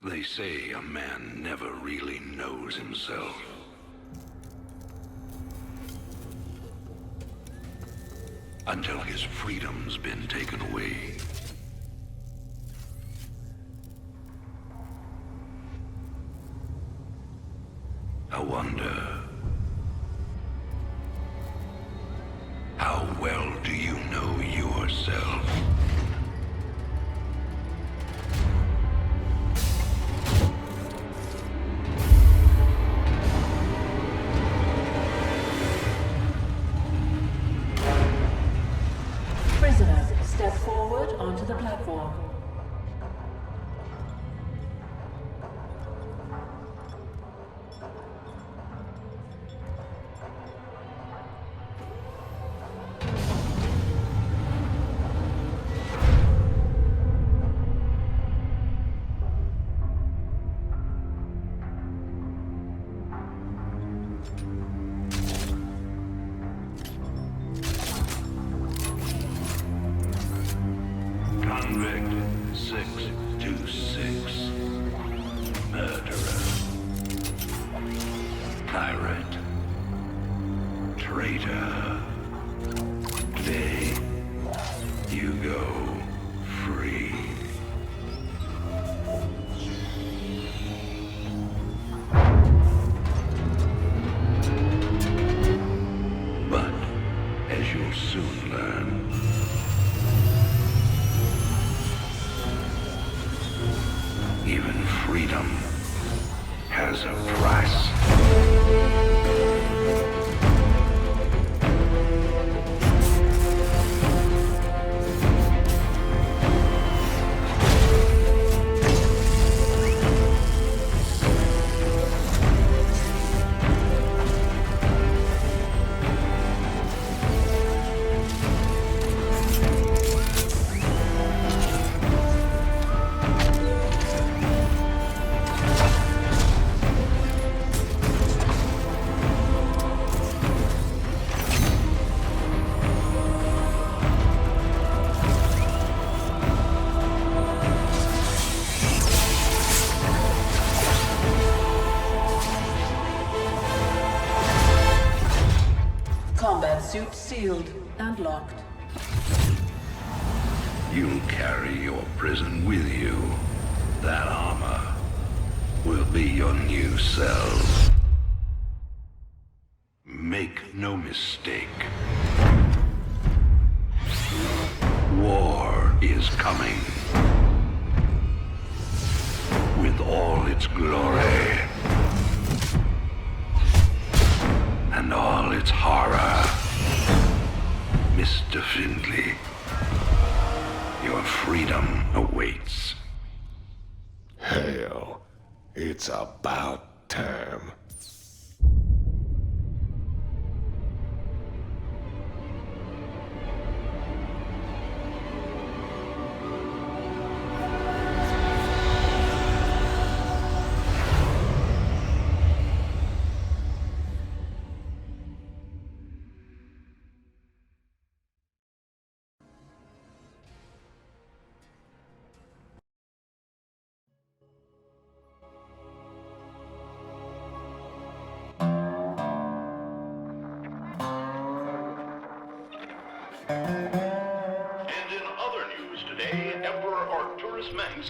They say a man never really knows himself. Until his freedom's been taken away. I wonder, how well do you know yourself? Prisoners, step forward onto the platform. Convict 626. Murderer. Pirate. Traitor. Today, you go free. But, as you'll soon learn, even freedom has a price. Combat suit sealed and locked. You'll carry your prison with you. That armor will be your new cell. Make no mistake. War is coming. With all its glory. And all its horror. Mr. Findley, your freedom awaits. Hell, it's about time.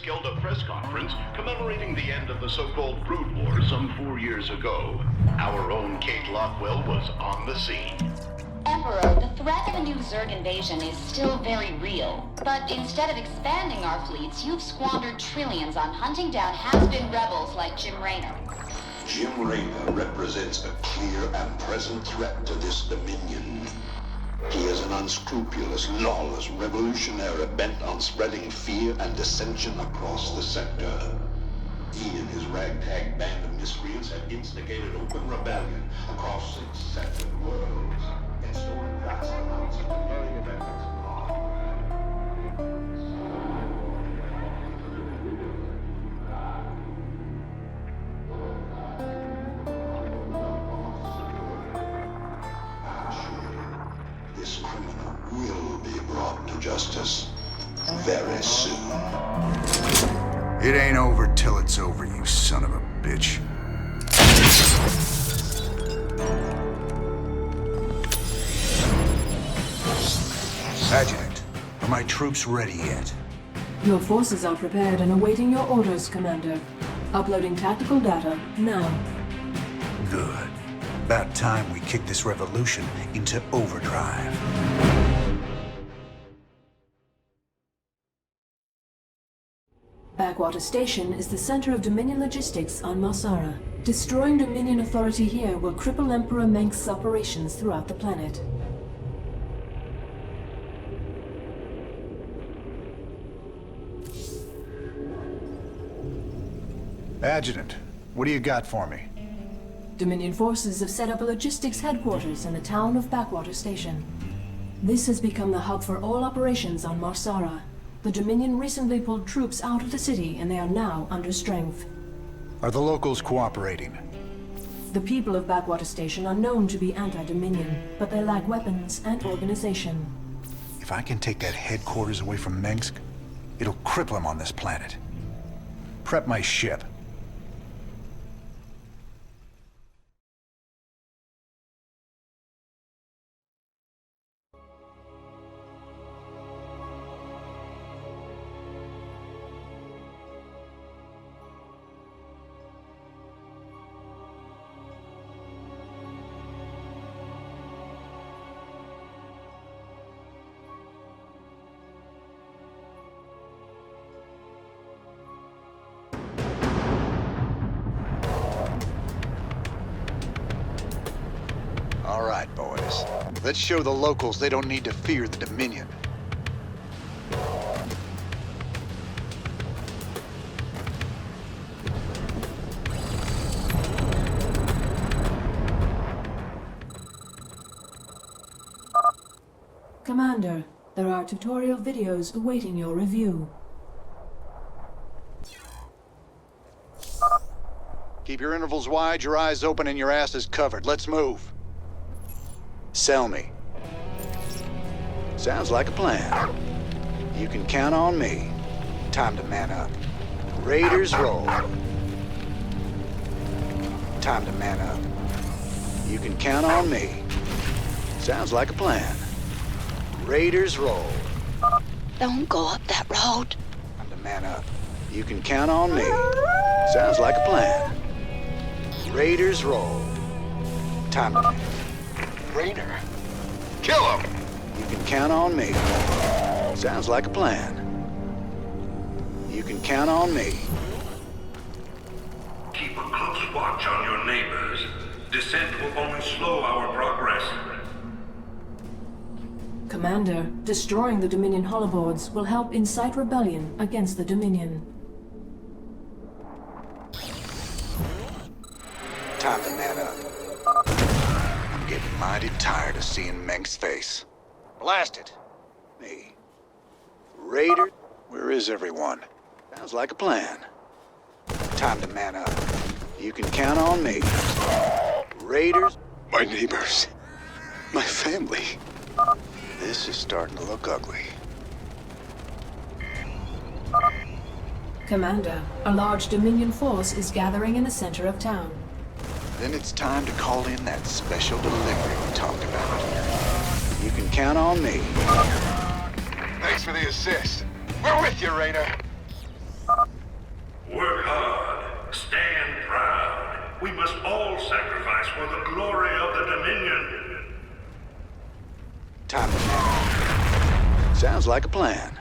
Held a press conference commemorating the end of the so-called Brood War some 4 years ago. Our own Kate Lockwell was on the scene. Emperor, the threat of a new Zerg invasion is still very real. But instead of expanding our fleets, you've squandered trillions on hunting down has-been rebels like Jim Raynor. Jim Raynor represents a clear and present threat to this dominion. He is an unscrupulous, lawless revolutionary bent on spreading fear and dissension across the sector. He and his ragtag band of miscreants have instigated open rebellion across 6 separate worlds and stolen vast amounts of civilian weapons. This criminal will be brought to justice very soon. It ain't over till it's over, you son of a bitch. Adjutant, are my troops ready yet? Your forces are prepared and awaiting your orders, Commander. Uploading tactical data now. Good. About time we kick this revolution into overdrive. Backwater Station is the center of Dominion logistics on Sara. Destroying Dominion authority here will cripple Emperor Mengsk's operations throughout the planet. Adjutant, what do you got for me? Dominion forces have set up a logistics headquarters in the town of Backwater Station. This has become the hub for all operations on Sara. The Dominion recently pulled troops out of the city and they are now under strength. Are the locals cooperating? The people of Backwater Station are known to be anti-Dominion, but they lack weapons and organization. If I can take that headquarters away from Mengsk, it'll cripple him on this planet. Prep my ship. All right, boys. Let's show the locals they don't need to fear the Dominion. Commander, there are tutorial videos awaiting your review. Keep your intervals wide, your eyes open, and your asses covered. Let's move. Sell me. Sounds like a plan. You can count on me. Time to man up. Raiders roll. Time to man up. You can count on me. Sounds like a plan. Raiders roll. Don't go up that road. Time to man up. You can count on me. Sounds like a plan. Raiders roll. Time to man. Raider. Kill him! You can count on me. Sounds like a plan. You can count on me. Keep a close watch on your neighbors. Descent will only slow our progress. Commander, destroying the Dominion holoboards will help incite rebellion against the Dominion. Time to man up. I'm getting mighty tired of seeing Mengsk's face. Blast it. Me. Raider, where is everyone? Sounds like a plan. Time to man up. You can count on me. Raiders. My neighbors. My family. This is starting to look ugly. Commander, a large Dominion force is gathering in the center of town. Then it's time to call in that special delivery we talked about. You can count on me. Thanks for the assist. We're with you, Raider. Work hard. Stand proud. We must all sacrifice for the glory of the Dominion. Time to man up. Sounds like a plan.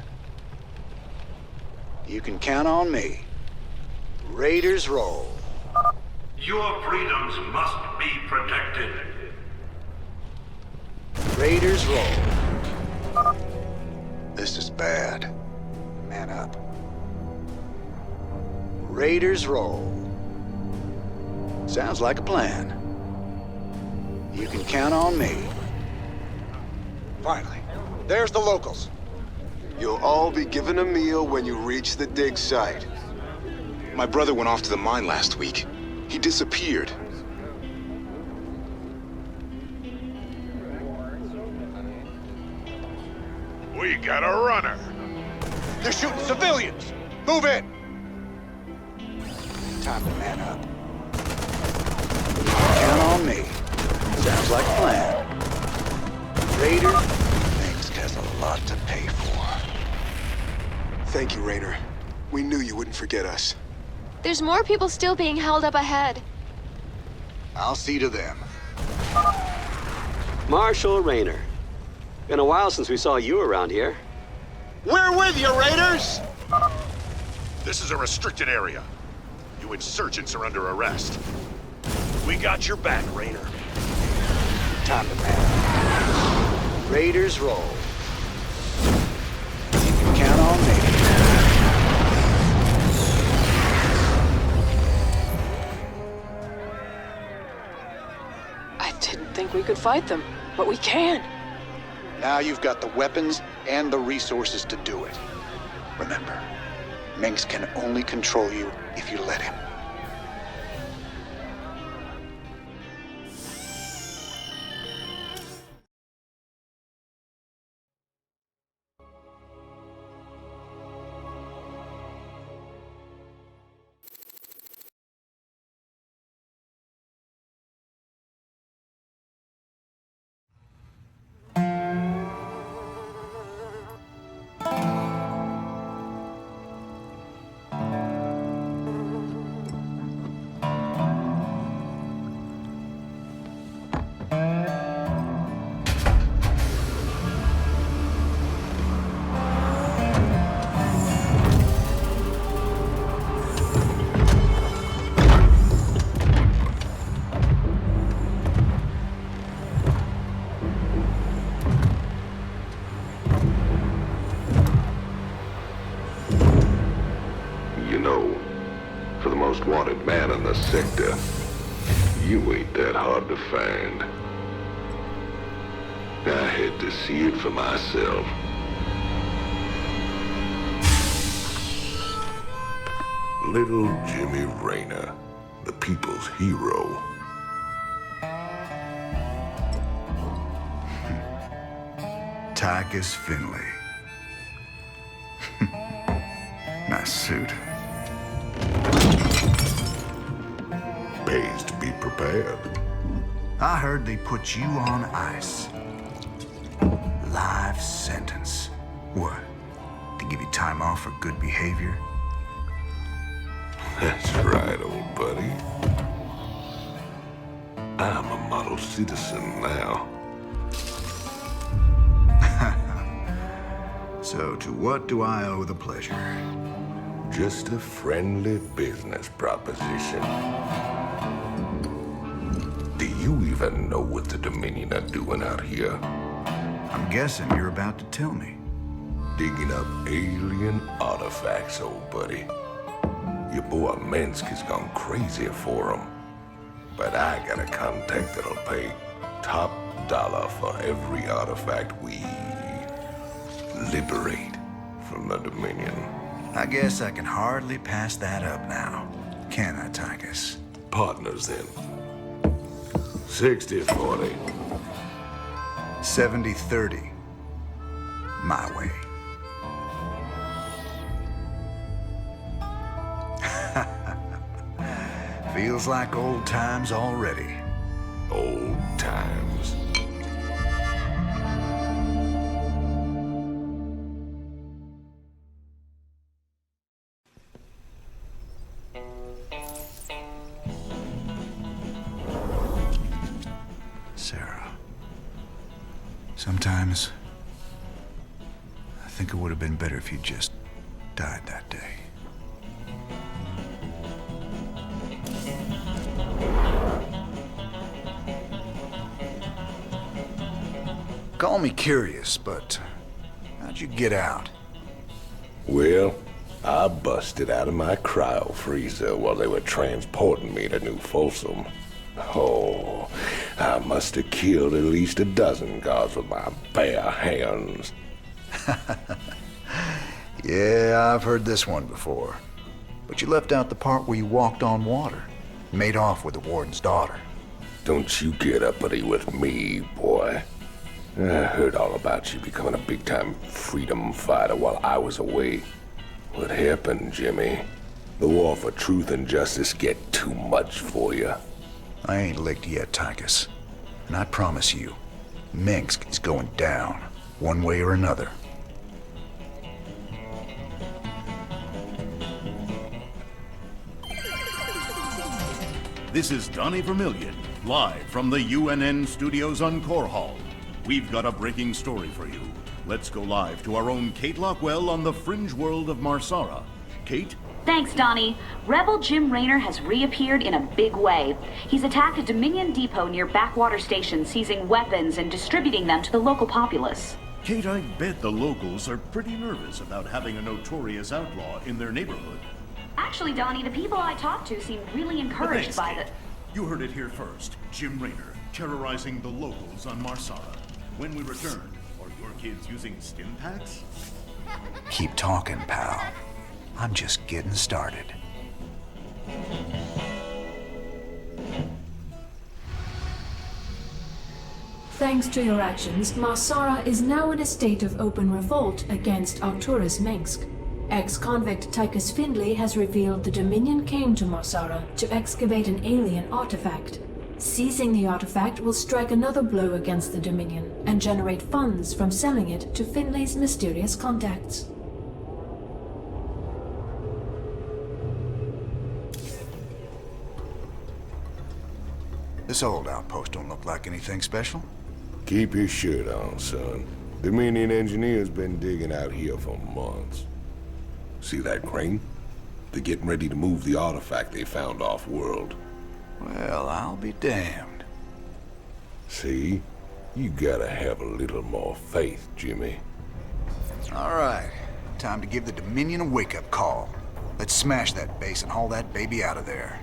You can count on me. Raiders roll. Your freedoms must be protected. Raiders roll. This is bad. Man up. Raiders roll. Sounds like a plan. You can count on me. Finally, there's the locals. You'll all be given a meal when you reach the dig site. My brother went off to the mine last week. He disappeared. We got a runner. They're shooting civilians! Move in! Time to man up. Count on me. Sounds like a plan. Raider, Mengsk has a lot to pay for. Thank you, Raynor. We knew you wouldn't forget us. There's more people still being held up ahead. I'll see to them. Marshal Raynor. Been a while since we saw you around here. We're with you, Raiders! This is a restricted area. You insurgents are under arrest. We got your back, Raynor. Time to man up. Raiders roll. You can count on me. I didn't think we could fight them, but we can. Now you've got the weapons and the resources to do it. Remember, Mengsk can only control you if you let him. Wanted man in the sector. You ain't that hard to find. I had to see it for myself. Little Jimmy Raynor, the people's hero. Tychus Finley. Nice suit. Pays to be prepared. I heard they put you on ice. Life sentence. What? To give you time off for good behavior? That's right, old buddy. I'm a model citizen now. So to what do I owe the pleasure? Just a friendly business proposition. Do you even know what the Dominion are doing out here? I'm guessing you're about to tell me. Digging up alien artifacts, old buddy. Your boy Mengsk has gone crazy for them. But I got a contact that'll pay top dollar for every artifact we liberate from the Dominion. I guess I can hardly pass that up now. Can I, Tychus? Partners then. 60-40. 70-30. My way. Feels like old times already. Old times. Sara. Sometimes I think it would have been better if you just died that day. Call me curious, but how'd you get out? Well, I busted out of my cryo freezer while they were transporting me to New Folsom. Oh, I must have killed at least a dozen guards with my bare hands. Yeah, I've heard this one before. But you left out the part where you walked on water. Made off with the warden's daughter. Don't you get uppity with me, boy. I heard all about you becoming a big-time freedom fighter while I was away. What happened, Jimmy? The war for truth and justice get too much for you. I ain't licked yet, Tychus. And I promise you, Minsk is going down, one way or another. This is Donnie Vermillion, live from the UNN studios on Core Hall. We've got a breaking story for you. Let's go live to our own Kate Lockwell on the fringe world of Marsara. Kate? Thanks, Donnie. Rebel Jim Raynor has reappeared in a big way. He's attacked a Dominion depot near Backwater Station, seizing weapons and distributing them to the local populace. Kate, I bet the locals are pretty nervous about having a notorious outlaw in their neighborhood. Actually, Donnie, the people I talked to seem really encouraged by the... You heard it here first. Jim Raynor, terrorizing the locals on Marsara. When we return, are your kids using stim packs? Keep talking, pal. I'm just getting started. Thanks to your actions, Marsara is now in a state of open revolt against Arcturus Minsk. Ex-convict Tychus Findlay has revealed the Dominion came to Marsara to excavate an alien artifact. Seizing the artifact will strike another blow against the Dominion and generate funds from selling it to Findlay's mysterious contacts. This old outpost don't look like anything special. Keep your shirt on, son. Dominion engineers been digging out here for months. See that crane? They're getting ready to move the artifact they found off-world. Well, I'll be damned. See? You gotta have a little more faith, Jimmy. All right. Time to give the Dominion a wake-up call. Let's smash that base and haul that baby out of there.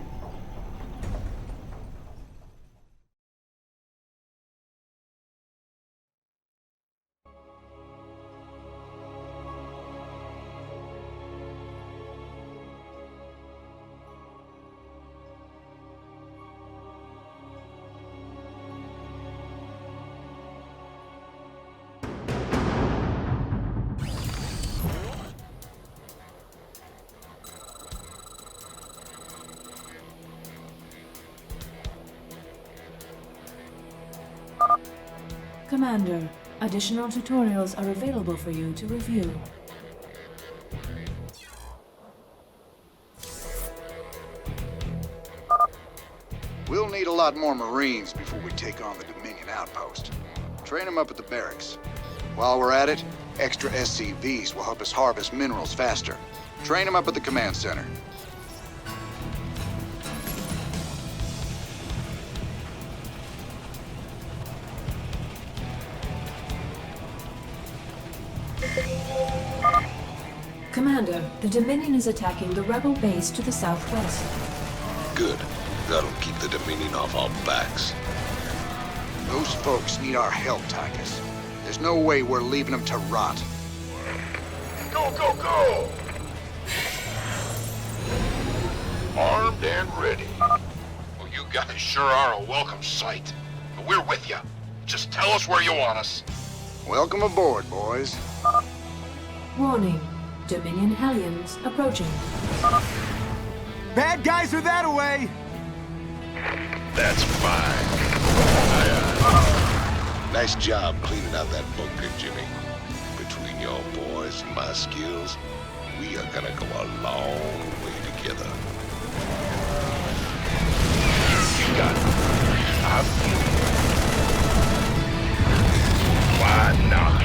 Commander, additional tutorials are available for you to review. We'll need a lot more Marines before we take on the Dominion outpost. Train them up at the barracks. While we're at it, extra SCVs will help us harvest minerals faster. Train them up at the command center. Commander, the Dominion is attacking the rebel base to the southwest. Good. That'll keep the Dominion off our backs. Those folks need our help, Tychus. There's no way we're leaving them to rot. Go, go, go! Armed and ready. Well, you guys sure are a welcome sight. But we're with you. Just tell us where you want us. Welcome aboard, boys. Warning. Dominion Hellions approaching. Bad guys are that away! That's fine. Nice job cleaning out that bunker, Jimmy. Between your boys and my skills, we are gonna go a long way together. You got it. I feel it. Why not?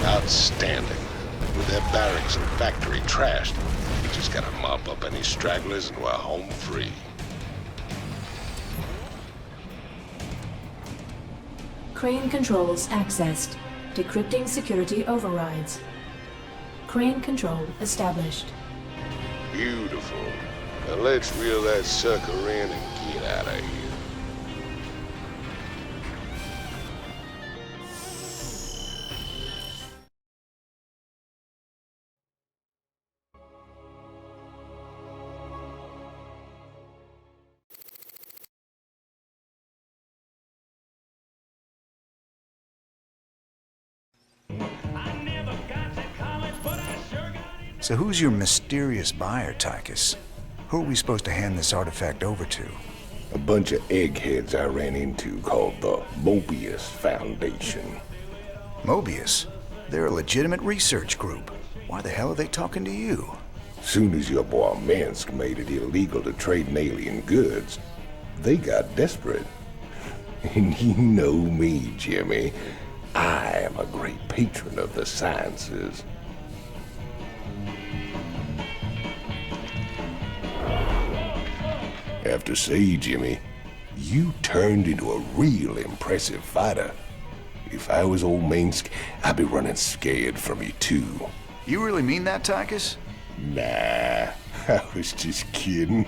Outstanding. With their barracks and factory trashed, we just gotta mop up any stragglers and we're home free. Crane controls accessed. Decrypting security overrides. Crane control established. Beautiful. Now let's reel that sucker in and get out of here. I never got to So who's your mysterious buyer, Tychus? Who are we supposed to hand this artifact over to? A bunch of eggheads I ran into called the Mobius Foundation. Mobius? They're a legitimate research group. Why the hell are they talking to you? Soon as your boy Minsk made it illegal to trade in alien goods, they got desperate. And you know me, Jimmy. I am a great patron of the sciences. Have to say, Jimmy, you turned into a real impressive fighter. If I was old Minsk, I'd be running scared from you too. You really mean that, Tychus? Nah, I was just kidding.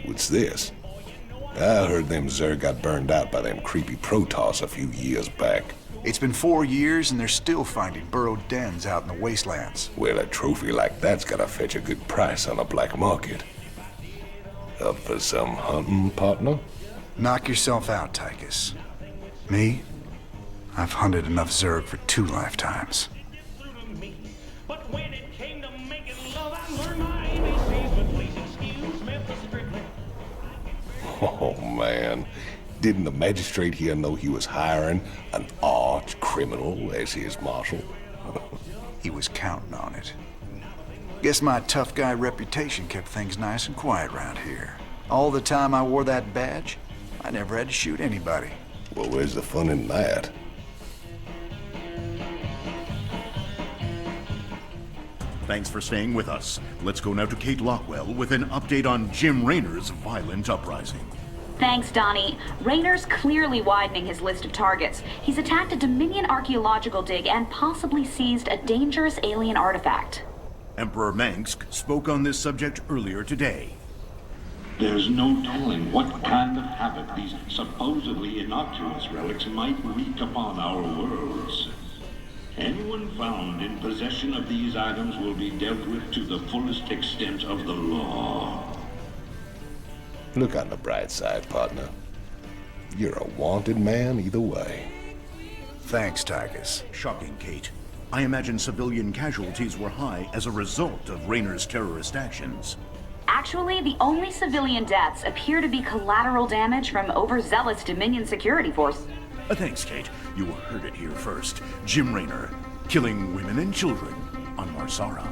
What's this? I heard them Zerg got burned out by them creepy Protoss a few years back. It's been 4 years and they're still finding burrowed dens out in the wastelands. Well, a trophy like that's gotta fetch a good price on a black market. Up for some hunting, partner? Knock yourself out, Tychus. Me? I've hunted enough Zerg for 2 lifetimes. Oh, man. Didn't the magistrate here know he was hiring an arch criminal as his marshal? He was counting on it. Guess my tough guy reputation kept things nice and quiet around here. All the time I wore that badge, I never had to shoot anybody. Well, where's the fun in that? Thanks for staying with us. Let's go now to Kate Lockwell with an update on Jim Raynor's violent uprising. Thanks, Donnie. Raynor's clearly widening his list of targets. He's attacked a Dominion archaeological dig and possibly seized a dangerous alien artifact. Emperor Mengsk spoke on this subject earlier today. There's no telling what kind of havoc these supposedly innocuous relics might wreak upon our worlds. Anyone found in possession of these items will be dealt with to the fullest extent of the law. Look on the bright side, partner. You're a wanted man either way. Thanks, Tychus. Shocking, Kate. I imagine civilian casualties were high as a result of Raynor's terrorist actions. Actually, the only civilian deaths appear to be collateral damage from overzealous Dominion security force. Thanks, Kate. You heard it here first. Jim Raynor, killing women and children on Marsara.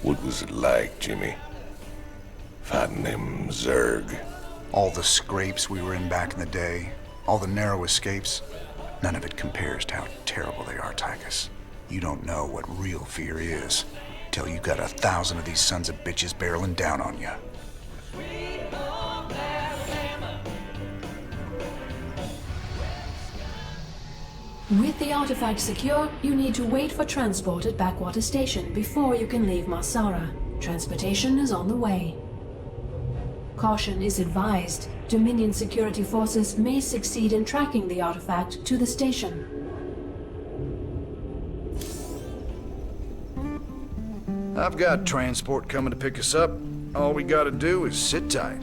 What was it like, Jimmy? Fighting them Zerg? All the scrapes we were in back in the day, all the narrow escapes, none of it compares to how terrible they are, Tychus. You don't know what real fear is till you got 1,000 of these sons of bitches barreling down on you. With the artifact secure, you need to wait for transport at Backwater Station before you can leave Marsara. Transportation is on the way. Caution is advised. Dominion security forces may succeed in tracking the artifact to the station. I've got transport coming to pick us up. All we gotta do is sit tight.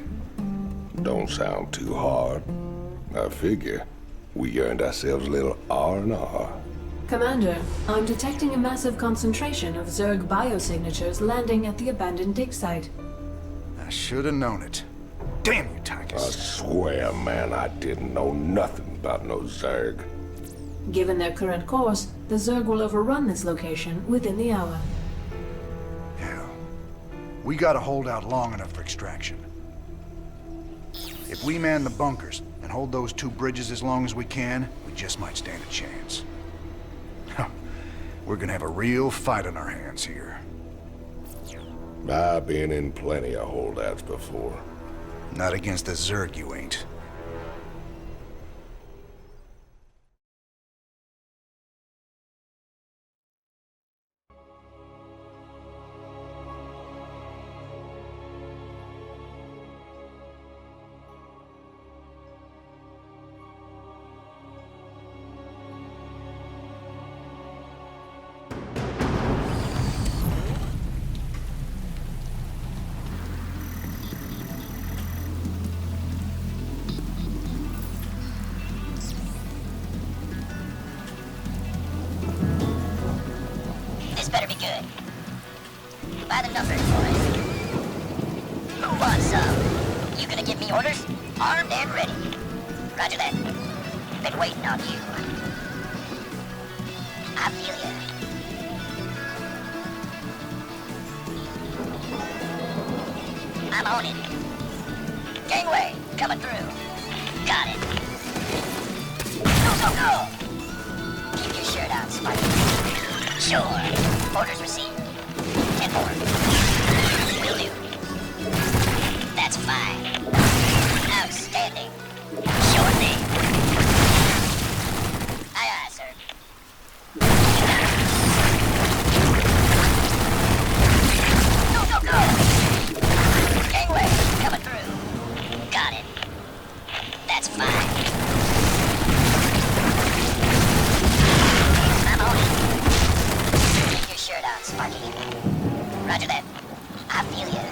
Don't sound too hard. I figure we earned ourselves a little R&R. Commander, I'm detecting a massive concentration of Zerg biosignatures landing at the abandoned dig site. I should have known it. Damn you, Tychus. I swear, man, I didn't know nothing about no Zerg. Given their current course, the Zerg will overrun this location within the hour. Hell, we gotta hold out long enough for extraction. If we man the bunkers and hold those 2 bridges as long as we can, we just might stand a chance. We're gonna have a real fight on our hands here. I've been in plenty of holdouts before. Not against the Zerg, you ain't. better be good. By the numbers, boys. Who wants some? You gonna give me orders? Armed and ready. Roger that. Been waiting on you. I feel ya. I'm on it. Gangway, coming through. Got it. Go, go, go! Keep your shirt on, Spike. Sure. Orders received. 10-4. Will do. That's fine. Outstanding. Sure thing. Aye, aye, sir. Go, go, go! Gangway, coming through. Got it. That's fine. I'm on it. Keep your shirt on, Sparky. Roger that. I feel ya.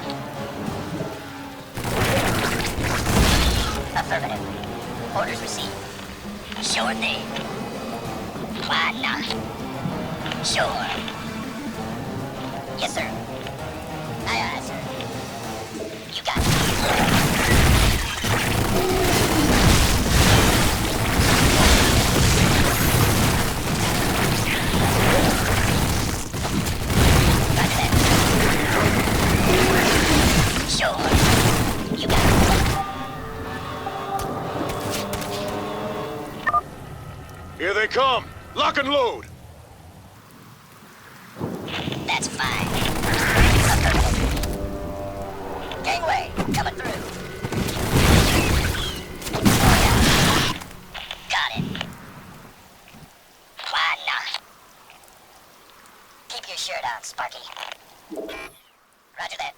Affirmative. Orders received. Sure thing. Why not? Sure. Yes, sir. Aye, aye, sir. You got it. Sure. You got it. Here they come. Lock and load. That's fine. Gangway, coming through. Oh, yeah. Got it. Why not? Keep your shirt on, Sparky. Roger that.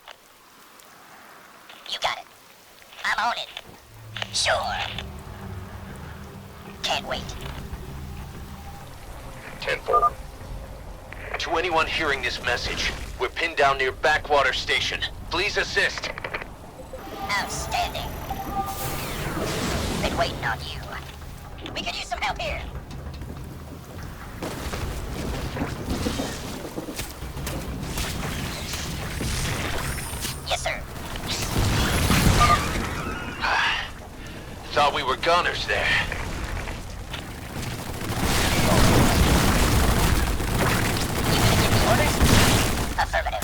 You got it. I'm on it. Sure. Can't wait. 10-4. To anyone hearing this message, we're pinned down near Backwater Station. Please assist. Outstanding. Been waiting on you. We could use some help here. Yes, sir. Thought we were gunners there. Orders? Affirmative.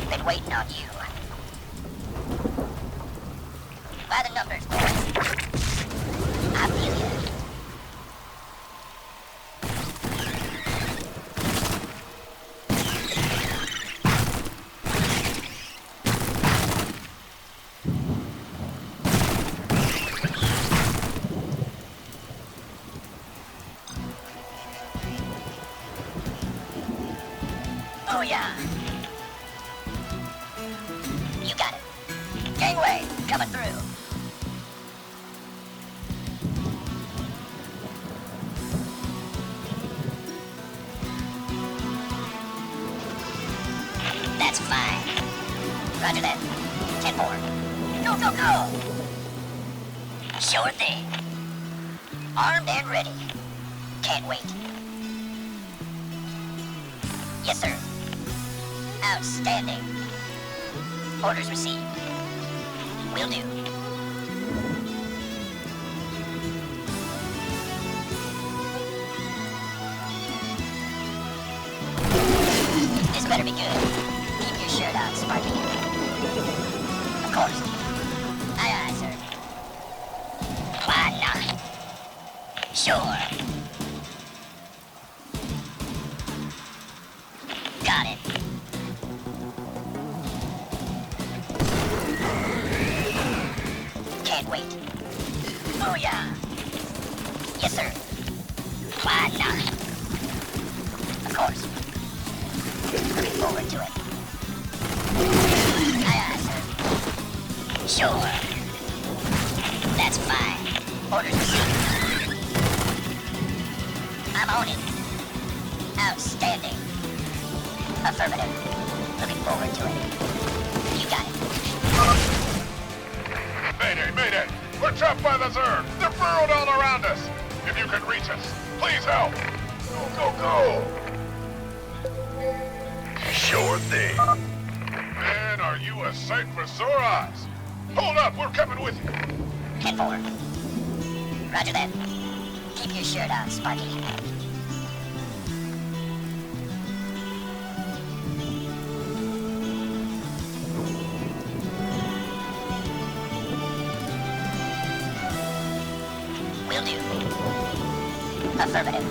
Been waiting on you. By the numbers, boys. I feel ya. Oh, yeah. You got it. Gangway, coming through. That's fine. Roger that. 10-4. Go, go, go! Sure thing. Armed and ready. Can't wait. Yes, sir. Outstanding. Orders received. Will do. This better be good. Keep your shirt on, Sparky. Of course. Aye, aye, sir. Why not? Sure. Got it. Can't wait. Oh, yeah. Yes, sir. Why not? Of course. Looking forward to it. Aye, aye, sir. Sure. That's fine. Orders received. I'm on it. Outstanding. Affirmative. Looking forward to it. You got it. Mayday, mayday! We're trapped by the Zerg! They're burrowed all around us! If you can reach us, please help! Go, go! Sure thing. Man, are you a sight for sore eyes? Hold up, we're coming with you. 10-4. Roger that. Keep your shirt on, Sparky. Will do. Affirmative.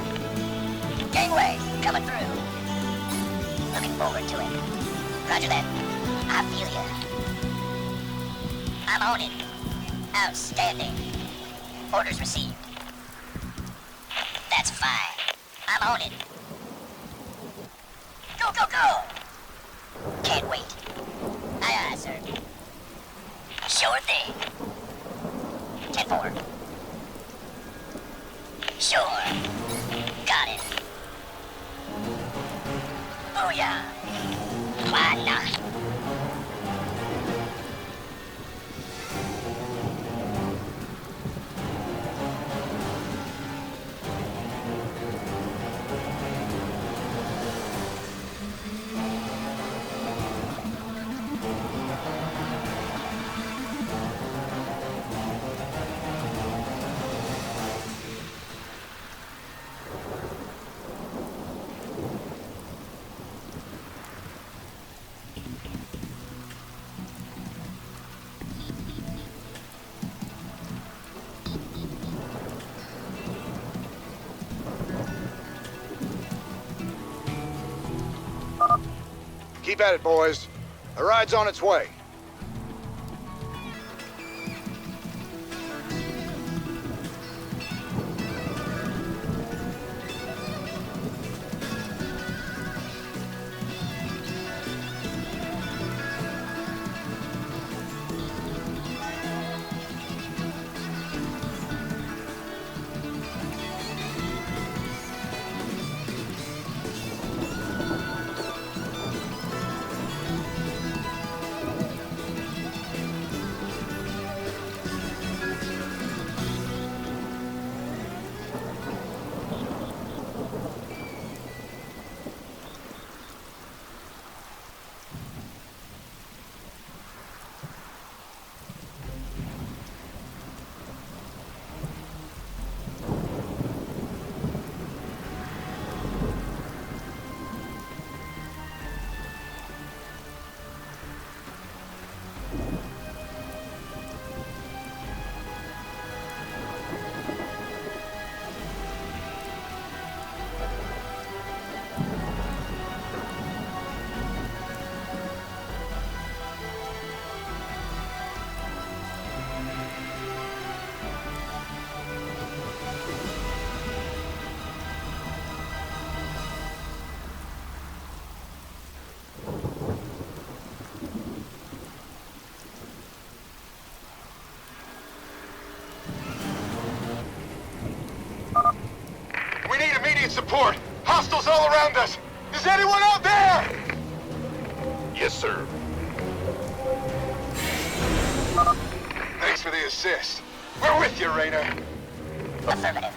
Gangway, coming through. Looking forward to it. Roger that. I feel ya. I'm on it. Outstanding. Orders received. That's fine. I'm on it. Go, go, go! Can't wait. Aye, aye, sir. Sure thing. 10-4. Sure. Got it. Booyah. Why not? Keep at it, boys. The ride's on its way. Support! Hostiles all around us! Is anyone out there? Yes, sir. Thanks for the assist. We're with you, Raynor. Affirmative.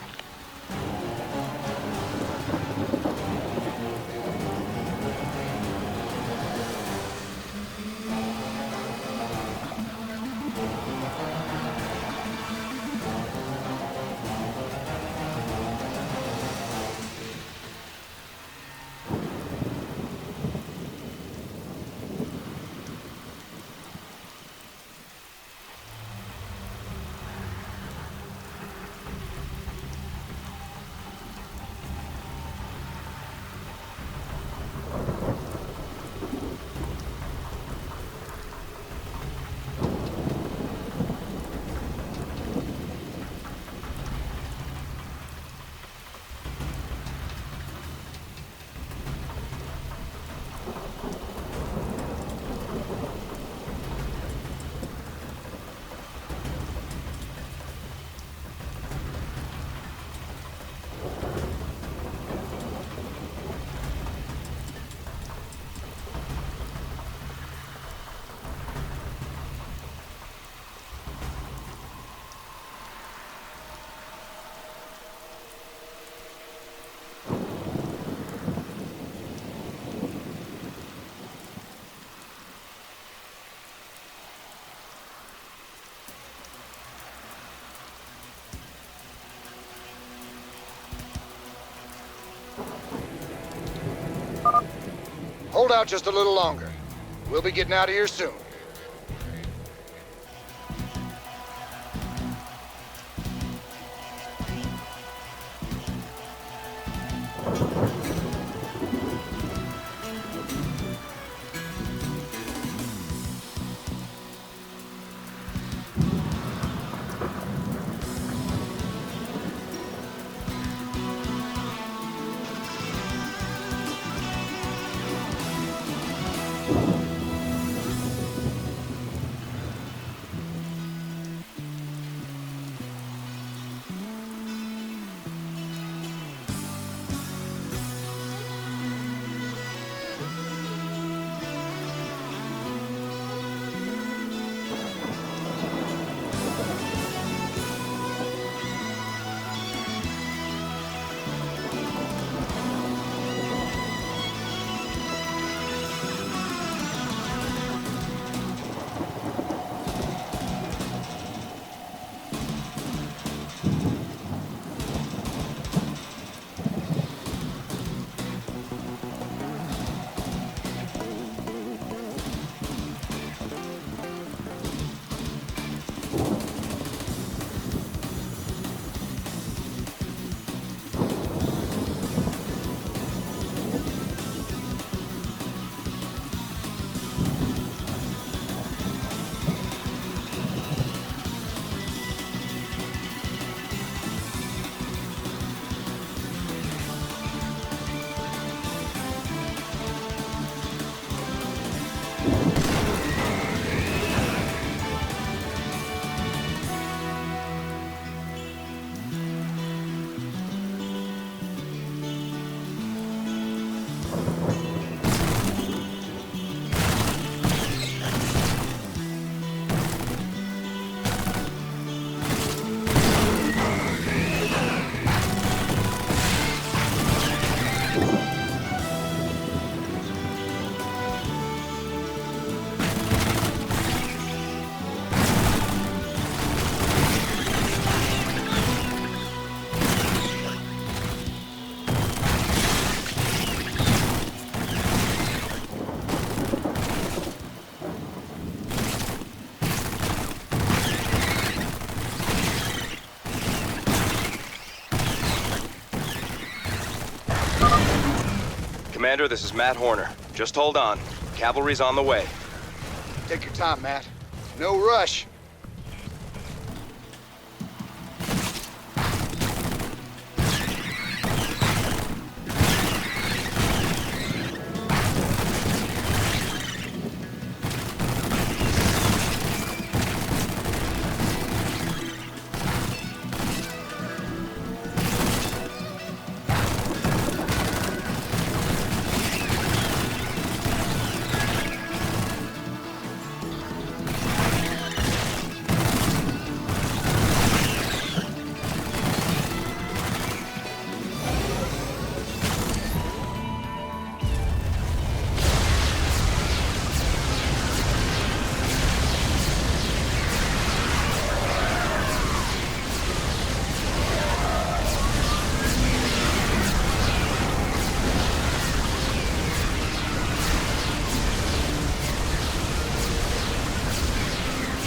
hold out just a little longer. We'll be getting out of here soon. Commander, this is Matt Horner. Just hold on. Cavalry's on the way. Take your time, Matt. No rush.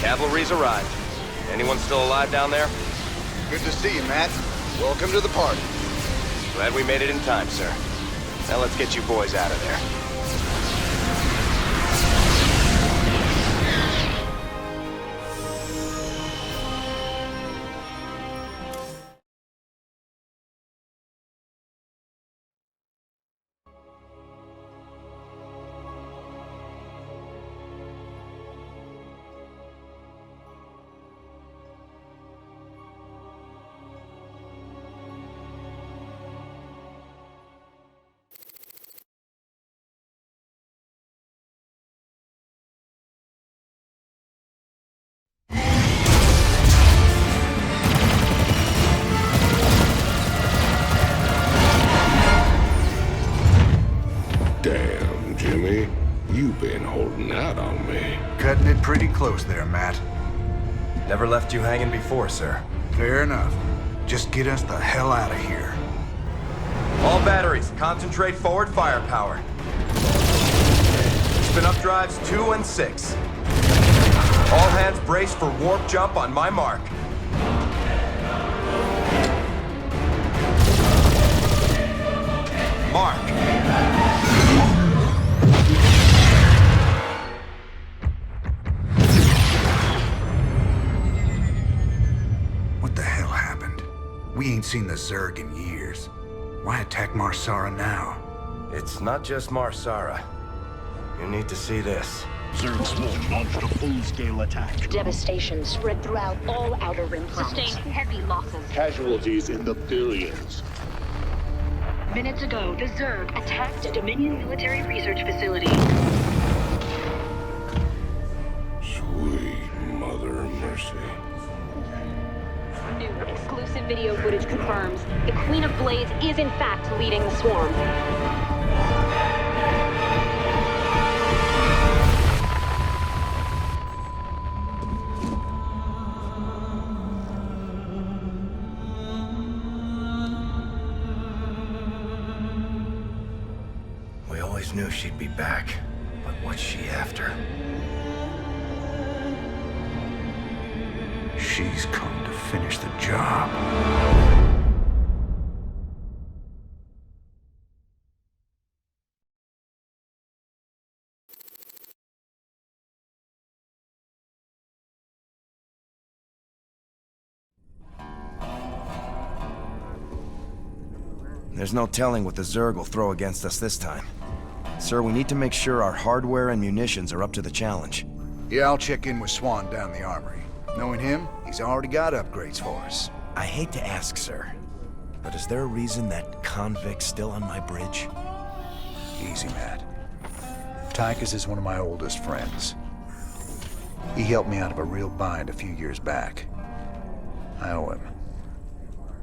Cavalry's arrived. Anyone still alive down there? Good to see you, Matt. Welcome to the party. Glad we made it in time, sir. Now let's get you boys out of there. Damn, Jimmy. You've been holding out on me. Cutting it pretty close there, Matt. Never left you hanging before, sir. Fair enough. Just get us the hell out of here. All batteries, concentrate forward firepower. Spin up drives 2 and 6. All hands brace for warp jump on my mark. Mark. What the hell happened? We ain't seen the Zerg in years. Why attack Sara now? It's not just Sara. You need to see this. Zerg Swarm launched a full-scale attack. Devastation spread throughout all Outer Rim planets. Sustained heavy losses. Casualties in the billions. Minutes ago, the Zerg attacked a Dominion military research facility. Sweet Mother of Mercy. New exclusive video footage confirms the Queen of Blades is in fact leading the swarm. We always knew she'd be back, but what's she after? She's come to finish the job. There's no telling what the Zerg will throw against us this time. Sir, we need to make sure our hardware and munitions are up to the challenge. Yeah, I'll check in with Swan down the armory. Knowing him, he's already got upgrades for us. I hate to ask, sir, but is there a reason that convict's still on my bridge? Easy, Matt. Tychus is one of my oldest friends. He helped me out of a real bind a few years back. I owe him.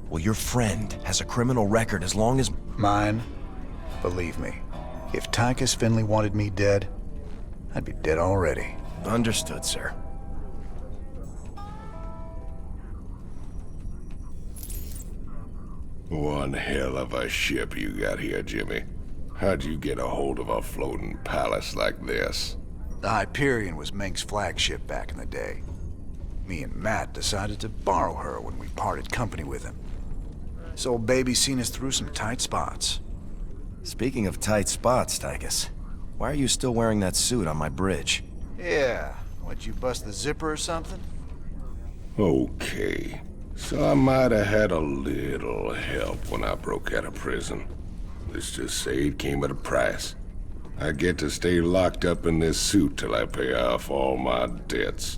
Well, your friend has a criminal record as long as... Mine? Believe me, if Tychus Finley wanted me dead, I'd be dead already. Understood, sir. One hell of a ship you got here, Jimmy. How'd you get a hold of a floating palace like this? The Hyperion was Meng's flagship back in the day. Me and Matt decided to borrow her when we parted company with him. This old baby's seen us through some tight spots. Speaking of tight spots, Tychus, why are you still wearing that suit on my bridge? Yeah, what'd you bust the zipper or something? Okay. So I might have had a little help when I broke out of prison. Let's just say it came at a price. I get to stay locked up in this suit till I pay off all my debts.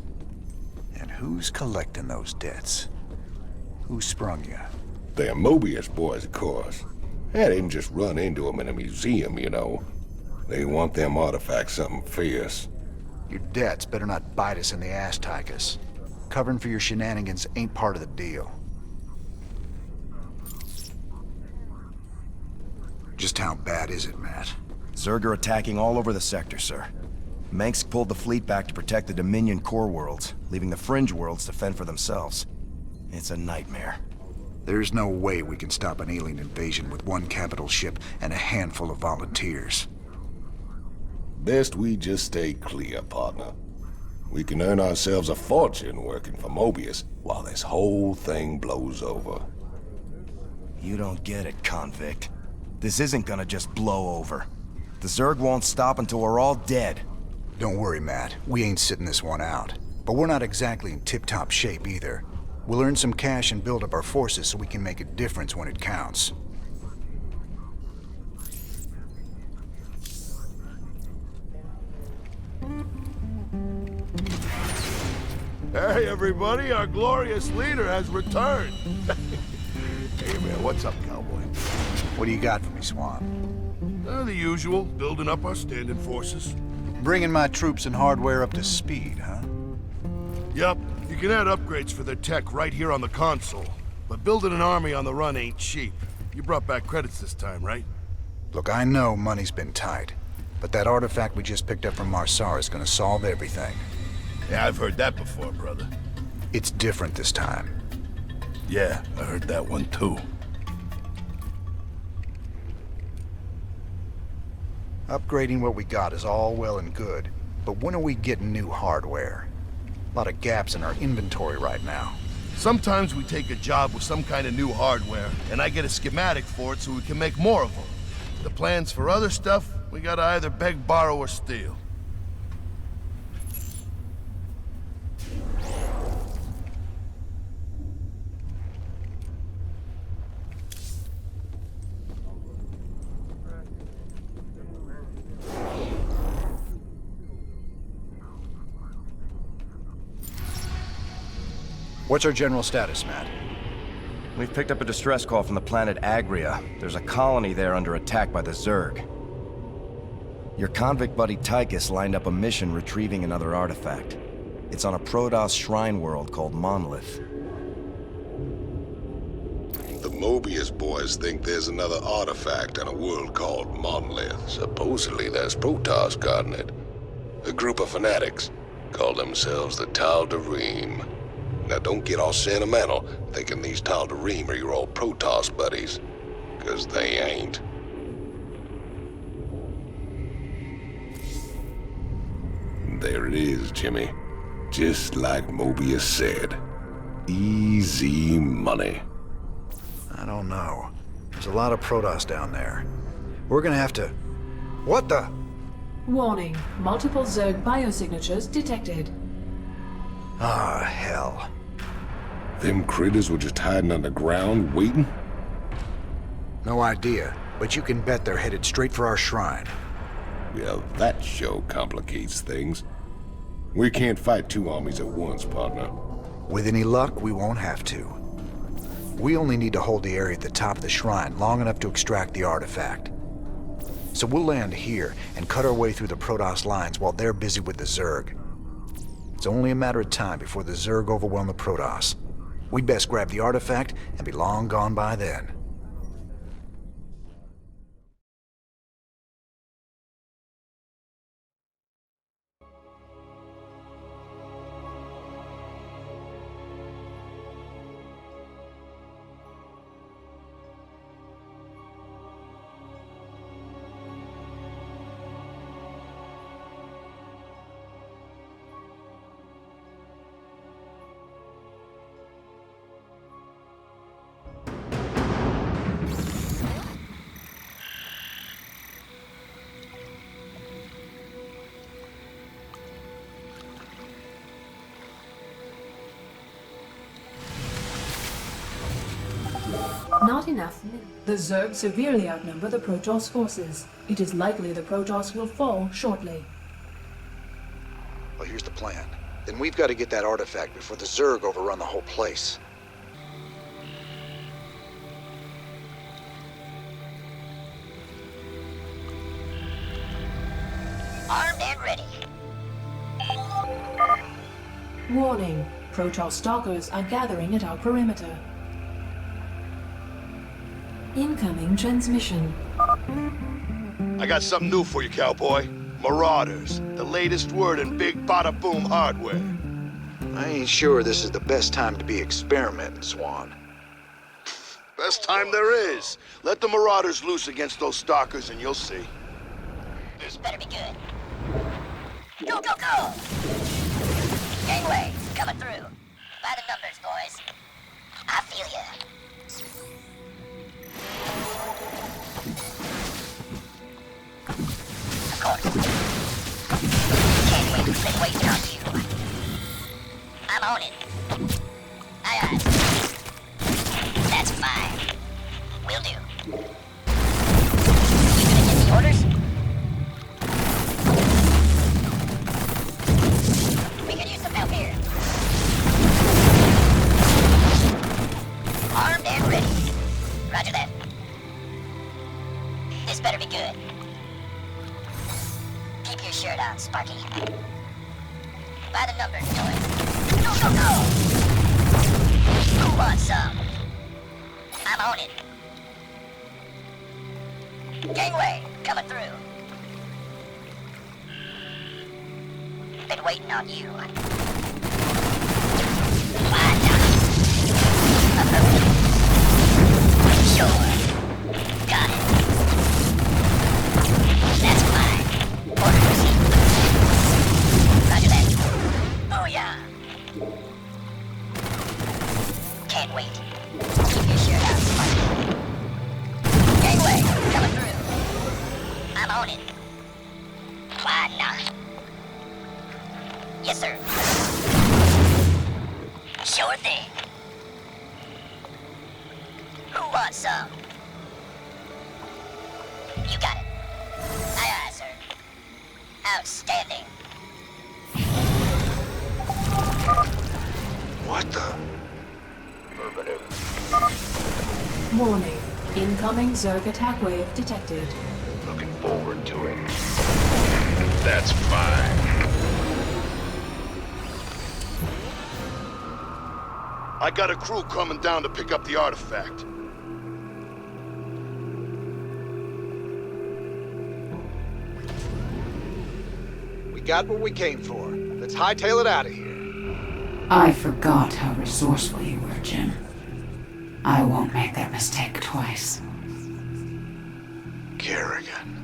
And who's collecting those debts? Who sprung you? They're Mobius boys, of course. I didn't just run into them in a museum, you know. They want them artifacts something fierce. Your debts better not bite us in the ass, Tychus. Covering for your shenanigans ain't part of the deal. Just how bad is it, Matt? Zerg are attacking all over the sector, sir. Mengsk pulled the fleet back to protect the Dominion core worlds, leaving the fringe worlds to fend for themselves. It's a nightmare. There's no way we can stop an alien invasion with one capital ship and a handful of volunteers. Best we just stay clear, partner. We can earn ourselves a fortune working for Mobius while this whole thing blows over. You don't get it, convict. This isn't gonna just blow over. The Zerg won't stop until we're all dead. Don't worry, Matt. We ain't sitting this one out. But we're not exactly in tip-top shape either. We'll earn some cash and build up our forces so we can make a difference when it counts. Hey, everybody, our glorious leader has returned. Hey, man, what's up, cowboy? What do you got for me, Swan? The usual, building up our standing forces. Bringing my troops and hardware up to speed, huh? Yep, you can add upgrades for their tech right here on the console. But building an army on the run ain't cheap. You brought back credits this time, right? Look, I know money's been tight, but that artifact we just picked up from Sara is gonna solve everything. Yeah, I've heard that before, brother. It's different this time. Yeah, I heard that one too. Upgrading what we got is all well and good, but when are we getting new hardware? A lot of gaps in our inventory right now. Sometimes we take a job with some kind of new hardware, and I get a schematic for it so we can make more of them. The plans for other stuff, we gotta either beg, borrow, or steal. What's our general status, Matt? We've picked up a distress call from the planet Agria. There's a colony there under attack by the Zerg. Your convict buddy Tychus lined up a mission retrieving another artifact. It's on a Protoss shrine world called Monolith. The Mobius boys think there's another artifact on a world called Monolith. Supposedly there's Protoss guarding it. A group of fanatics call themselves the Tal'Darim. Now don't get all sentimental thinking these Tal'Darim are your old Protoss buddies, 'cause they ain't. There it is, Jimmy. Just like Mobius said. Easy money. I don't know. There's a lot of Protoss down there. We're gonna have to... What the? Warning. Multiple Zerg biosignatures detected. Ah, hell. Them critters were just hiding underground, waiting? No idea, but you can bet they're headed straight for our shrine. Well, that sure complicates things. We can't fight two armies at once, partner. With any luck, we won't have to. We only need to hold the area at the top of the shrine long enough to extract the artifact. So we'll land here and cut our way through the Protoss lines while they're busy with the Zerg. It's only a matter of time before the Zerg overwhelm the Protoss. We'd best grab the artifact and be long gone by then. Not enough. The Zerg severely outnumber the Protoss forces. It is likely the Protoss will fall shortly. Well, here's the plan. Then we've got to get that artifact before the Zerg overrun the whole place. Armed and ready. Warning. Protoss stalkers are gathering at our perimeter. Incoming transmission. I got something new for you, cowboy. Marauders. The latest word in big bada-boom hardware. I ain't sure this is the best time to be experimenting, Swan. Best time there is. Let the Marauders loose against those stalkers and you'll see. This better be good. Go, go, go! Gangway, coming through. By the numbers, boys. I feel ya. Of course. Can't wait to sit waiting on you. I'm on it. Aye, aye. That's fine. Will do. You gonna give me orders? We could use some help here. Armed and ready. Roger that. This better be good. Keep your shirt on, Sparky. By the numbers, boys. Go, go, go! Who wants some? I'm on it. Gangway, coming through. Been waiting on you. Why not? Affirmative. Sure. Got it. That's fine. You got it. Aye, aye, sir. Outstanding. What the? Affirmative. Warning. Incoming Zerg attack wave detected. Looking forward to it. That's fine. I got a crew coming down to pick up the artifact. We got what we came for. Let's hightail it out of here. I forgot how resourceful you were, Jim. I won't make that mistake twice. Kerrigan.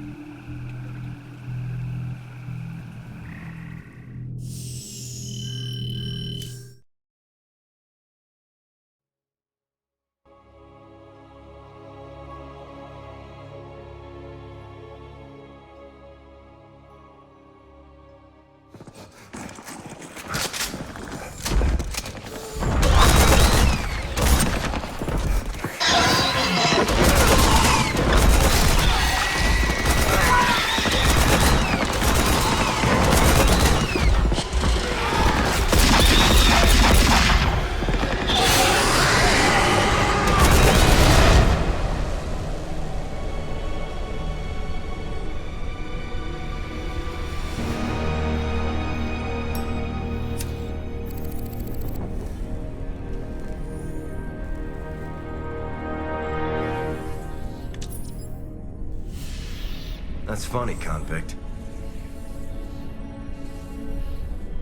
That's funny, convict.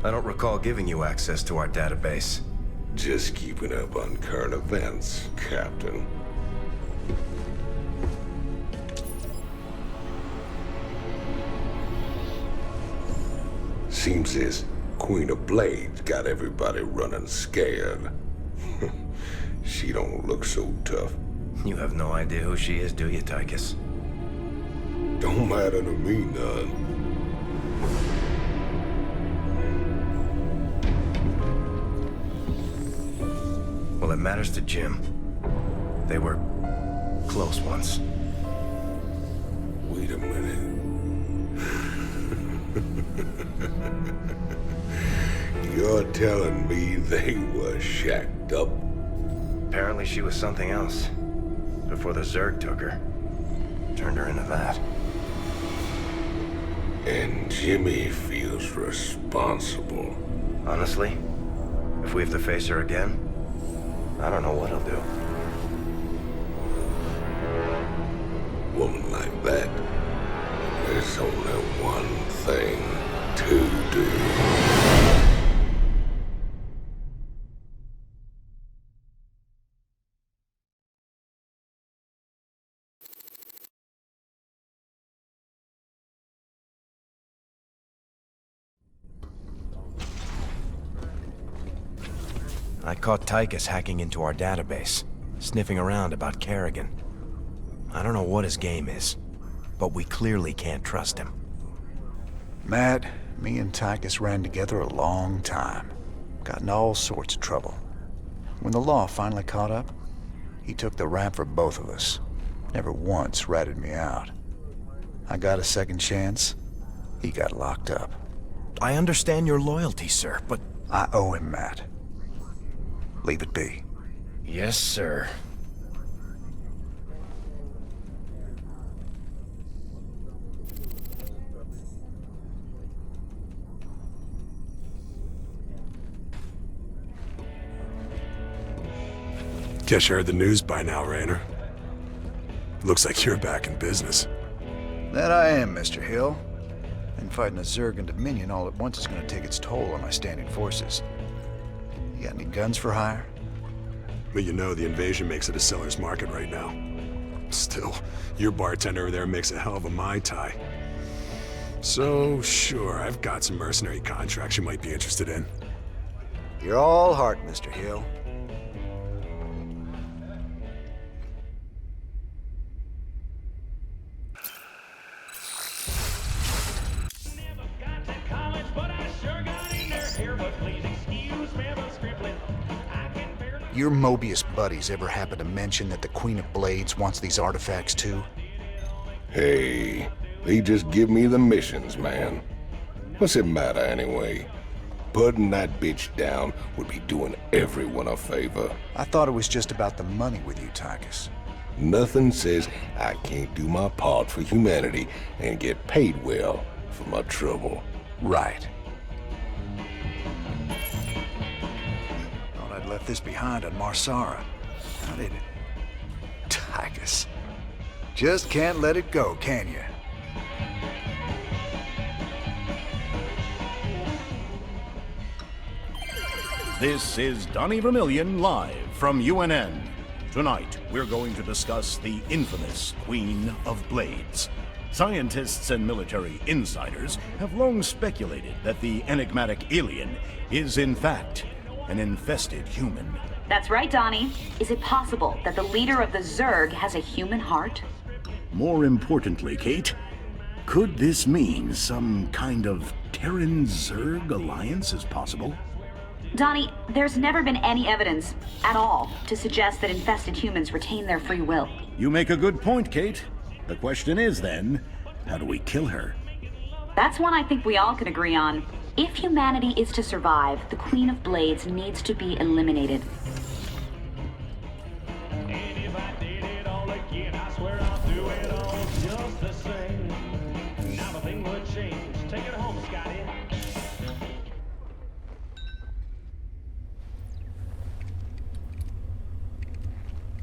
I don't recall giving you access to our database. Just keeping up on current events, Captain. Seems this Queen of Blades got everybody running scared. She don't look so tough. You have no idea who she is, do you, Tychus? Don't matter to me none. Well, it matters to Jim. They were close once. Wait a minute. You're telling me they were shacked up? Apparently she was something else. Before the Zerg took her. Turned her into that. And Jimmy feels responsible. Honestly, if we have to face her again, I don't know what he'll do. Woman like that, there's only one thing to do. I caught Tychus hacking into our database, sniffing around about Kerrigan. I don't know what his game is, but we clearly can't trust him. Matt, me and Tychus ran together a long time. Got in all sorts of trouble. When the law finally caught up, he took the rap for both of us. Never once ratted me out. I got a second chance. He got locked up. I understand your loyalty, sir, but... I owe him, Matt. Leave it be. Yes, sir. Guess you heard the news by now, Raynor. Looks like you're back in business. That I am, Mr. Hill. And fighting a Zerg and Dominion all at once is gonna take its toll on my standing forces. You got any guns for hire? But you know the invasion makes it a seller's market right now. Still, your bartender over there makes a hell of a Mai Tai. So, sure, I've got some mercenary contracts you might be interested in. You're all heart, Mr. Hill. Your Mobius buddies ever happen to mention that the Queen of Blades wants these artifacts too? Hey, they just give me the missions, man. What's it matter anyway? Putting that bitch down would be doing everyone a favor. I thought it was just about the money with you, Tychus. Nothing says I can't do my part for humanity and get paid well for my trouble. Right. Thought I'd left this behind on Sara. How did it? Tychus. Just can't let it go, can you? This is Donnie Vermillion live from UNN. Tonight, we're going to discuss the infamous Queen of Blades. Scientists and military insiders have long speculated that the enigmatic alien is, in fact, an infested human. That's right, Donnie. Is it possible that the leader of the Zerg has a human heart? More importantly, Kate, could this mean some kind of Terran-Zerg alliance is possible? Donnie, there's never been any evidence, at all, to suggest that infested humans retain their free will. You make a good point, Kate. The question is then, how do we kill her? That's one I think we all can agree on. If humanity is to survive, the Queen of Blades needs to be eliminated.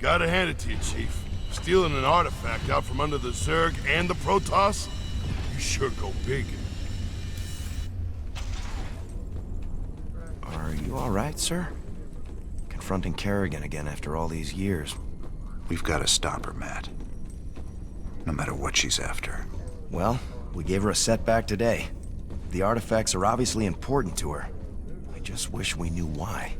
Gotta hand it to you, Chief. Stealing an artifact out from under the Zerg and the Protoss? You sure go big. Are you all right, sir? Confronting Kerrigan again after all these years. We've got to stop her, Matt. No matter what she's after. Well, we gave her a setback today. The artifacts are obviously important to her. I just wish we knew why.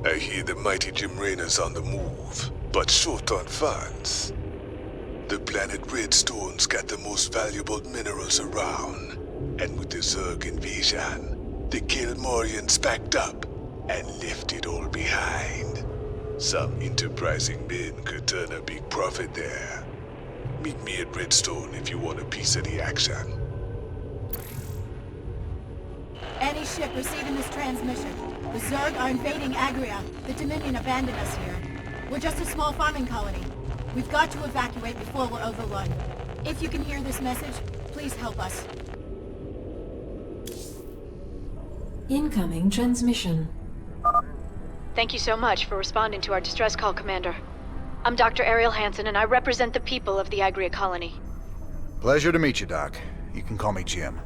I hear the mighty Jim Raynor's on the move, but short on funds. The planet Redstone's got the most valuable minerals around, and with the Zerg invasion, the Gilmorians backed up and left it all behind. Some enterprising men could turn a big profit there. Meet me at Redstone if you want a piece of the action. Any ship receiving this transmission. The Zerg are invading Agria. The Dominion abandoned us here. We're just a small farming colony. We've got to evacuate before we're overrun. If you can hear this message, please help us. Incoming transmission. Thank you so much for responding to our distress call, Commander. I'm Dr. Ariel Hansen, and I represent the people of the Agria colony. Pleasure to meet you, Doc. You can call me Jim.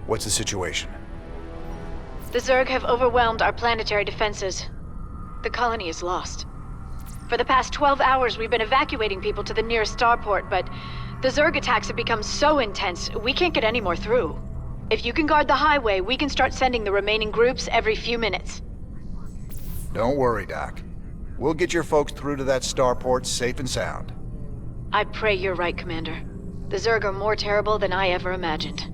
What's the situation? The Zerg have overwhelmed our planetary defenses. The colony is lost. For the past 12 hours, we've been evacuating people to the nearest starport, but the Zerg attacks have become so intense, we can't get any more through. If you can guard the highway, we can start sending the remaining groups every few minutes. Don't worry, Doc. We'll get your folks through to that starport safe and sound. I pray you're right, Commander. The Zerg are more terrible than I ever imagined.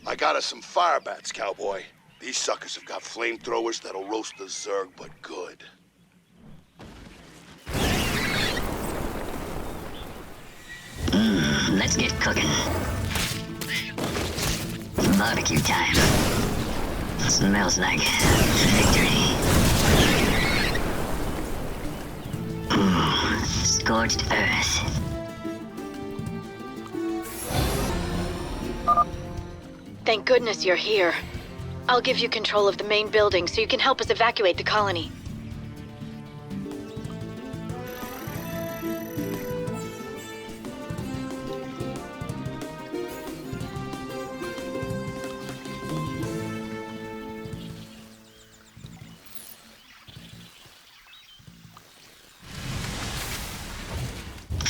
I got us some fire bats, cowboy. These suckers have got flamethrowers that'll roast the Zerg, but good. Let's get cooking. Barbecue time. Smells like victory. Scorched earth. Thank goodness you're here. I'll give you control of the main building so you can help us evacuate the colony.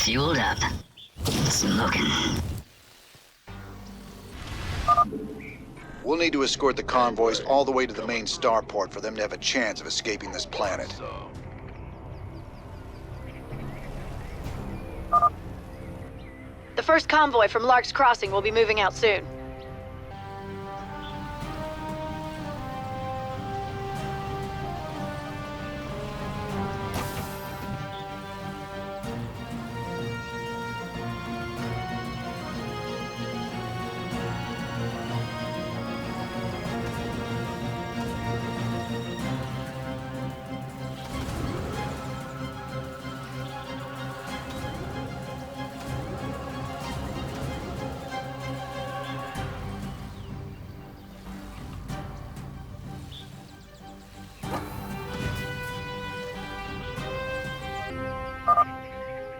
Fueled up. Smoking. We'll need to escort the convoys all the way to the main starport for them to have a chance of escaping this planet. The first convoy from Lark's Crossing will be moving out soon.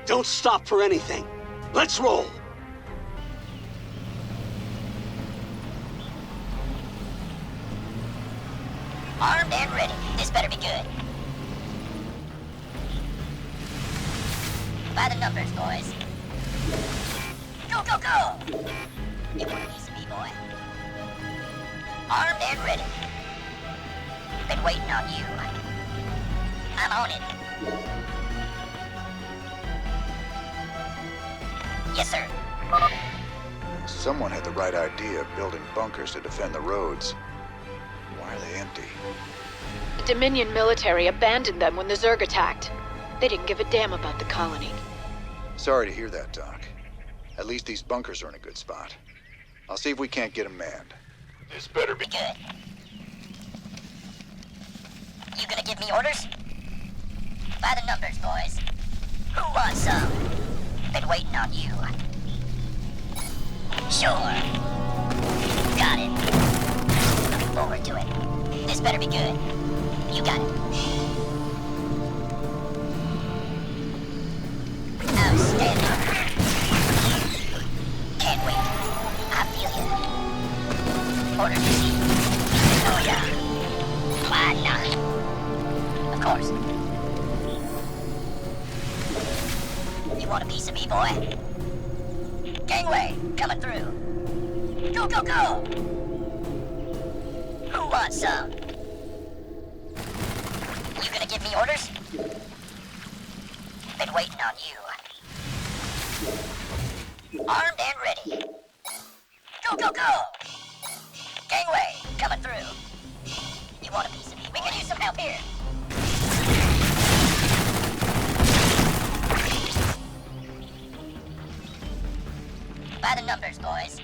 Don't stop for anything. Let's roll. Armed and ready. This better be good. By the numbers, boys. Go, go, go! You want a piece of me, boy? Armed and ready. Been waiting on you. I'm on it. Yes, sir. Someone had the right idea of building bunkers to defend the roads. Why are they empty? The Dominion military abandoned them when the Zerg attacked. They didn't give a damn about the colony. Sorry to hear that, Doc. At least these bunkers are in a good spot. I'll see if we can't get them manned. This better be good. You gonna give me orders? By the numbers, boys. Who wants some? Been waiting on you. Sure. Got it. Looking forward to it. This better be good. You got it. Outstanding. Can't wait. I feel you. Orders received. Oh yeah. Why not? Of course. You want a piece of me, boy? Gangway, coming through. Go, go, go! Who wants some? You gonna give me orders? Been waiting on you. Armed and ready. Go, go, go! Gangway, coming through. You want a piece of me? We can use some help here. By the numbers, boys.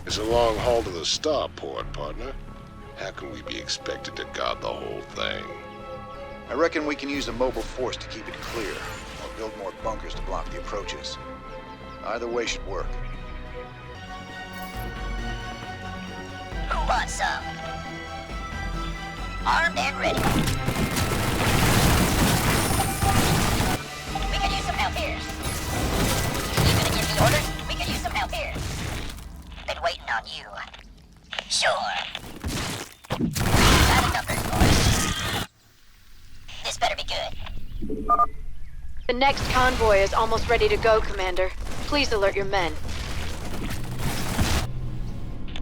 It's a long haul to the starport, partner. How can we be expected to guard the whole thing? I reckon we can use a mobile force to keep it clear, or build more bunkers to block the approaches. Either way should work. Who wants some? Armed and ready. We can use some help here. You gonna give me orders? We can use some help here. Been waiting on you. Sure. Got a numbers, boys. This better be good. The next convoy is almost ready to go, Commander. Please alert your men.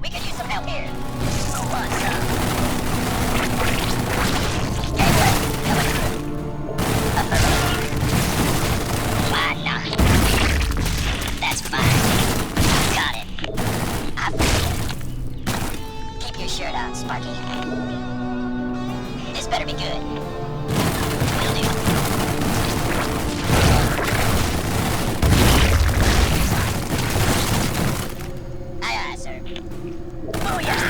We can use some help here. Who wants some? Gateway, coming through. Why not? That's fine. Got it. I feel it. Keep your shirt on, Sparky. This better be good. Will do. Aye, aye, sir. Oh, yeah.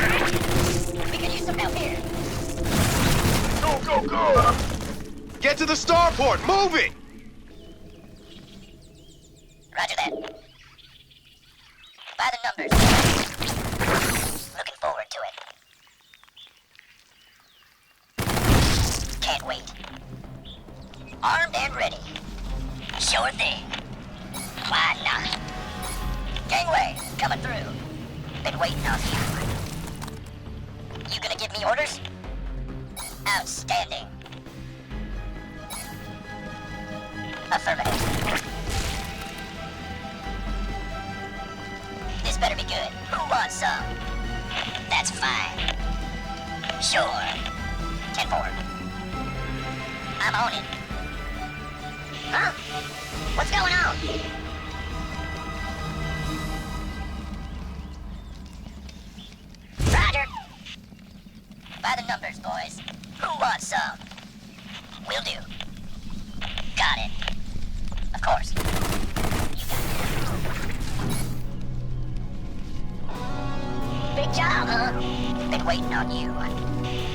We can use some help here. Go, go, go! Get to the starport! Move it! Roger that. By the numbers. Looking forward to it. Can't wait. Armed and ready. Sure thing. Why not? Gangway, coming through. Been waiting on you. You gonna give me orders? Outstanding. Affirmative. This better be good. Who wants some? That's fine. Sure. 10-4. I'm on it. Huh? What's going on? Roger. By the numbers, boys. Who wants some? Will do. Got it. Of course. Big job, huh? Been waiting on you.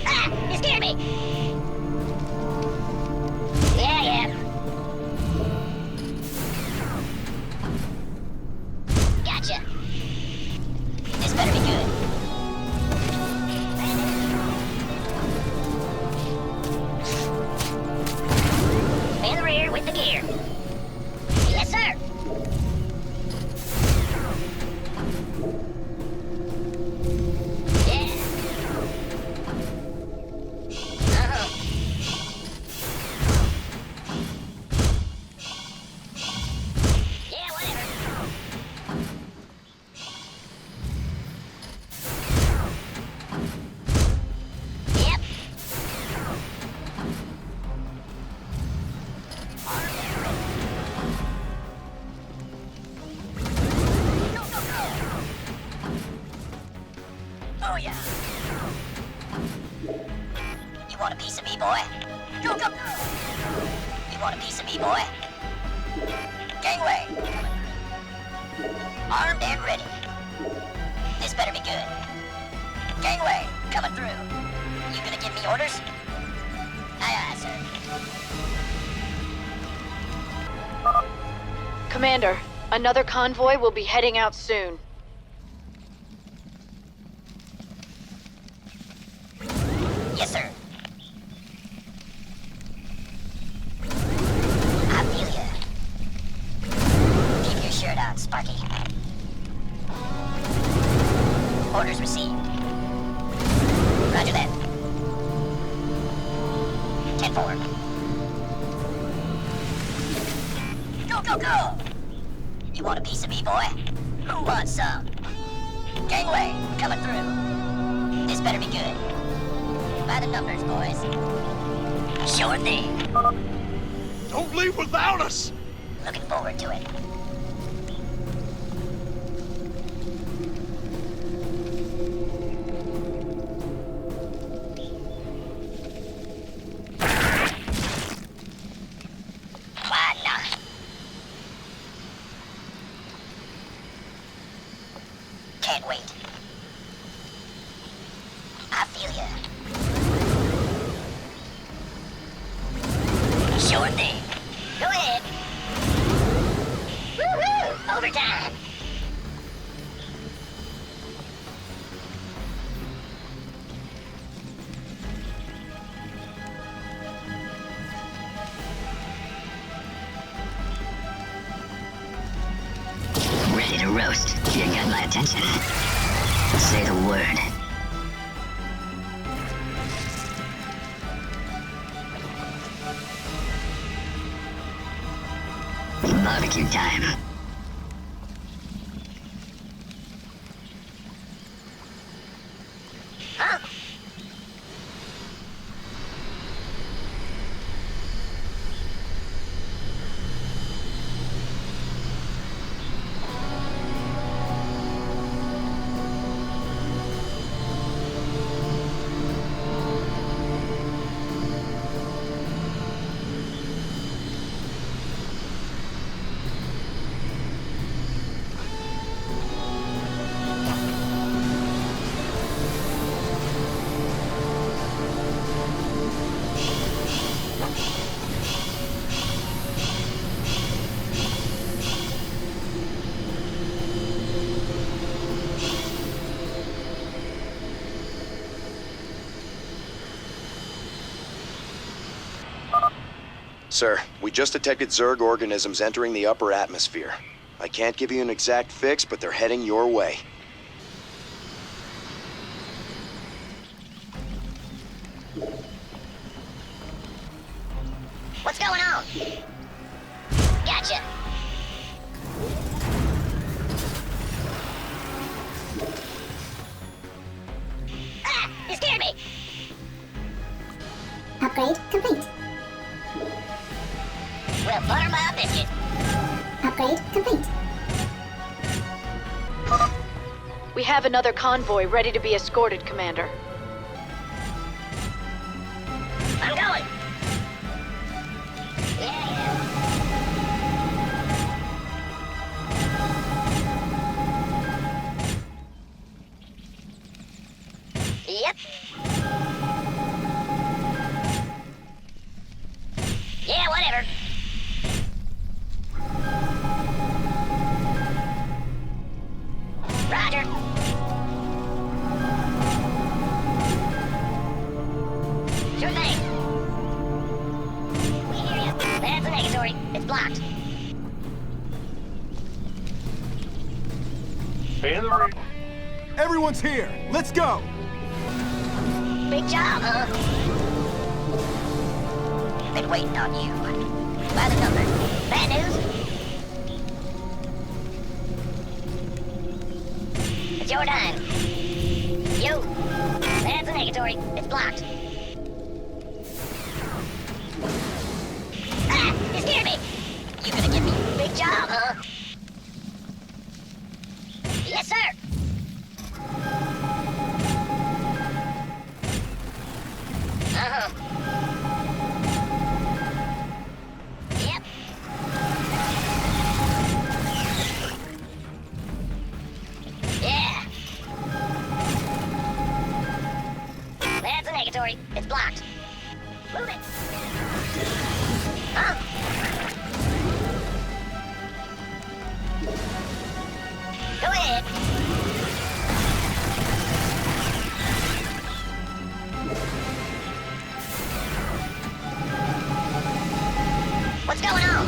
Ah! You scared me! Yeah. Gotcha. This better be good. In the rear with the gear. Yes, sir. Oh, yeah. You want a piece of me, boy? Go. You want a piece of me, boy? Gangway. Armed and ready. This better be good. Gangway, coming through. You gonna give me orders? Aye, sir. Commander, another convoy will be heading out soon. Yes, sir. I feel ya. Keep your shirt on, Sparky. Orders received. Roger that. 10-4. Go. You want a piece of me, boy? Who wants some? Gangway, coming through. This better be good. By the numbers, boys. Sure thing. Don't leave without us! Looking forward to it. Why not? Can't wait. I feel ya. Sure thing. Go ahead. Woohoo! Overtime. Ready to roast. You got my attention. Say the word. Barbecue time. Huh? Sir, we just detected Zerg organisms entering the upper atmosphere. I can't give you an exact fix, but they're heading your way. What's going on? it. Upgrade complete. We have another convoy ready to be escorted, Commander. I'm going. Yep. Yeah, whatever. Roger. Sure thing. We hear you. That's a negatory. It's blocked. Everyone's here. Let's go. Big job, huh? Been waiting on you. By the number. Bad news? It's your time. You. That's a negatory. It's blocked. Ah! You scared me! You gonna give me a big job, huh? Yes, sir! Uh-huh. Yep. Yeah. That's a negatory. It's blocked. Move it. Huh? Go ahead. What's going on?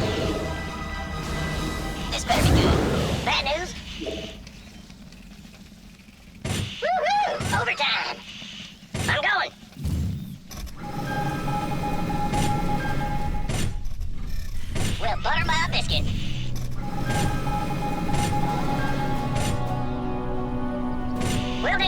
This better be good. Bad news? Woohoo! Overtime! I'm going! Well, butter my biscuit. Will do!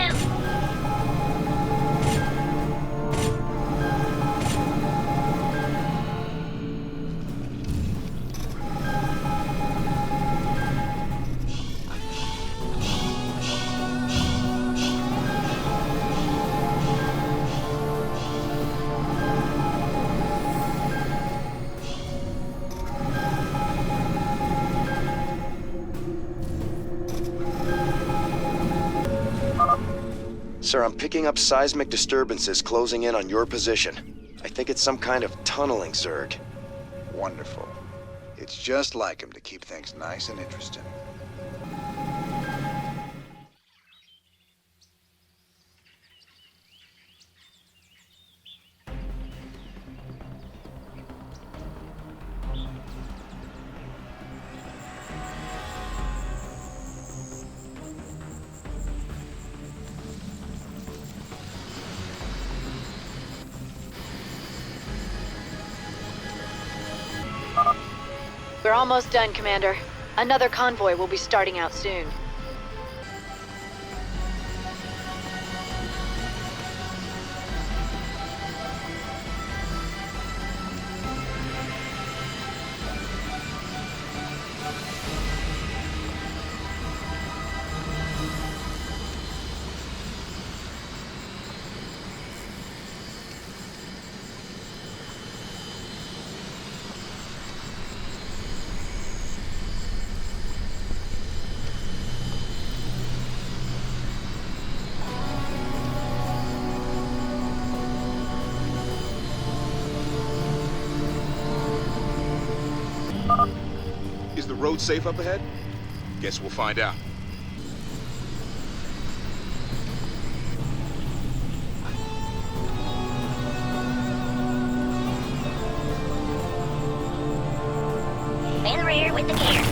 Sir, I'm picking up seismic disturbances closing in on your position. I think it's some kind of tunneling, Zerg. Wonderful. It's just like him to keep things nice and interesting. We're almost done, Commander. Another convoy will be starting out soon. Is the road safe up ahead? Guess we'll find out. In the rear with the gear.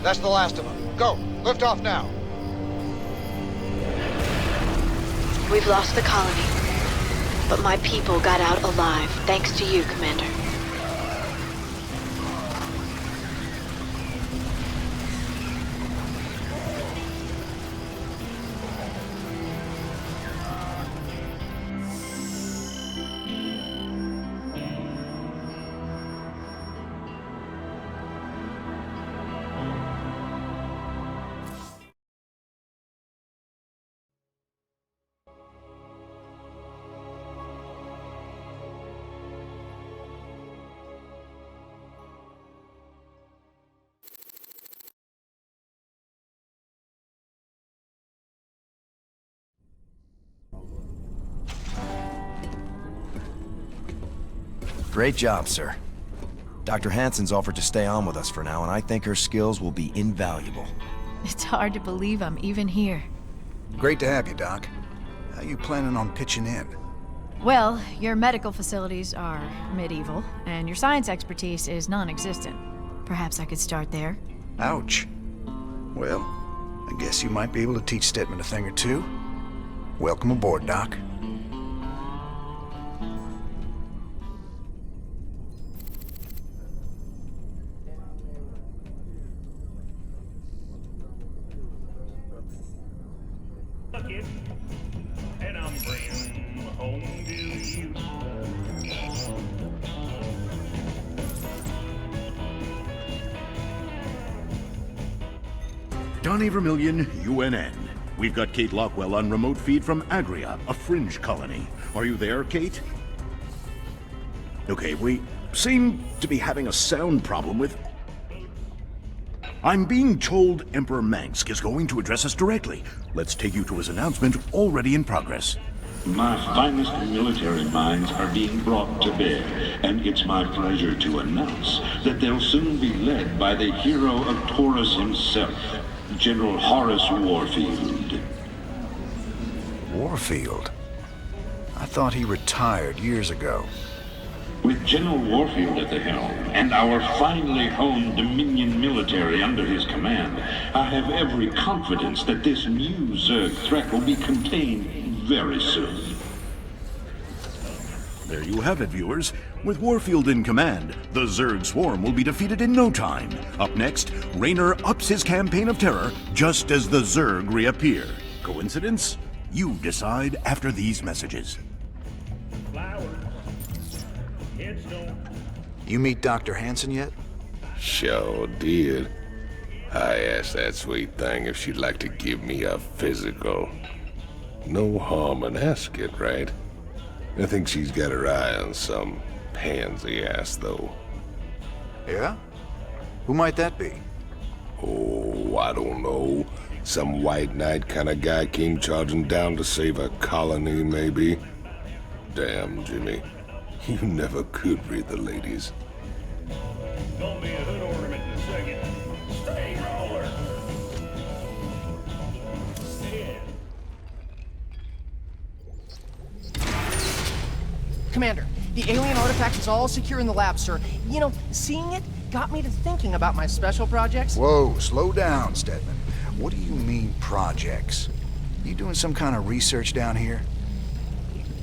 That's the last of them. Go. Lift off now. We've lost the colony, but my people got out alive, thanks to you, Commander. Great job, sir. Dr. Hansen's offered to stay on with us for now, and I think her skills will be invaluable. It's hard to believe I'm even here. Great to have you, Doc. How you planning on pitching in? Well, your medical facilities are medieval, and your science expertise is non-existent. Perhaps I could start there. Ouch. Well, I guess you might be able to teach Stedman a thing or two. Welcome aboard, Doc. And I'm bringing them home to you. Donnie Vermillion, UNN. We've got Kate Lockwell on remote feed from Agria, a fringe colony. Are you there, Kate? Okay, we seem to be having a sound problem with... I'm being told Emperor Mangsk is going to address us directly. Let's take you to his announcement, already in progress. My finest military minds are being brought to bear, and it's my pleasure to announce that they'll soon be led by the hero of Taurus himself, General Horace Warfield. Warfield? I thought he retired years ago. With General Warfield at the helm, and our finely honed Dominion military under his command, I have every confidence that this new Zerg threat will be contained very soon. There you have it, viewers. With Warfield in command, the Zerg swarm will be defeated in no time. Up next, Raynor ups his campaign of terror just as the Zerg reappear. Coincidence? You decide after these messages. You meet Dr. Hansen yet? Sure did. I asked that sweet thing if she'd like to give me a physical. No harm in asking, right? I think she's got her eye on some pansy ass, though. Yeah? Who might that be? Oh, I don't know. Some white knight kind of guy came charging down to save a colony, maybe. Damn, Jimmy. You never could read the ladies. Gonna be a hood ornament in a second. Stay roller. Commander, the alien artifact is all secure in the lab, sir. You know, seeing it got me to thinking about my special projects. Whoa, slow down, Stedman. What do you mean, projects? You doing some kind of research down here?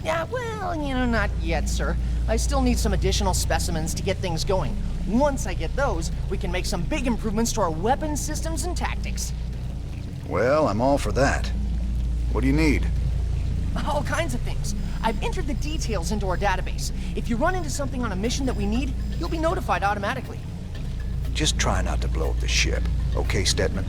Yeah, well, you know, not yet, sir. I still need some additional specimens to get things going. Once I get those, we can make some big improvements to our weapon systems and tactics. Well, I'm all for that. What do you need? All kinds of things. I've entered the details into our database. If you run into something on a mission that we need, you'll be notified automatically. Just try not to blow up the ship, okay, Stedman?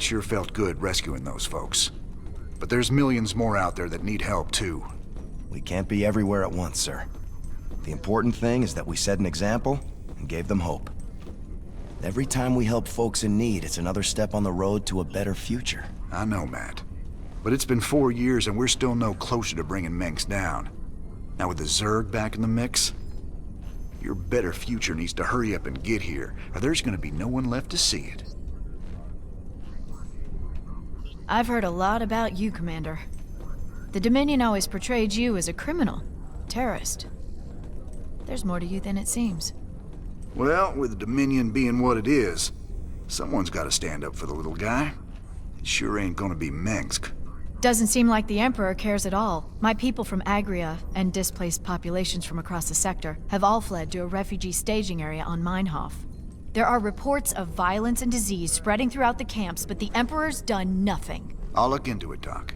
sure felt good rescuing those folks. But there's millions more out there that need help, too. We can't be everywhere at once, sir. The important thing is that we set an example and gave them hope. Every time we help folks in need, it's another step on the road to a better future. I know, Matt. But it's been 4 years and we're still no closer to bringing Mengs down. Now with the Zerg back in the mix, your better future needs to hurry up and get here, or there's gonna be no one left to see it. I've heard a lot about you, Commander. The Dominion always portrayed you as a criminal, terrorist. There's more to you than it seems. Well, with the Dominion being what it is, someone's gotta stand up for the little guy. It sure ain't gonna be Mengsk. Doesn't seem like the Emperor cares at all. My people from Agria and displaced populations from across the sector have all fled to a refugee staging area on Meinhof. There are reports of violence and disease spreading throughout the camps, but the Emperor's done nothing. I'll look into it, Doc.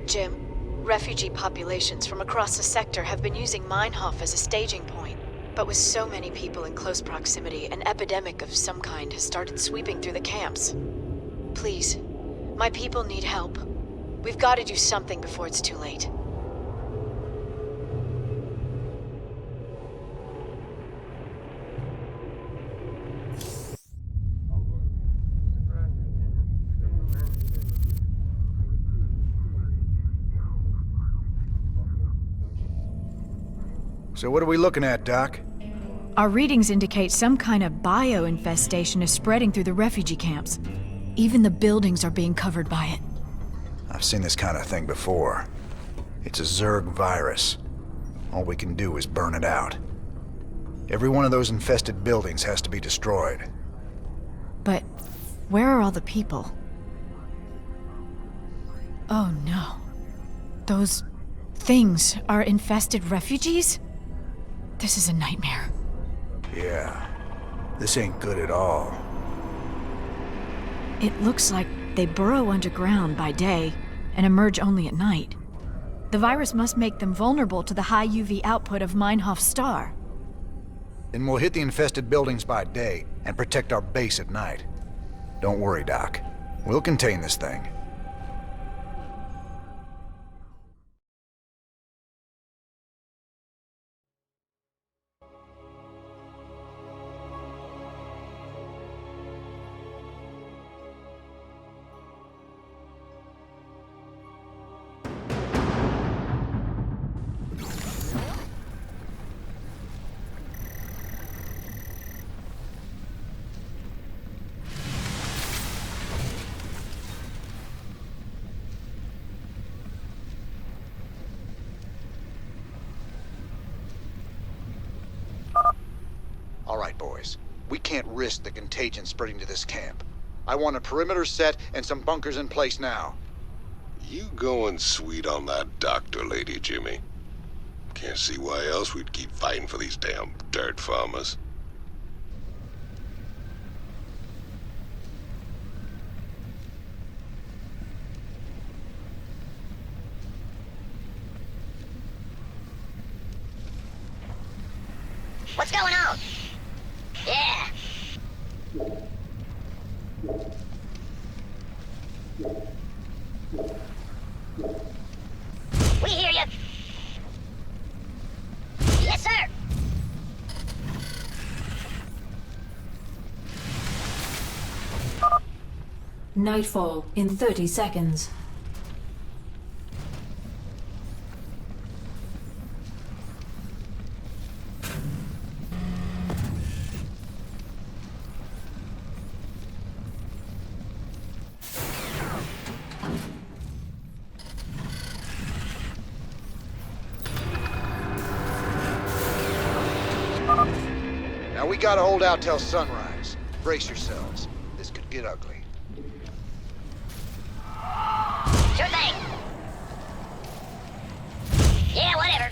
Jim, refugee populations from across the sector have been using Meinhof as a staging point. But with so many people in close proximity, an epidemic of some kind has started sweeping through the camps. Please, my people need help. We've got to do something before it's too late. So what are we looking at, Doc? Our readings indicate some kind of bio-infestation is spreading through the refugee camps. Even the buildings are being covered by it. I've seen this kind of thing before. It's a Zerg virus. All we can do is burn it out. Every one of those infested buildings has to be destroyed. But where are all the people? Oh no. Those things are infested refugees? This is a nightmare. Yeah. This ain't good at all. It looks like they burrow underground by day and emerge only at night. The virus must make them vulnerable to the high UV output of Meinhof's star. Then we'll hit the infested buildings by day and protect our base at night. Don't worry, Doc. We'll contain this thing. All right, boys. We can't risk the contagion spreading to this camp. I want a perimeter set and some bunkers in place now. You going sweet on that doctor lady, Jimmy. Can't see why else we'd keep fighting for these damn dirt farmers. What's going on? Yeah. We hear you. Yes, sir. Nightfall in 30 seconds. Now we gotta hold out till sunrise. Brace yourselves. This could get ugly. Sure thing. Yeah, whatever.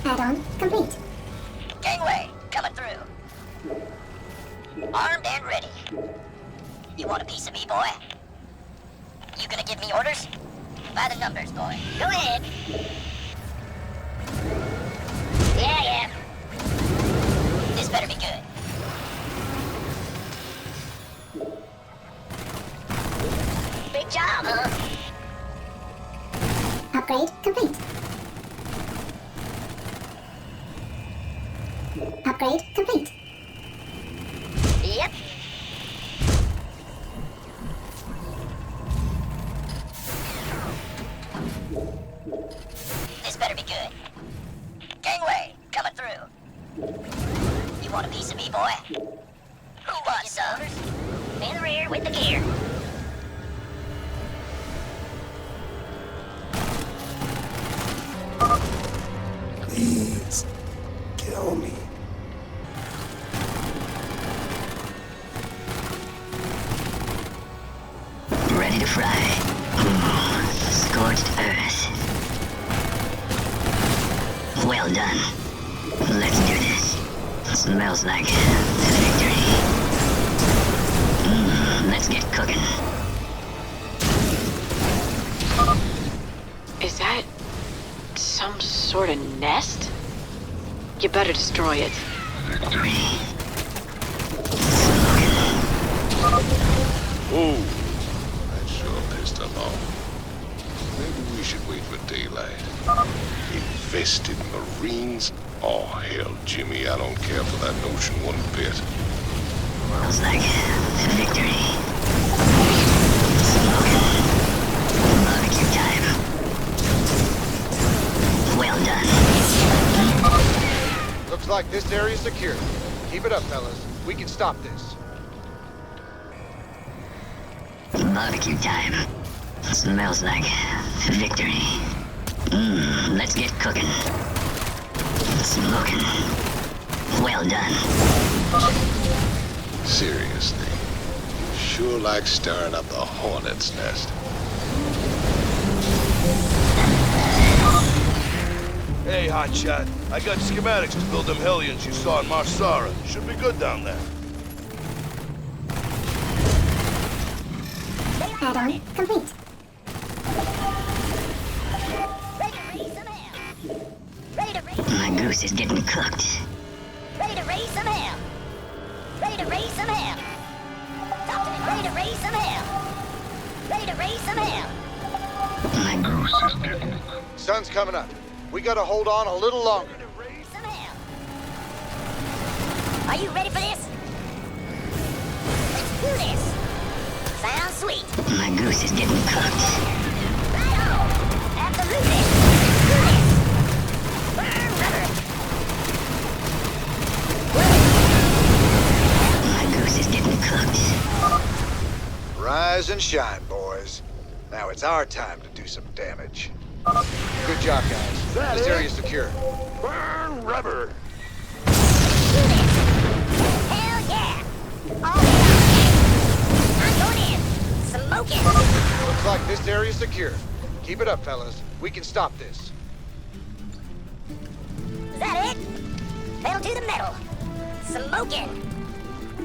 Add-on complete. Gangway coming through. Armed and ready. You want a piece of me, boy? You gonna give me orders? By the numbers, boy. Go ahead. Yeah. This better be good. Big job, huh? Upgrade complete. Upgrade complete. Yep. This better be good. Gangway, coming through. You want a piece of me, boy? Who wants some? In the rear with the gear. Please, kill me. Ready to fry. Scorched earth. Well done. Let's do this. Smells like victory. Let's get cooking. Is that some sort of nest? You better destroy it. Victory. Whoa, that sure pissed them off. Maybe we should wait for daylight. Infested Marines? Oh, hell, Jimmy, I don't care for that notion one bit. Smells like victory. Smoking. Barbecue time. Well done. Looks like this area's secure. Keep it up, fellas. We can stop this. Barbecue time. Smells like victory. Let's get cooking. Smoking. Well done. Seriously, sure like stirring up the hornet's nest. Hey, hotshot. I got schematics to build them Hellions you saw in Sara. Should be good down there. Add-on complete. My goose is getting cooked. Ready to raise some hell. Ready to raise some hell. Talk to me. Ready to raise some hell. Ready to raise some hell. My goose is getting cooked. Sun's coming up. We gotta hold on a little longer. Some hell. Are you ready for this? Let's do this. Sounds sweet. My goose is getting cooked. Right on. Absolutely. Let's do this. Burn rubber. My goose is getting cooked. Rise and shine, boys. Now it's our time to do some damage. Good job, guys. This area's secure. Burn rubber! Hell yeah. All I'm going in. Smoking. Looks like this area's secure. Keep it up, fellas. We can stop this. Is that it? Pedal to the metal. Smoking.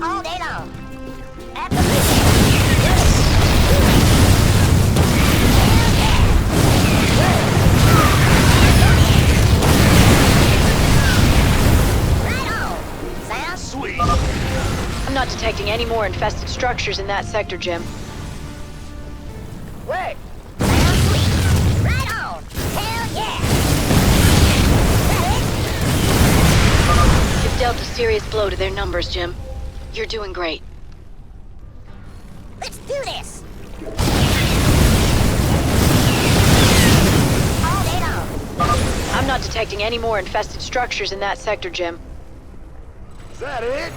All day long. Absolutely. Right on. Sounds sweet. I'm not detecting any more infested structures in that sector, Jim. Word. Sounds sweet. Right on. Hell yeah. You've dealt a serious blow to their numbers, Jim. You're doing great. Let's do this. I'm not detecting any more infested structures in that sector, Jim. Is that it?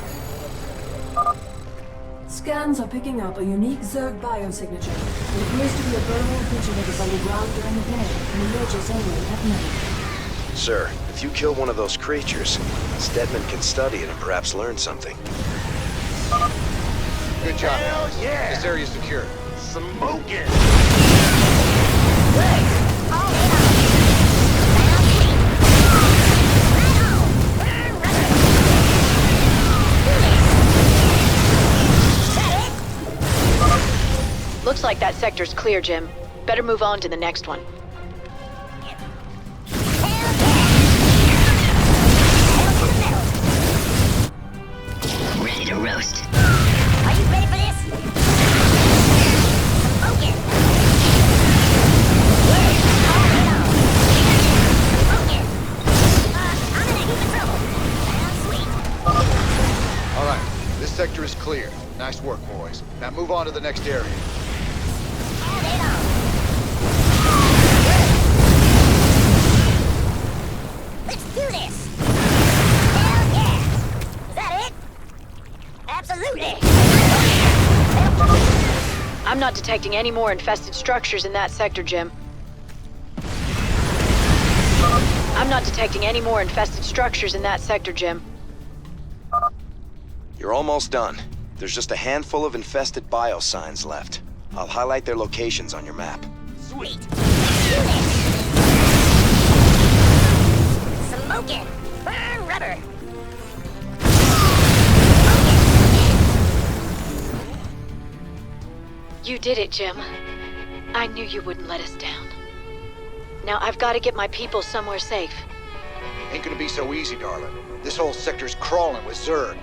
Scans are picking up a unique Zerg biosignature. It appears to be a burrow creature that is underground during the day and emerges only at night. Sir, if you kill one of those creatures, Stedman can study it and perhaps learn something. Good job, Hell guys. yeah. This area's secure. Smoking! Looks like that sector's clear, Jim. Better move on to the next one. Ready to roast. Are you ready for this? Smoke it. Smoke it. I'm in a heap of trouble. Sounds sweet. All right, this sector is clear. Nice work, boys. Now move on to the next area. Let's do this! Hell yeah! Is that it? Absolutely! I'm not detecting any more infested structures in that sector, Jim. I'm not detecting any more infested structures in that sector, Jim. You're almost done. There's just a handful of infested biosigns left. I'll highlight their locations on your map. Sweet! Let's do this! Smoke it! Burn rubber! You did it, Jim. I knew you wouldn't let us down. Now I've got to get my people somewhere safe. Ain't gonna be so easy, darling. This whole sector's crawling with Zerg.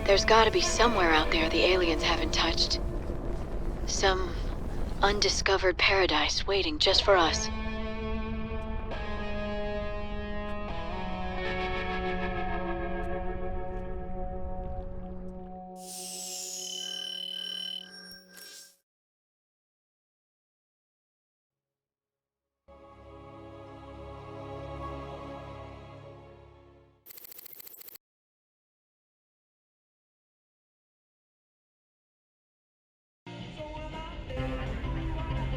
There's got to be somewhere out there the aliens haven't touched. Some undiscovered paradise waiting just for us.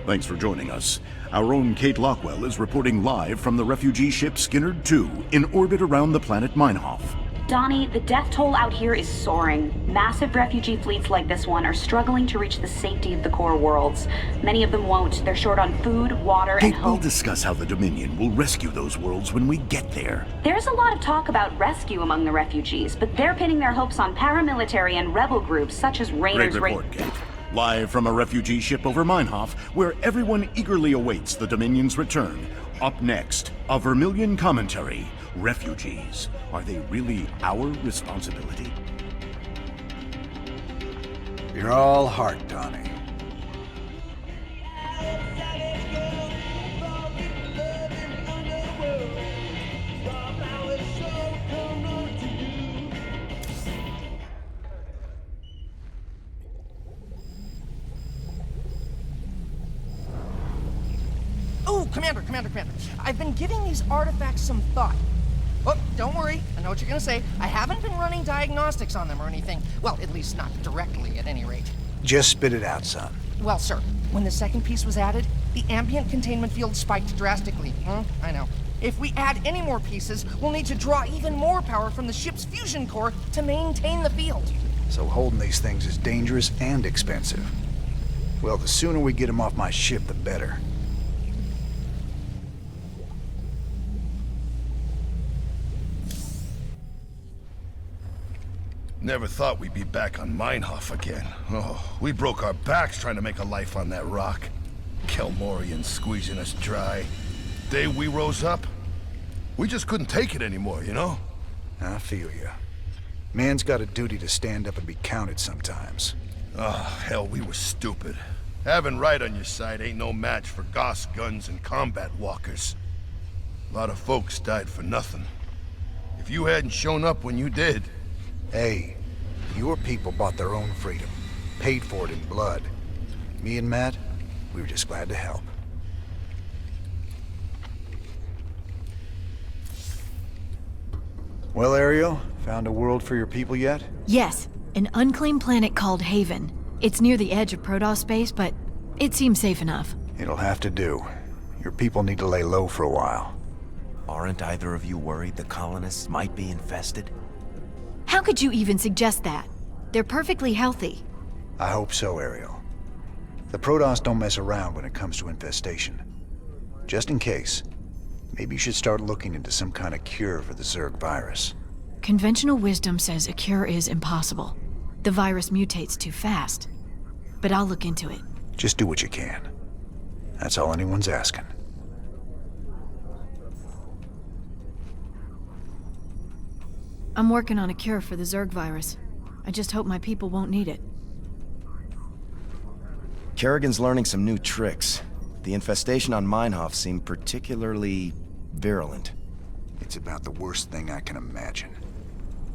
Thanks for joining us. Our own Kate Lockwell is reporting live from the refugee ship Skinnerd 2 in orbit around the planet Meinhof. Donnie, the death toll out here is soaring. Massive refugee fleets like this one are struggling to reach the safety of the core worlds. Many of them won't. They're short on food, water, and Kate, hope. we'll discuss how the Dominion will rescue those worlds when we get there. There's a lot of talk about rescue among the refugees, but they're pinning their hopes on paramilitary and rebel groups such as Rainer's... Great report, Kate. Live from a refugee ship over Meinhof, where everyone eagerly awaits the Dominion's return. Up next, a Vermilion commentary. Refugees. Are they really our responsibility? You're all heart, Donnie. Oh, Commander. I've been giving these artifacts some thought. Oh, don't worry. I know what you're gonna say. I haven't been running diagnostics on them or anything. Well, at least not directly, at any rate. Just spit it out, son. Well, sir, when the second piece was added, the ambient containment field spiked drastically. I know. If we add any more pieces, we'll need to draw even more power from the ship's fusion core to maintain the field. So holding these things is dangerous and expensive. Well, the sooner we get them off my ship, the better. Never thought we'd be back on Meinhof again. Oh, we broke our backs trying to make a life on that rock. Kelmorians squeezing us dry. Day we rose up, we just couldn't take it anymore, you know? I feel ya. Man's got a duty to stand up and be counted sometimes. Oh, hell, we were stupid. Having right on your side ain't no match for Goss guns and combat walkers. A lot of folks died for nothing. If you hadn't shown up when you did... Hey, your people bought their own freedom. Paid for it in blood. Me and Matt, we were just glad to help. Well, Ariel, found a world for your people yet? Yes, an unclaimed planet called Haven. It's near the edge of Protoss space, but it seems safe enough. It'll have to do. Your people need to lay low for a while. Aren't either of you worried the colonists might be infested? How could you even suggest that? They're perfectly healthy. I hope so, Ariel. The Protoss don't mess around when it comes to infestation. Just in case, maybe you should start looking into some kind of cure for the Zerg virus. Conventional wisdom says a cure is impossible. The virus mutates too fast. But I'll look into it. Just do what you can. That's all anyone's asking. I'm working on a cure for the Zerg virus. I just hope my people won't need it. Kerrigan's learning some new tricks. The infestation on Meinhof seemed particularly virulent. It's about the worst thing I can imagine.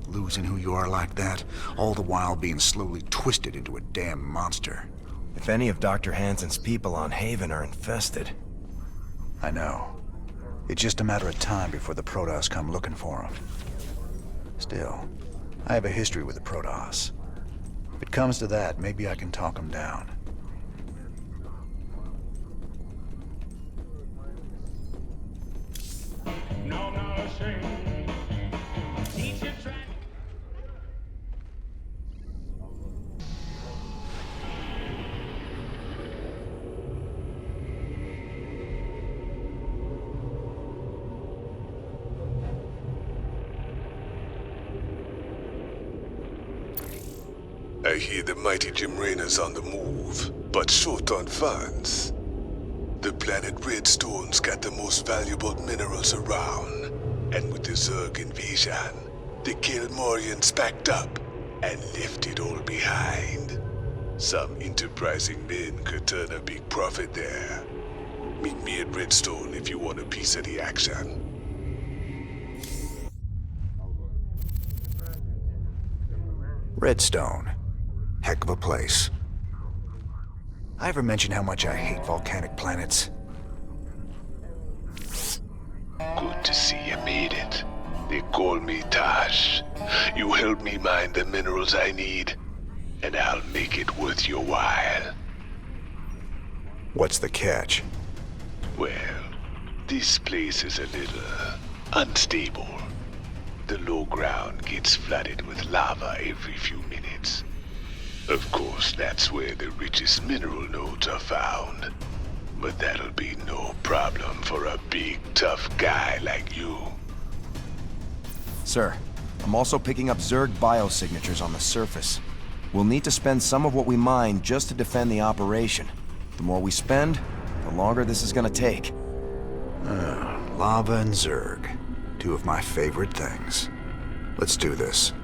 Losing who you are like that, all the while being slowly twisted into a damn monster. If any of Dr. Hansen's people on Haven are infested. I know. It's just a matter of time before the Protoss come looking for him. Still, I have a history with the Protoss. If it comes to that, maybe I can talk them down. No, not ashamed. Teach it track. I hear the mighty Jim Raynor's on the move, but short on funds. The planet Redstone's got the most valuable minerals around, and with the Zerg invasion, the Kelmorians backed up and left it all behind. Some enterprising men could turn a big profit there. Meet me at Redstone if you want a piece of the action. Redstone. Heck of a place. I ever mention how much I hate volcanic planets? Good to see you made it. They call me Tosh. You help me mine the minerals I need, and I'll make it worth your while. What's the catch? Well, this place is a little unstable. The low ground gets flooded with lava every few minutes. Of course, that's where the richest mineral nodes are found. But that'll be no problem for a big, tough guy like you. Sir, I'm also picking up Zerg biosignatures on the surface. We'll need to spend some of what we mine just to defend the operation. The more we spend, the longer this is gonna take. Lava and Zerg. Two of my favorite things. Let's do this.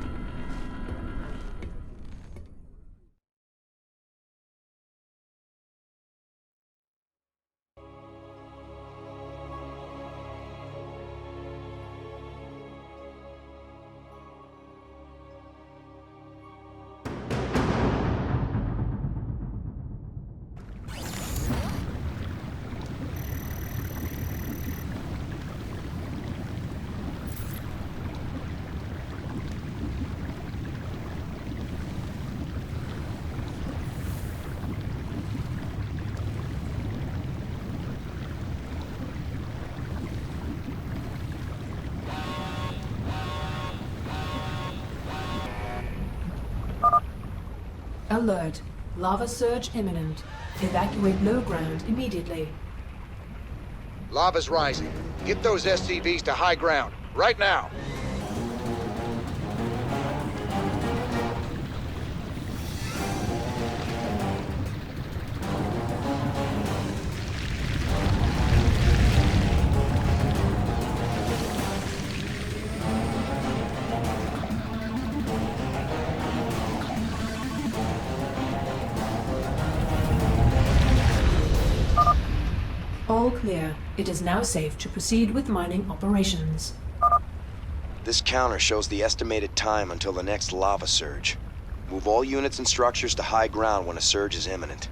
Alert. Lava surge imminent. Evacuate low ground immediately. Lava's rising. Get those SCVs to high ground, right now. All clear. It is now safe to proceed with mining operations. This counter shows the estimated time until the next lava surge. Move all units and structures to high ground when a surge is imminent.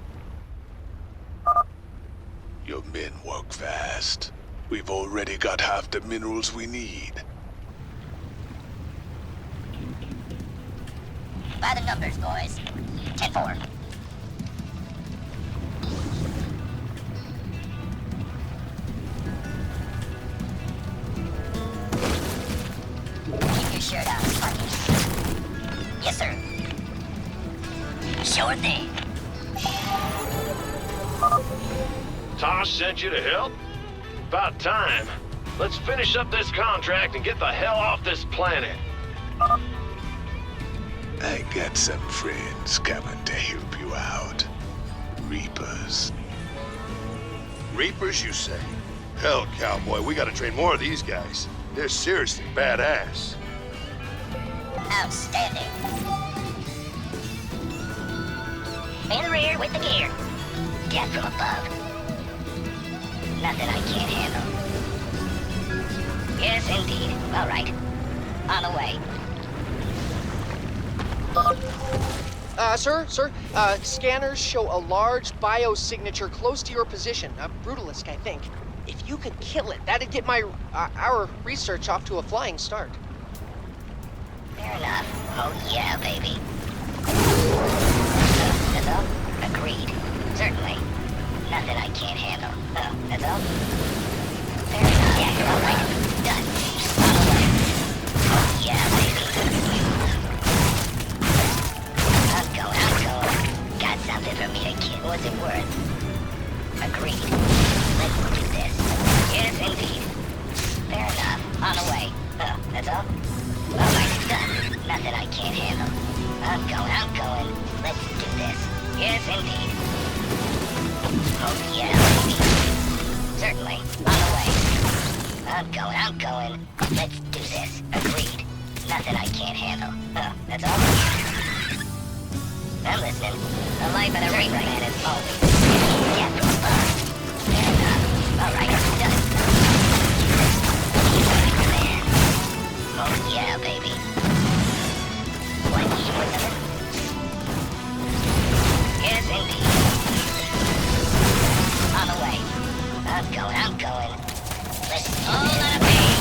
Your men work fast. We've already got half the minerals we need. By the numbers, boys. 10-4. Keep your shirt out, Sparky. Yes, sir. Sure thing. Tosh sent you to help? About time. Let's finish up this contract and get the hell off this planet. I got some friends coming to help you out. Reapers. Reapers, you say? Hell, cowboy, we gotta train more of these guys. They're seriously badass. Outstanding. In the rear with the gear. Death from above. Nothing I can't handle. Yes, indeed. All right. On the way. Sir, scanners show a large biosignature close to your position. A Brutalisk, I think. If you could kill it, that'd get our research off to a flying start. Fair enough. Oh yeah, baby. That's all? Agreed. Certainly. Nothing I can't handle. That's all? Fair enough. Yeah, all right. Done. On the way. Oh yeah, baby. I'm going. Got something for me to kill. What's it worth? Agreed. Let's do this. Yes, indeed. Fair enough. On the way. That's all? All right, done. Nothing I can't handle. I'm going. Let's do this. Yes, indeed. Oh, yeah, baby. Certainly. On the way. I'm going. Let's do this. Agreed. Nothing I can't handle. That's all? I'm listening. The life of the Reaper man is always death from above. Fair enough. All right, done. Man. Oh, yeah, baby. What, you want something? Yes, indeed. On the way. I'm going. Let's all on a page.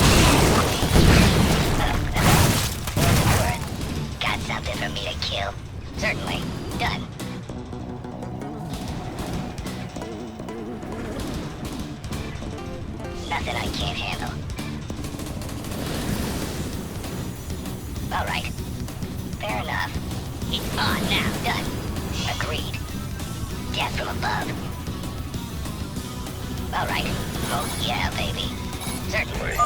What's it worth? Got something for me to kill? Certainly. Done. Nothing I can't handle. All right. Fair enough. It's on now. Done. Agreed. Death from above. All right. Oh, yeah, baby. Certainly.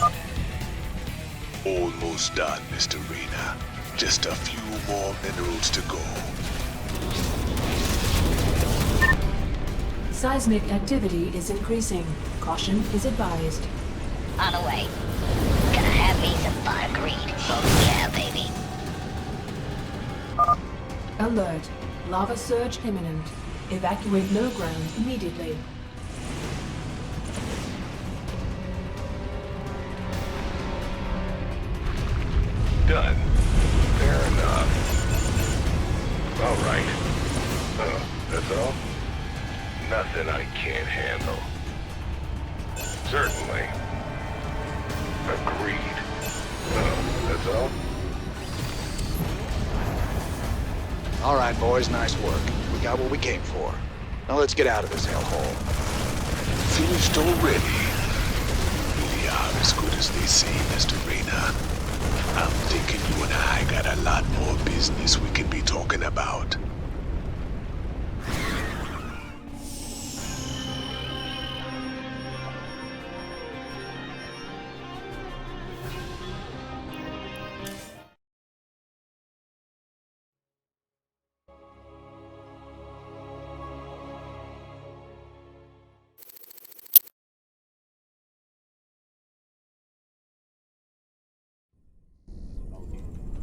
Almost done, Mr. Rena. Just a few more minerals to go. Seismic activity is increasing. Caution is advised. On the way. Gonna have me some fun. Agreed. Oh, yeah, baby. Alert. Lava surge imminent. Evacuate low ground immediately. Done. Fair enough. All right. That's all? Nothing I can't handle. Certainly. Agreed. That's all? All right, boys, nice work. We got what we came for. Now let's get out of this hellhole. Finished already? Really are as good as they say, Mr. Rena. I'm thinking you and I got a lot more business we can be talking about.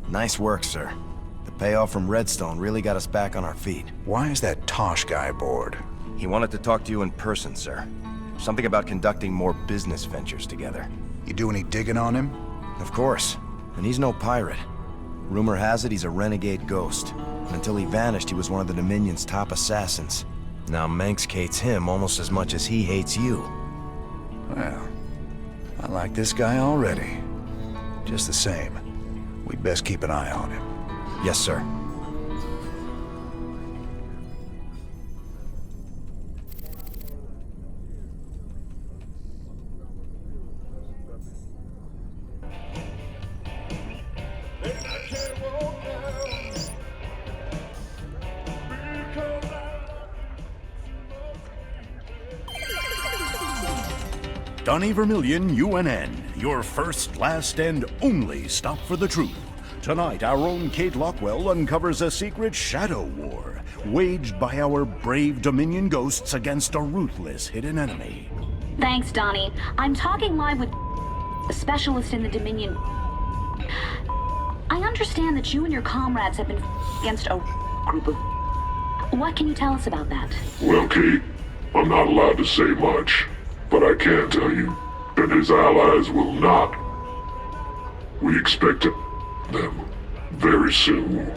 Nice work, sir. The payoff from Redstone really got us back on our feet. Why is that Tosh guy aboard? He wanted to talk to you in person, sir. Something about conducting more business ventures together. You do any digging on him? Of course. And he's no pirate. Rumor has it he's a renegade ghost. And until he vanished, he was one of the Dominion's top assassins. Now Manx hates him almost as much as he hates you. Well, I like this guy already. Just the same, we'd best keep an eye on him. Yes, sir. Donnie Vermillion, UNN, your first, last, and only stop for the truth. Tonight, our own Kate Lockwell uncovers a secret shadow war waged by our brave Dominion ghosts against a ruthless hidden enemy. Thanks, Donnie. I'm talking live with a specialist in the Dominion. I understand that you and your comrades have been against a group of... What can you tell us about that? Well, Kate, I'm not allowed to say much, but I can tell you that his allies will not. We expect them very soon.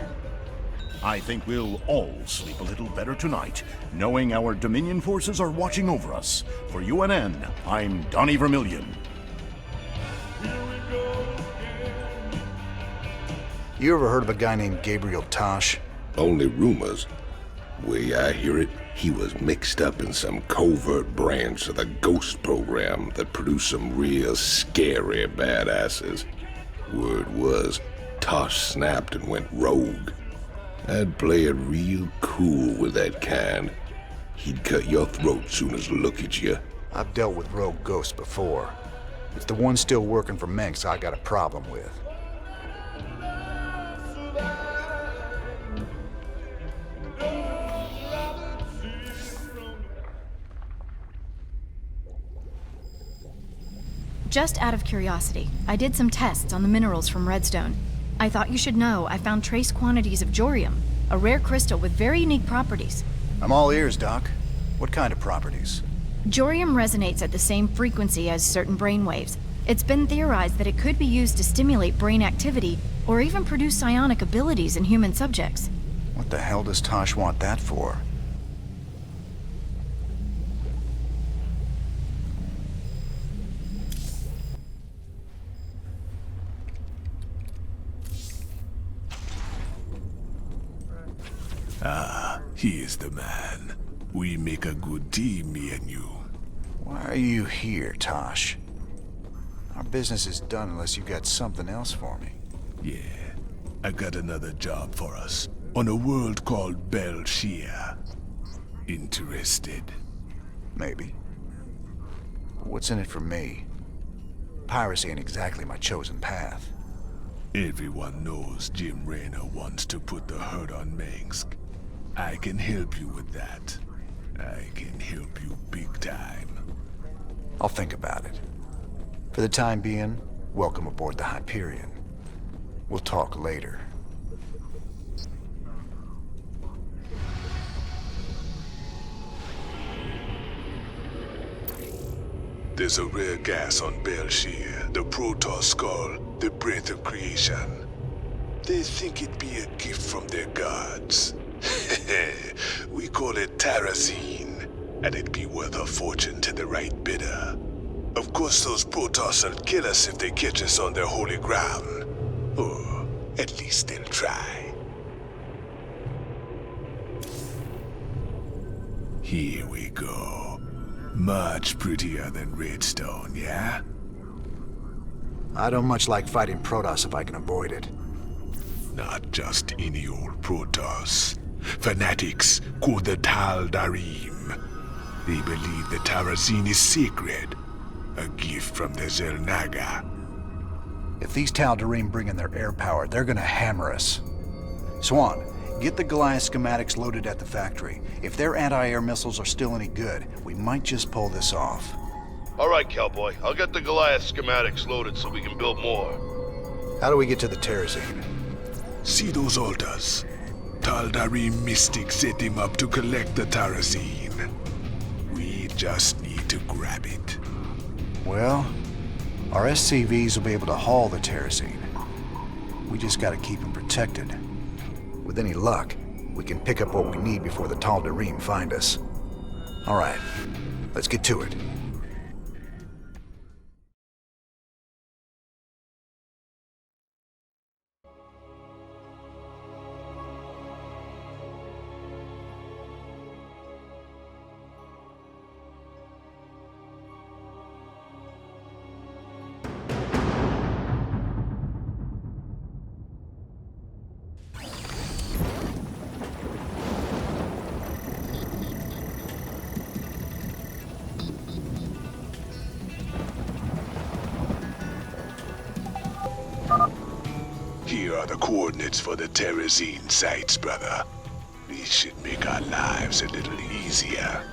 I think we'll all sleep a little better tonight, knowing our Dominion forces are watching over us. For UNN, I'm Donnie Vermillion. You ever heard of a guy named Gabriel Tosh? Only rumors. Way I hear it, he was mixed up in some covert branch of the Ghost program that produced some real scary badasses. Word was, Tosh snapped and went rogue. I'd play it real cool with that kind. He'd cut your throat soon as look at you. I've dealt with rogue ghosts before. It's the one still working for Menks I got a problem with. Just out of curiosity, I did some tests on the minerals from Redstone. I thought you should know I found trace quantities of Jorium, a rare crystal with very unique properties. I'm all ears, Doc. What kind of properties? Jorium resonates at the same frequency as certain brainwaves. It's been theorized that it could be used to stimulate brain activity or even produce psionic abilities in human subjects. What the hell does Tosh want that for? Ah, he is the man. We make a good team, me and you. Why are you here, Tosh? Our business is done unless you got something else for me. Yeah, I got another job for us on a world called Belshia. Interested? Maybe. What's in it for me? Piracy ain't exactly my chosen path. Everyone knows Jim Raynor wants to put the hurt on Mengsk. I can help you with that. I can help you big time. I'll think about it. For the time being, welcome aboard the Hyperion. We'll talk later. There's a rare gas on Belshir, the Protoss skull, the breath of creation. They think it be a gift from their gods. We call it Terrazine, and it'd be worth a fortune to the right bidder. Of course those Protoss will kill us if they catch us on their holy ground. Or at least they'll try. Here we go. Much prettier than Redstone, yeah? I don't much like fighting Protoss if I can avoid it. Not just any old Protoss. Fanatics called the Tal Darim. They believe the Terrazine is sacred. A gift from the Zelnaga. If these Tal Darim bring in their air power, they're gonna hammer us. Swan, get the Goliath schematics loaded at the factory. If their anti-air missiles are still any good, we might just pull this off. All right, Cowboy. I'll get the Goliath schematics loaded so we can build more. How do we get to the Terrazine? See those altars? Tal Darim mystics set him up to collect the Terrazine. We just need to grab it. Well, our SCVs will be able to haul the Terrazine. We just gotta keep them protected. With any luck, we can pick up what we need before the Tal Darim find us. All right, let's get to it. Here are the coordinates for the Terrazine sites, brother. These should make our lives a little easier.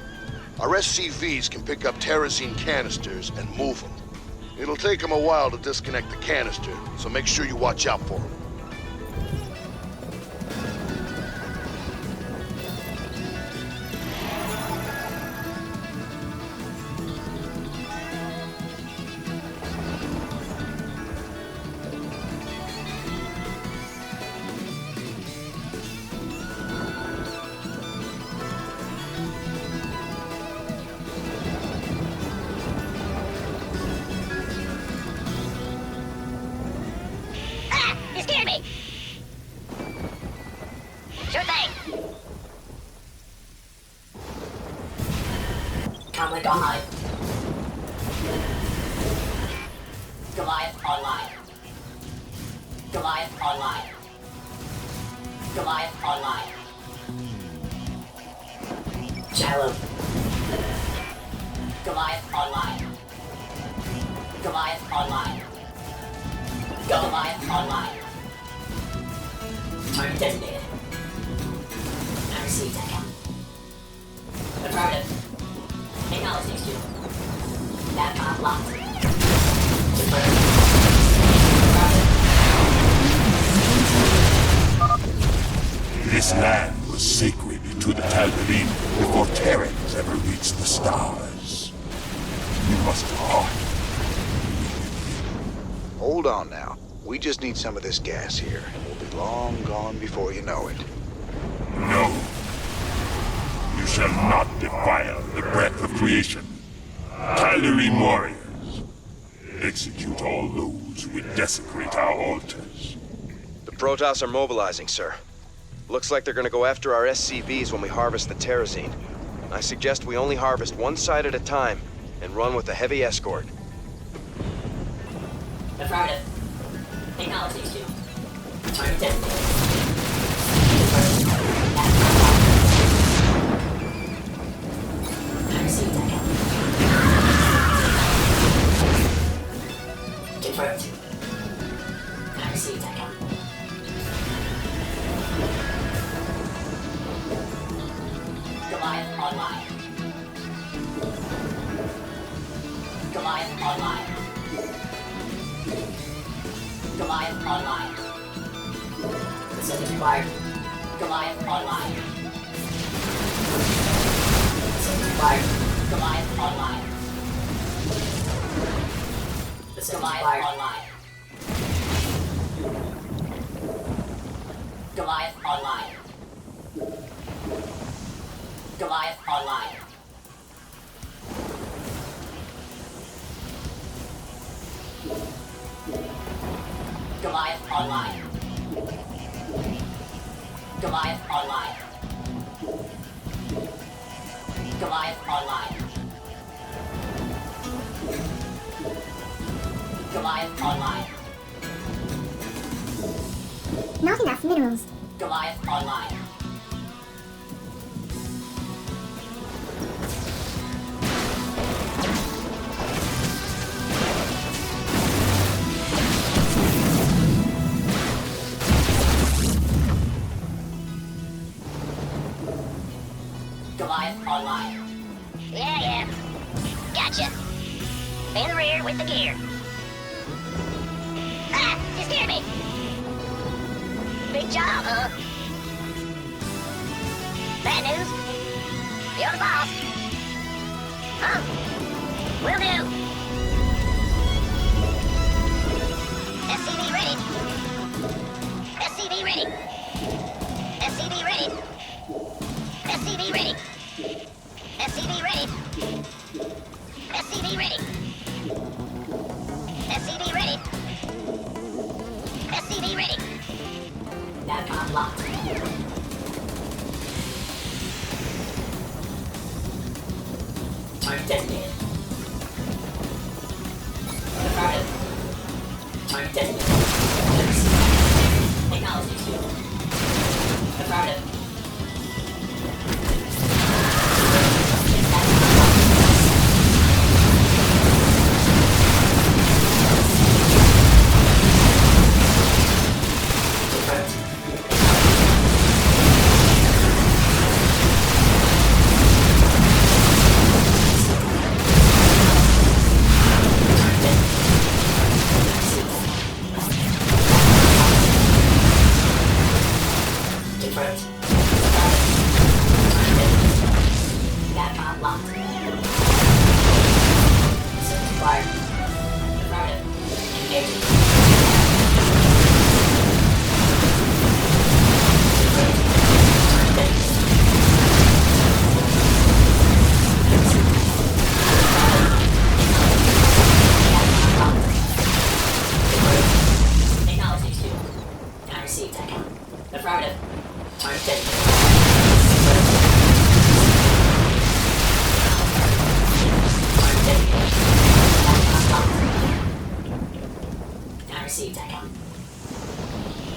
Our SCVs can pick up Terrazine canisters and move them. It'll take them a while to disconnect the canister, so make sure you watch out for them. You scared me! Sure thing! Comlink online. Goliath online. Goliath online. Goliath online. Shallow. Goliath online. Goliath online. Goliath online. Target designated. I received that count. Affirmative. Acknowledged HQ. Navcom locked. Confirmed. This land was sacred to the Tal'Darim before Terrans ever reached the stars. You must depart. Hold on now. We just need some of this gas here, and we'll be long gone before you know it. No. You shall not defile the breath of creation. Tal'Darim warriors, execute all those who would desecrate our altars. The Protoss are mobilizing, sir. Looks like they're gonna go after our SCVs when we harvest the Terrazine. I suggest we only harvest one side at a time and run with a heavy escort. Affirmative. Acknowledge HQ. Target designated. I received that count. Confirmed. I received that count. Goliath online. Goliath online. Goliath online. Facilities required. Goliath online. Facilities required. Goliath online. Facilities required. Online. Goliath online. Goliath online. Goliath online. Goliath online. Goliath online. Goliath online. Not enough minerals. Goliath online. Goliath online. Yeah. Gotcha. In the rear with the gear. Ah! You scared me! Big job, huh? Bad news? You're the boss. Huh? Will do. SCV ready. SCV ready. SCV ready. SCV ready. SCV ready. SCV ready. SCV ready. SCV ready. Navcom locked. Target designated. Affirmative. Target designated. Acknowledge HQ. Affirmative.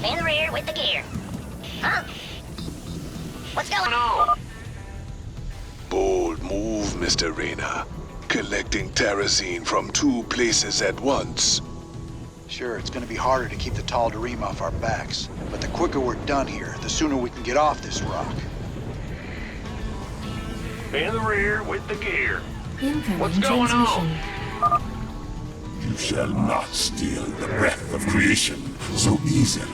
In the rear with the gear. Huh? What's going on? Bold move, Mr. Reyna. Collecting terrazine from 2 places at once. Sure, it's gonna be harder to keep the tall Dareem off our backs, but the quicker we're done here, the sooner we can get off this rock. In the rear with the gear. Incoming What's going transmission. on? You shall not steal the breath of creation so easily.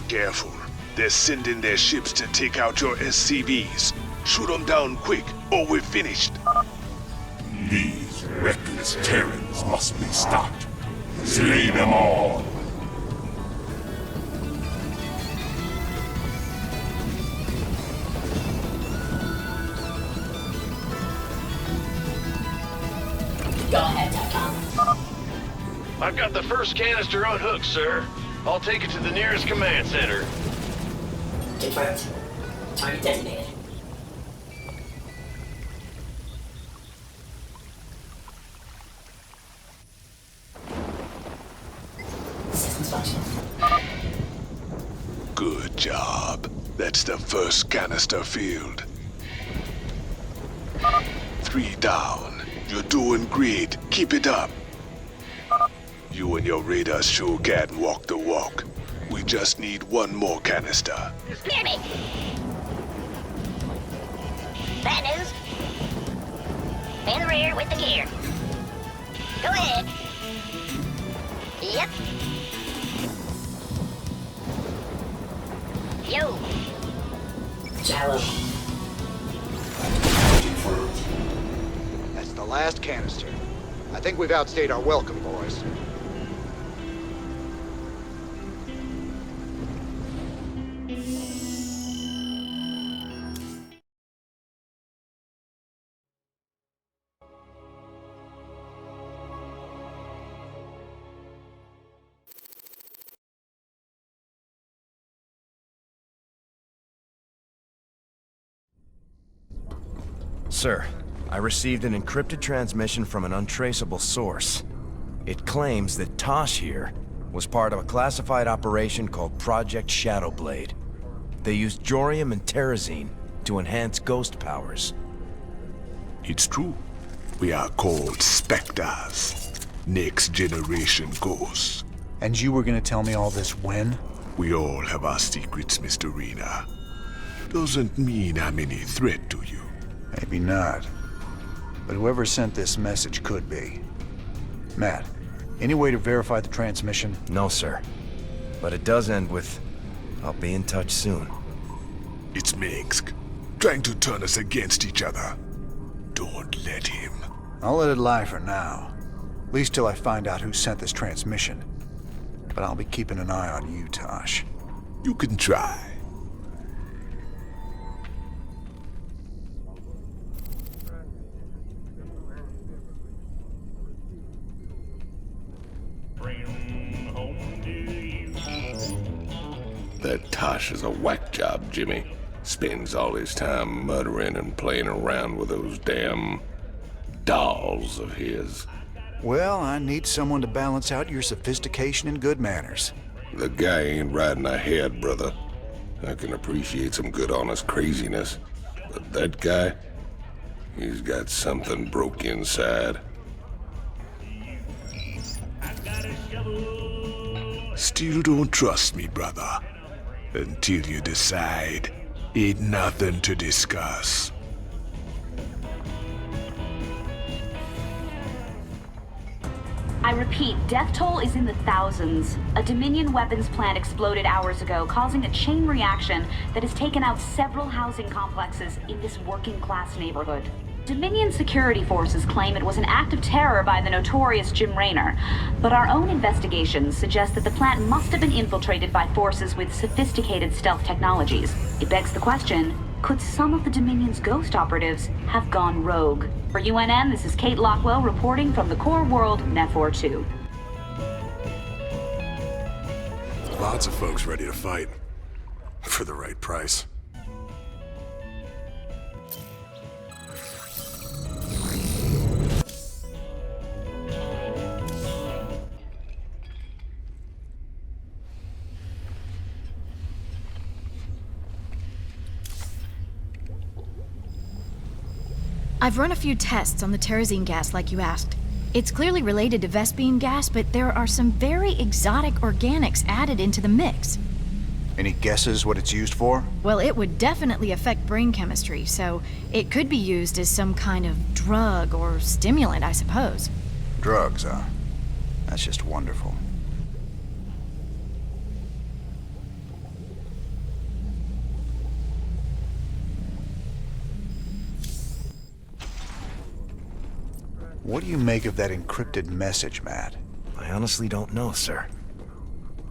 Careful. They're sending their ships to take out your SCVs. Shoot them down quick, or we're finished. These reckless Terrans must be stopped. Slay them all. Go ahead, Tom. I've got the first canister unhooked, sir. I'll take it to the nearest command center. Confirmed. Target designated. Systems functional. Good job. That's the first canister filled. 3 down. You're doing great. Keep it up. You and your radar sure can walk the walk. We just need 1 more canister. Near me. Bad news. In the rear with the gear. Go ahead. Yep. Yo. Shallow. That's the last canister. I think we've outstayed our welcome, boys. Sir, I received an encrypted transmission from an untraceable source. It claims that Tosh here was part of a classified operation called Project Shadowblade. They used Jorium and Terrazine to enhance ghost powers. It's true. We are called Spectres. Next generation ghosts. And you were gonna tell me all this when? We all have our secrets, Mr. Reyna. Doesn't mean I'm any threat to you. Maybe not. But whoever sent this message could be. Matt, any way to verify the transmission? No, sir. But it does end with, "I'll be in touch soon." It's Minsk, trying to turn us against each other. Don't let him. I'll let it lie for now. At least till I find out who sent this transmission. But I'll be keeping an eye on you, Tosh. You can try. That Tosh is a whack job, Jimmy. Spends all his time muttering and playing around with those damn dolls of his. Well, I need someone to balance out your sophistication and good manners. The guy ain't riding ahead, brother. I can appreciate some good honest craziness. But that guy, he's got something broke inside. Still don't trust me, brother. Until you decide, ain't nothing to discuss. I repeat, death toll is in the thousands. A Dominion weapons plant exploded hours ago, causing a chain reaction that has taken out several housing complexes in this working-class neighborhood. Dominion security forces claim it was an act of terror by the notorious Jim Raynor, but our own investigations suggest that the plant must have been infiltrated by forces with sophisticated stealth technologies. It begs the question, could some of the Dominion's ghost operatives have gone rogue? For UNN, this is Kate Lockwell reporting from the core world, Nefor 2. Lots of folks ready to fight. For the right price. I've run a few tests on the terrazine gas like you asked. It's clearly related to Vespene gas, but there are some very exotic organics added into the mix. Any guesses what it's used for? Well, it would definitely affect brain chemistry, so it could be used as some kind of drug or stimulant, I suppose. Drugs, huh? That's just wonderful. What do you make of that encrypted message, Matt? I honestly don't know, sir.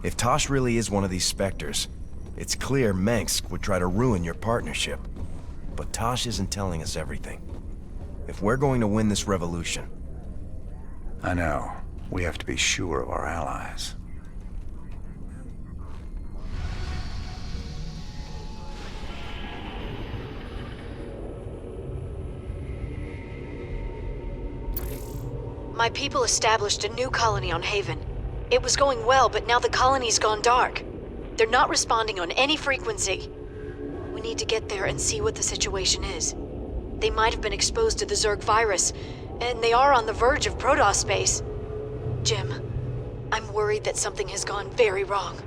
If Tosh really is one of these specters, it's clear Mengsk would try to ruin your partnership. But Tosh isn't telling us everything. If we're going to win this revolution... I know. We have to be sure of our allies. My people established a new colony on Haven. It was going well, but now the colony's gone dark. They're not responding on any frequency. We need to get there and see what the situation is. They might have been exposed to the Zerg virus, and they are on the verge of Protoss space. Jim, I'm worried that something has gone very wrong.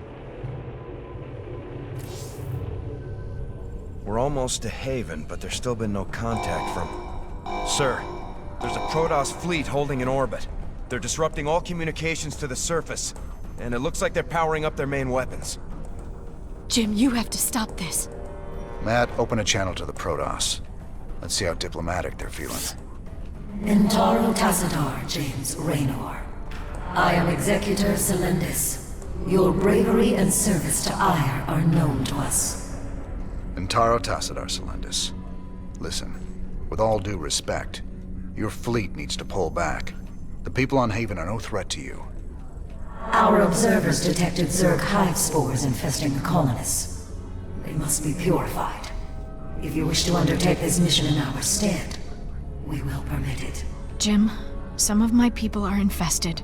We're almost to Haven, but there's still been no contact from... Sir, there's a Protoss fleet holding in orbit. They're disrupting all communications to the surface, and it looks like they're powering up their main weapons. Jim, you have to stop this. Matt, open a channel to the Protoss. Let's see how diplomatic they're feeling. Intaro Tassadar, James Raynor. I am Executor Celendis. Your bravery and service to Heir are known to us. Intaro Tassadar, Celendis. Listen, with all due respect, your fleet needs to pull back. The people on Haven are no threat to you. Our observers detected Zerg hive spores infesting the colonists. They must be purified. If you wish to undertake this mission in our stead, we will permit it. Jim, some of my people are infested.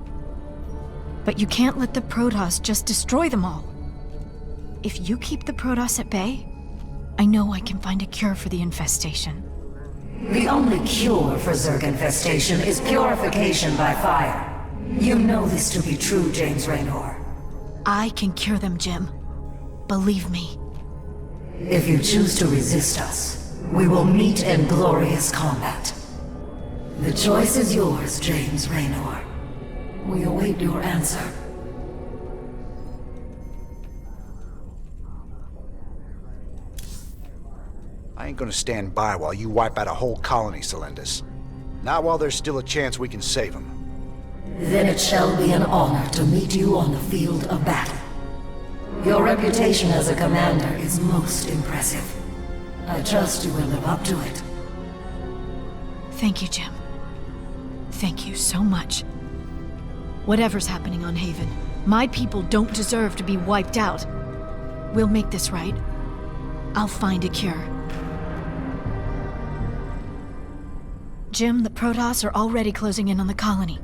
But you can't let the Protoss just destroy them all. If you keep the Protoss at bay, I know I can find a cure for the infestation. The only cure for Zerg infestation is purification by fire. You know this to be true, James Raynor. I can cure them, Jim. Believe me. If you choose to resist us, we will meet in glorious combat. The choice is yours, James Raynor. We await your answer. I ain't gonna stand by while you wipe out a whole colony, Celendis. Not while there's still a chance we can save them. Then it shall be an honor to meet you on the field of battle. Your reputation as a commander is most impressive. I trust you will live up to it. Thank you, Jim. Thank you so much. Whatever's happening on Haven, my people don't deserve to be wiped out. We'll make this right. I'll find a cure. Jim, the Protoss are already closing in on the colony.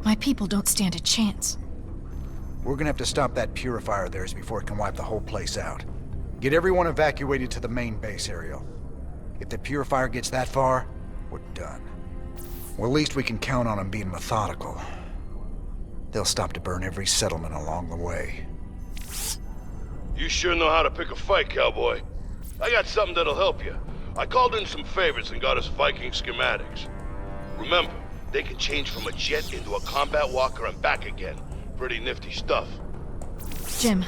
My people don't stand a chance. We're gonna have to stop that purifier of theirs before it can wipe the whole place out. Get everyone evacuated to the main base, Ariel. If the purifier gets that far, we're done. Well, at least we can count on them being methodical. They'll stop to burn every settlement along the way. You sure know how to pick a fight, cowboy. I got something that'll help you. I called in some favors and got us Viking schematics. Remember, they can change from a jet into a combat walker and back again. Pretty nifty stuff. Jim,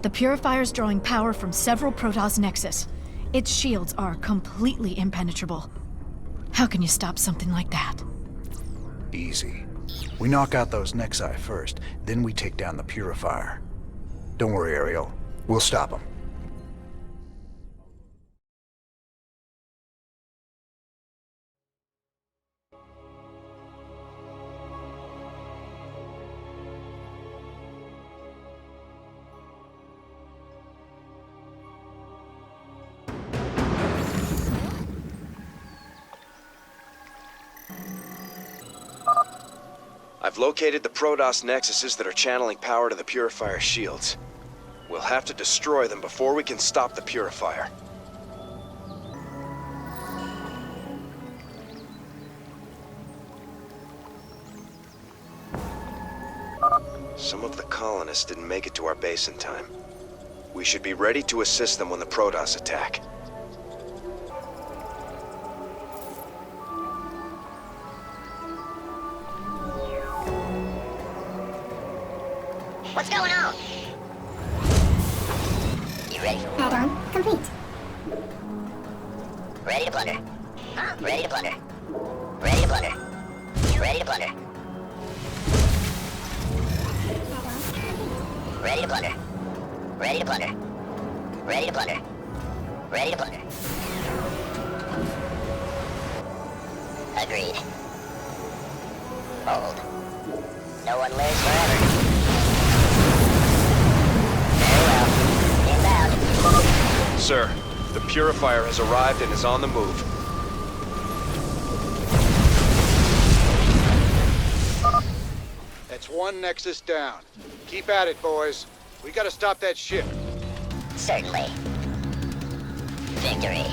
the Purifier's drawing power from several Protoss nexus. Its shields are completely impenetrable. How can you stop something like that? Easy. We knock out those Nexi first, then we take down the Purifier. Don't worry, Ariel. We'll stop them. I've located the Protoss nexuses that are channeling power to the Purifier's shields. We'll have to destroy them before we can stop the Purifier. Some of the colonists didn't make it to our base in time. We should be ready to assist them when the Protoss attack. What's going on? You ready? Add-on complete. Ready to plunder. Huh? Ready to plunder. Ready to plunder. Ready to plunder. Ready to plunder. Ready to plunder. Ready to plunder. Ready to plunder. Agreed. Hold. No one lives forever. Very well. Inbound. Sir, the Purifier has arrived and is on the move. That's one Nexus down. Keep at it, boys. We gotta stop that ship. Certainly. Victory.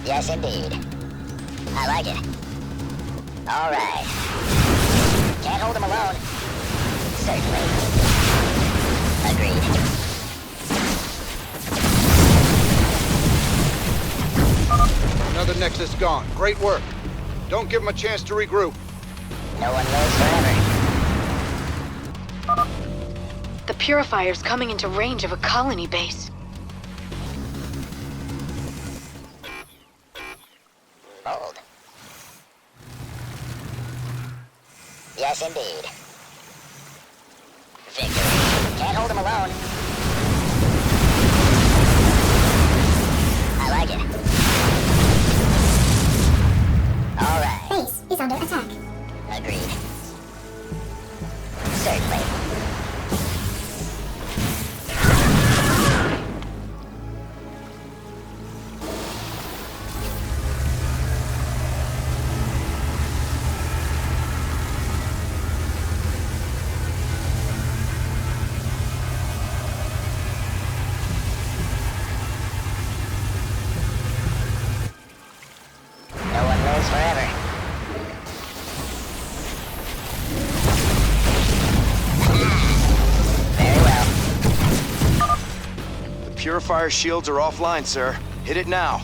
Yes, indeed. I like it. All right. Can't hold them alone. Certainly. Agreed. Another Nexus gone. Great work. Don't give them a chance to regroup. No one lives forever. The Purifier's coming into range of a colony base. Hold. Yes, indeed. Victory. Can't hold them alone. I like it. All right. Base is under attack. Agreed. Certainly. No one lives forever. Very well. The Purifier shields are offline, sir. Hit it now.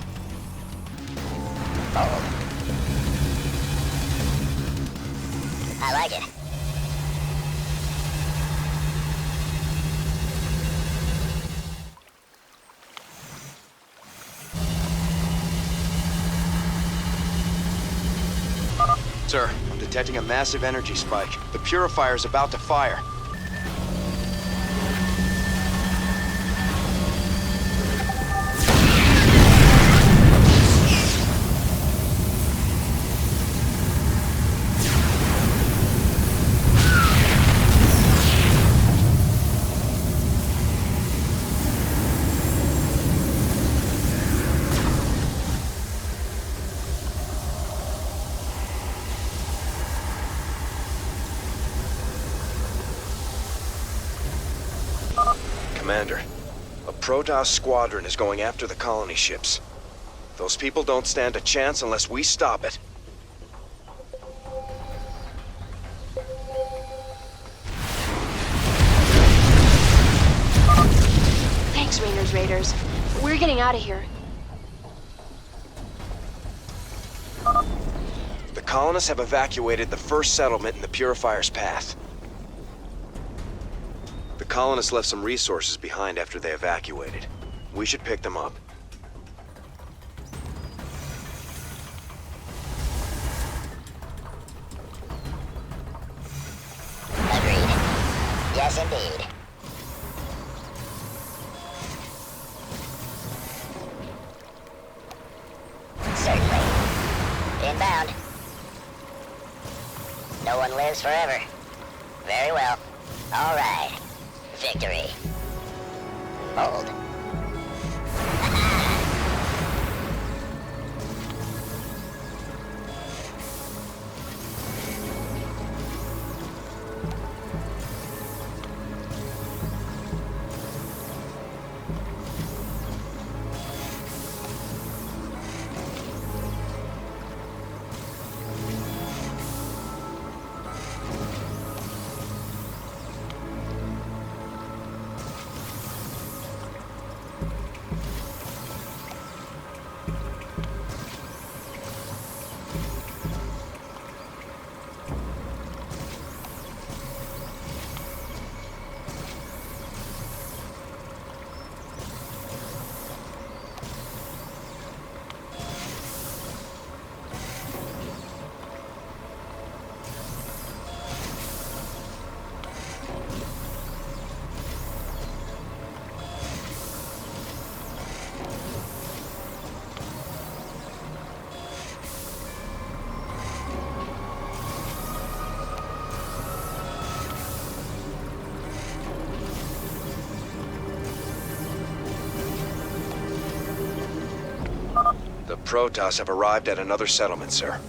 Hold. I like it. Sir, I'm detecting a massive energy spike. The Purifier is about to fire. Commander, a Protoss squadron is going after the colony ships. Those people don't stand a chance unless we stop it. Thanks, Raiders. We're getting out of here. The colonists have evacuated the first settlement in the Purifier's path. The colonists left some resources behind after they evacuated. We should pick them up. Agreed. Yes, indeed. Certainly. Inbound. No one lives forever. Very well. All right. Victory. Hold. Protoss have arrived at another settlement, sir.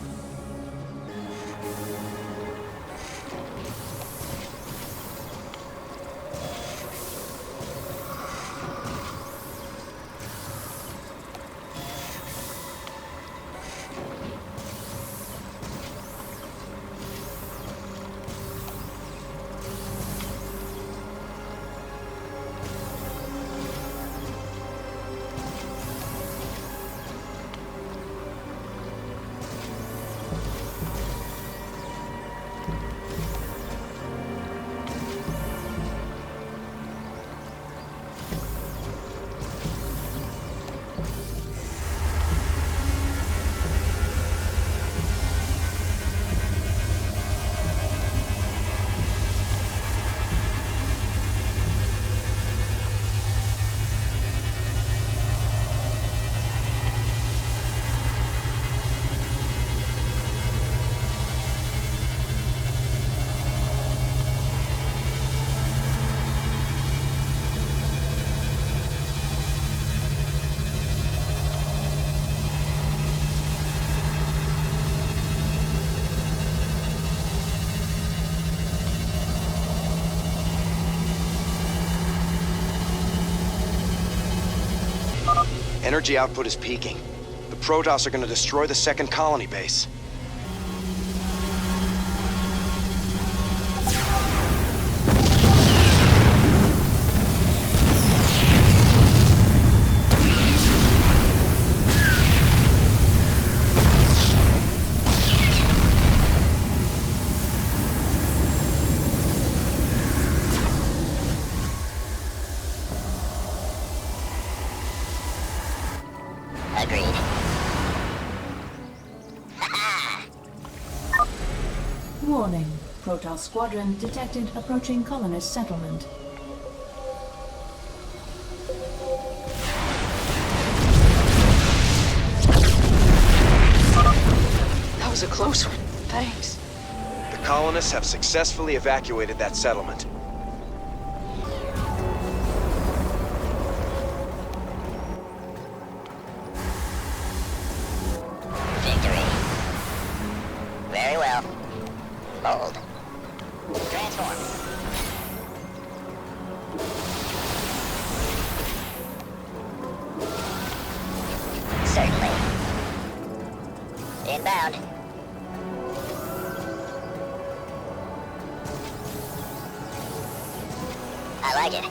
Energy output is peaking. The Protoss are gonna destroy the second colony base. Warning. Protoss squadron detected approaching colonist settlement. That was a close one. Thanks. The colonists have successfully evacuated that settlement. Victory. Very well. Bold. Transform. Certainly. Inbound. I like it.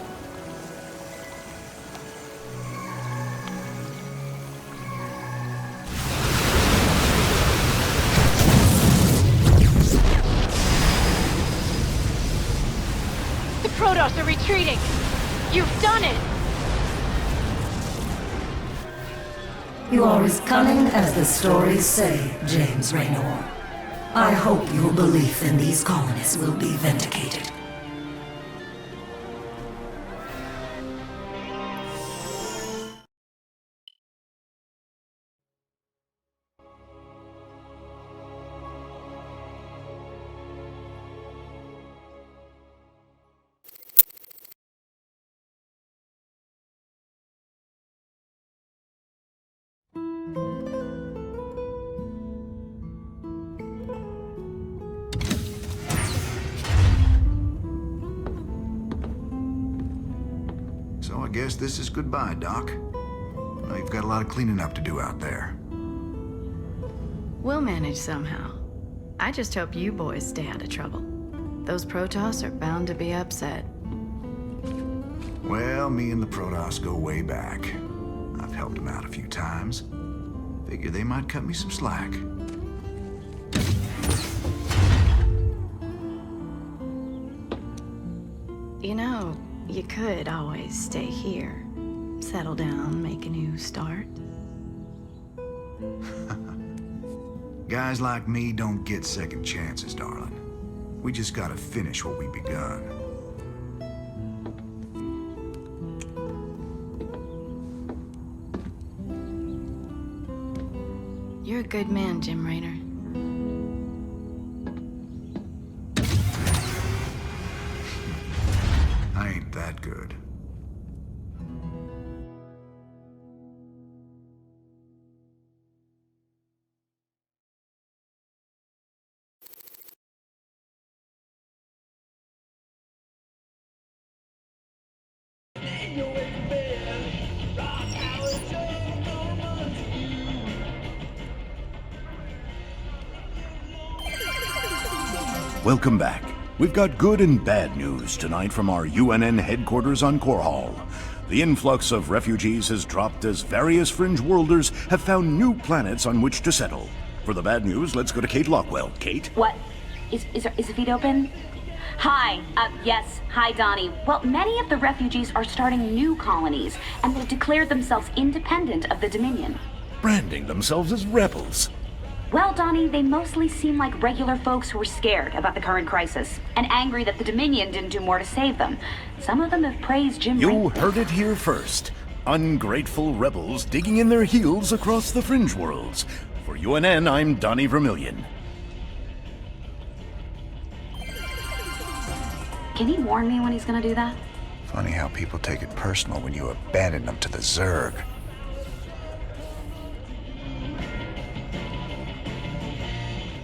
The Protoss are retreating! You've done it! You are as cunning as the stories say, James Raynor. I hope your belief in these colonists will be vindicated. So I guess this is goodbye, Doc. Well, you've got a lot of cleaning up to do out there. We'll manage somehow. I just hope you boys stay out of trouble. Those Protoss are bound to be upset. Well, me and the Protoss go way back. I've helped them out a few times. Figure they might cut me some slack. You know, you could always stay here. Settle down, make a new start. Guys like me don't get second chances, darling. We just gotta finish what we begun. You're a good man, Jim Raynor. I ain't that good. Welcome back. We've got good and bad news tonight from our UNN headquarters on Core Hall. The influx of refugees has dropped as various fringe worlders have found new planets on which to settle. For the bad news, let's go to Kate Lockwell. Kate? What? Is the feed open? Hi. Yes. Hi, Donnie. Well, many of the refugees are starting new colonies, and they've declared themselves independent of the Dominion. Branding themselves as rebels. Well, Donnie, they mostly seem like regular folks who are scared about the current crisis, and angry that the Dominion didn't do more to save them. Some of them have praised Jim... You heard it here first. Ungrateful rebels digging in their heels across the fringe worlds. For UNN, I'm Donnie Vermillion. Can he warn me when he's gonna do that? Funny how people take it personal when you abandon them to the Zerg.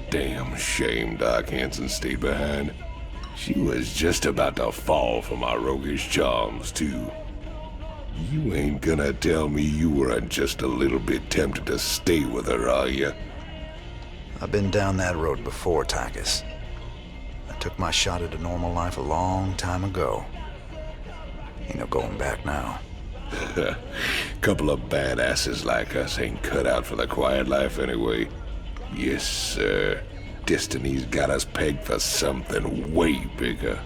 Damn shame Doc Hanson stayed behind. She was just about to fall for my roguish charms, too. You ain't gonna tell me you weren't just a little bit tempted to stay with her, are you? I've been down that road before, Tychus. I took my shot at a normal life a long time ago. Ain't no going back now. Couple of badasses like us ain't cut out for the quiet life anyway. Yes, sir. Destiny's got us pegged for something way bigger.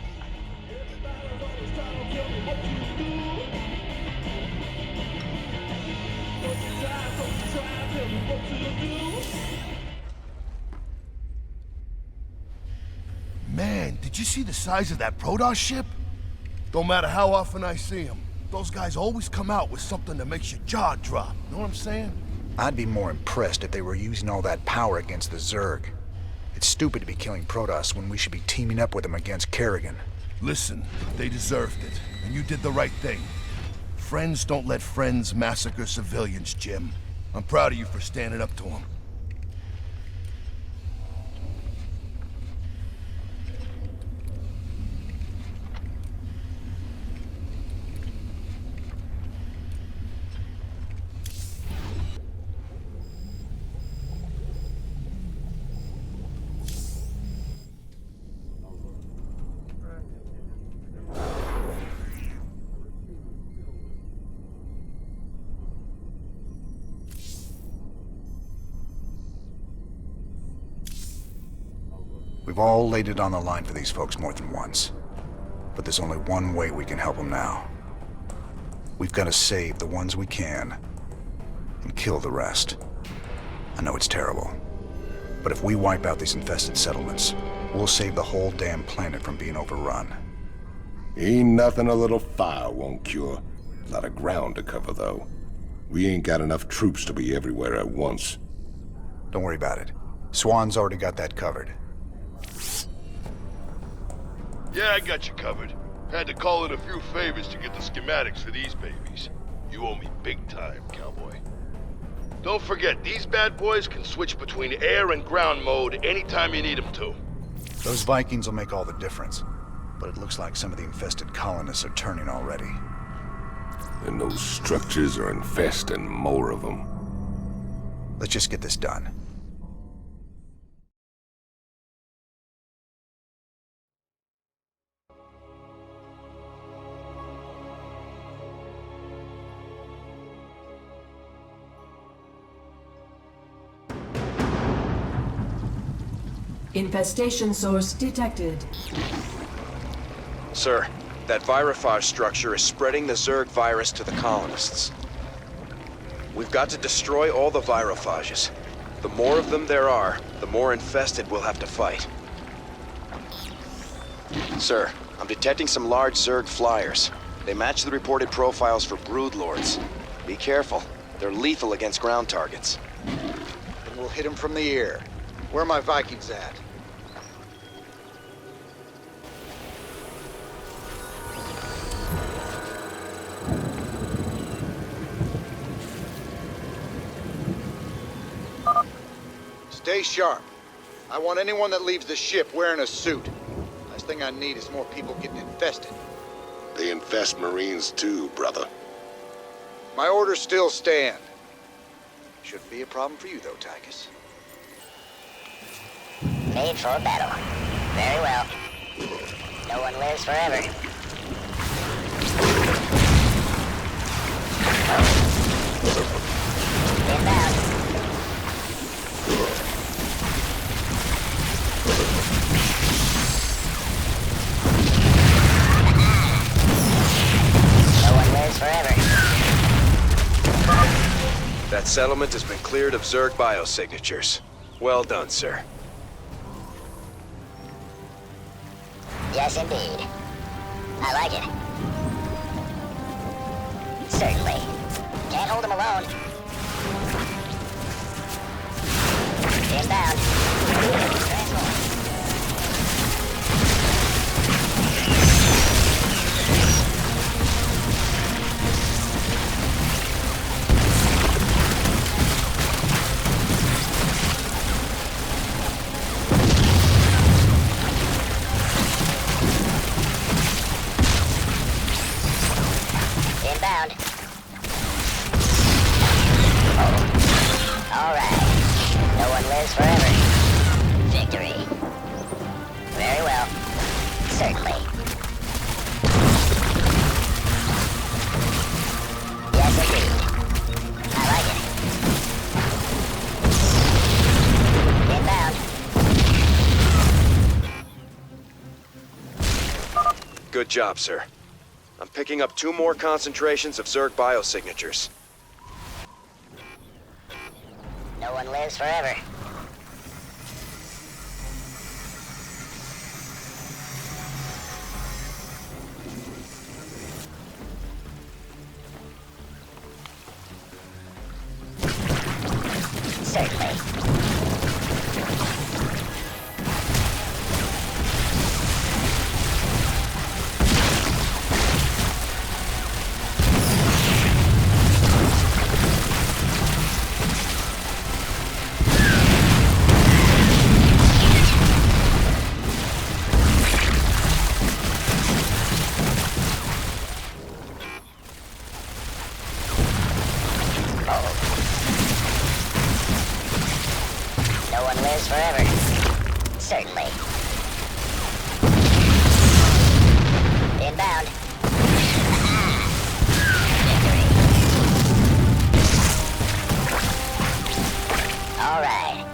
Man, did you see the size of that Protoss ship? Don't matter how often I see them, those guys always come out with something that makes your jaw drop. Know what I'm saying? I'd be more impressed if they were using all that power against the Zerg. It's stupid to be killing Protoss when we should be teaming up with them against Kerrigan. Listen, they deserved it, and you did the right thing. Friends don't let friends massacre civilians, Jim. I'm proud of you for standing up to them. We've all laid it on the line for these folks more than once. But there's only one way we can help them now. We've got to save the ones we can, and kill the rest. I know it's terrible, but if we wipe out these infested settlements, we'll save the whole damn planet from being overrun. Ain't nothing a little fire won't cure. A lot of ground to cover, though. We ain't got enough troops to be everywhere at once. Don't worry about it. Swan's already got that covered. Yeah, I got you covered. Had to call in a few favors to get the schematics for these babies. You owe me big time, cowboy. Don't forget, these bad boys can switch between air and ground mode anytime you need them to. Those Vikings will make all the difference. But it looks like some of the infested colonists are turning already. And those structures are infesting more of them. Let's just get this done. Infestation source detected. Sir, that virophage structure is spreading the Zerg virus to the colonists. We've got to destroy all the virophages. The more of them there are, the more infested we'll have to fight. Sir, I'm detecting some large Zerg flyers. They match the reported profiles for broodlords. Be careful. They're lethal against ground targets. Then we'll hit them from the air. Where are my Vikings at? Stay sharp. I want anyone that leaves the ship wearing a suit. Last thing I need is more people getting infested. They infest Marines too, brother. My orders still stand. Shouldn't be a problem for you, though, Tychus. Made for battle. Very well. No one lives forever. Inbound. No one lives forever. That settlement has been cleared of Zerg biosignatures. Well done, sir. Yes, indeed. I like it. Certainly. Can't hold him alone. Inbound. Transform. Inbound. All right. No one lives forever. Victory. Very well. Certainly. Yes, indeed. I like it. Inbound. Good job, sir. I'm picking up 2 more concentrations of Zerg biosignatures. No one lives forever. Certainly. No one lives forever. Certainly. Inbound. Victory. All right.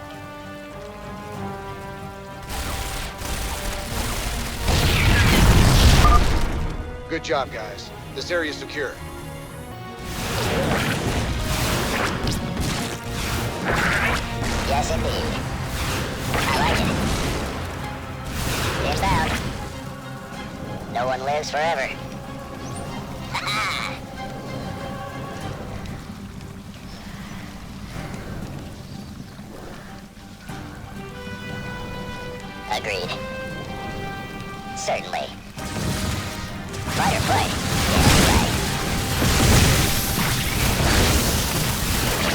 Good job, guys. This area's secure. Yes, indeed. I like it. Inbound. No one lives forever. Agreed. Certainly. Fight or flight. Yeah, right.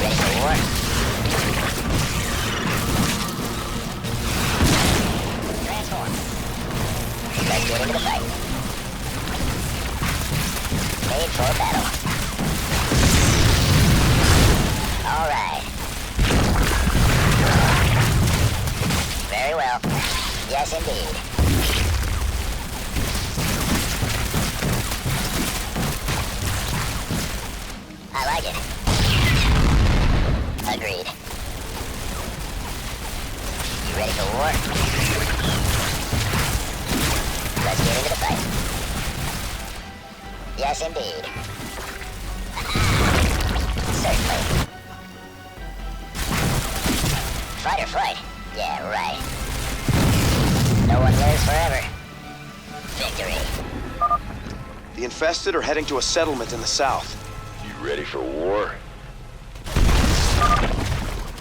Ready for war? Transform. Let's get into the fight. Made for battle. All right. Very well. Yes, indeed. I like it. Agreed. You ready for war? Let's get into the fight. Yes, indeed. Certainly. Fight or flight? Yeah, right. No one lives forever. Victory. The Infested are heading to a settlement in the south. You ready for war?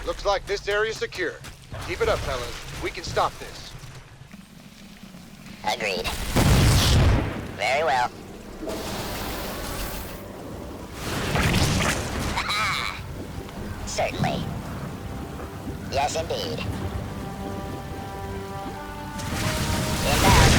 Looks like this area's secure. Keep it up, fellas. We can stop this. Agreed. Very well. Certainly. Yes, indeed. Inbound.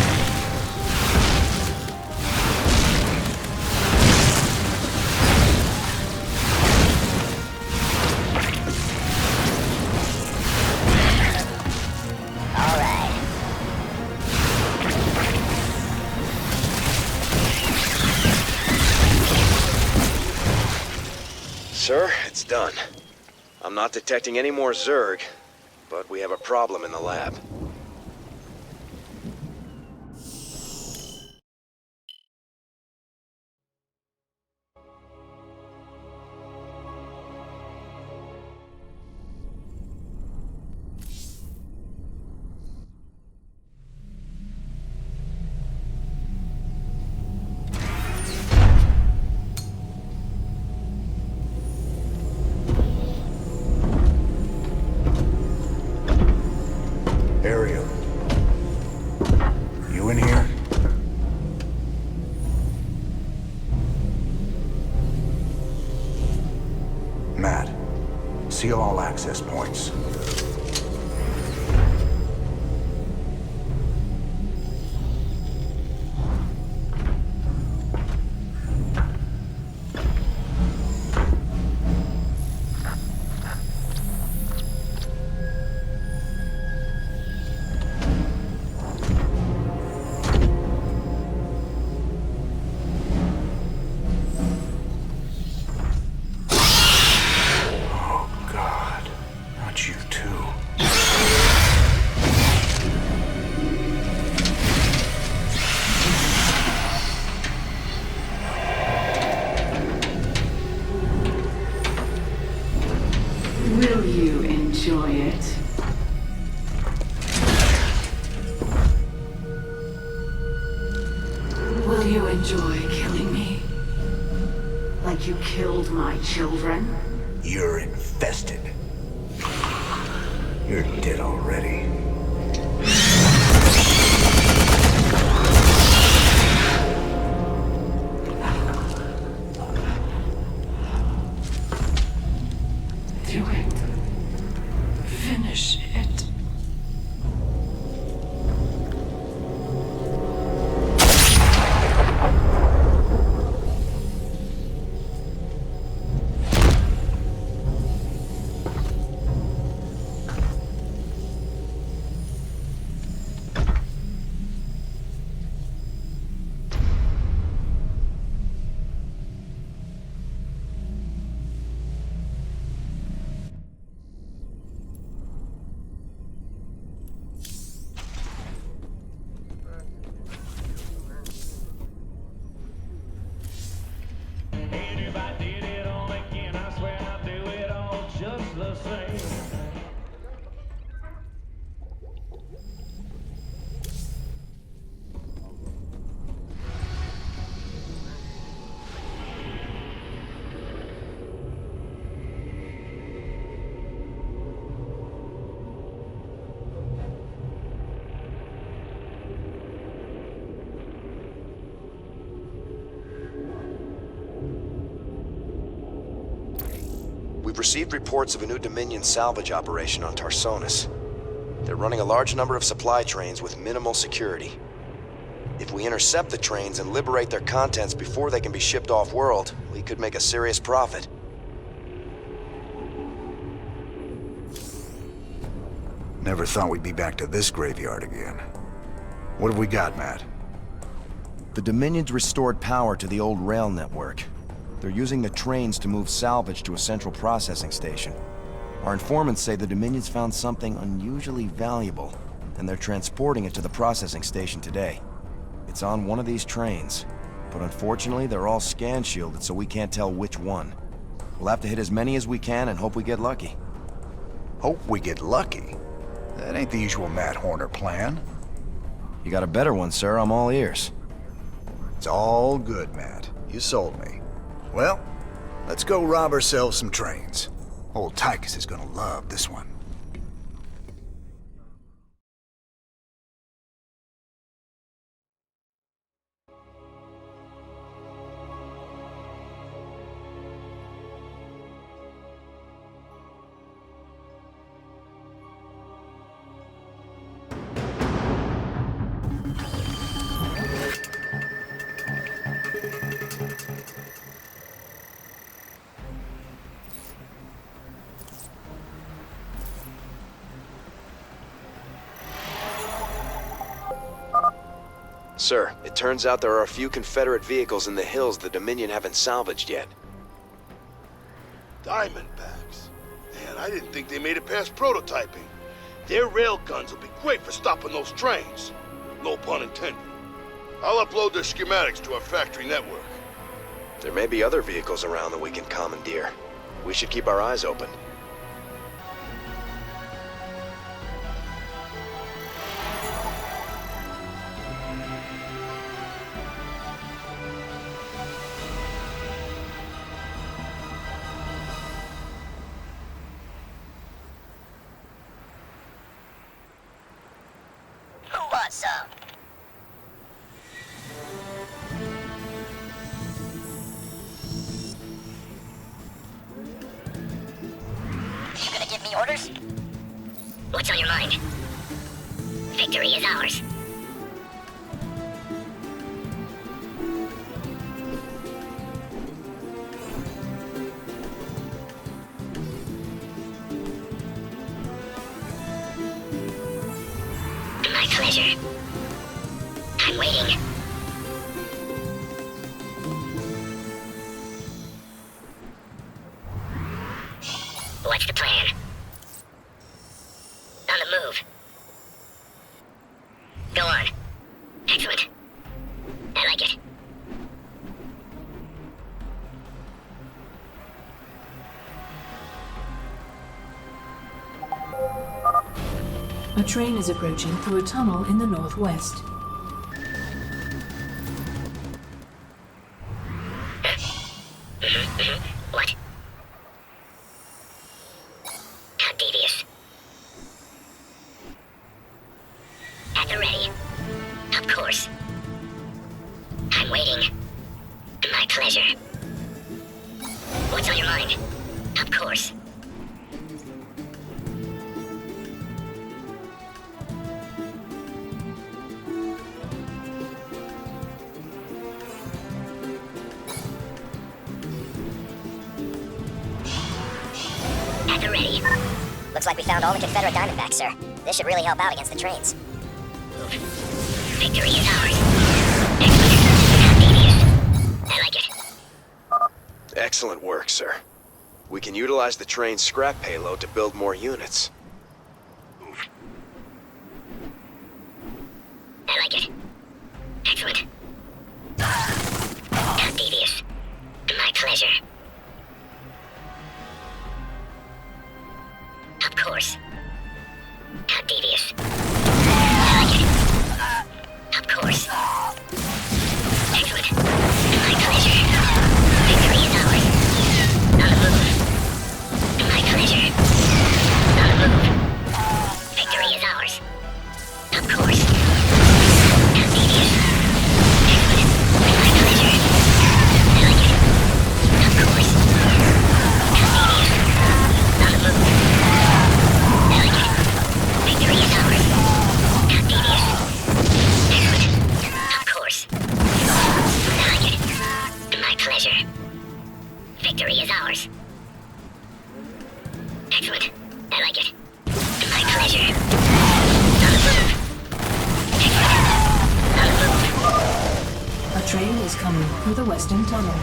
Sir, it's done. I'm not detecting any more Zerg, but we have a problem in the lab. Ariel. You in here? Matt, seal all access points. Will you enjoy it? Will you enjoy killing me? Like you killed my children? You're infested. You're dead already. Do it. Finish it. We've received reports of a new Dominion salvage operation on Tarsonis. They're running a large number of supply trains with minimal security. If we intercept the trains and liberate their contents before they can be shipped off-world, we could make a serious profit. Never thought we'd be back to this graveyard again. What have we got, Matt? The Dominion's restored power to the old rail network. They're using the trains to move salvage to a central processing station. Our informants say the Dominion's found something unusually valuable, and they're transporting it to the processing station today. It's on one of these trains, but unfortunately they're all scan shielded, so we can't tell which one. We'll have to hit as many as we can and hope we get lucky. Hope we get lucky? That ain't the usual Matt Horner plan. You got a better one, sir. I'm all ears. It's all good, Matt. You sold me. Well, let's go rob ourselves some trains. Old Tychus is gonna love this one. Sir, it turns out there are a few Confederate vehicles in the hills the Dominion haven't salvaged yet. Diamondbacks. Man, I didn't think they made it past prototyping. Their railguns will be great for stopping those trains. No pun intended. I'll upload their schematics to our factory network. There may be other vehicles around that we can commandeer. We should keep our eyes open. Who wants some? You gonna give me orders? What's on your mind? Victory is ours. My pleasure. I'm waiting. What's the plan? On the move. Go on. Excellent. I like it. A train is approaching through a tunnel in the northwest. What? How devious. At the ready. Of course. I'm waiting. My pleasure. What's on your mind? Of course. At the ready. Looks like we found all the Confederate Diamondbacks, sir. This should really help out against the trains. Victory is ours. Excellent. How devious. I like it. Excellent work, sir. We can utilize the train's scrap payload to build more units. I like it. Excellent. How devious. My pleasure. Of course. How devious. I like it. Of course. Excellent. My pleasure. Victory is ours. On the move. My pleasure. On the move. Victory is ours. Of course. How devious. Excellent. My pleasure. I like it. Of course. How devious. On the move. Victory is ours. How devious. Excellent. Of course. I like it. My pleasure. Victory is ours. Excellent. I like it. My pleasure. On the move. Excellent. On the move. A train is coming through the western tunnel.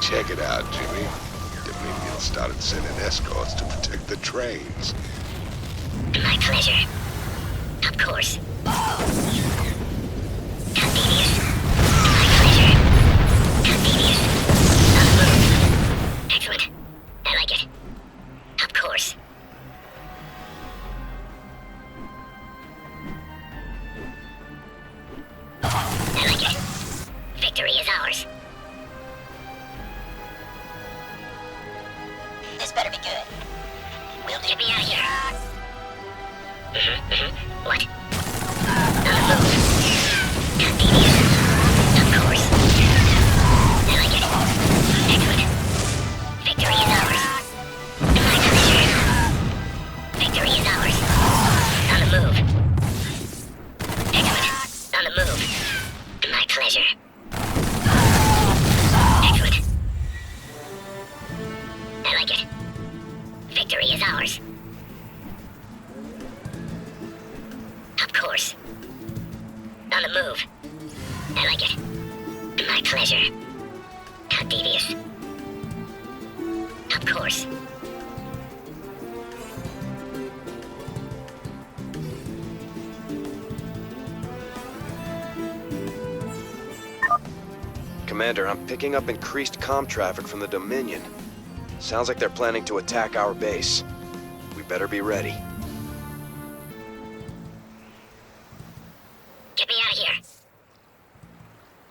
Check it out, Jimmy. Dominion started sending escorts to protect the trains. My pleasure. Of course. How devious. My pleasure. How devious. On the move. Excellent. I like it. Of course. I like it. Victory is ours. This better be good. We'll get me out of here. What? On the move. How devious. Of course. I like it. Excellent. Victory is ours. My pleasure. Victory is ours. On the move. Excellent. On the move. My pleasure. Excellent. I like it. Victory is ours. Of course. On the move. I like it. My pleasure. How devious. Of course. Commander, I'm picking up increased comm traffic from the Dominion. Sounds like they're planning to attack our base. We better be ready. Get me out of here.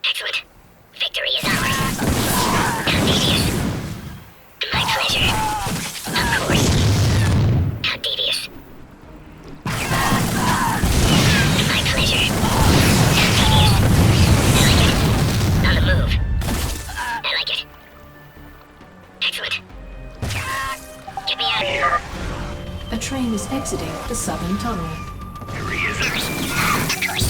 Excellent. Victory is ours. How devious. My pleasure. Of course. How devious. My pleasure. How devious. I like it. On the move. I like it. Excellent. Get me out of here. A train is exiting the southern tunnel. Victory is ours. Of course.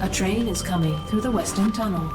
A train is coming through the western tunnel.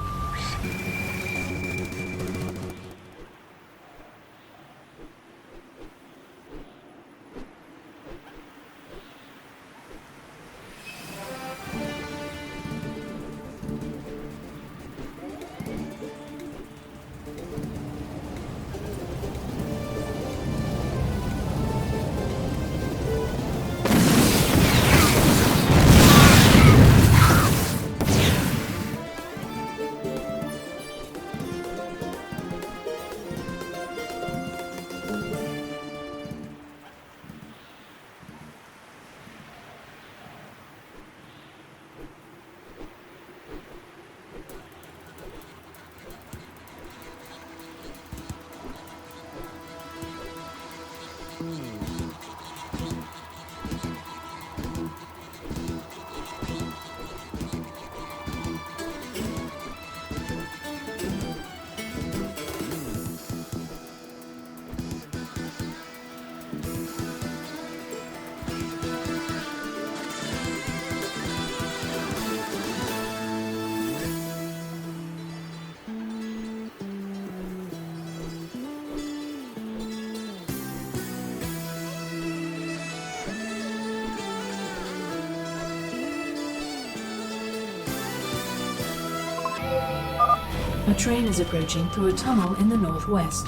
A train is approaching through a tunnel in the northwest.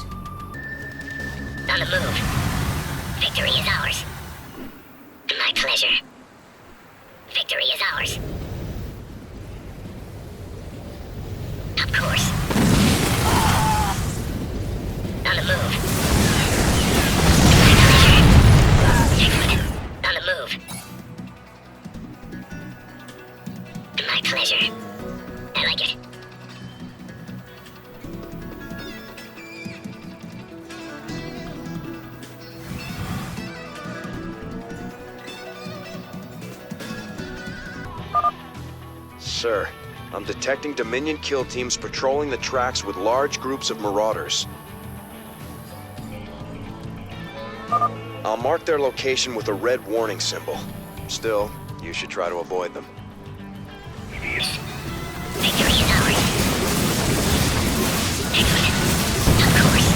On the move. Victory is ours. My pleasure. Victory is ours. Of course. On the move. My pleasure. Excellent. On the move. My pleasure. I like it. Sir, I'm detecting Dominion kill teams patrolling the tracks with large groups of marauders. I'll mark their location with a red warning symbol. Still, you should try to avoid them. Victory is ours. Excellent. Of course.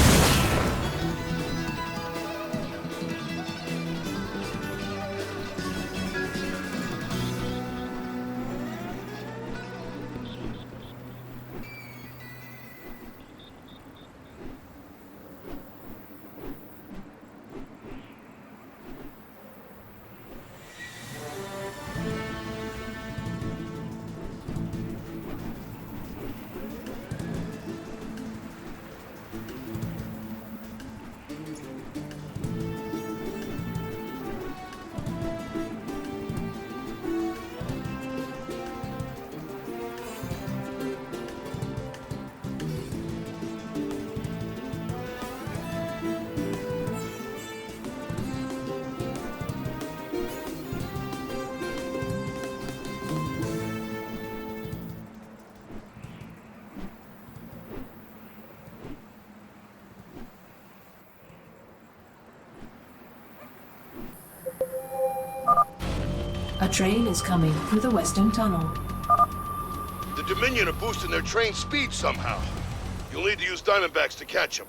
train is coming through the western tunnel. The Dominion are boosting their train speed somehow. You'll need to use Diamondbacks to catch them.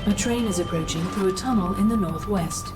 A train is approaching through a tunnel in the northwest.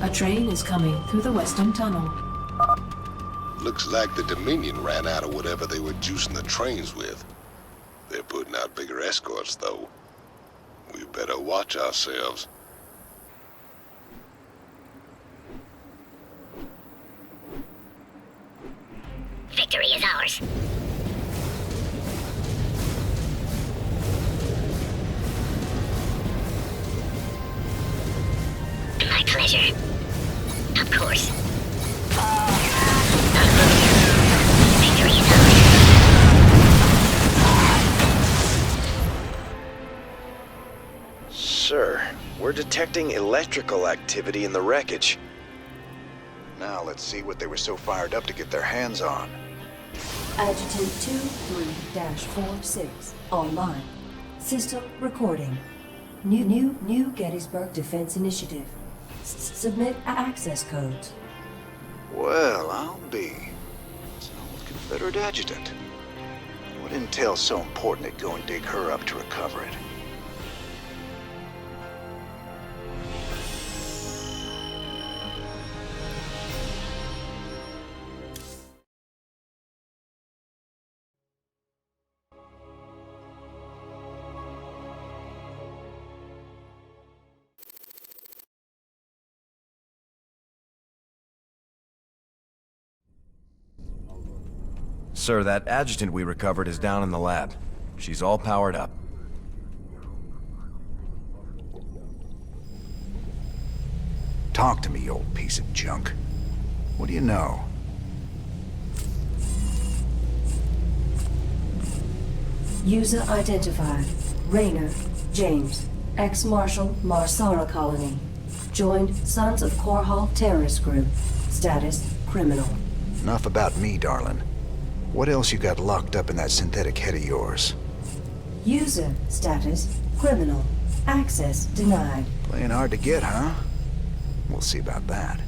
A train is coming through the western tunnel. Looks like the Dominion ran out of whatever they were juicing the trains with. They're putting out bigger escorts, though. We better watch ourselves. Victory is ours. My pleasure. Of course. Victory is ours. Sir, we're detecting electrical activity in the wreckage. Now let's see what they were so fired up to get their hands on. Adjutant 23-46 online. System recording. New Gettysburg Defense Initiative. Submit access codes. Well, I'll be. It's an old Confederate adjutant. What intel's so important it'd go and dig her up to recover it? Sir, that adjutant we recovered is down in the lab. She's all powered up. Talk to me, you old piece of junk. What do you know? User identified. Raynor, James. Ex-Marshal, Marsara Colony. Joined Sons of Korhal Terrorist Group. Status, criminal. Enough about me, darling. What else you got locked up in that synthetic head of yours? User status, criminal. Access denied. Playing hard to get, huh? We'll see about that.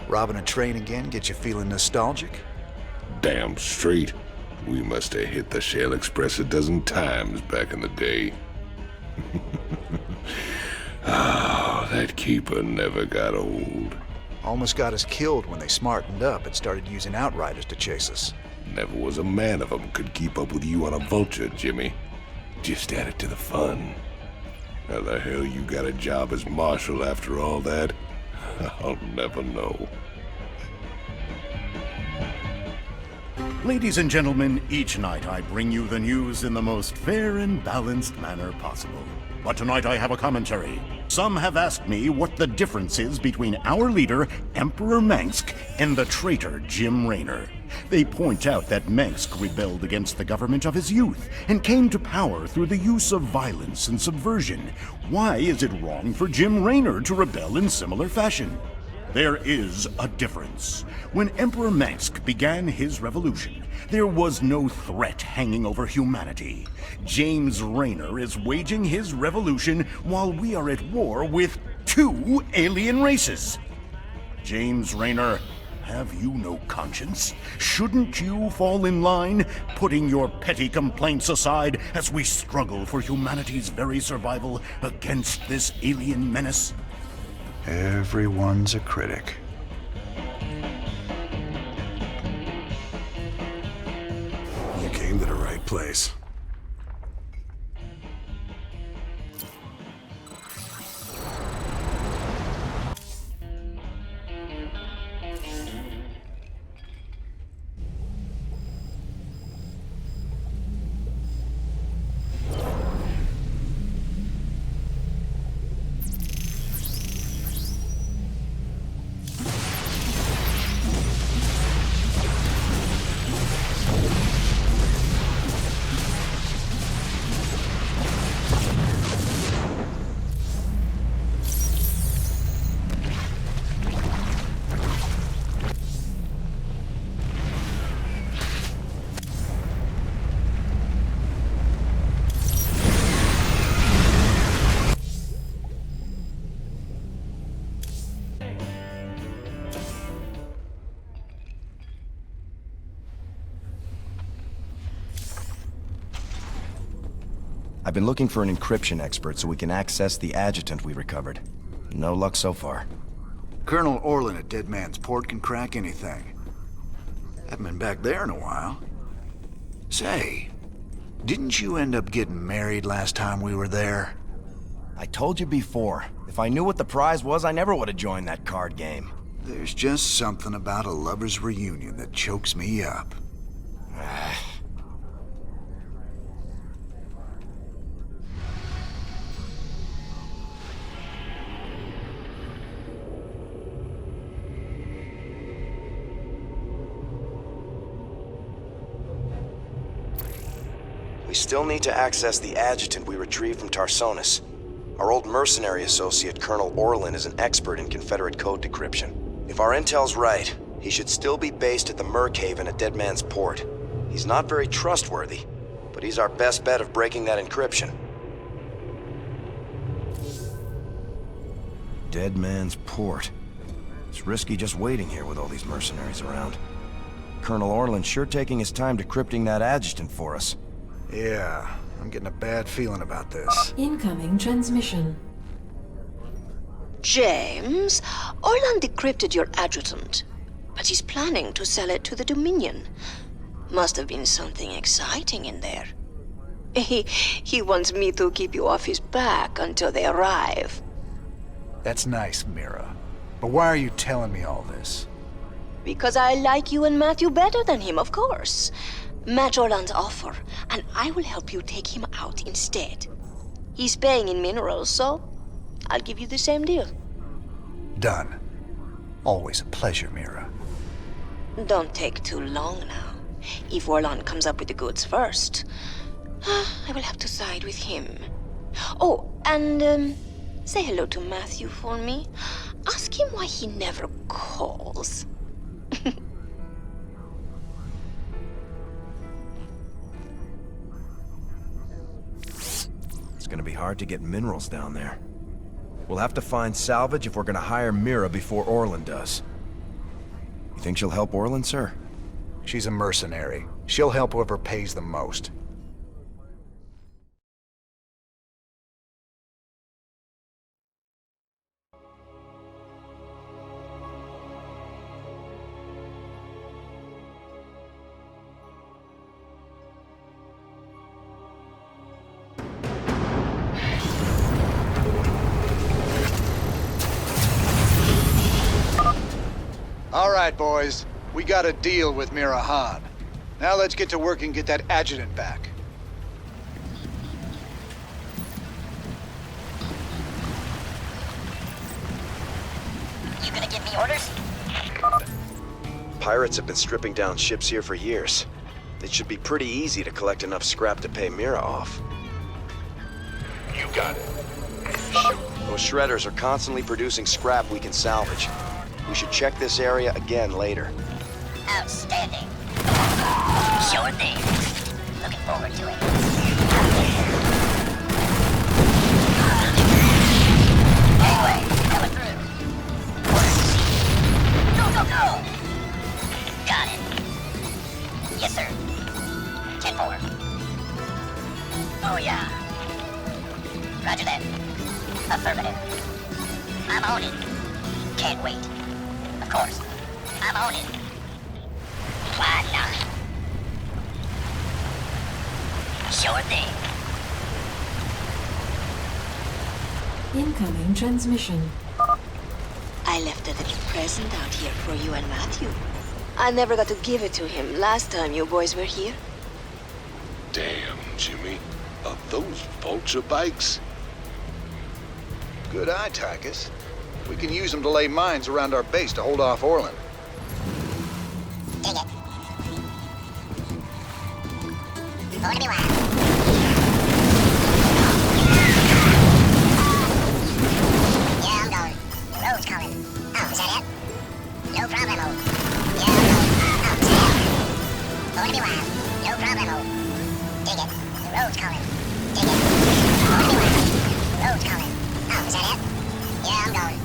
Robbing a train again get you feeling nostalgic? Damn straight. We must have hit the Shell Express a dozen times back in the day. Oh, that keeper never got old. Almost got us killed when they smartened up and started using outriders to chase us. Never was a man of them could keep up with you on a vulture, Jimmy. Just added to the fun. How the hell you got a job as marshal after all that? I'll never know. Ladies and gentlemen, each night I bring you the news in the most fair and balanced manner possible. But tonight I have a commentary. Some have asked me what the difference is between our leader, Emperor Mengsk, and the traitor Jim Raynor. They point out that Mengsk rebelled against the government of his youth and came to power through the use of violence and subversion. Why is it wrong for Jim Raynor to rebel in similar fashion? There is a difference. When Emperor Mengsk began his revolution, there was no threat hanging over humanity. James Raynor is waging his revolution while we are at war with 2 alien races. James Raynor, have you no conscience? Shouldn't you fall in line, putting your petty complaints aside as we struggle for humanity's very survival against this alien menace? Everyone's a critic. You came to the right place. I've been looking for an encryption expert so we can access the adjutant we recovered. No luck so far. Colonel Orlin at Dead Man's Port can crack anything. Haven't been back there in a while. Say, didn't you end up getting married last time we were there? I told you before, if I knew what the prize was, I never would have joined that card game. There's just something about a lover's reunion that chokes me up. We still need to access the adjutant we retrieved from Tarsonis. Our old mercenary associate, Colonel Orlin, is an expert in Confederate code decryption. If our intel's right, he should still be based at the Merkhaven at Dead Man's Port. He's not very trustworthy, but he's our best bet of breaking that encryption. Dead Man's Port. It's risky just waiting here with all these mercenaries around. Colonel Orlin's sure taking his time decrypting that adjutant for us. Yeah, I'm getting a bad feeling about this. Incoming transmission. James, Orlan decrypted your adjutant, but he's planning to sell it to the Dominion. Must have been something exciting in there. He wants me to keep you off his back until they arrive. That's nice, Mira. But why are you telling me all this? Because I like you and Matthew better than him, of course. Match Orlan's offer, and I will help you take him out instead. He's paying in minerals, so I'll give you the same deal. Done. Always a pleasure, Mira. Don't take too long now. If Orlan comes up with the goods first, I will have to side with him. Oh, and say hello to Matthew for me. Ask him why he never calls. It's gonna be hard to get minerals down there. We'll have to find salvage if we're gonna hire Mira before Orlan does. You think she'll help Orlan, sir? She's a mercenary. She'll help whoever pays the most. All right, boys. We got a deal with Mira Han. Now let's get to work and get that adjutant back. You gonna give me orders? Pirates have been stripping down ships here for years. It should be pretty easy to collect enough scrap to pay Mira off. You got it. Those shredders are constantly producing scrap we can salvage. We should check this area again later. Outstanding. Sure thing. Looking forward to it. Anyway, coming through. Go, go, go! Got it. Yes, sir. 10-4. Oh, yeah. Roger that. Affirmative. I'm on it. Can't wait. Of course. I'm on it. Why not? Sure thing. Incoming transmission. I left a little present out here for you and Matthew. I never got to give it to him last time you boys were here. Damn, Jimmy. Are those vulture bikes? Good eye, Tychus. We can use them to lay mines around our base to hold off Orlan. Dig it. Going to be wild. Yeah, I'm going. The road's calling. Oh, is that it? No problemo. Yeah, I'm going. Oh, is that it? Going to be wild. No problemo. Dig it. The road's calling. Dig it. Going to be wild. The road's calling. Oh, is that it? Yeah, I'm going.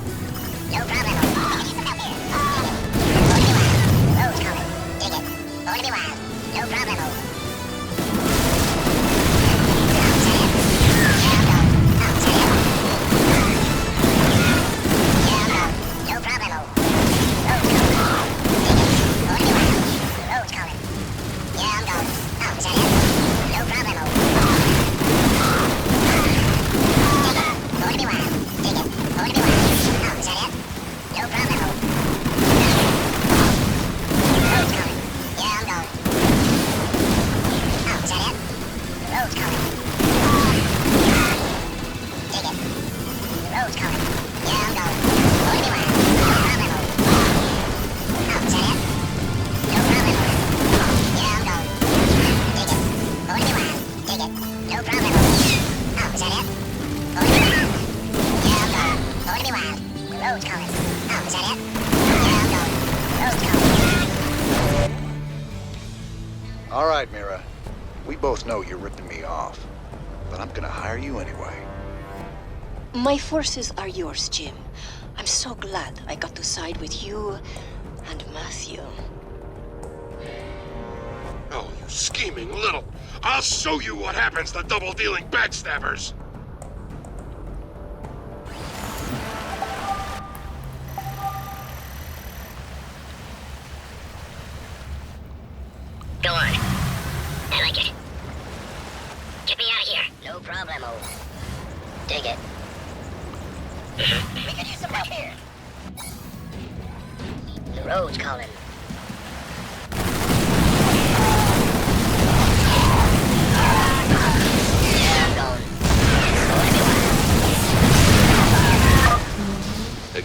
No problemo. Dig it. Out here. Dig it. Going to be wild. The road's calling. Dig it. Going to be wild. No problemo. All right, Mira. We both know you're ripping me off, but I'm gonna hire you anyway. My forces are yours, Jim. I'm so glad I got to side with you and Matthew. Oh, you scheming little... I'll show you what happens to double-dealing backstabbers! Go on. I like it. Get me out of here. No problemo. Dig it. We could use some help here. The road's calling. Yeah, I'm going.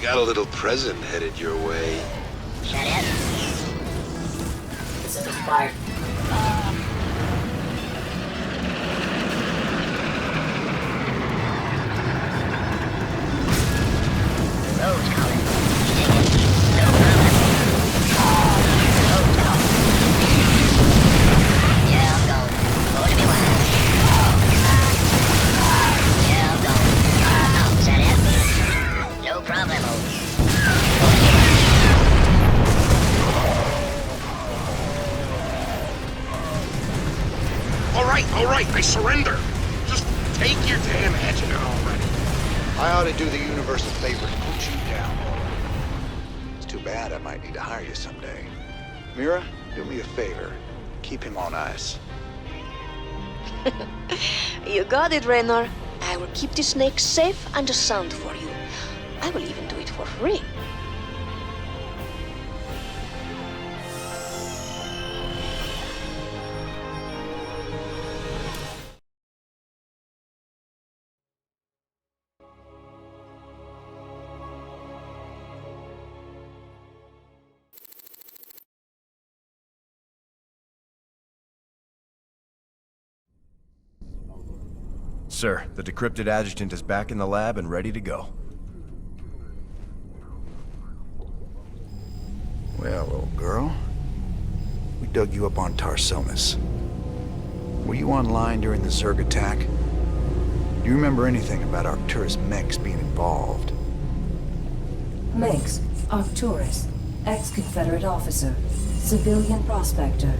got a little present headed your way. Shut it. This is expired. Road's calling. You dig it? No problem. Road's calling. Yeah, I'm going. Going to be wise. Yeah, I'm going. Oh, is that it? No problemo. All right, I surrender. Just take your damn hatchet already. I ought to do the universe a favor and put you down. It's too bad I might need to hire you someday. Mira, do me a favor. Keep him on ice. You got it, Raynor. I will keep the snake safe and sound for you. I will even do it for free. Sir, the decrypted adjutant is back in the lab and ready to go. Well, old girl, we dug you up on Tarsonis. Were you online during the Zerg attack? Do you remember anything about Arcturus Menks being involved? Menks, Arcturus, ex-Confederate officer, civilian prospector,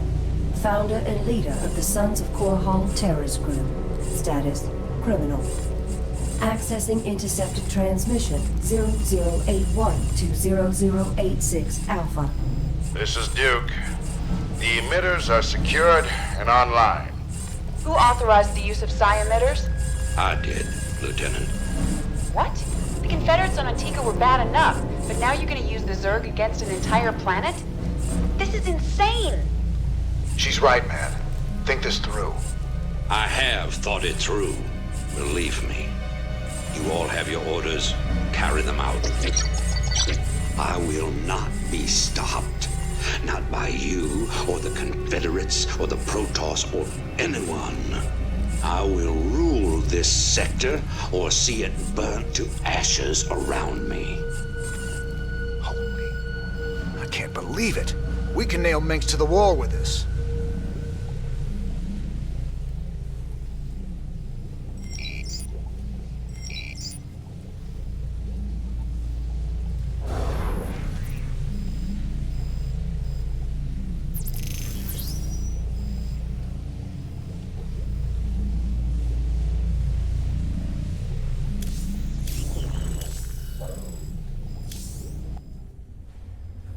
founder and leader of the Sons of Korhal terrorist group. Status, criminal. Accessing intercepted transmission 0081 to 0086 Alpha. This is Duke. The emitters are secured and online. Who authorized the use of psi emitters? I did, Lieutenant. What? The Confederates on Antigua were bad enough, but now you're gonna use the Zerg against an entire planet? This is insane! She's right, man. Think this through. I have thought it through. Believe me. You all have your orders. Carry them out. I will not be stopped. Not by you, or the Confederates, or the Protoss, or anyone. I will rule this sector, or see it burnt to ashes around me. Holy... I can't believe it. We can nail Menks to the wall with this.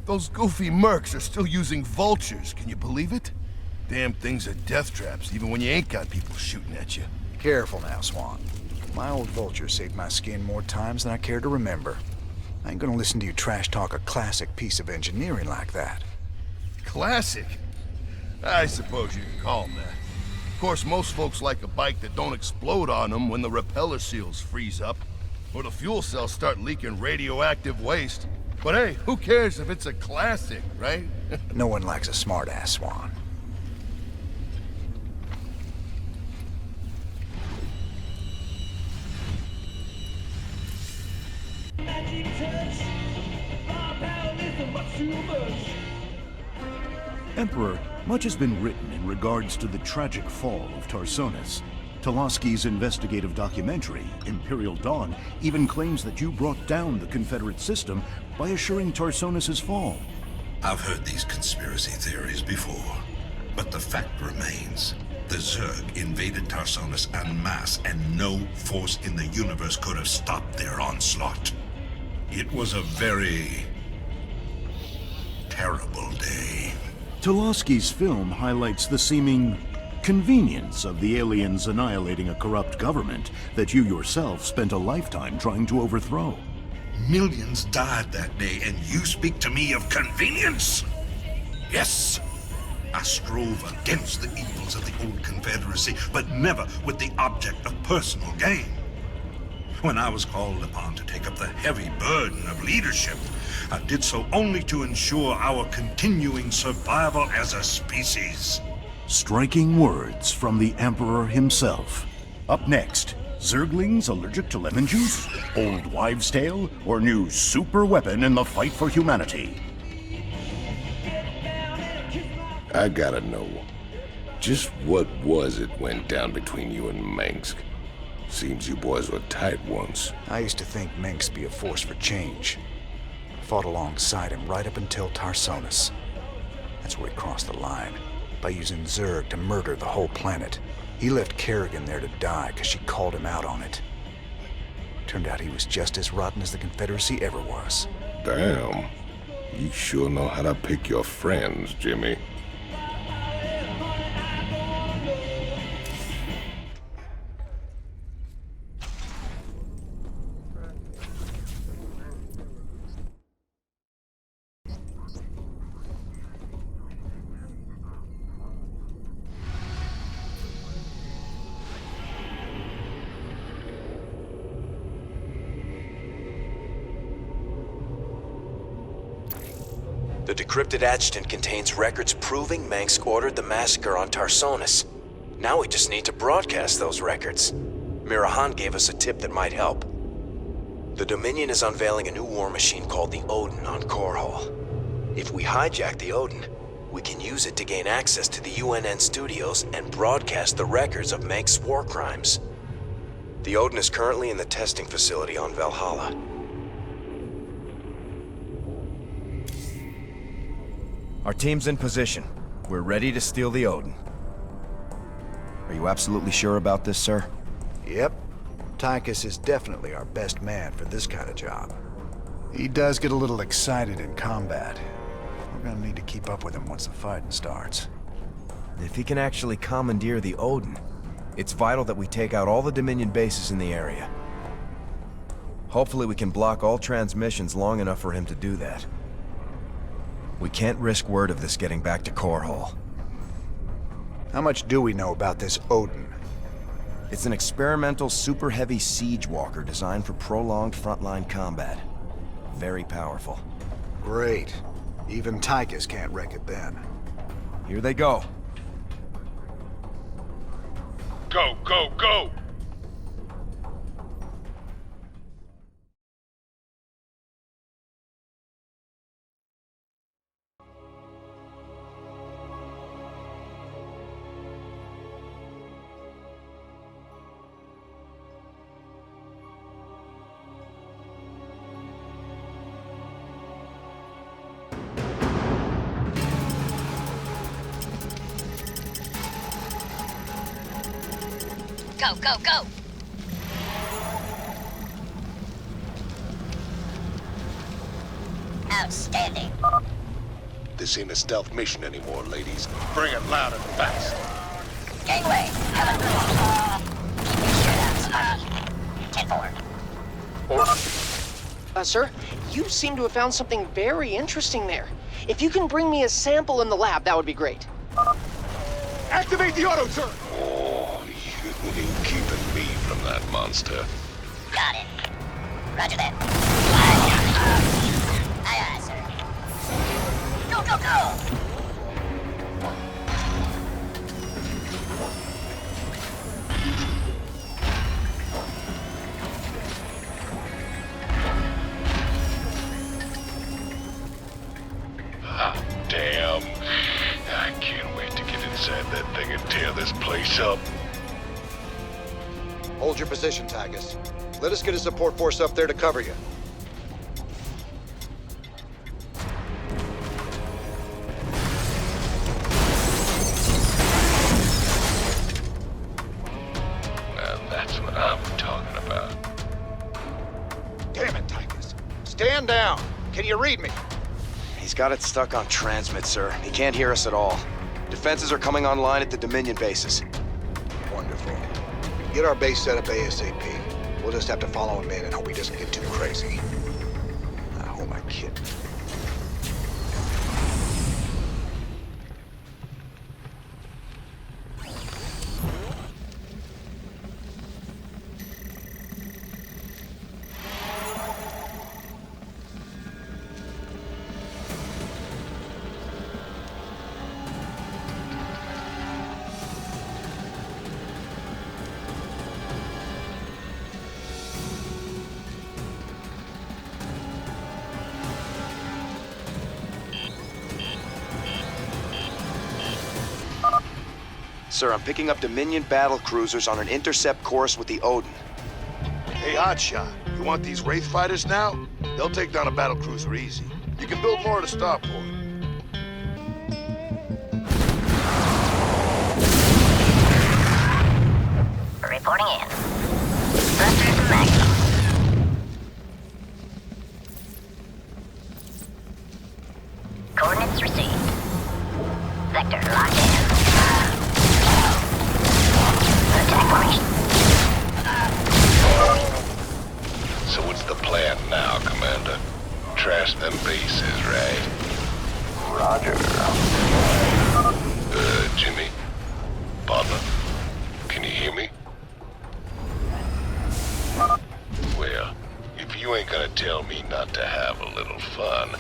Those goofy mercs are still using vultures, can you believe it? Damn things are death traps, even when you ain't got people shooting at you. Careful now, Swan. My old vulture saved my skin more times than I care to remember. I ain't gonna listen to you trash talk a classic piece of engineering like that. Classic? I suppose you can call them that. Of course, most folks like a bike that don't explode on them when the repeller seals freeze up, or the fuel cells start leaking radioactive waste. But hey, who cares if it's a classic, right? No one likes a smartass, Swan. Emperor, much has been written in regards to the tragic fall of Tarsonis. Tulaski's investigative documentary, Imperial Dawn, even claims that you brought down the Confederate system by assuring Tarsonis' fall. I've heard these conspiracy theories before, but the fact remains. The Zerg invaded Tarsonis en masse, and no force in the universe could have stopped their onslaught. It was a very terrible day. Tulaski's film highlights the seeming convenience of the aliens annihilating a corrupt government that you yourself spent a lifetime trying to overthrow. Millions died that day, and you speak to me of convenience? Yes, I strove against the evils of the old Confederacy, but never with the object of personal gain. When I was called upon to take up the heavy burden of leadership, I did so only to ensure our continuing survival as a species. Striking words from the Emperor himself. Up next, Zerglings allergic to lemon juice? Old wives' tale? Or new super weapon in the fight for humanity? I gotta know, just what was it went down between you and Minsk? Seems you boys were tight once. I used to think Minsk be a force for change. Fought alongside him right up until Tarsonis. That's where he crossed the line, by using Zerg to murder the whole planet. He left Kerrigan there to die because she called him out on it. Turned out he was just as rotten as the Confederacy ever was. Damn. You sure know how to pick your friends, Jimmy. The decrypted adjutant contains records proving Minsk ordered the massacre on Tarsonis. Now we just need to broadcast those records. Mirahan gave us a tip that might help. The Dominion is unveiling a new war machine called the Odin on Korhal. If we hijack the Odin, we can use it to gain access to the UNN studios and broadcast the records of Minsk's war crimes. The Odin is currently in the testing facility on Valhalla. Our team's in position. We're ready to steal the Odin. Are you absolutely sure about this, sir? Yep. Tychus is definitely our best man for this kind of job. He does get a little excited in combat. We're gonna need to keep up with him once the fighting starts. If he can actually commandeer the Odin, it's vital that we take out all the Dominion bases in the area. Hopefully we can block all transmissions long enough for him to do that. We can't risk word of this getting back to Korhal. How much do we know about this Odin? It's an experimental super-heavy siege walker designed for prolonged frontline combat. Very powerful. Great. Even Tychus can't wreck it then. Here they go. Go, go, go! Go, go, go! Outstanding. This ain't a stealth mission anymore, ladies. Bring it loud and fast. Gangway, coming through. Keep your shirt out, Sparky. 10-4. Sir, you seem to have found something very interesting there. If you can bring me a sample in the lab, that would be great. Activate the auto turn! Oh, you ain't keeping me from that monster. Got it. Roger that. Aye, aye, sir. Go, go, go! Damn. I can't wait to get inside that thing and tear this place up. Hold your position, Tychus. Let us get a support force up there to cover you. Now that's what I'm talking about. Damn it, Tychus. Stand down. Can you read me? He's got it stuck on transmit, sir. He can't hear us at all. Defenses are coming online at the Dominion bases. Wonderful. Get our base set up ASAP. We'll just have to follow him in and hope he doesn't get too crazy. Now, who am I kidding? Sir, I'm picking up Dominion battle cruisers on an intercept course with the Odin. Hey, Hotshot, you want these Wraith fighters now? They'll take down a battlecruiser easy. You can build more at a starport. Reporting in. Thrusters to maximum. Coordinates received. Vector locked in. Attack formation. So what's the plan now, Commander? Trash them bases, right? Roger. Jimmy? Partner? Can you hear me? Well, if you ain't gonna tell me not to have a little fun,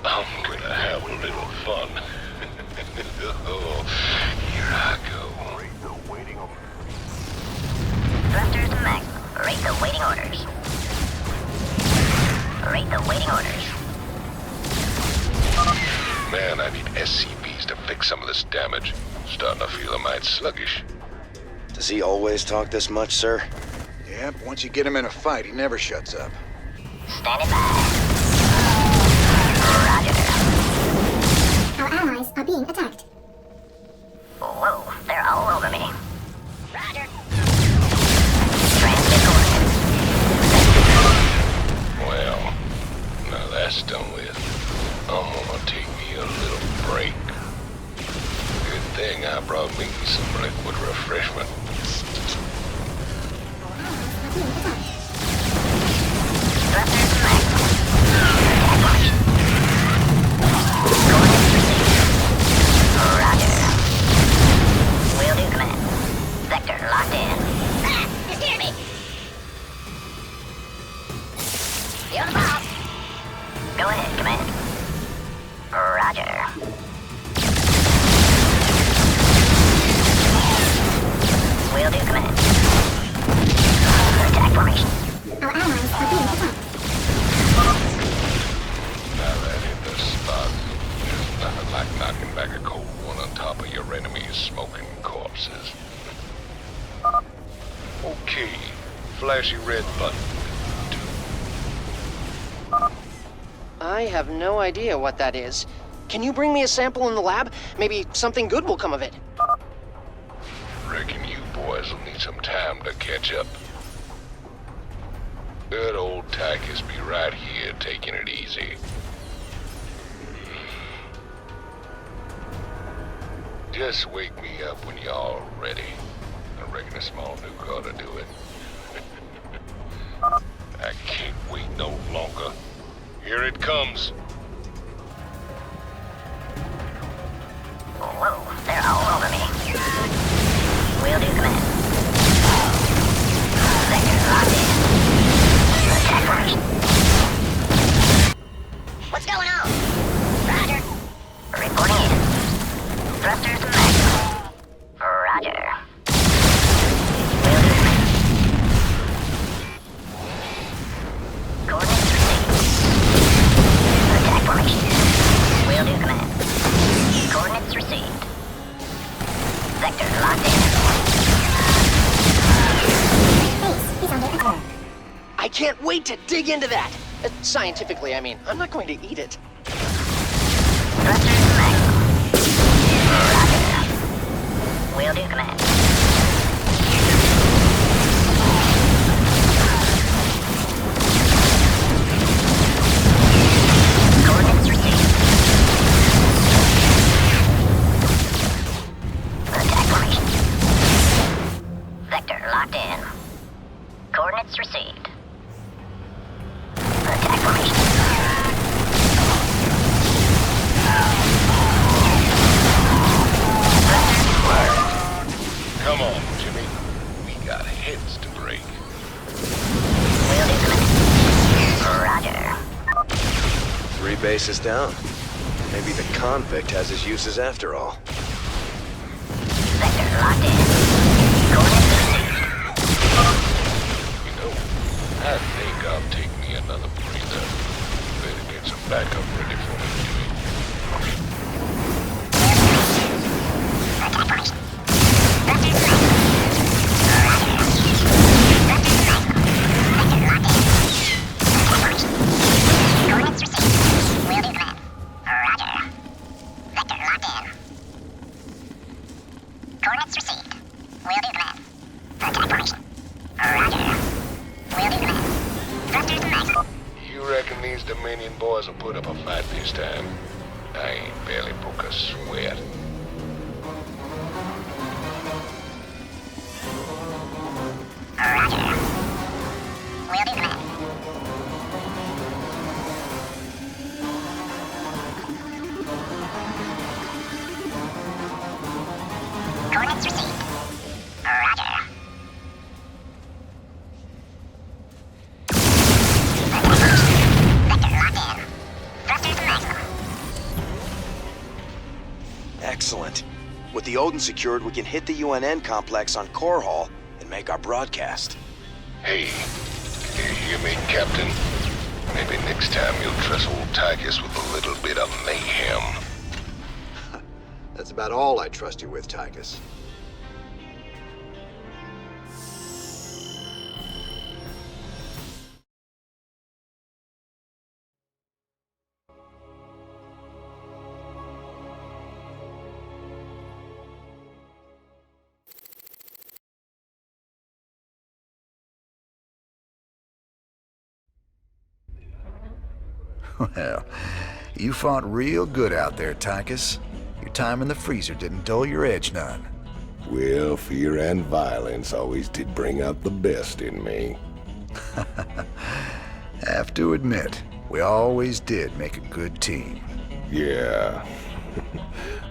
I'm gonna have a little fun. Oh, here I go. Thrusters to maximum. Rate the waiting orders. Rate the waiting orders. Man, I need SCVs to fix some of this damage. Starting to feel a mite sluggish. Does he always talk this much, sir? Yeah, but once you get him in a fight, he never shuts up. Standing by. Roger. Our allies are being attacked. Whoa, they're all over me. Roger. Transmit coordinates. Well, now that's done with. I'm gonna take me a little break. Good thing I brought me some liquid refreshment. Thrusters to maximum. Attack formation. Coordinates received. Roger. Will do, command. Vector locked in. Ah! You scared me! You on the ball? Go ahead, command. Roger. Will do, command. Attack formation. Our allies are being attacked. Now that hit the spot. There's nothing like knocking back a cold one on top of your enemy's smoking corpses. Okay, flashy red button. I have no idea what that is. Can you bring me a sample in the lab? Maybe something good will come of it. Reckon you boys will need some time to catch up. Good old Tychus be right here taking it easy. Just wake me up when you're all ready. I reckon a small nuke ought to do it. I can't wait no longer. Here it comes. Whoa, they're all over me. Will do, command. Vector locked in. Attack formation. What's going on? Roger. Reporting in. Thrusters to maximum. Roger. Will do, command. Coordinates received. Attack formation. Will do, command. Coordinates received. Vector locked in. Base is under attack. I can't wait to dig into that. Scientifically, I mean. I'm not going to eat it. Thrusters to maximum. Roger. Will do, command. Coordinates received. Attack formation. Vector locked in. Coordinates received. Attack formation. Come on, Jimmy. We got heads to break. Will do, command. Roger. 3 bases down. Maybe the convict has his uses after all. Vector locked in. Coordinates received. You know, I think I'll take me another breather. Better get some backup ready for me, Jimmy. Attack formation. reckon these Dominion boys will put up a fight this time? I ain't barely broke a sweat. Roger. Will do, command. Coordinates received. Roger. Vector locked in. Thrusters to maximum. Excellent. With the Odin secured, we can hit the UNN complex on Core Hall and make our broadcast. Hey, you hear me, Captain? Maybe next time you'll trust old Tychus with a little bit of mayhem. That's about all I trust you with, Tychus. Well, you fought real good out there, Tychus. Your time in the freezer didn't dull your edge none. Well, fear and violence always did bring out the best in me. Have to admit, we always did make a good team. Yeah.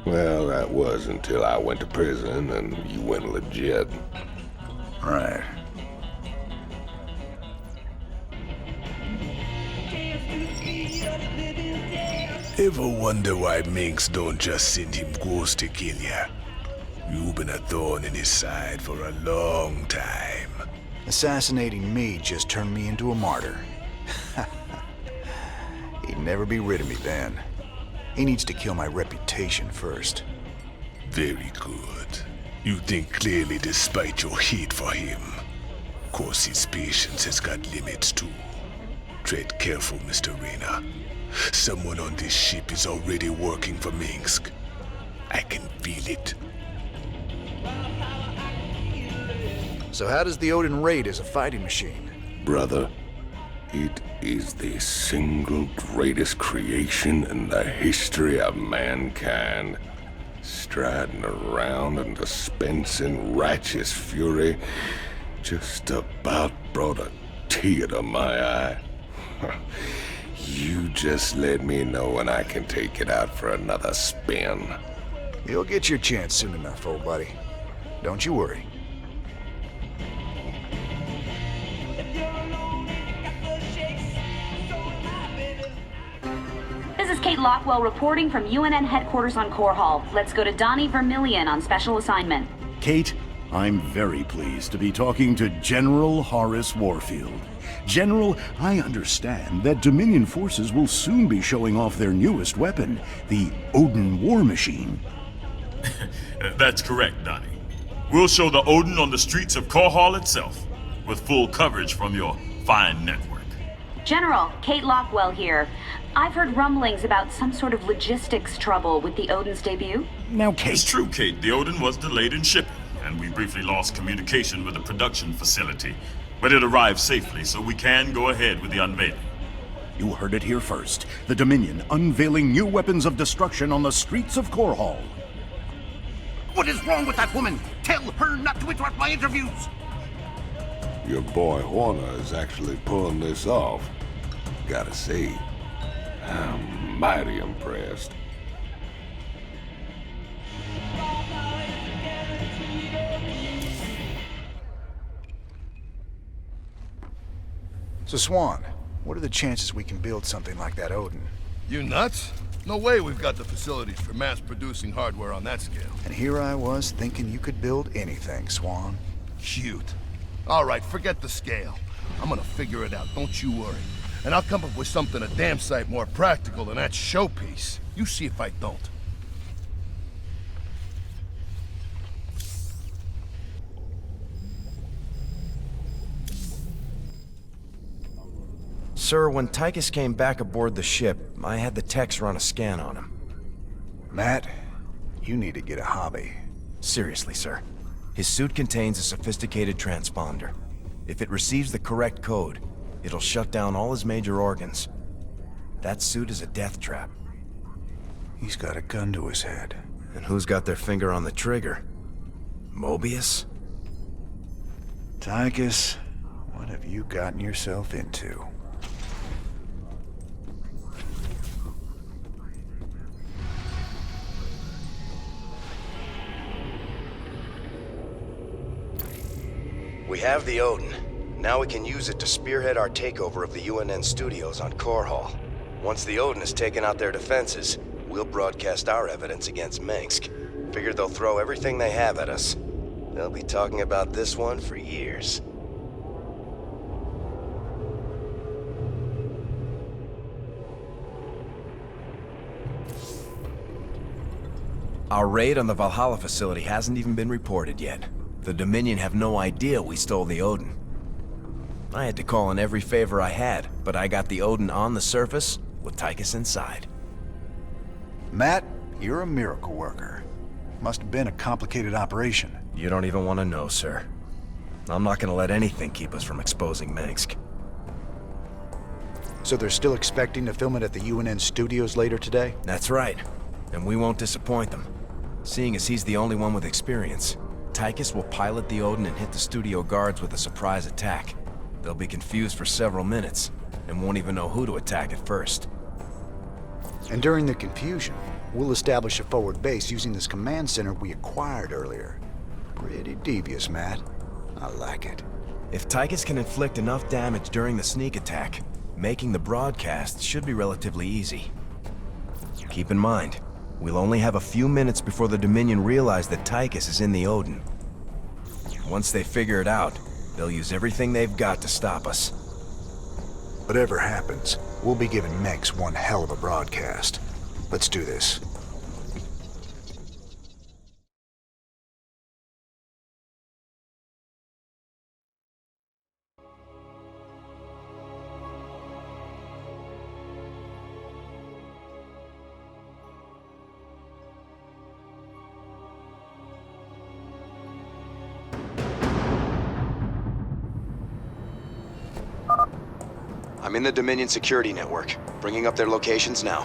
Well, that was until I went to prison and you went legit. Right. Ever wonder why Minx don't just send him ghosts to kill ya? You've been a thorn in his side for a long time. Assassinating me just turned me into a martyr. He'd never be rid of me then. He needs to kill my reputation first. Very good. You think clearly despite your hate for him. Of course, his patience has got limits too. Tread careful, Mr. Reyna. Someone on this ship is already working for Minsk. I can feel it. So how does the Odin rate as a fighting machine? Brother, it is the single greatest creation in the history of mankind. Striding around and dispensing righteous fury just about brought a tear to my eye. You just let me know when I can take it out for another spin. You'll get your chance soon enough, old buddy. Don't you worry. This is Kate Lockwell reporting from UNN headquarters on Core Hall. Let's go to Donnie Vermillion on special assignment. Kate, I'm very pleased to be talking to General Horace Warfield. General, I understand that Dominion forces will soon be showing off their newest weapon, the Odin War Machine. That's correct, Donnie. We'll show the Odin on the streets of Core Hall itself, with full coverage from your fine network. General, Kate Lockwell here. I've heard rumblings about some sort of logistics trouble with the Odin's debut. Now, Kate. It's true, Kate. The Odin was delayed in shipping, and we briefly lost communication with the production facility. But it arrived safely, so we can go ahead with the unveiling. You heard it here first. The Dominion unveiling new weapons of destruction on the streets of Core Hall. What is wrong with that woman? Tell her not to interrupt my interviews! Your boy Horner is actually pulling this off. Gotta say, I'm mighty impressed. So, Swan, what are the chances we can build something like that Odin? You nuts? No way we've got the facilities for mass-producing hardware on that scale. And here I was thinking you could build anything, Swan. Cute. All right, forget the scale. I'm gonna figure it out, don't you worry. And I'll come up with something a damn sight more practical than that showpiece. You see if I don't. Sir, when Tychus came back aboard the ship, I had the techs run a scan on him. Matt, you need to get a hobby. Seriously, sir. His suit contains a sophisticated transponder. If it receives the correct code, it'll shut down all his major organs. That suit is a death trap. He's got a gun to his head. And who's got their finger on the trigger? Mobius? Tychus, what have you gotten yourself into? We have the Odin. Now we can use it to spearhead our takeover of the UNN studios on Core Hall. Once the Odin has taken out their defenses, we'll broadcast our evidence against Minsk. Figure they'll throw everything they have at us. They'll be talking about this one for years. Our raid on the Valhalla facility hasn't even been reported yet. The Dominion have no idea we stole the Odin. I had to call in every favor I had, but I got the Odin on the surface with Tychus inside. Matt, you're a miracle worker. Must have been a complicated operation. You don't even want to know, sir. I'm not gonna let anything keep us from exposing Minsk. So they're still expecting to film it at the UNN studios later today? That's right. And we won't disappoint them. Seeing as he's the only one with experience, Tychus will pilot the Odin and hit the studio guards with a surprise attack. They'll be confused for several minutes, and won't even know who to attack at first. And during the confusion, we'll establish a forward base using this command center we acquired earlier. Pretty devious, Matt. I like it. If Tychus can inflict enough damage during the sneak attack, making the broadcast should be relatively easy. Keep in mind, we'll only have a few minutes before the Dominion realize that Tychus is in the Odin. Once they figure it out, they'll use everything they've got to stop us. Whatever happens, we'll be giving Megs one hell of a broadcast. Let's do this. I'm in the Dominion security network, bringing up their locations now.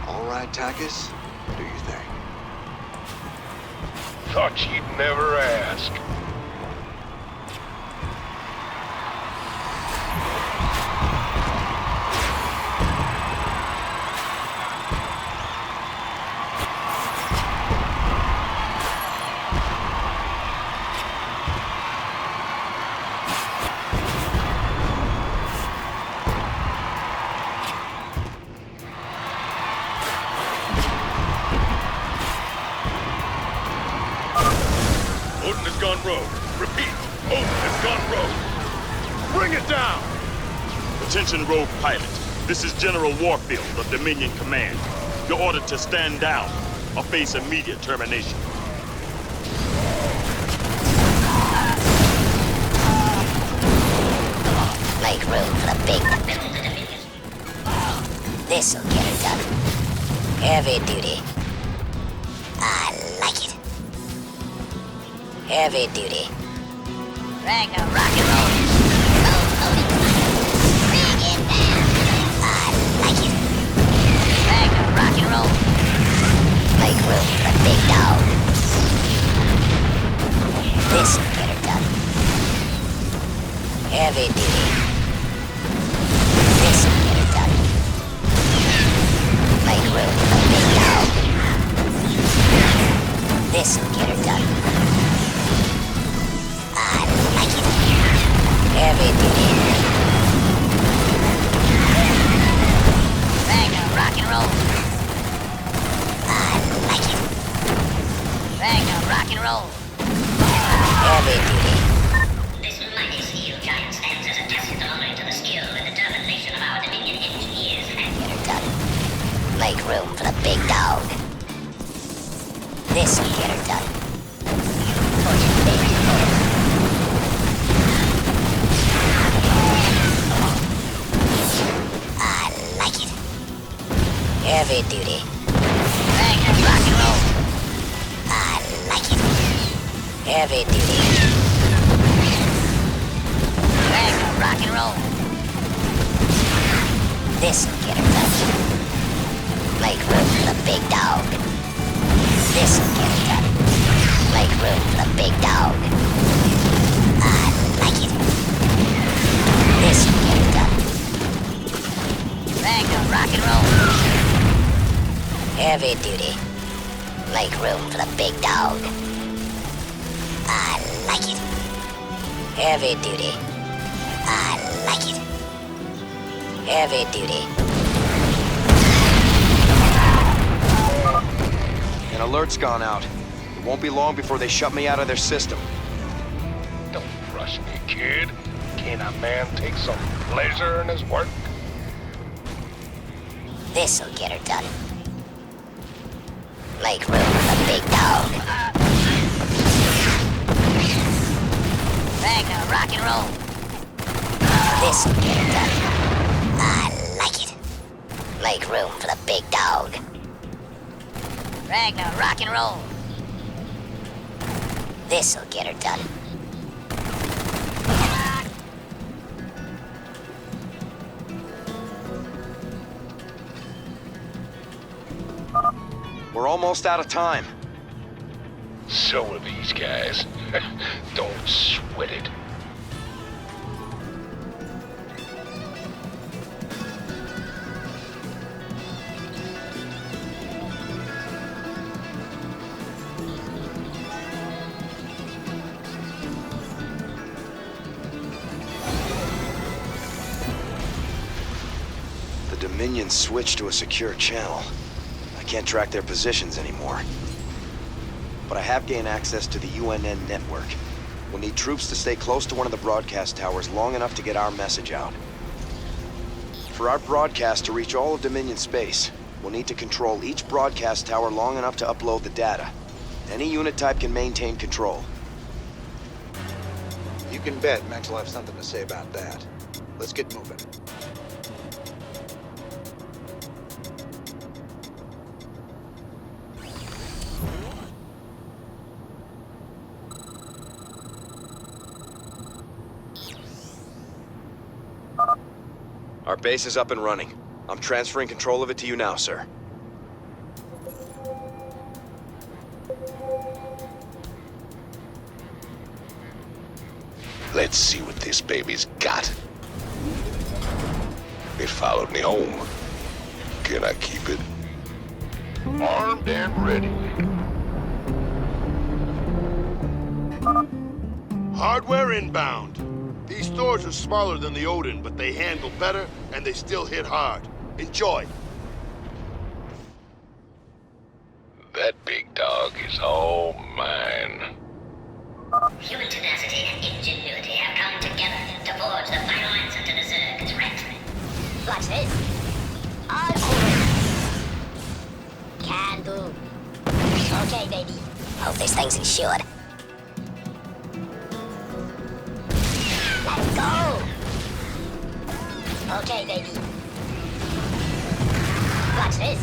All right, Tychus? Do your thing. Thought you'd never ask. Odin has gone rogue. Repeat, Odin has gone rogue. Bring it down! Attention, rogue pilot. This is General Warfield of Dominion Command. You're ordered to stand down or face immediate termination. Make room for the big one. This'll get her done. Heavy duty. I like it. Heavy duty. Ragnar, rock and roll. Bring it down. I like it. Ragnar, rock and roll. Make room for the big dog. This'll get her done. Heavy duty. This'll get her done. Make room for the big dog. This'll get her done. I like it. Heavy duty. Ragnar, rock and roll. I like it. Ragnar, rock and roll. Heavy duty. This mighty steel giant stands as a testimony to the skill and determination of our Dominion engineers. Get her done. Make room for the big dog. This'll get her done. Push it, baby, push. I like it. Heavy duty. Ragnar, rock and roll. Heavy duty. Ready to rock and roll. This'll get her done. Make room for the big dog. This'll get her done. Make room for the big dog. I like it. This'll get her done. Ready to rock and roll. Heavy duty. Make room for the big dog. I like it. Heavy duty. I like it. Heavy duty. An alert's gone out. It won't be long before they shut me out of their system. Don't rush me, kid. Can a man take some pleasure in his work? This'll get her done. Make room for the big dog. Ragnar, rock and roll. This'll get her done. I like it. Make room for the big dog. Ragnar, rock and roll. This'll get her done. We're almost out of time. So are these guys. Don't sweat it. The Dominion switched to a secure channel. I can't track their positions anymore. But I have gained access to the UNN network. We'll need troops to stay close to one of the broadcast towers long enough to get our message out. For our broadcast to reach all of Dominion space, we'll need to control each broadcast tower long enough to upload the data. Any unit type can maintain control. You can bet Max will have something to say about that. Let's get moving. Our base is up and running. I'm transferring control of it to you now, sir. Let's see what this baby's got. It followed me home. Can I keep it? Armed and ready. Hardware inbound. These stores are smaller than the Odin, but they handle better and they still hit hard. Enjoy. That big dog is all mine. Human tenacity and ingenuity have come together to forge the final answer to the Zerg threat. Watch this. All over. Can do. Okay, baby. Hope this thing's insured. Let's go! Okay, baby. Watch this.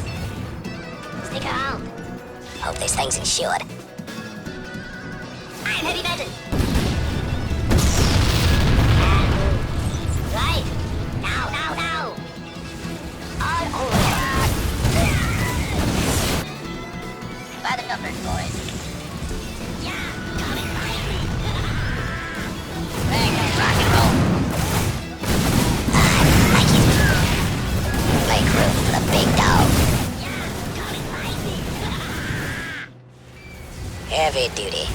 Stick around. Hope this thing's insured. I'm heavy metal. Right. Now. All over. By the numbers, boys. Yeah, coming right. Rock and roll. I like it. Make room for the big dog. Heavy duty.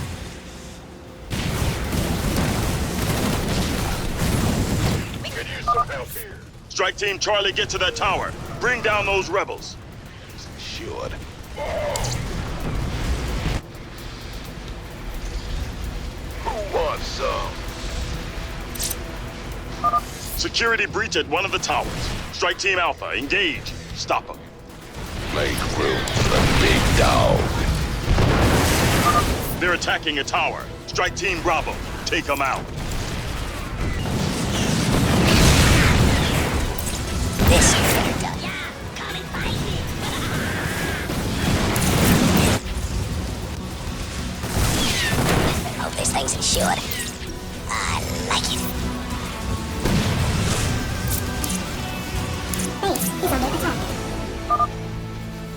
Could use some help here. Strike Team Charlie, get to that tower. Bring down those rebels. Should. Who wants some? Security breach at one of the towers. Strike Team Alpha, engage. Stop them. Make room for the big dog. They're attacking a tower. Strike Team Bravo, take them out. This is better done. as it should. I like it. Base is under attack.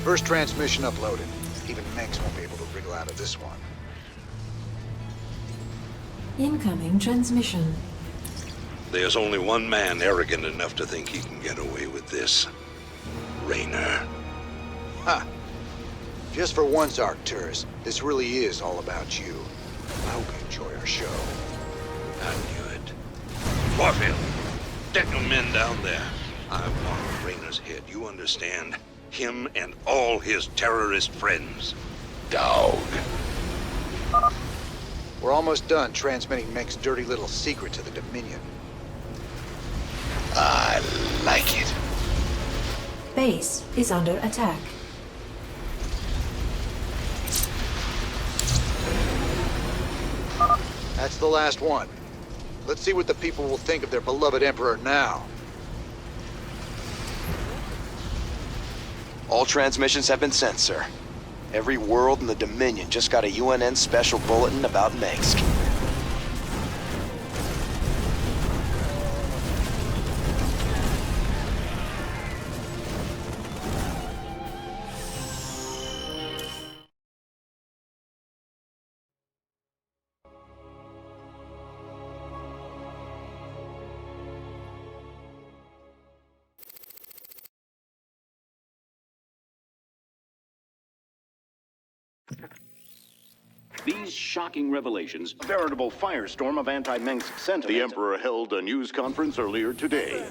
First transmission uploaded. Even Mengsk won't be able to wriggle out of this one. Incoming transmission. There's only one man arrogant enough to think he can get away with this. Raynor. Ha! Just for once, Arcturus, this really is all about you. I hope you enjoy our show. I knew it. Warfield, get your men down there. I want Raynor's head, you understand? Him and all his terrorist friends. Dog. We're almost done transmitting Mengsk's dirty little secret to the Dominion. I like it. Base is under attack. That's the last one. Let's see what the people will think of their beloved Emperor now. All transmissions have been sent, sir. Every world in the Dominion just got a UNN special bulletin about Mengsk. These shocking revelations, a veritable firestorm of anti-Mengsk sentiment. The Emperor held a news conference earlier today.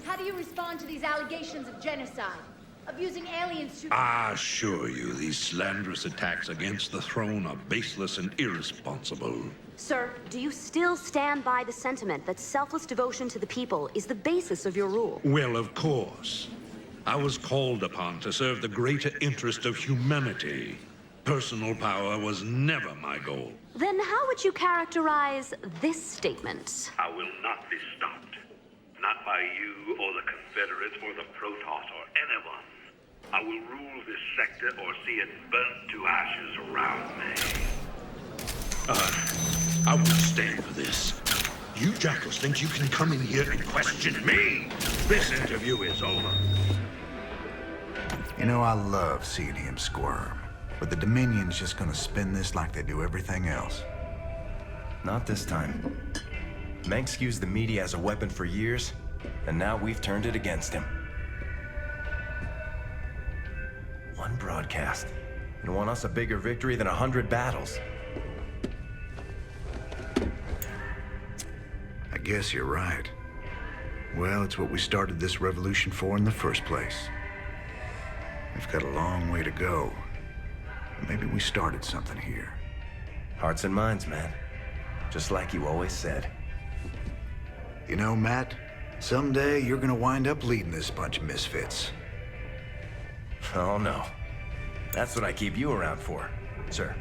How do you respond to these allegations of genocide? Of using aliens to... I assure you, these slanderous attacks against the throne are baseless and irresponsible. Sir, do you still stand by the sentiment that selfless devotion to the people is the basis of your rule? Well, of course. I was called upon to serve the greater interest of humanity. Personal power was never my goal. Then how would you characterize this statement? I will not be stopped. Not by you or the Confederates or the Protoss or anyone. I will rule this sector or see it burnt to ashes around me. I won't stand for this. You jackals think you can come in here and question me? This interview is over. You know, I love seeing him squirm. But the Dominion's just gonna spin this like they do everything else. Not this time. Mengsk used the media as a weapon for years, and now we've turned it against him. One broadcast. You won us a bigger victory than 100 battles. I guess you're right. Well, it's what we started this revolution for in the first place. We've got a long way to go. Maybe we started something here. Hearts and minds, man. Just like you always said. You know, Matt, someday you're gonna wind up leading this bunch of misfits. Oh, no. That's what I keep you around for, sir.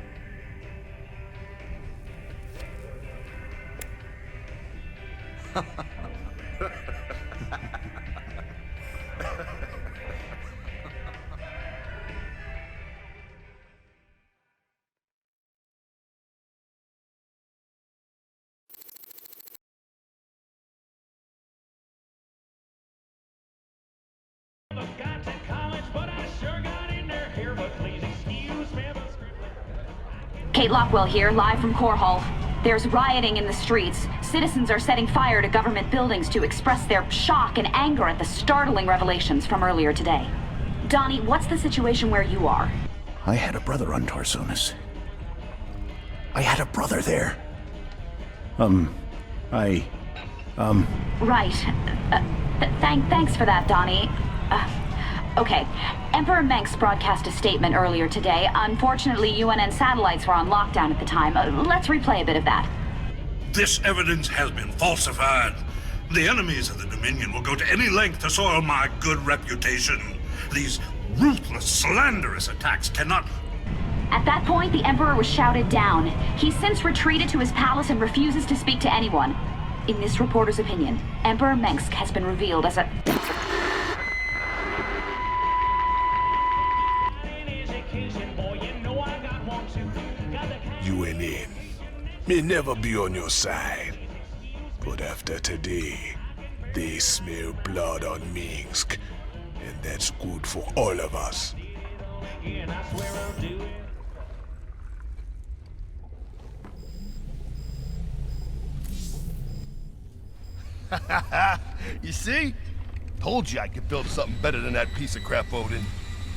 Kate Lockwell here, live from Core Hall. There's rioting in the streets. Citizens are setting fire to government buildings to express their shock and anger at the startling revelations from earlier today. Donnie, what's the situation where you are? I had a brother on Tarsonis. I had a brother there. Right. Thanks for that, Donnie. Okay. Emperor Mengsk broadcast a statement earlier today. Unfortunately, UNN satellites were on lockdown at the time. Let's replay a bit of that. This evidence has been falsified. The enemies of the Dominion will go to any length to soil my good reputation. These ruthless, slanderous attacks cannot... At that point, the Emperor was shouted down. He's since retreated to his palace and refuses to speak to anyone. In this reporter's opinion, Emperor Mengsk has been revealed as a... UNN. may never be on your side. But after today, they smell blood on Minsk, and that's good for all of us. You see? Told you I could build something better than that piece of crap, Odin.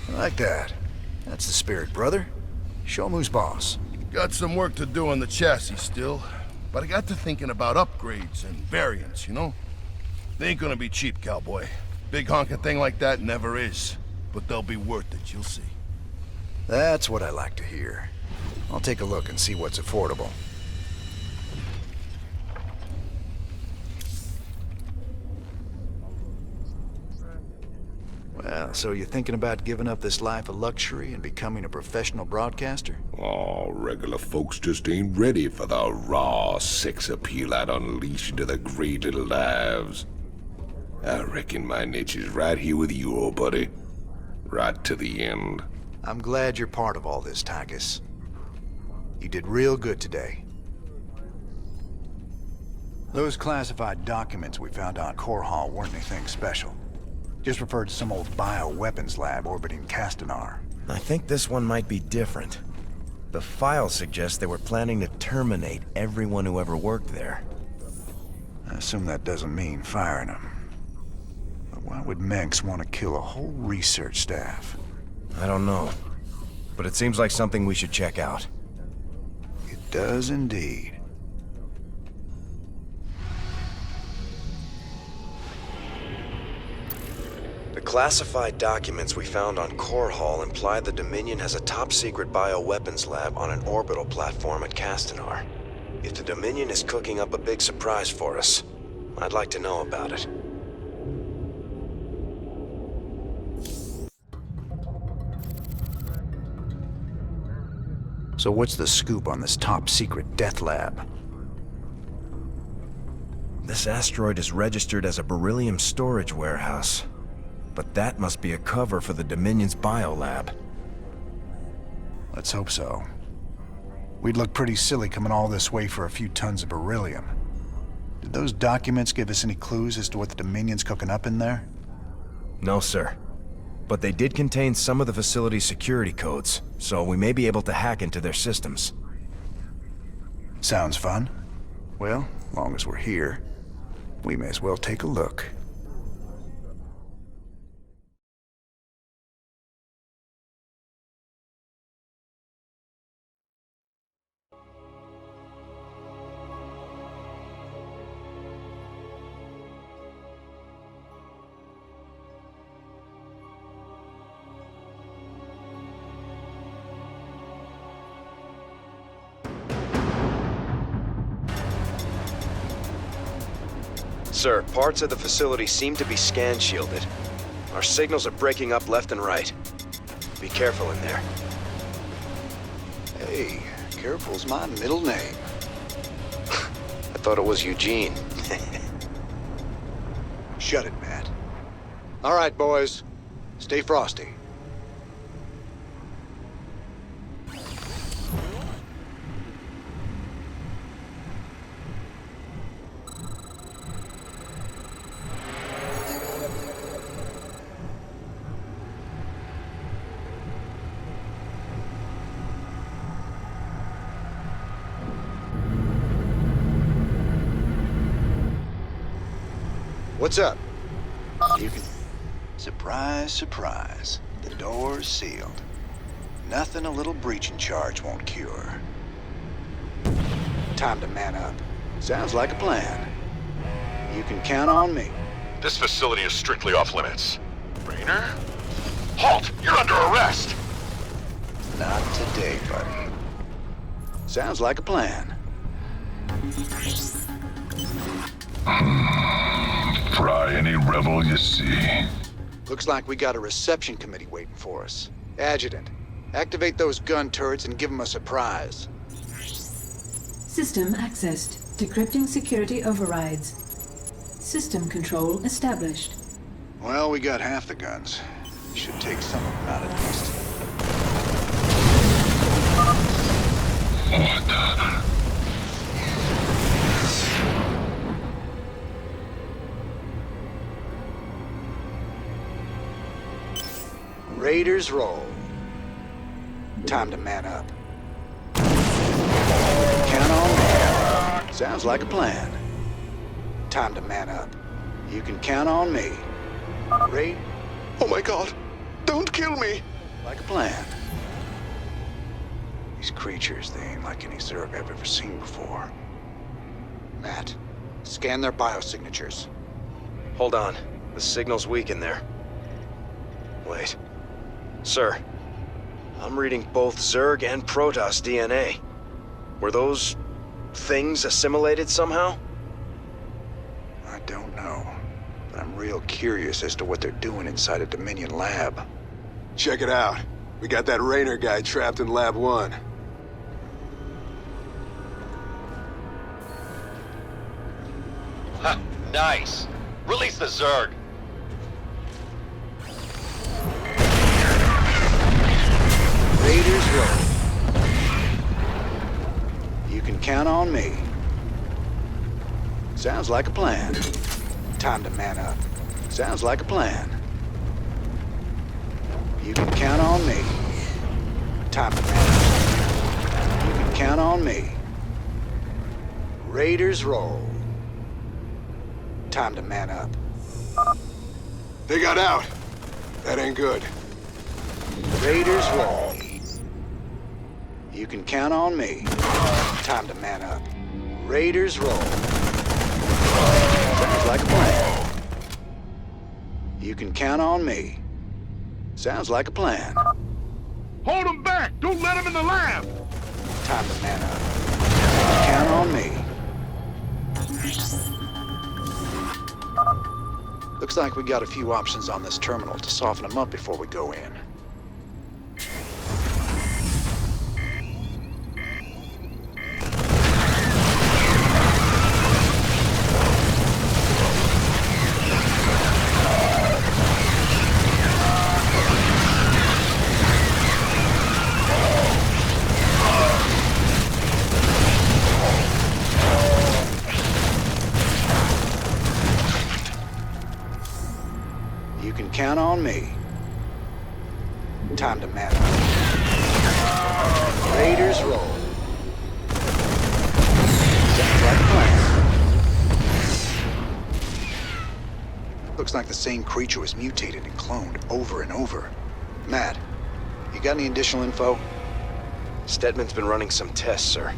I like that. That's the spirit, brother. Show 'em who's boss. Got some work to do on the chassis still, but I got to thinking about upgrades and variants, you know? They ain't gonna be cheap, cowboy. Big honking thing like that never is. But they'll be worth it, you'll see. That's what I like to hear. I'll take a look and see what's affordable. Well, so you're thinking about giving up this life of luxury and becoming a professional broadcaster? Oh, regular folks just ain't ready for the raw sex appeal I'd unleash into their great little lives. I reckon my niche is right here with you, old buddy. Right to the end. I'm glad you're part of all this, Tychus. You did real good today. Those classified documents we found on Core Hall weren't anything special. Just referred to some old bioweapons lab orbiting Castanar. I think this one might be different. The file suggests they were planning to terminate everyone who ever worked there. I assume that doesn't mean firing them. But why would Menks want to kill a whole research staff? I don't know. But it seems like something we should check out. It does indeed. The classified documents we found on Core Hall imply the Dominion has a top-secret bioweapons lab on an orbital platform at Castanar. If the Dominion is cooking up a big surprise for us, I'd like to know about it. So what's the scoop on this top-secret death lab? This asteroid is registered as a beryllium storage warehouse. But that must be a cover for the Dominion's biolab. Let's hope so. We'd look pretty silly coming all this way for a few tons of beryllium. Did those documents give us any clues as to what the Dominion's cooking up in there? No, sir. But they did contain some of the facility's security codes, so we may be able to hack into their systems. Sounds fun. Well, long as we're here, we may as well take a look. Sir, parts of the facility seem to be scan-shielded. Our signals are breaking up left and right. Be careful in there. Hey, careful's my middle name. I thought it was Eugene. Shut it, Matt. All right, boys. Stay frosty. What's up? You can... Surprise, surprise. The door's sealed. Nothing a little breaching charge won't cure. Time to man up. Sounds like a plan. You can count on me. This facility is strictly off limits. Raynor? Halt! You're under arrest! Not today, buddy. Sounds like a plan. Fry any rebel you see. Looks like we got a reception committee waiting for us. Adjutant, activate those gun turrets and give them a surprise. System accessed. Decrypting security overrides. System control established. Well, we got half the guns. Should take some of them out at least. What the... Raiders roll. Time to man up. Count on me. Sounds like a plan. Time to man up. You can count on me. Raid? Oh my god! Don't kill me! Like a plan. These creatures, they ain't like any Zerg I've ever seen before. Matt, scan their biosignatures. Hold on. The signal's weak in there. Wait. Sir, I'm reading both Zerg and Protoss DNA. Were those things assimilated somehow? I don't know, but I'm real curious as to what they're doing inside a Dominion lab. Check it out. We got that Raynor guy trapped in Lab 1. Ha! Nice! Release the Zerg! Raiders roll. You can count on me. Sounds like a plan. Time to man up. Sounds like a plan. You can count on me. Time to man up. You can count on me. Raiders roll. Time to man up. They got out. That ain't good. Raiders roll. You can count on me. Time to man up. Raiders roll. Sounds like a plan. You can count on me. Sounds like a plan. Hold them back! Don't let them in the lab! Time to man up. Count on me. Looks like we got a few options on this terminal to soften them up before we go in. You can count on me. Time to man up. Raiders roll. Sounds like a plan. Looks like the same creature was mutated and cloned over and over. Matt, you got any additional info? Stedman's been running some tests, sir.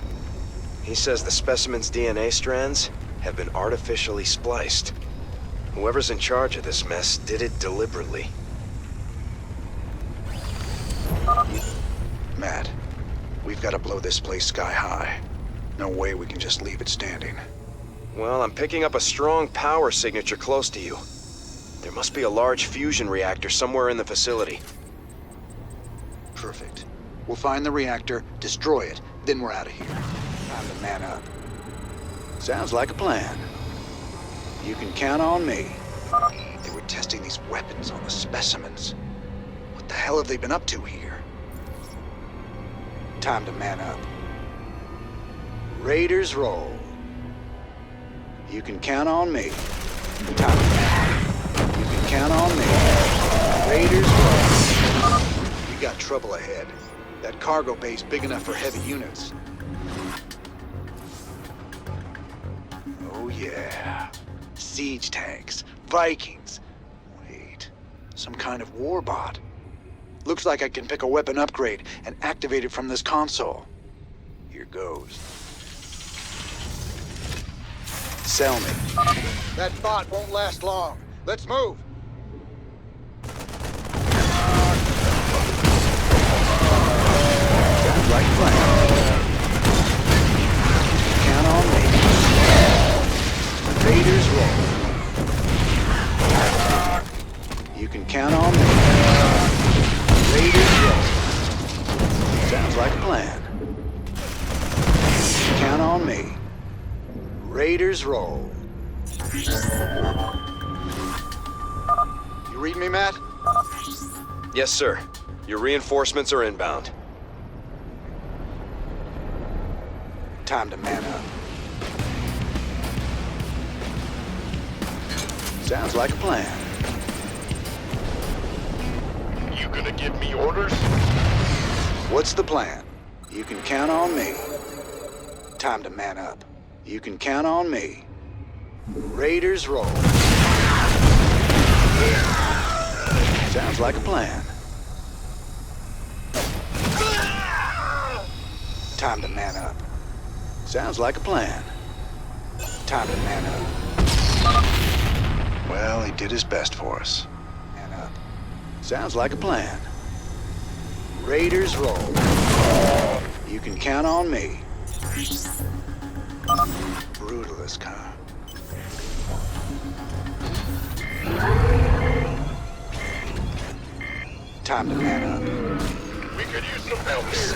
He says the specimen's DNA strands have been artificially spliced. Whoever's in charge of this mess did it deliberately. Matt, we've got to blow this place sky high. No way we can just leave it standing. Well, I'm picking up a strong power signature close to you. There must be a large fusion reactor somewhere in the facility. Perfect. We'll find the reactor, destroy it, then we're out of here. Time to man up. Sounds like a plan. You can count on me. They were testing these weapons on the specimens. What the hell have they been up to here? Time to man up. Raiders roll. You can count on me. Time to man up. You can count on me. Raiders roll. We got trouble ahead. That cargo base big enough for heavy units. Oh yeah. Siege tanks, Vikings. Wait, some kind of warbot. Looks like I can pick a weapon upgrade and activate it from this console. Here goes. Sell me. That bot won't last long. Let's move. Sounds like a plan. Count on me. Raiders roll. You can count on me. Raiders roll. Sounds like a plan. Count on me. Raiders roll. You read me, Matt? Yes, sir. Your reinforcements are inbound. Time to man up. Sounds like a plan. You gonna give me orders? What's the plan? You can count on me. Time to man up. You can count on me. Raiders roll. Sounds like a plan. Time to man up. Sounds like a plan. Time to man up. Well, he did his best for us. Man up. Sounds like a plan. Raiders roll. You can count on me. Brutalist, huh? Time to man up. We could use some help here.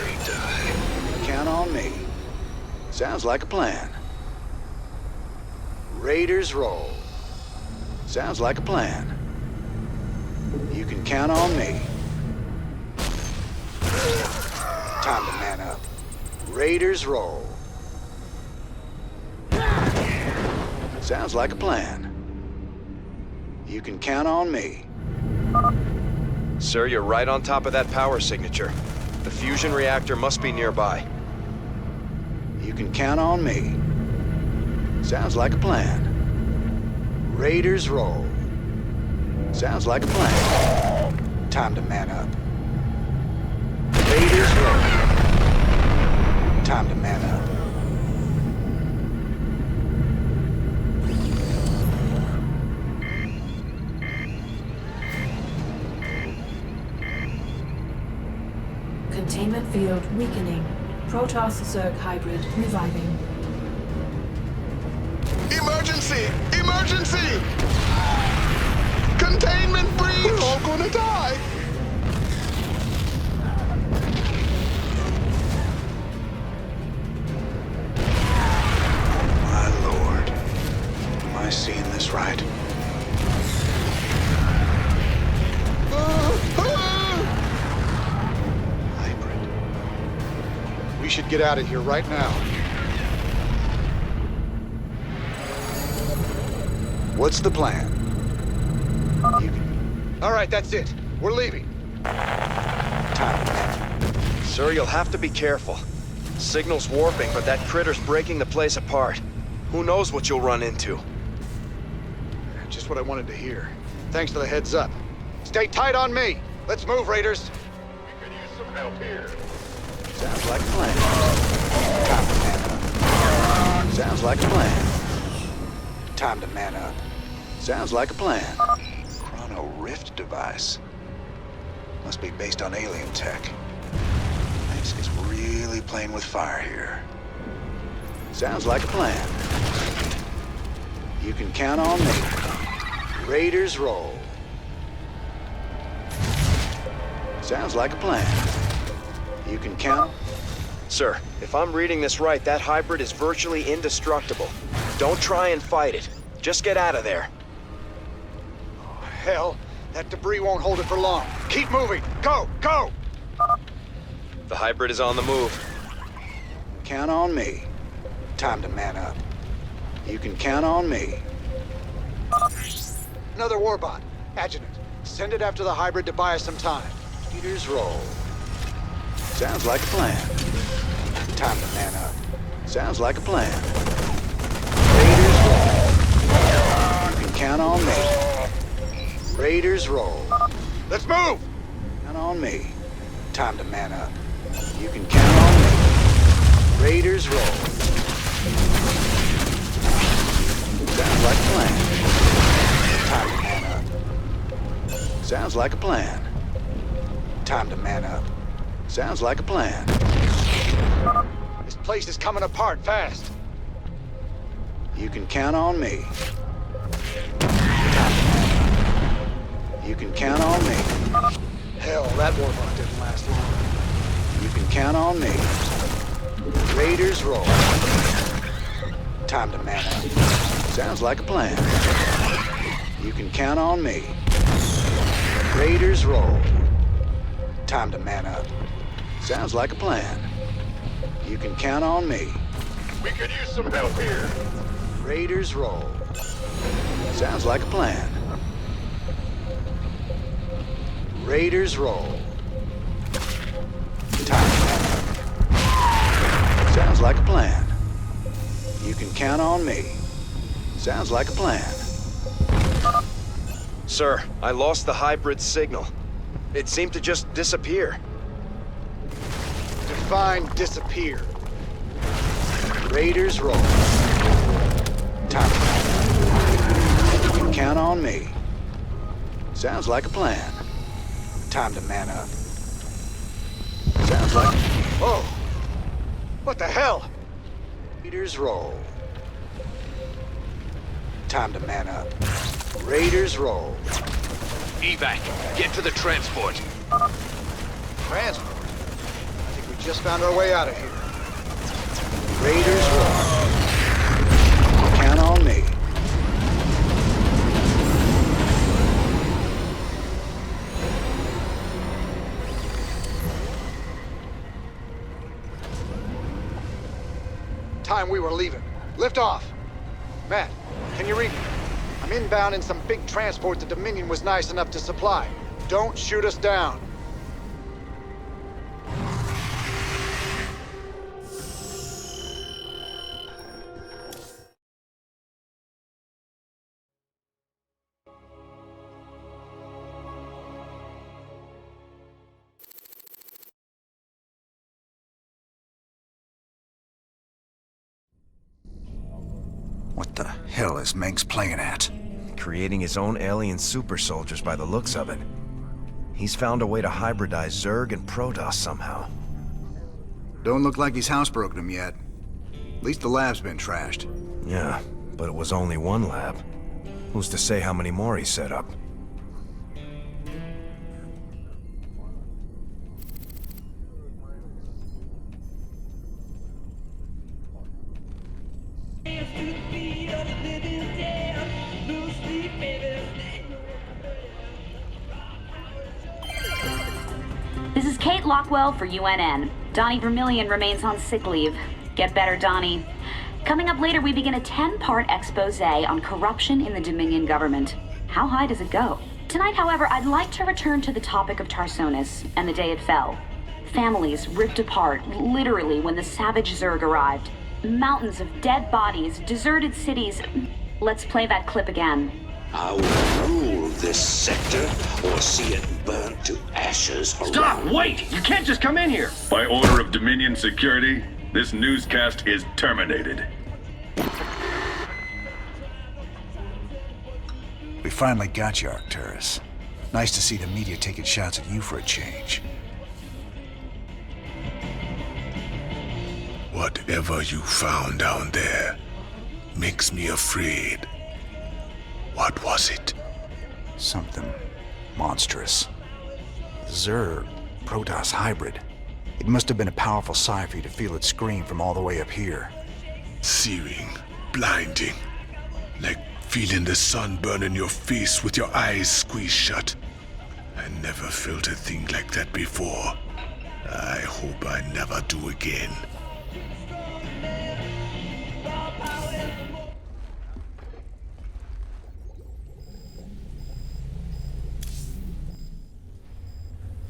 Count on me. Sounds like a plan. Raiders roll. Sounds like a plan. You can count on me. Time to man up. Raiders roll. Sounds like a plan. You can count on me. Sir, you're right on top of that power signature. The fusion reactor must be nearby. You can count on me. Sounds like a plan. Raiders roll. Sounds like a plan. Time to man up. Raiders roll. Time to man up. Containment field weakening. Protoss-Zerg hybrid reviving. Emergency! Emergency! Containment breach! We're all gonna die! My lord. Am I seeing this right? We should get out of here right now. What's the plan? All right, that's it. We're leaving. Sir, you'll have to be careful. Signal's warping, but that critter's breaking the place apart. Who knows what you'll run into? Just what I wanted to hear. Thanks for the heads up. Stay tight on me. Let's move, Raiders. We could use some help here. Sounds like a plan. Time to man up. Sounds like a plan. Time to man up. Sounds like a plan. Chrono Rift device. Must be based on alien tech. Manx is really playing with fire here. Sounds like a plan. You can count on me. Raiders roll. Sounds like a plan. You can count. Sir, if I'm reading this right, that hybrid is virtually indestructible. Don't try and fight it. Just get out of there. Hell, that debris won't hold it for long. Keep moving. Go, go! The hybrid is on the move. Count on me. Time to man up. You can count on me. Another warbot. Adjutant, send it after the hybrid to buy us some time. Leaders roll. Sounds like a plan. Time to man up. Sounds like a plan. Raiders roll. You can count on me. Raiders roll. Let's move! Count on me. Time to man up. You can count on me. Raiders roll. Sounds like a plan. Time to man up. Sounds like a plan. Time to man up. Sounds like a plan. This place is coming apart fast. You can count on me. You can count on me. Hell, that warbot didn't last long. You can count on me. Raiders roll. Time to man up. Sounds like a plan. You can count on me. Raiders roll. Time to man up. Sounds like a plan. You can count on me. We could use some help here. Raiders roll. Sounds like a plan. Raiders roll. Time. Sounds like a plan. You can count on me. Sounds like a plan. Sir, I lost the hybrid signal. It seemed to just disappear. Define disappear. Raiders roll. Time. You can count on me. Sounds like a plan. Time to man up. Sounds like... Whoa! What the hell? Raiders roll. Time to man up. Raiders roll. Evac, get to the transport. Transport? I think we just found our way out of here. Raiders roll. Count on me. Time we were leaving. Lift off. Matt, can you read me? I'm inbound in some big transport the Dominion was nice enough to supply. Don't shoot us down. What the hell is Mengsk playing at? Creating his own alien super soldiers by the looks of it. He's found a way to hybridize Zerg and Protoss somehow. Don't look like he's housebroken them yet. At least the lab's been trashed. Yeah, but it was only one lab. Who's to say how many more he set up? This is Kate Lockwell for UNN. Donnie Vermillion remains on sick leave. Get better, Donnie. Coming up later, we begin a 10-part expose on corruption in the Dominion government. How high does it go? Tonight, however, I'd like to return to the topic of Tarsonis and the day it fell. Families ripped apart, literally, when the savage Zerg arrived. Mountains of dead bodies, deserted cities. Let's play that clip again. I will rule this sector or see it burnt to ashes around. Stop! Wait! You can't just come in here! By order of Dominion Security, this newscast is terminated. We finally got you, Arcturus. Nice to see the media taking shots at you for a change. Whatever you found down there makes me afraid. What was it? Something monstrous. Zerg, Protoss hybrid. It must have been a powerful sigh for you to feel it scream from all the way up here. Searing, blinding. Like feeling the sun burn in your face with your eyes squeezed shut. I never felt a thing like that before. I hope I never do again.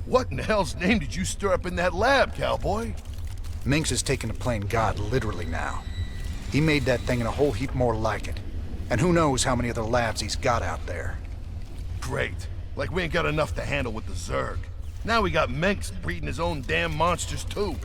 What in hell's name did you stir up in that lab, cowboy? Mengsk is taking the plane god literally now. He made that thing and a whole heap more like it. And who knows how many other labs he's got out there. Great. Like we ain't got enough to handle with the Zerg. Now we got Mengsk breeding his own damn monsters too.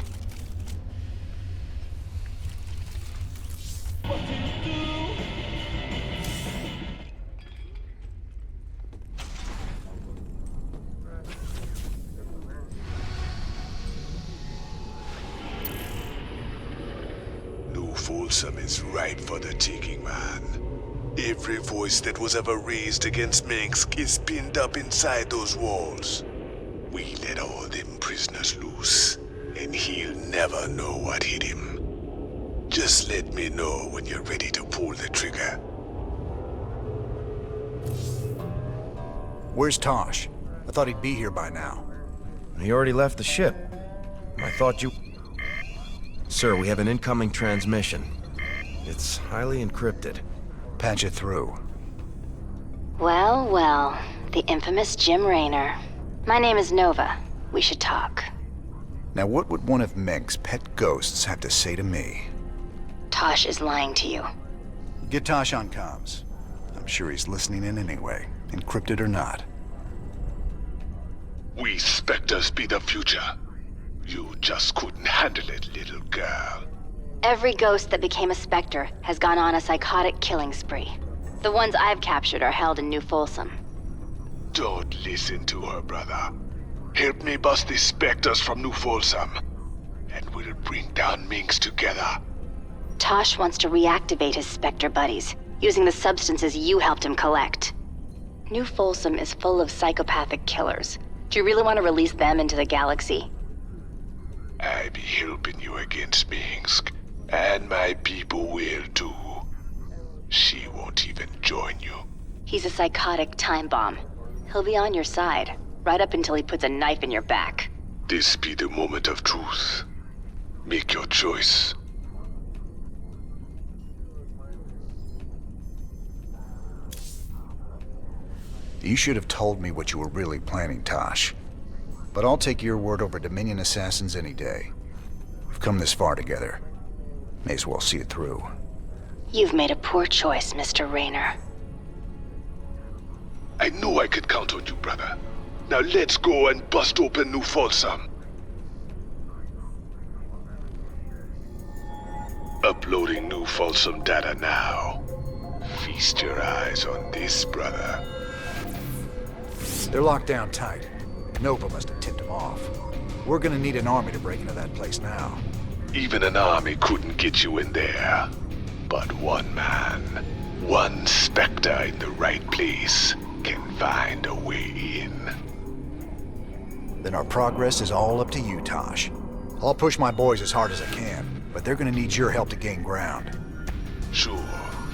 Folsom is ripe for the taking, man. Every voice that was ever raised against Mengsk is pinned up inside those walls. We let all them prisoners loose, and he'll never know what hit him. Just let me know when you're ready to pull the trigger. Where's Tosh? I thought he'd be here by now. He already left the ship. I thought you... Sir, we have an incoming transmission. It's highly encrypted. Patch it through. Well, well. The infamous Jim Raynor. My name is Nova. We should talk. Now what would one of Meg's pet ghosts have to say to me? Tosh is lying to you. Get Tosh on comms. I'm sure he's listening in anyway, encrypted or not. We Spectres be the future. You just couldn't handle it, little girl. Every ghost that became a Spectre has gone on a psychotic killing spree. The ones I've captured are held in New Folsom. Don't listen to her, brother. Help me bust the Spectres from New Folsom, and we'll bring down Minx together. Tosh wants to reactivate his Spectre buddies, using the substances you helped him collect. New Folsom is full of psychopathic killers. Do you really want to release them into the galaxy? I be helping you against Minsk, and my people will too. She won't even join you. He's a psychotic time bomb. He'll be on your side, right up until he puts a knife in your back. This be the moment of truth. Make your choice. You should have told me what you were really planning, Tosh. But I'll take your word over Dominion assassins any day. We've come this far together. May as well see it through. You've made a poor choice, Mr. Rayner. I knew I could count on you, brother. Now let's go and bust open New Folsom. Uploading New Folsom data now. Feast your eyes on this, brother. They're locked down tight. Nova must have tipped them off. We're gonna need an army to break into that place now. Even an army couldn't get you in there. But one man, one Spectre in the right place, can find a way in. Then our progress is all up to you, Tosh. I'll push my boys as hard as I can, but they're gonna need your help to gain ground. Sure,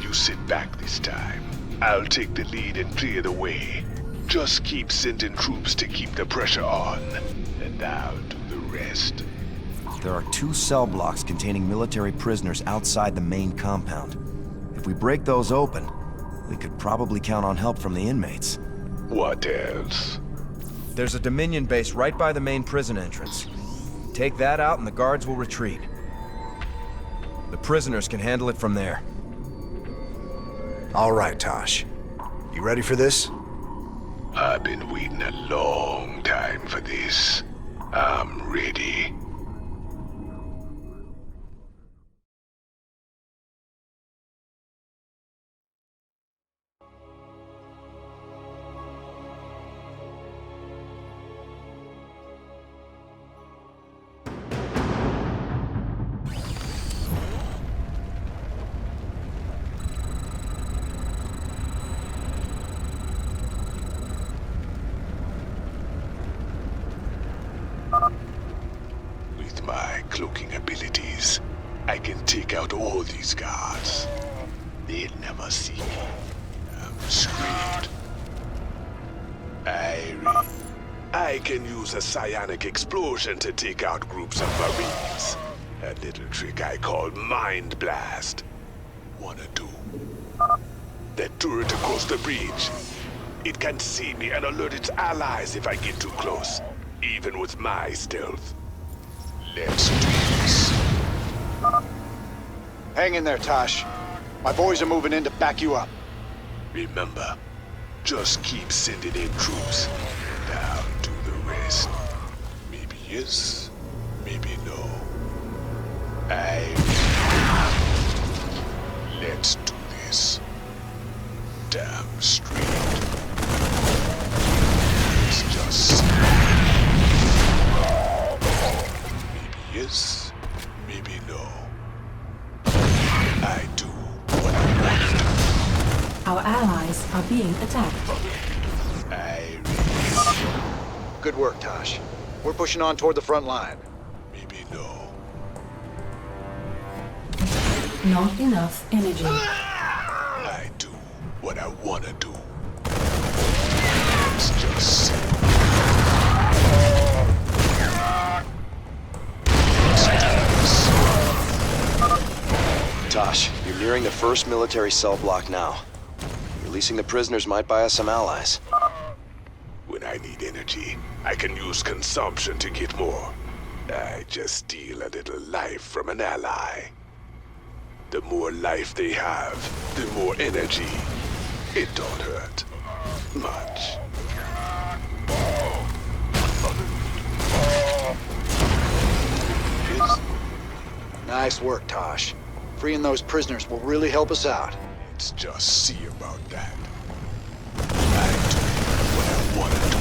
you sit back this time. I'll take the lead and clear the way. Just keep sending troops to keep the pressure on, and I'll do the rest. There are 2 cell blocks containing military prisoners outside the main compound. If we break those open, we could probably count on help from the inmates. What else? There's a Dominion base right by the main prison entrance. Take that out and the guards will retreat. The prisoners can handle it from there. All right, Tosh. You ready for this? I've been waiting a long time for this. I'm ready. With my cloaking abilities, I can take out all these guards. They'll never see me. I'm screened. I can use a psionic explosion to take out groups of Marines. A little trick I call Mind Blast. Wanna do? That turret across the bridge. It can see me and alert its allies if I get too close, even with my stealth. Let's do this. Hang in there, Tosh. My boys are moving in to back you up. Remember, just keep sending in troops, and I'll do the rest. Maybe yes, maybe no. Let's do this. Damn straight. It's just... Maybe yes, maybe no. I do what I want. Our allies are being attacked. Good work, Tosh. We're pushing on toward the front line. Maybe no. Not enough energy. I do what I want to do. It's just simple. Tosh, you're nearing the first military cell block now. Releasing the prisoners might buy us some allies. When I need energy, I can use consumption to get more. I just steal a little life from an ally. The more life they have, the more energy. It don't hurt much. Nice work, Tosh. Freeing those prisoners will really help us out. Let's just see about that. I do what I want to do.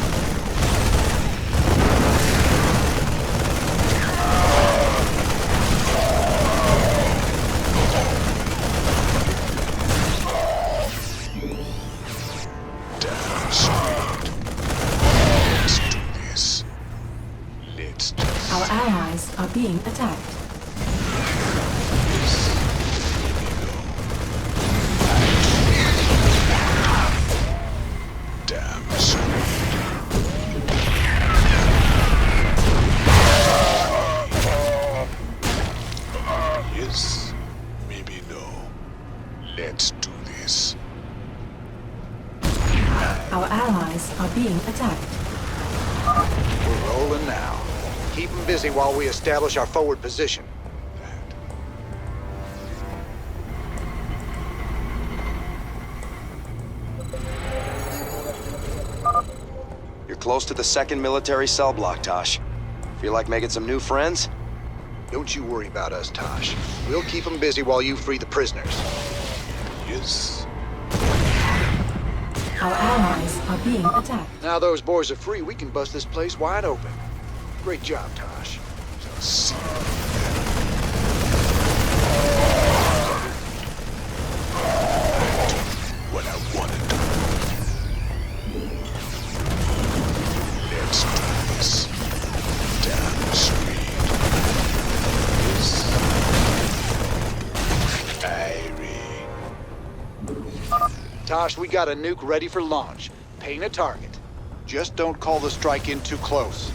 Damn straight. Let's do this. Let's just... Our allies are being attacked. Yes, maybe no. Let's do this. Our allies are being attacked. We're rolling now. Keep them busy while we establish our forward position. You're close to the second military cell block, Tosh. Feel like making some new friends? Don't you worry about us, Tosh. We'll keep them busy while you free the prisoners. Yes. Our allies are being attacked. Now those boys are free, we can bust this place wide open. Great job, Tosh. Just see. What I want to do. Let's do this. Down the street. Tosh, we got a nuke ready for launch. Paint a target. Just don't call the strike in too close.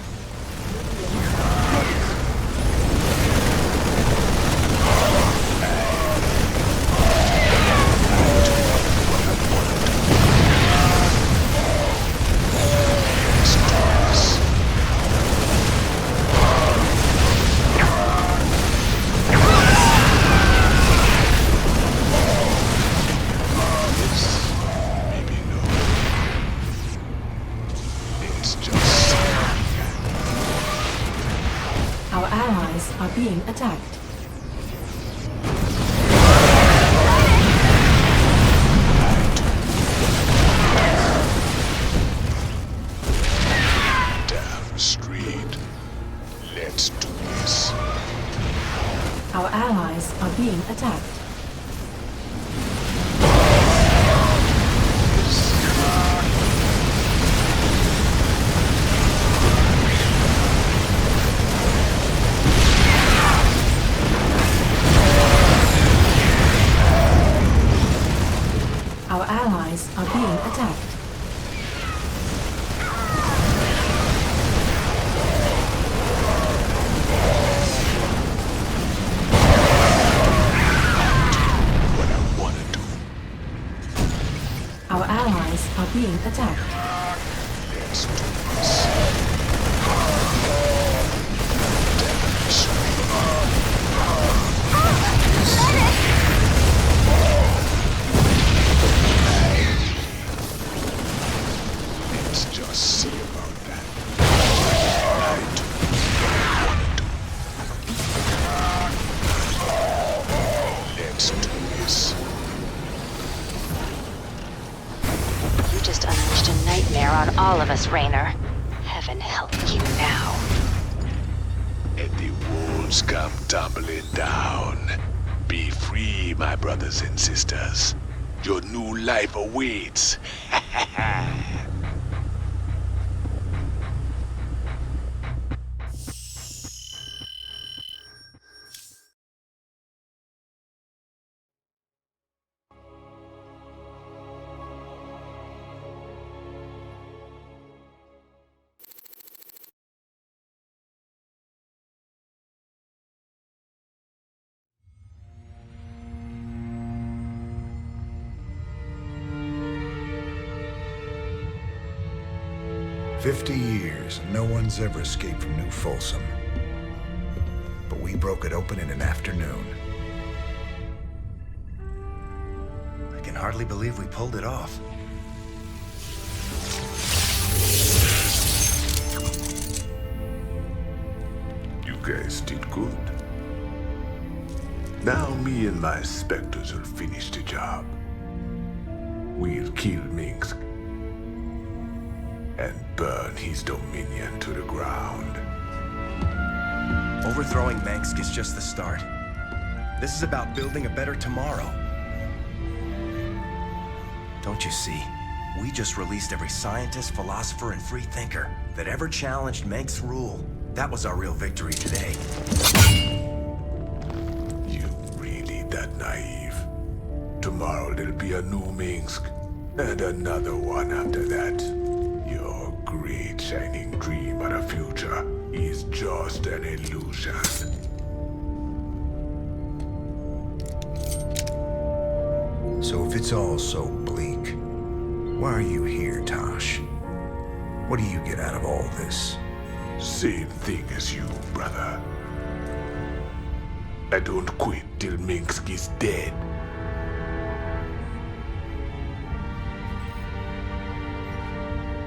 Our allies are being attacked. Damn straight. Let's do this. Our allies are being attacked. Our allies are being attacked. What I want to do. Our allies are being attacked. Let's do this. Damn straight. Let's just see about that. I do what I want to do. Let's do this. You just unleashed a nightmare on all of us, Raynor. Heaven help you now. And the walls come tumbling down. Be free, my brothers and sisters. Your new life awaits. 50 years, and no one's ever escaped from New Folsom. But we broke it open in an afternoon. I can hardly believe we pulled it off. You guys did good. Now me and my Spectres will finish the job. We'll kill Minsk and burn his dominion to the ground. Overthrowing Minsk is just the start. This is about building a better tomorrow. Don't you see? We just released every scientist, philosopher, and free thinker that ever challenged Minsk's rule. That was our real victory today. You really that naive? Tomorrow there'll be a new Minsk, and another one after that. Your great shining dream of the future is just an illusion. So if it's all so bleak, why are you here, Tosh? What do you get out of all this? Same thing as you, brother. I don't quit till Minsk is dead.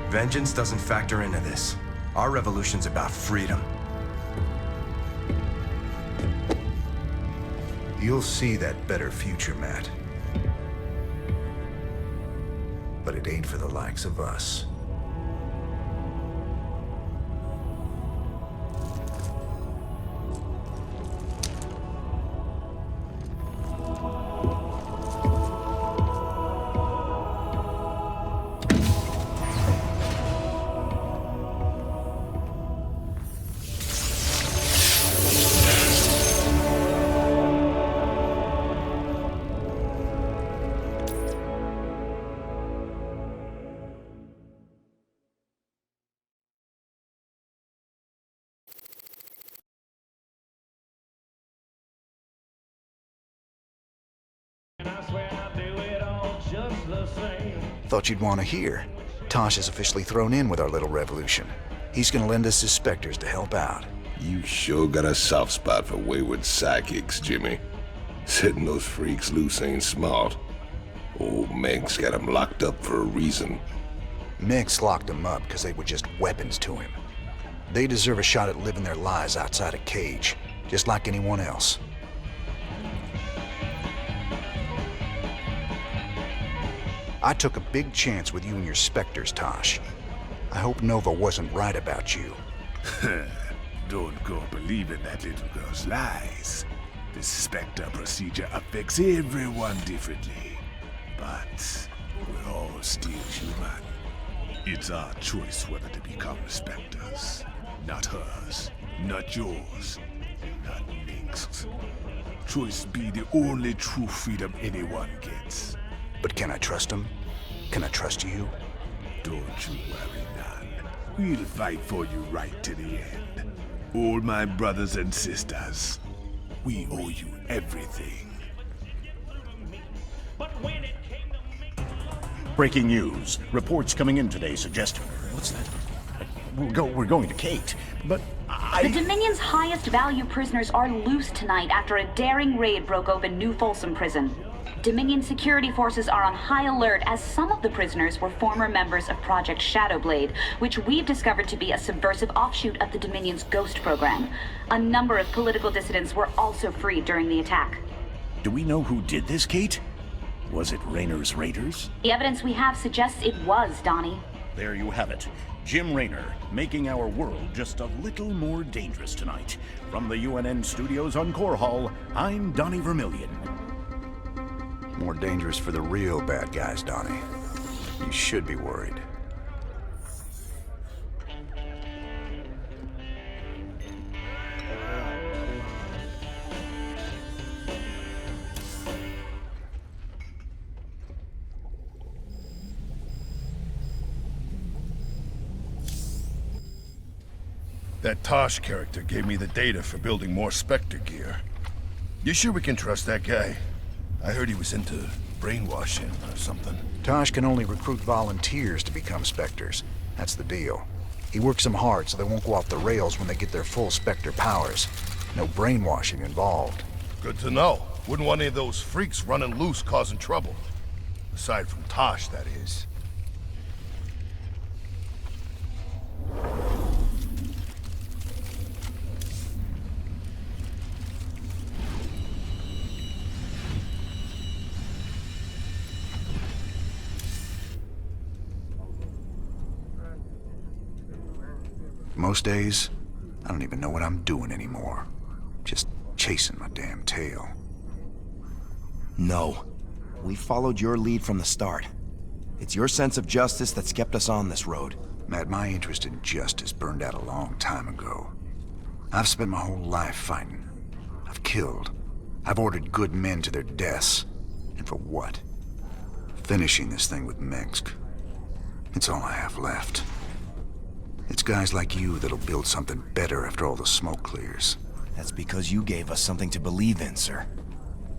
Vengeance doesn't factor into this. Our revolution's about freedom. You'll see that better future, Matt. But it ain't for the likes of us. Thought you'd want to hear. Tosh is officially thrown in with our little revolution. He's gonna lend us his Spectres to help out. You sure got a soft spot for wayward psychics, Jimmy. Setting those freaks loose ain't smart. Old Menk's got them locked up for a reason. Menk's locked them up because they were just weapons to him. They deserve a shot at living their lives outside a cage, just like anyone else. I took a big chance with you and your Spectres, Tosh. I hope Nova wasn't right about you. Don't go believing that little girl's lies. The Spectre procedure affects everyone differently. But we're all still human. It's our choice whether to become Spectres. Not hers, not yours, not Minsk's. Choice be the only true freedom anyone gets. But can I trust him? Can I trust you? Don't you worry, none. We'll fight for you right to the end. All my brothers and sisters, we owe you everything. Breaking news. Reports coming in today suggest... What's that? We're going to Kate, but The Dominion's highest value prisoners are loose tonight after a daring raid broke open New Folsom Prison. Dominion security forces are on high alert as some of the prisoners were former members of Project Shadowblade, which we've discovered to be a subversive offshoot of the Dominion's Ghost program. A number of political dissidents were also freed during the attack. do we know who did this, Kate? Was it Raynor's Raiders? The evidence we have suggests it was, Donnie. There you have it. Jim Raynor, making our world just a little more dangerous tonight. From the UNN studios on Core Hall, I'm Donnie Vermillion. More dangerous for the real bad guys, Donnie. You should be worried. That Tosh character gave me the data for building more Spectre gear. You sure we can trust that guy? I heard he was into brainwashing or something. Tosh can only recruit volunteers to become Spectres. That's the deal. He works them hard so they won't go off the rails when they get their full Spectre powers. No brainwashing involved. Good to know. Wouldn't want any of those freaks running loose causing trouble. Aside from Tosh, that is. Most days, I don't even know what I'm doing anymore. Just chasing my damn tail. No. We followed your lead from the start. It's your sense of justice that's kept us on this road. Matt, my interest in justice burned out a long time ago. I've spent my whole life fighting. I've killed. I've ordered good men to their deaths. And for what? Finishing this thing with Minsk. It's all I have left. It's guys like you that'll build something better after all the smoke clears. That's because you gave us something to believe in, sir.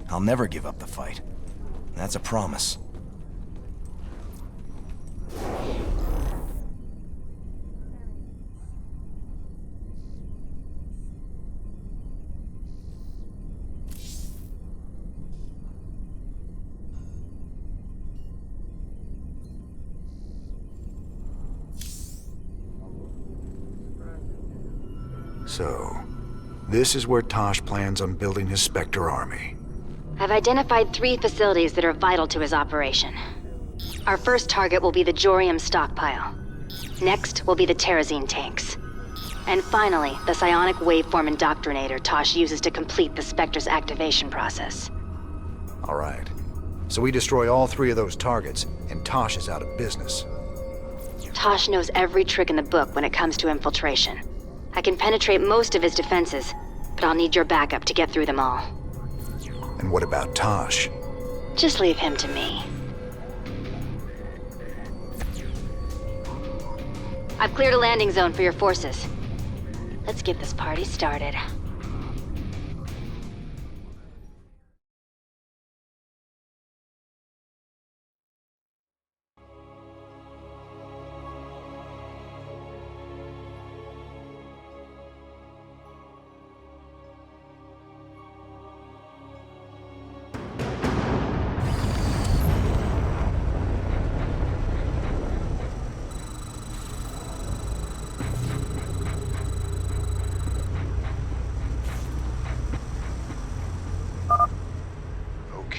I'll never give up the fight. That's a promise. So, this is where Tosh plans on building his Spectre army. I've identified 3 facilities that are vital to his operation. Our first target will be the Jorium stockpile. Next will be the Terrazine tanks. And finally, the psionic waveform indoctrinator Tosh uses to complete the Spectre's activation process. All right. So we destroy all 3 of those targets, and Tosh is out of business. Tosh knows every trick in the book when it comes to infiltration. I can penetrate most of his defenses, but I'll need your backup to get through them all. And what about Tosh? Just leave him to me. I've cleared a landing zone for your forces. Let's get this party started.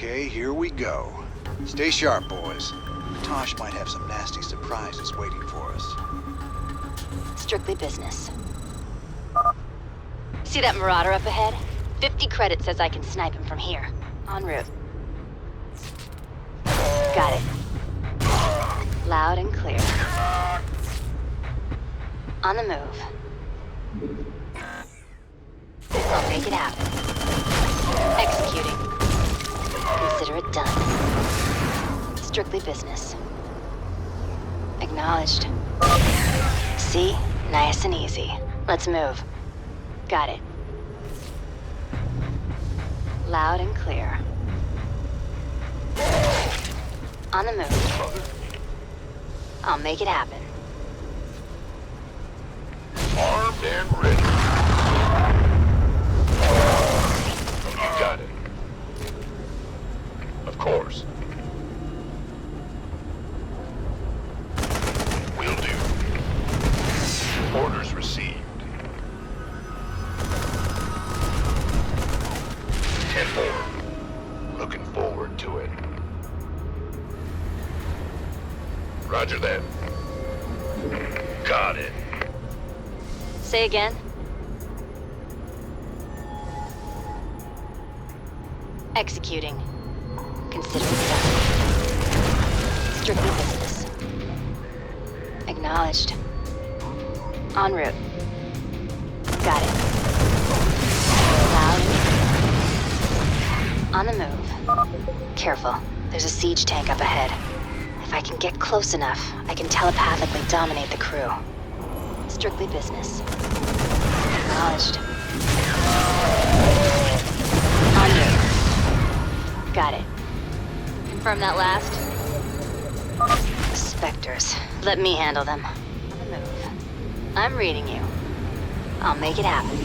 Okay, here we go. Stay sharp, boys. Tosh might have some nasty surprises waiting for us. Strictly business. See that Marauder up ahead? 50 credits says I can snipe him from here. En route. Got it. Loud and clear. On the move. I'll make it happen. Executing. Consider it done. Strictly business. Acknowledged. See? Nice and easy. Let's move. Got it. Loud and clear. On the move. I'll make it happen. Armed and ready. You got it. Of course. Will do. Orders received. 10-4. Looking forward to it. Roger that. Got it. Say again. Executing. Consider it done. Strictly business. Acknowledged. En route. Got it. Loud. On the move. Careful. There's a siege tank up ahead. If I can get close enough, I can telepathically dominate the crew. Strictly business. Acknowledged. En route. Got it. Confirm that last? Spectres. Let me handle them. On the move. I'm reading you. I'll make it happen.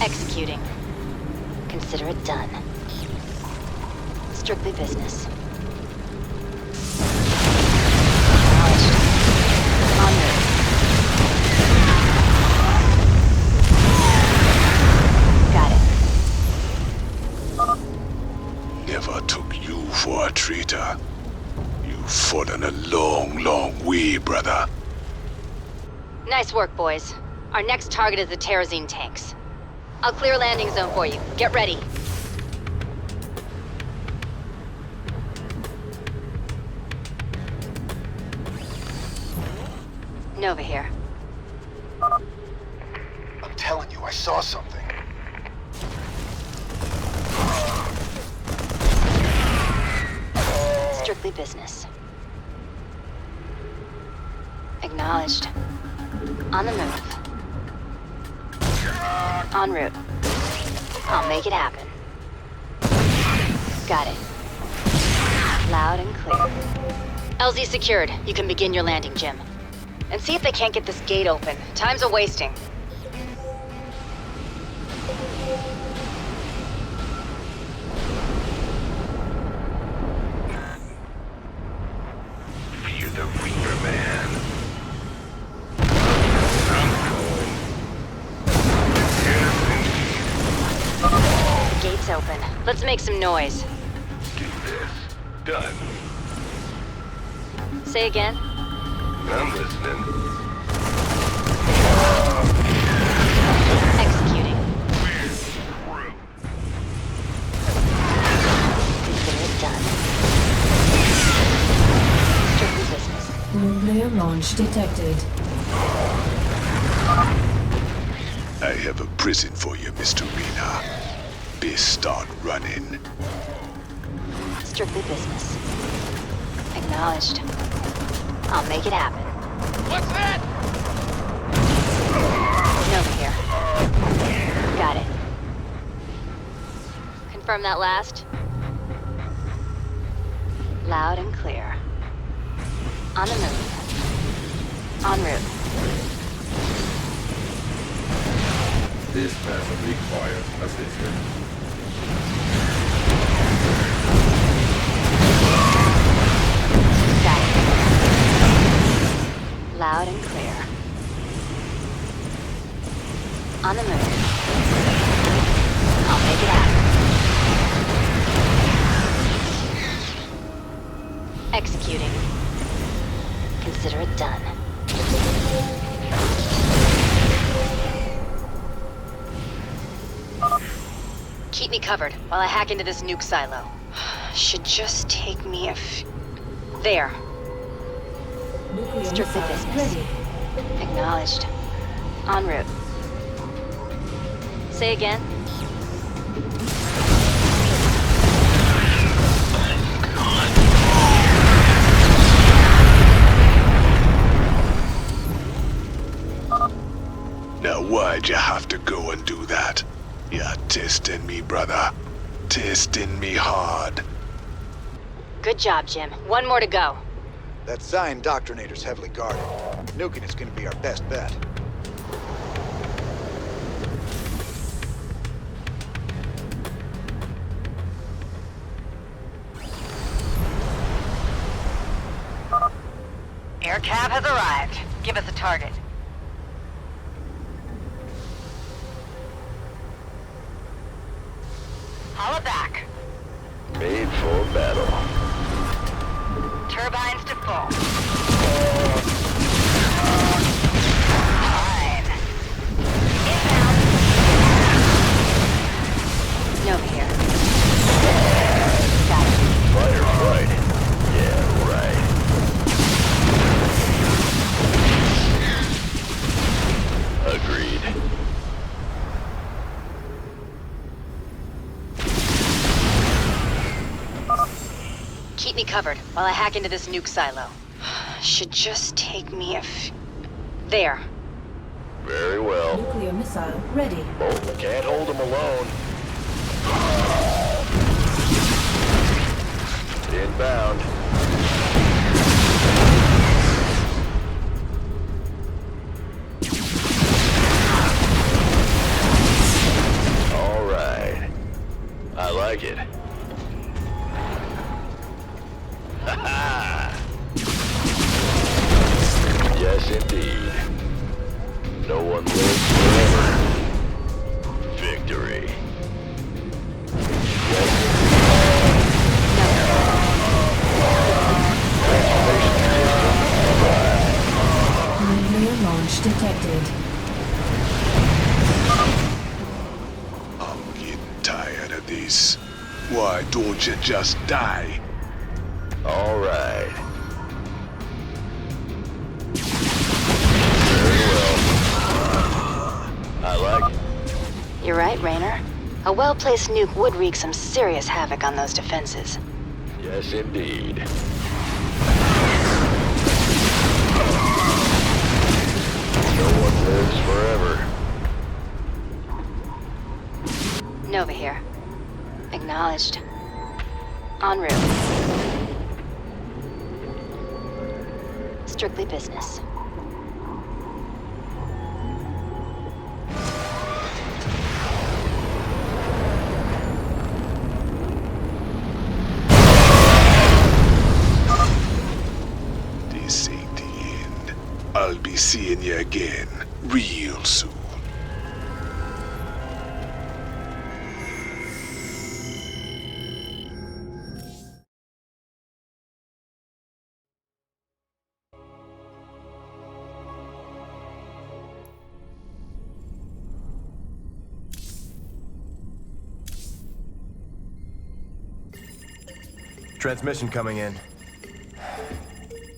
Executing. Consider it done. Strictly business. Acknowledged. En route. Got it. Never took you for a traitor. You've fallen a long, long way, brother. Nice work, boys. Our next target is the Terrazine tanks. I'll clear a landing zone for you. Get ready. Nova here. I'm telling you, I saw something. Strictly business. Acknowledged. On the move. En route. I'll make it happen. Got it. Loud and clear. LZ secured. You can begin your landing, Jim. And see if they can't get this gate open. Time's a-wasting. Fear the Reaper, man. The gate's open. Let's make some noise. Do this. Done. Say again? I'm listening. Executing. Consider it done. Strictly business. Nuclear launch detected. I have a prison for you, Mr. Rena. Best start running. Strictly business. Acknowledged. I'll make it happen. What's that? Nova here. Got it. Confirm that last. Loud and clear. On the move. En route. This doesn't require assistance. Got it. Loud and clear. On the move. I'll make it happen. Executing. Consider it done. Keep me covered while I hack into this nuke silo. Should just take me a there. Nuclear Strictly missile business. ready. Acknowledged. En route. Say again? Now why'd you have to go and do that? You're testing me, brother. Testing me hard. Good job, Jim. One more to go. That Zion Doctrinator's heavily guarded. Nuking is gonna be our best bet. Air cab has arrived. Give us a target. Holla back. Made for battle. Turbines to full. Fine. Inbound. Nova here. Got it. Firefight. Yeah, right. Agreed. Keep me covered while I hack into this nuke silo. Should just take me a there. Very well. Nuclear missile ready. Oh, can't hold him alone. Inbound. like it. Ha-ha! Yes, indeed. No one lives forever. Victory. Nuclear launch detected. I'm getting tired of this. Why don't you just die? All right. I like it. You're right, Raynor. A well-placed nuke would wreak some serious havoc on those defenses. Yes, indeed. No one lives forever. Nova here. Acknowledged. En route. Strictly business. This ain't the end. I'll be seeing you again real soon. Transmission coming in.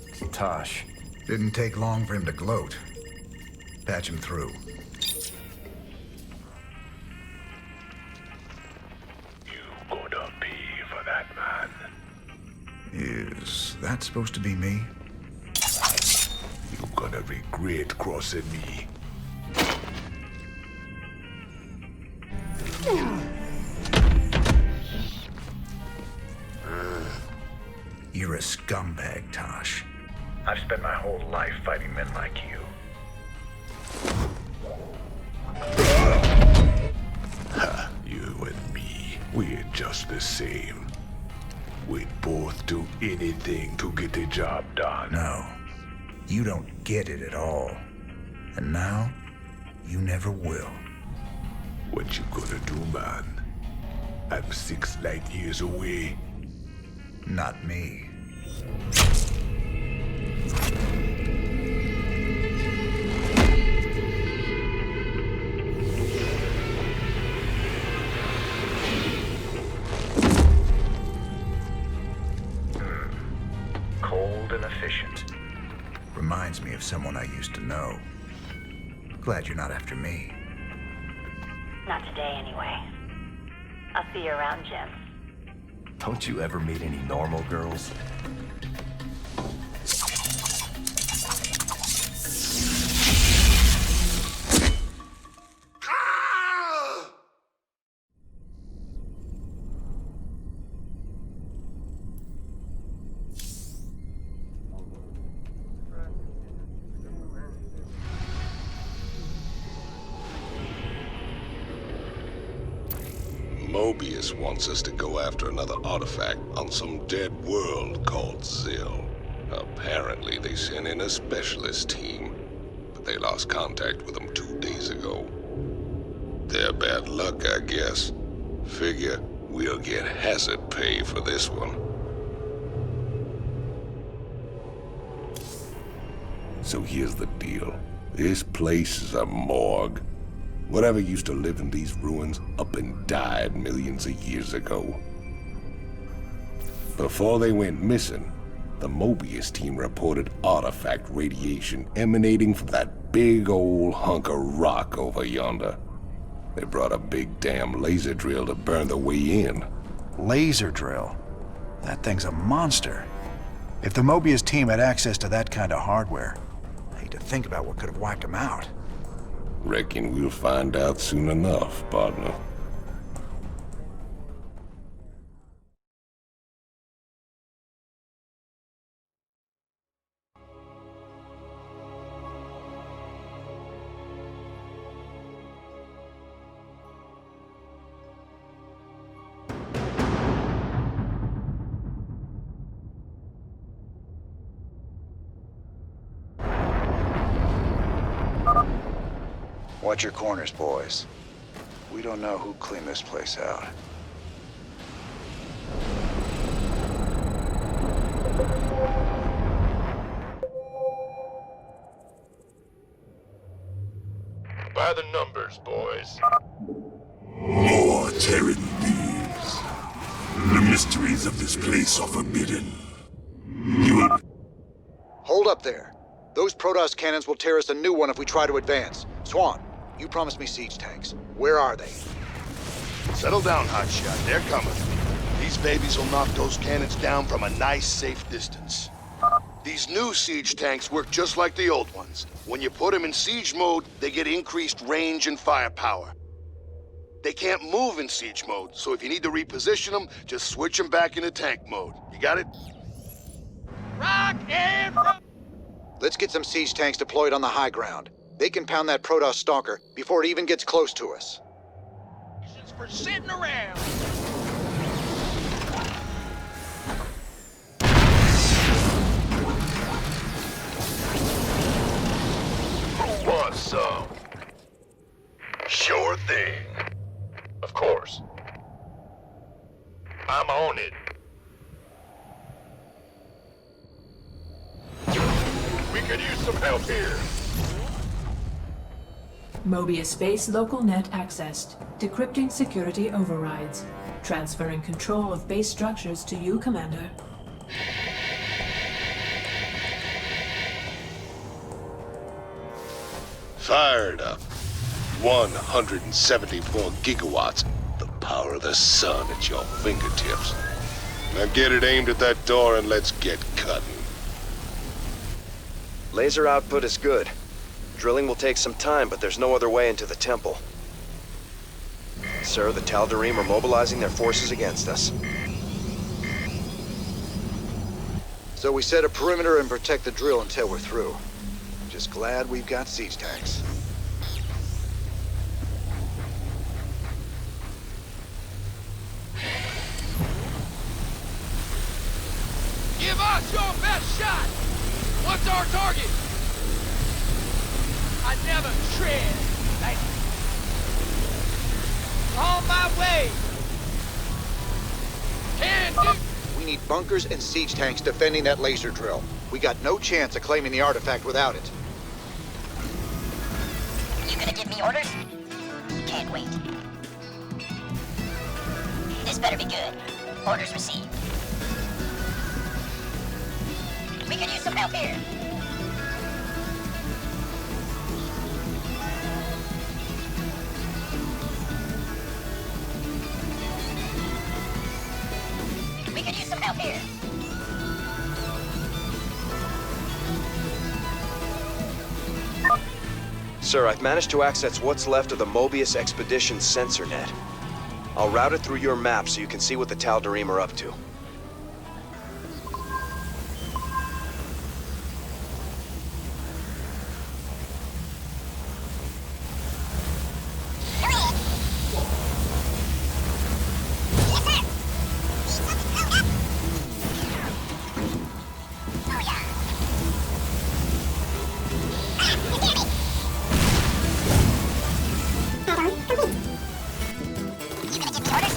It's Tosh. Didn't take long for him to gloat. Patch him through. Gonna pay for that, man. Is that supposed to be me? You're gonna regret crossing me. You're a scumbag, Tosh. I've spent my whole life fighting men like you. Ha, you and me, we're just the same. We'd both do anything to get the job done. No, you don't get it at all. And now, you never will. What you gonna do, man? I'm 6 light years away. Not me. Cold and efficient. Reminds me of someone I used to know. Glad you're not after me. Not today, anyway. I'll see you around, Jim. Don't you ever meet any normal girls? Mobius wants us to go after another artifact on some dead world called Zill. Apparently they sent in a specialist team, but they lost contact with them 2 days ago. Their bad luck, I guess. Figure we'll get hazard pay for this one. So here's the deal. This place is a morgue. Whatever used to live in these ruins up and died millions of years ago. Before they went missing, the Mobius team reported artifact radiation emanating from that big old hunk of rock over yonder. They brought a big damn laser drill to burn the way in. Laser drill? That thing's a monster. If the Mobius team had access to that kind of hardware, I hate to think about what could have wiped them out. Reckon we'll find out soon enough, partner. Watch your corners, boys. We don't know who cleaned this place out. By the numbers, boys. More Terran thieves. The mysteries of this place are forbidden. You will... Hold up there. Those Protoss cannons will tear us a new one if we try to advance. Swan, you promised me siege tanks. Where are they? Settle down, hotshot. They're coming. These babies will knock those cannons down from a nice, safe distance. These new siege tanks work just like the old ones. When you put them in siege mode, they get increased range and firepower. They can't move in siege mode, so if you need to reposition them, just switch them back into tank mode. You got it? Rock and roll! Let's get some siege tanks deployed on the high ground. They can pound that Protoss stalker before it even gets close to us. For sitting around. Who wants some? Sure thing. Of course. I'm on it. We could use some help here. Mobius space local net accessed. Decrypting security overrides. Transferring control of base structures to you, Commander. Fired up. 174 gigawatts. The power of the sun at your fingertips. Now get it aimed at that door and let's get cutting. Laser output is good. Drilling will take some time, but there's no other way into the temple. Sir, the Tal'Darim are mobilizing their forces against us. So we set a perimeter and protect the drill until we're through. Just glad we've got siege tanks. Give us your best shot! What's our target? I never tread. Like... On my way! Can do... We need bunkers and siege tanks defending that laser drill. We got no chance of claiming the artifact without it. You gonna give me orders? Can't wait. This better be good. Orders received. We could use some help here. We could use some help here. Sir, I've managed to access what's left of the Mobius Expedition sensor net. I'll route it through your map so you can see what the Tal'Darim are up to. Orders?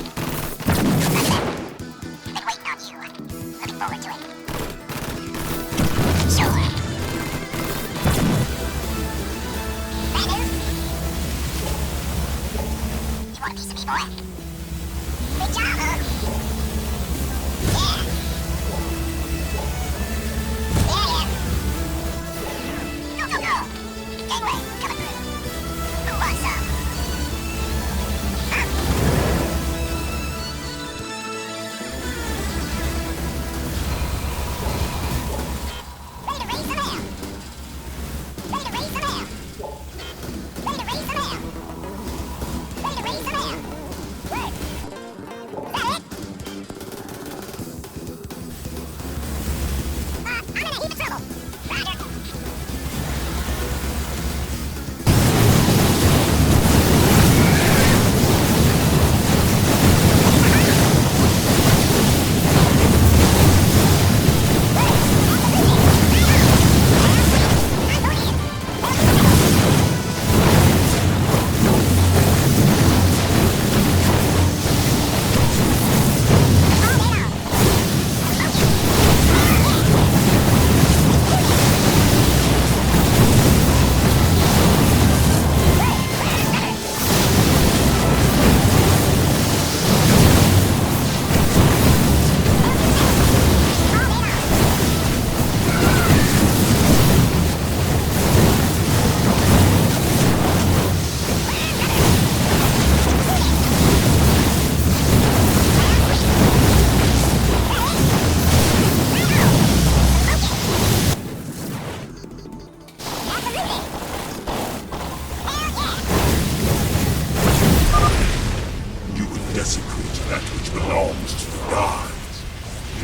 which belongs to the gods.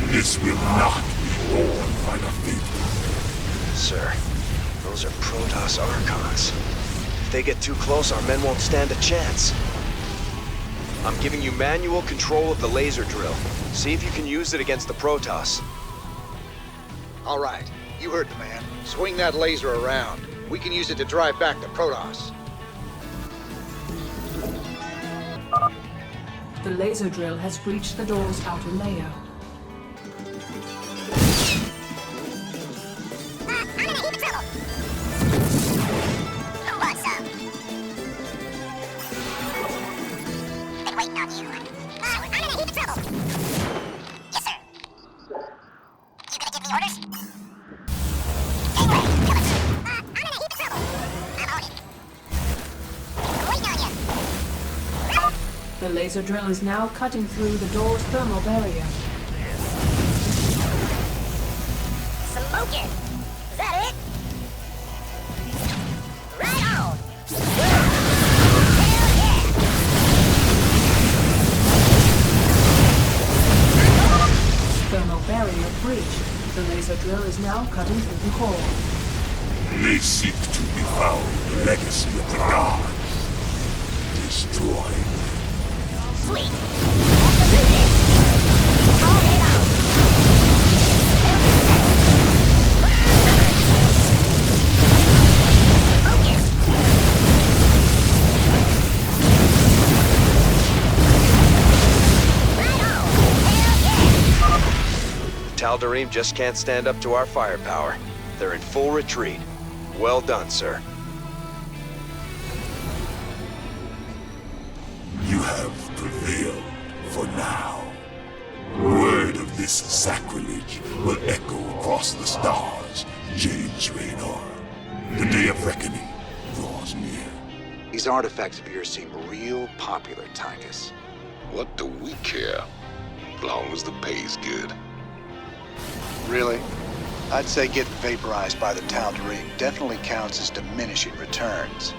This will not be borne by the faithful. Sir, those are Protoss Archons. If they get too close, our men won't stand a chance. I'm giving you manual control of the laser drill. See if you can use it against the Protoss. All right, you heard the man. Swing that laser around. We can use it to drive back the Protoss. The laser drill has breached the door's outer layer. The laser drill is now cutting through the door's thermal barrier. Smoking! Is that it? Right on! Thermal barrier breached. The laser drill is now cutting through the core. They seek to devour the legacy of the gods. Destroy. Sweet! Let's do this! All day long! Tal'Darim just can't stand up to our firepower. They're in full retreat. Well done, sir. You have prevailed for now. Word of this sacrilege will echo across the stars, James Raynor. The day of reckoning draws near. These artifacts of yours seem real popular, Tychus. What do we care? As long as the pay's good. Really? I'd say getting vaporized by the Tal'Darim definitely counts as diminishing returns.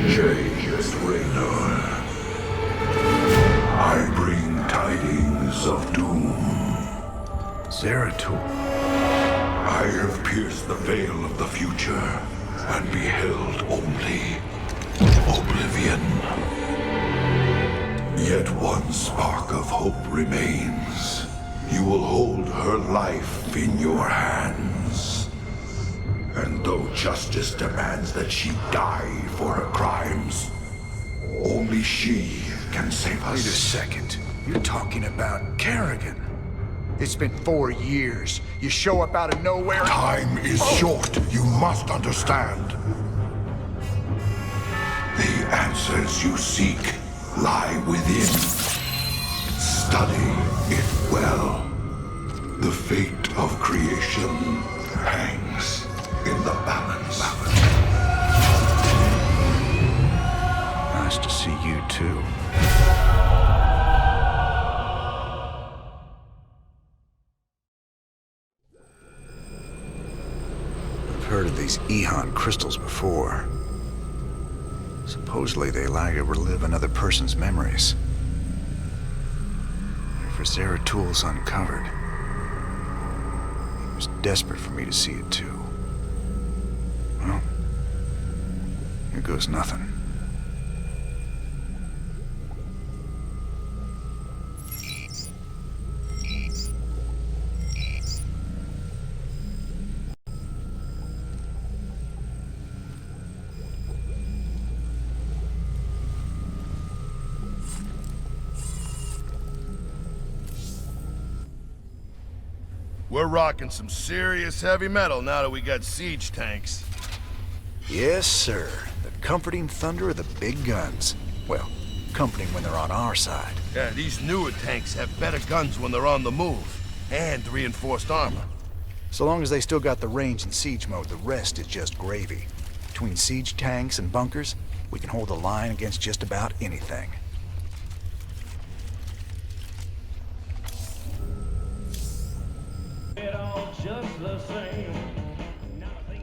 James Raynor, I bring tidings of doom. Zeratul. I have pierced the veil of the future and beheld only oblivion. Yet one spark of hope remains. You will hold her life in your hands. And though justice demands that she die for her crimes, only she can save us. Wait a second. You're talking about Kerrigan. It's been 4 years. You show up out of nowhere. Time is short. You must understand. The answers you seek lie within. Study it well. The fate of creation hangs in the balance. Nice to see you too. I've heard of these Ehon crystals before. Supposedly they allow you to relive another person's memories. For Zeratul's uncovered. He was desperate for me to see it too. Well, here goes nothing. We're rocking some serious heavy metal now that we got siege tanks. Yes, sir. The comforting thunder of the big guns. Well, comforting when they're on our side. Yeah, these newer tanks have better guns when they're on the move. And reinforced armor. So long as they still got the range in siege mode, the rest is just gravy. Between siege tanks and bunkers, we can hold the line against just about anything.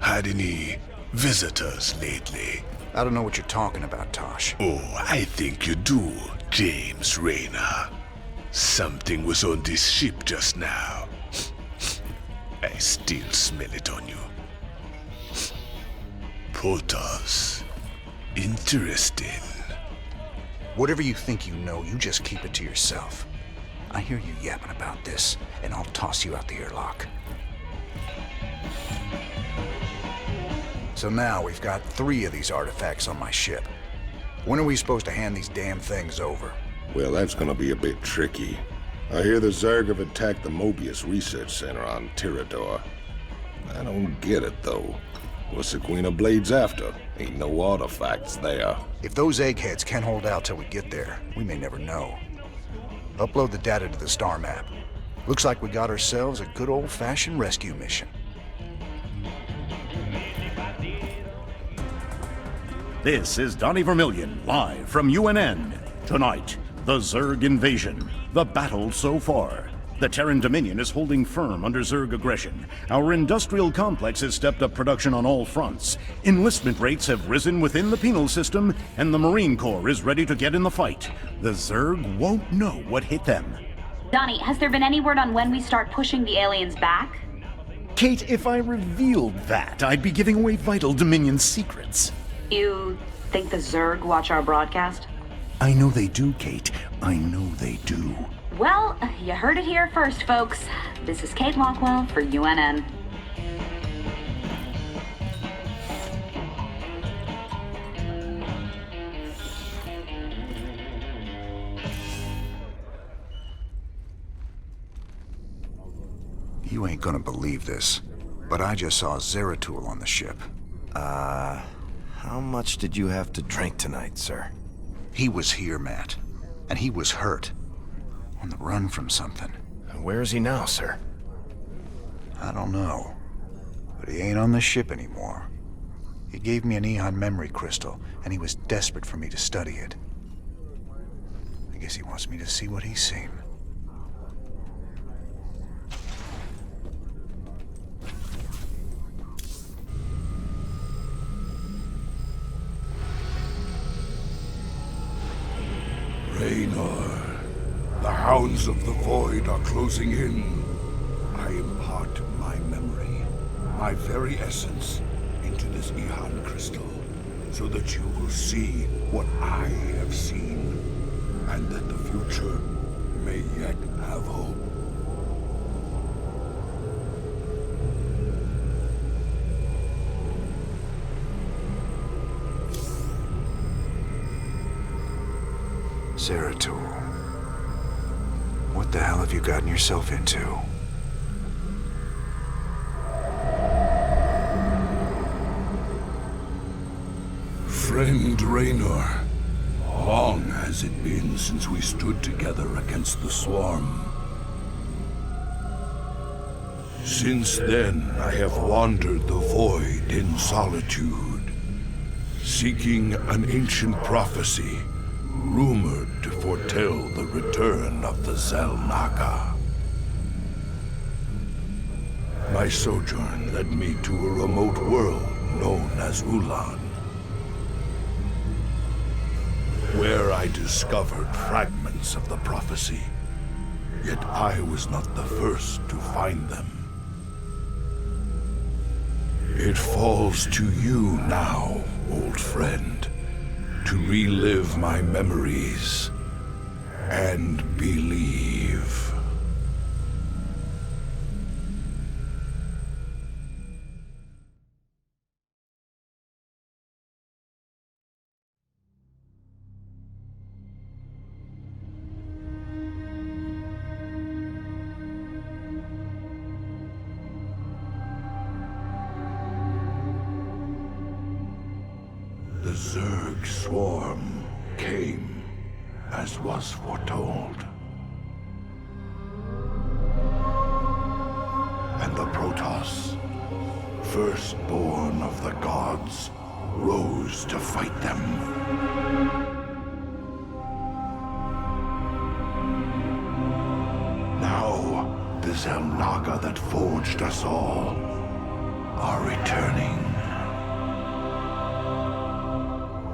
Had any visitors lately? I don't know what you're talking about, Tosh. Oh, I think you do, James Rayner. Something was on this ship just now. I still smell it on you. Protoss. Interesting. Whatever you think you know, you just keep it to yourself. I hear you yapping about this, and I'll toss you out the airlock. So now we've got 3 of these artifacts on my ship. When are we supposed to hand these damn things over? Well, that's gonna be a bit tricky. I hear the Zerg have attacked the Mobius Research Center on Tirador. I don't get it, though. What's the Queen of Blades after? Ain't no artifacts there. If those eggheads can't hold out till we get there, we may never know. Upload the data to the star map. Looks like we got ourselves a good old-fashioned rescue mission. This is Donnie Vermillion, live from UNN. Tonight, the Zerg invasion, the battle so far. The Terran Dominion is holding firm under Zerg aggression. Our industrial complex has stepped up production on all fronts. Enlistment rates have risen within the penal system, and the Marine Corps is ready to get in the fight. The Zerg won't know what hit them. Donnie, has there been any word on when we start pushing the aliens back? Kate, if I revealed that, I'd be giving away vital Dominion secrets. You think the Zerg watch our broadcast? I know they do, Kate. I know they do. Well, you heard it here first, folks. This is Kate Lockwell for UNN. You ain't gonna believe this, but I just saw Zeratul on the ship. How much did you have to drink tonight, sir? He was here, Matt. And he was hurt. On the run from something. Where is he now, sir? I don't know. But he ain't on the ship anymore. He gave me an Eon memory crystal, and he was desperate for me to study it. I guess he wants me to see what he's seen. Raynor, the hounds of the void are closing in. I impart my memory, my very essence, into this Eon crystal, so that you will see what I have seen, and that the future may yet have hope. Zeratul. What the hell have you gotten yourself into? Friend Raynor, long has it been since we stood together against the Swarm. Since then, I have wandered the void in solitude, seeking an ancient prophecy rumored to foretell the return of the Zelnaga. My sojourn led me to a remote world known as Ulan, where I discovered fragments of the prophecy. Yet I was not the first to find them. It falls to you now, old friend, to relive my memories and believe. big swarm came, as was foretold. And the Protoss, firstborn of the gods, rose to fight them. Now, the Zelnaga that forged us all are returning.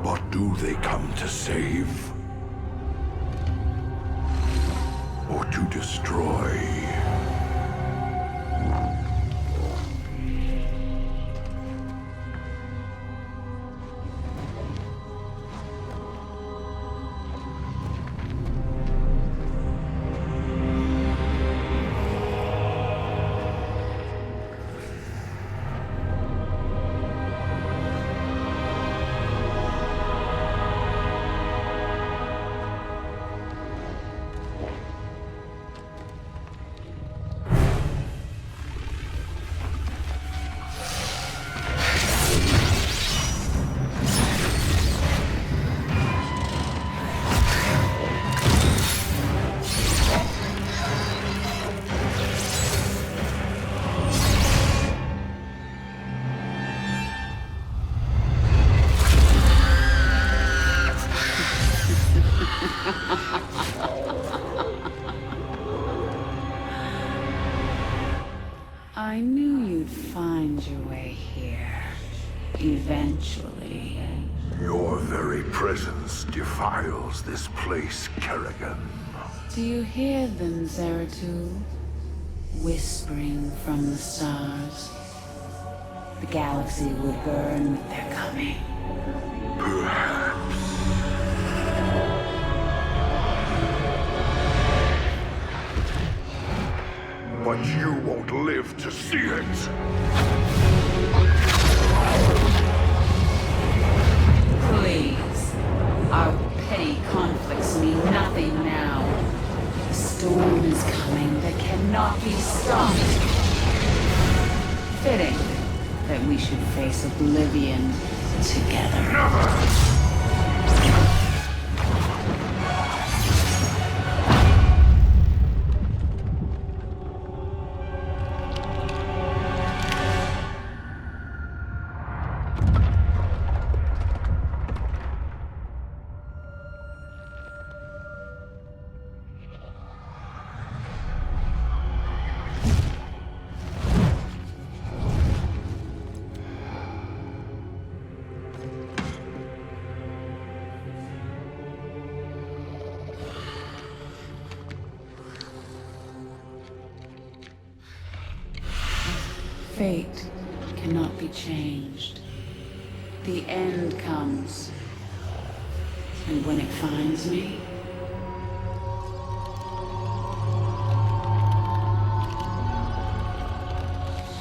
But do they come to save? Or to destroy? I knew you'd find your way here. Eventually. Your very presence defiles this place, Kerrigan. Do you hear them, Zeratul? Whispering from the stars. The galaxy will burn with their coming. Perhaps. But you won't live to see it. Please. Our petty conflicts mean nothing now. The storm is coming that cannot be stopped. Fitting that we should face oblivion together. Never! Fate cannot be changed. The end comes. And when it finds me,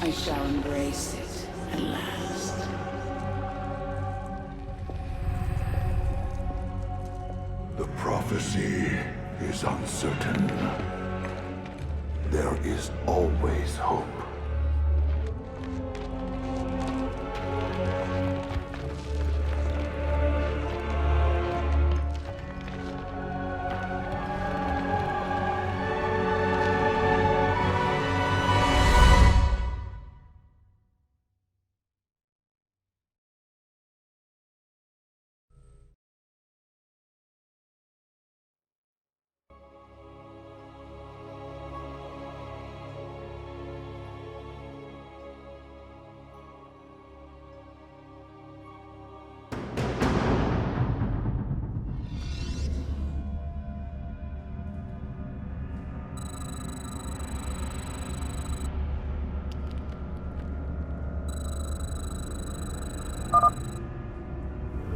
I shall embrace it at last. The prophecy is uncertain. There is always hope.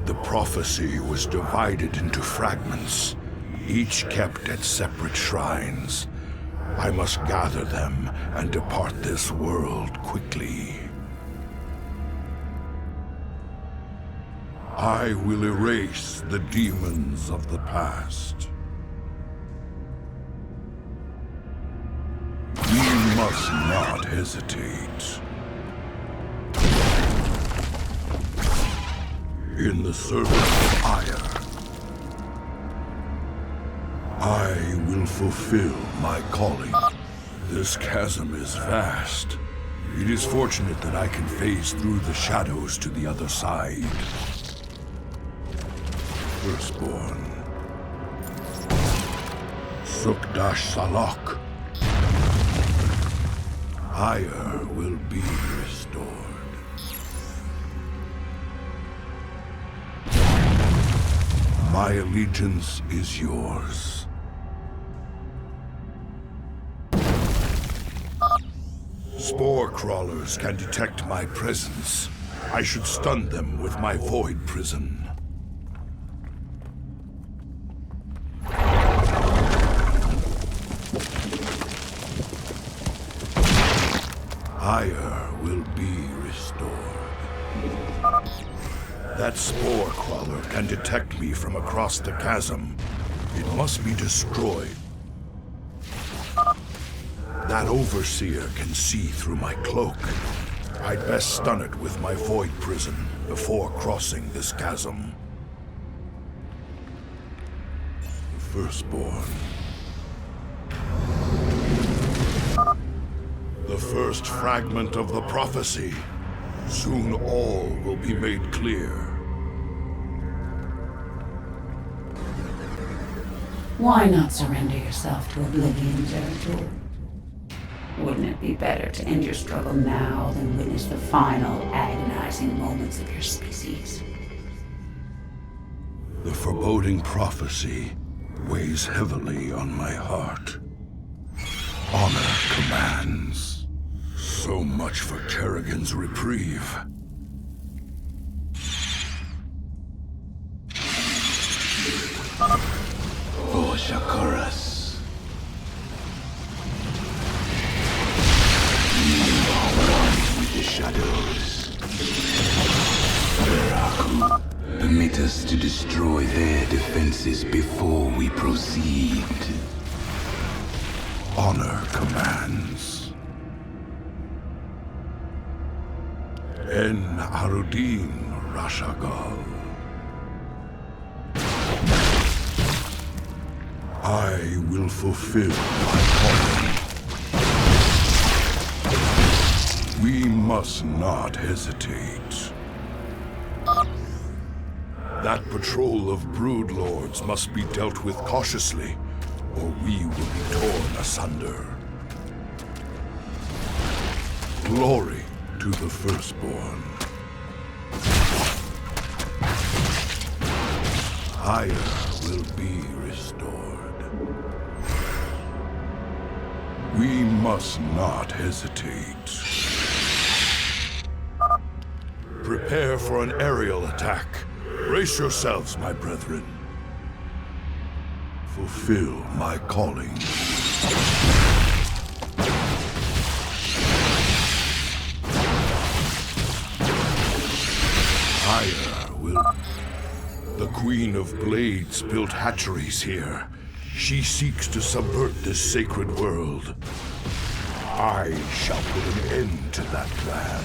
The prophecy was divided into fragments, each kept at separate shrines. I must gather them and depart this world quickly. I will erase the demons of the past. We must not hesitate. in the service of Heir. I will fulfill my calling. This chasm is vast. It is fortunate that I can phase through the shadows to the other side. Firstborn. Sukdash Salak. Heir will be restored. My allegiance is yours. Spore crawlers can detect my presence. I should stun them with my void prison. Heir will be restored. That spore crawler can detect me from across the chasm. It must be destroyed. That overseer can see through my cloak. I'd best stun it with my void prison before crossing this chasm. The firstborn. The first fragment of the prophecy. Soon all will be made clear. Why not surrender yourself to oblivion, Zeratul? Wouldn't it be better to end your struggle now than witness the final, agonizing moments of your species? The foreboding prophecy weighs heavily on my heart. Honor commands. So much for Kerrigan's reprieve. For Shakuras. You are one with the shadows. Beraku, permit us to destroy their defenses before we proceed. Honor commands. En Arudin Rashagal. I will fulfill my calling. We must not hesitate. That patrol of broodlords must be dealt with cautiously, or we will be torn asunder. Glory to the firstborn. Heir will be restored. We must not hesitate. Prepare for an aerial attack. Brace yourselves, my brethren. Fulfill my calling. Heir will... The Queen of Blades built hatcheries here. She seeks to subvert this sacred world. I shall put an end to that plan.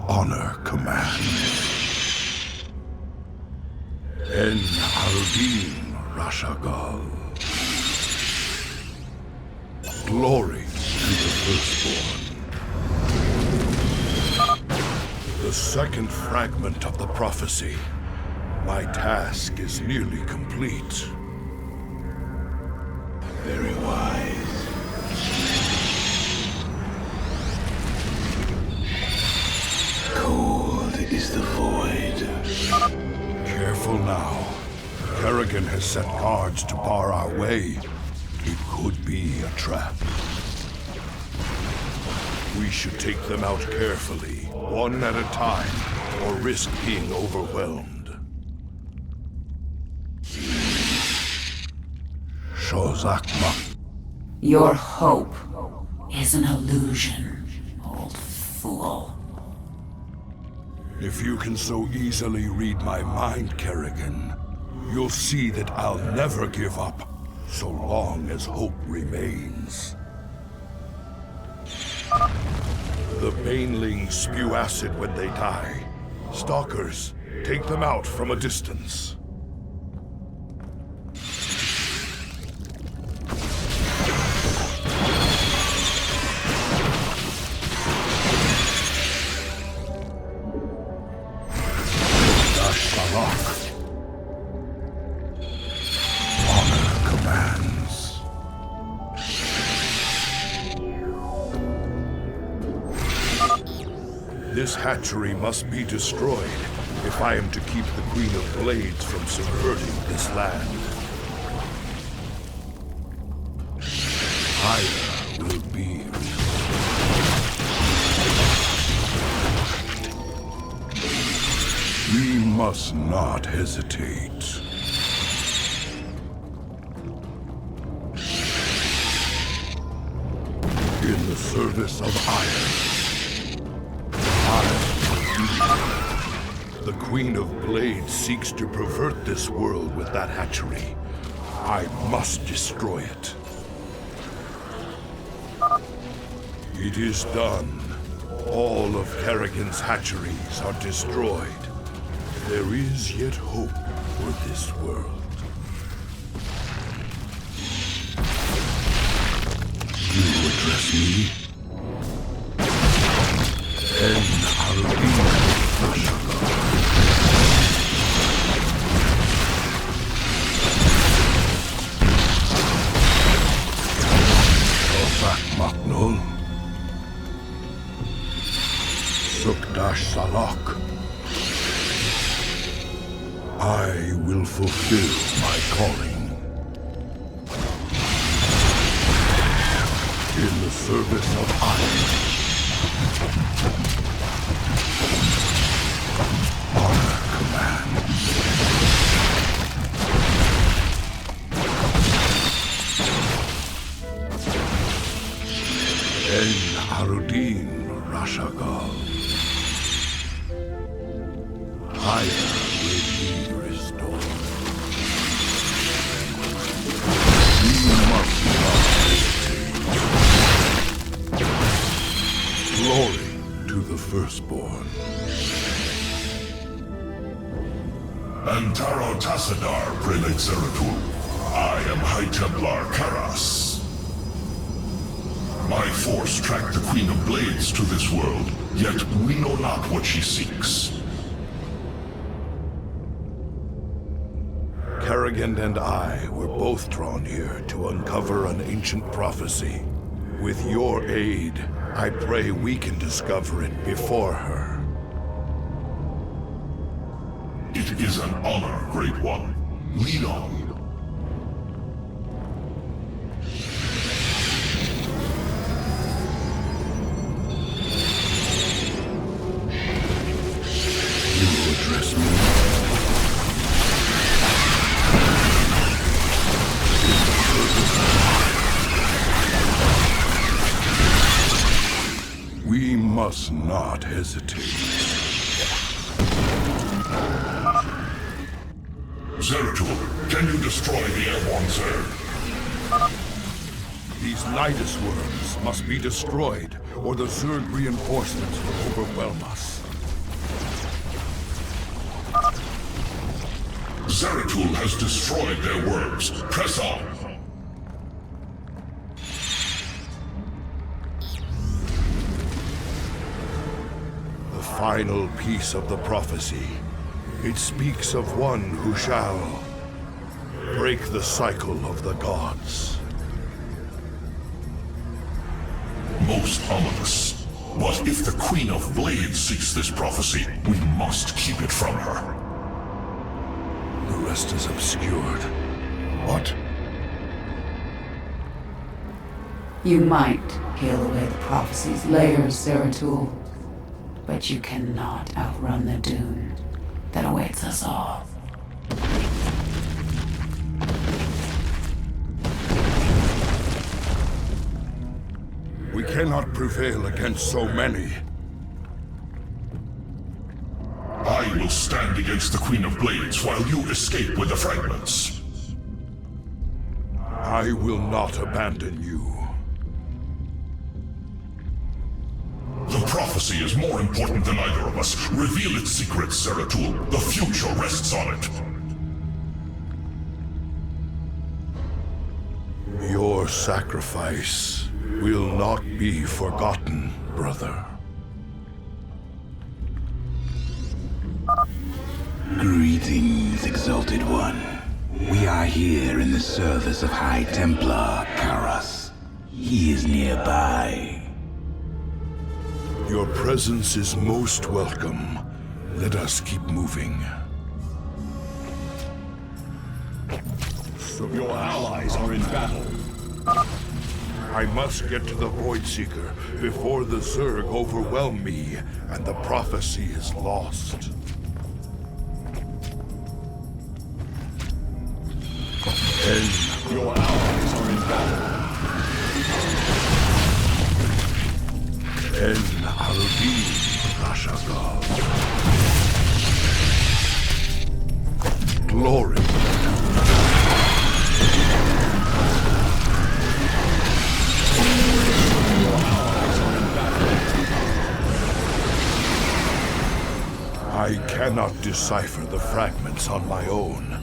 Honor commands. En Arudin Rashagal. Glory to the firstborn. The second fragment of the prophecy. My task is nearly complete. Very wise. Cold is the void. Careful now. Kerrigan has set guards to bar our way. It could be a trap. We should take them out carefully, one at a time, or risk being overwhelmed. Shozakma. Your hope is an illusion, old fool. If you can so easily read my mind, Kerrigan, you'll see that I'll never give up so long as hope remains. The banelings spew acid when they die. Stalkers, take them out from a distance. This hatchery must be destroyed if I am to keep the Queen of Blades from subverting this land. Heir will be restored. We must not hesitate. In the service of Heir. The Queen of Blades seeks to pervert this world with that hatchery. I must destroy it. It is done. All of Kerrigan's hatcheries are destroyed. There is yet hope for this world. You address me? Salak. I will fulfill my calling. In the service of Heir. Honor commands. En Harudin Rashagal. Heir will be restored. We must not hesitate. Glory to the firstborn. Antaro Tassadar, Prelate Zeratul. I am High Templar Karas. My force tracked the Queen of Blades to this world, yet we know not what she seeks. Kerrigan and I were both drawn here to uncover an ancient prophecy. With your aid, I pray we can discover it before her. It is an honor, Great One. Lead on. You address me? We must not hesitate. Zeratul, can you destroy the airborne Zerg? These Nidus worms must be destroyed, or the Zerg reinforcements will overwhelm us. Zeratul has destroyed their worms. Press on. The final piece of the prophecy. It speaks of one who shall break the cycle of the gods. Most ominous. But if the Queen of Blades seeks this prophecy, we must keep it from her. The rest is obscured. What? You might peel away the prophecy's layers, Zeratul, but you cannot outrun the doom that awaits us all. We cannot prevail against so many. I will stand against the Queen of Blades while you escape with the fragments. I will not abandon you. The prophecy is more important than either of us. Reveal its secrets, Zeratul. The future rests on it. Your sacrifice will not be forgotten, brother. Greetings, Exalted One. We are here in the service of High Templar Karas. He is nearby. Your presence is most welcome. Let us keep moving. So your allies are in battle. I must get to the Void Seeker before the Zerg overwhelm me and the prophecy is lost. Your allies are in battle. En Albi Rashagal. Glory. I cannot decipher the fragments on my own,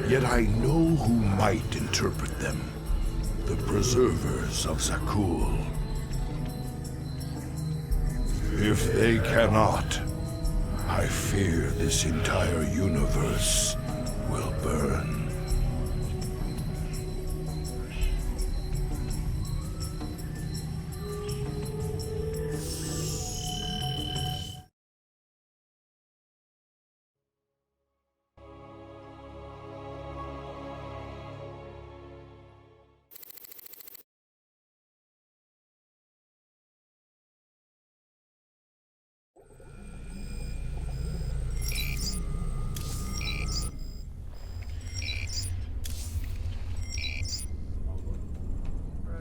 yet I know who might interpret them. The Preservers of Zeratul. If they cannot, I fear this entire universe will burn.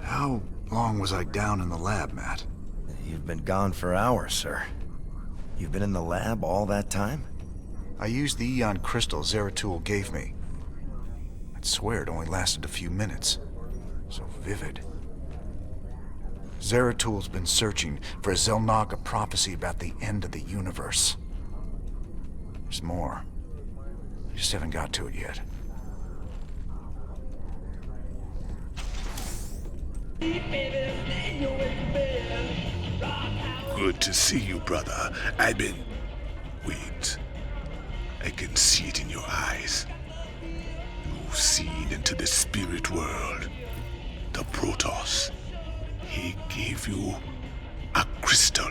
How long was I down in the lab, Matt? You've been gone for hours, sir. You've been in the lab all that time? I used the Eon crystal Zeratul gave me. I'd swear it only lasted a few minutes. So vivid. Zeratul's been searching for a Zelnaga prophecy about the end of the universe. There's more. I just haven't got to it yet. Good to see you, brother. Wait. I can see it in your eyes. You've seen into the spirit world. The Protoss. He gave you a crystal.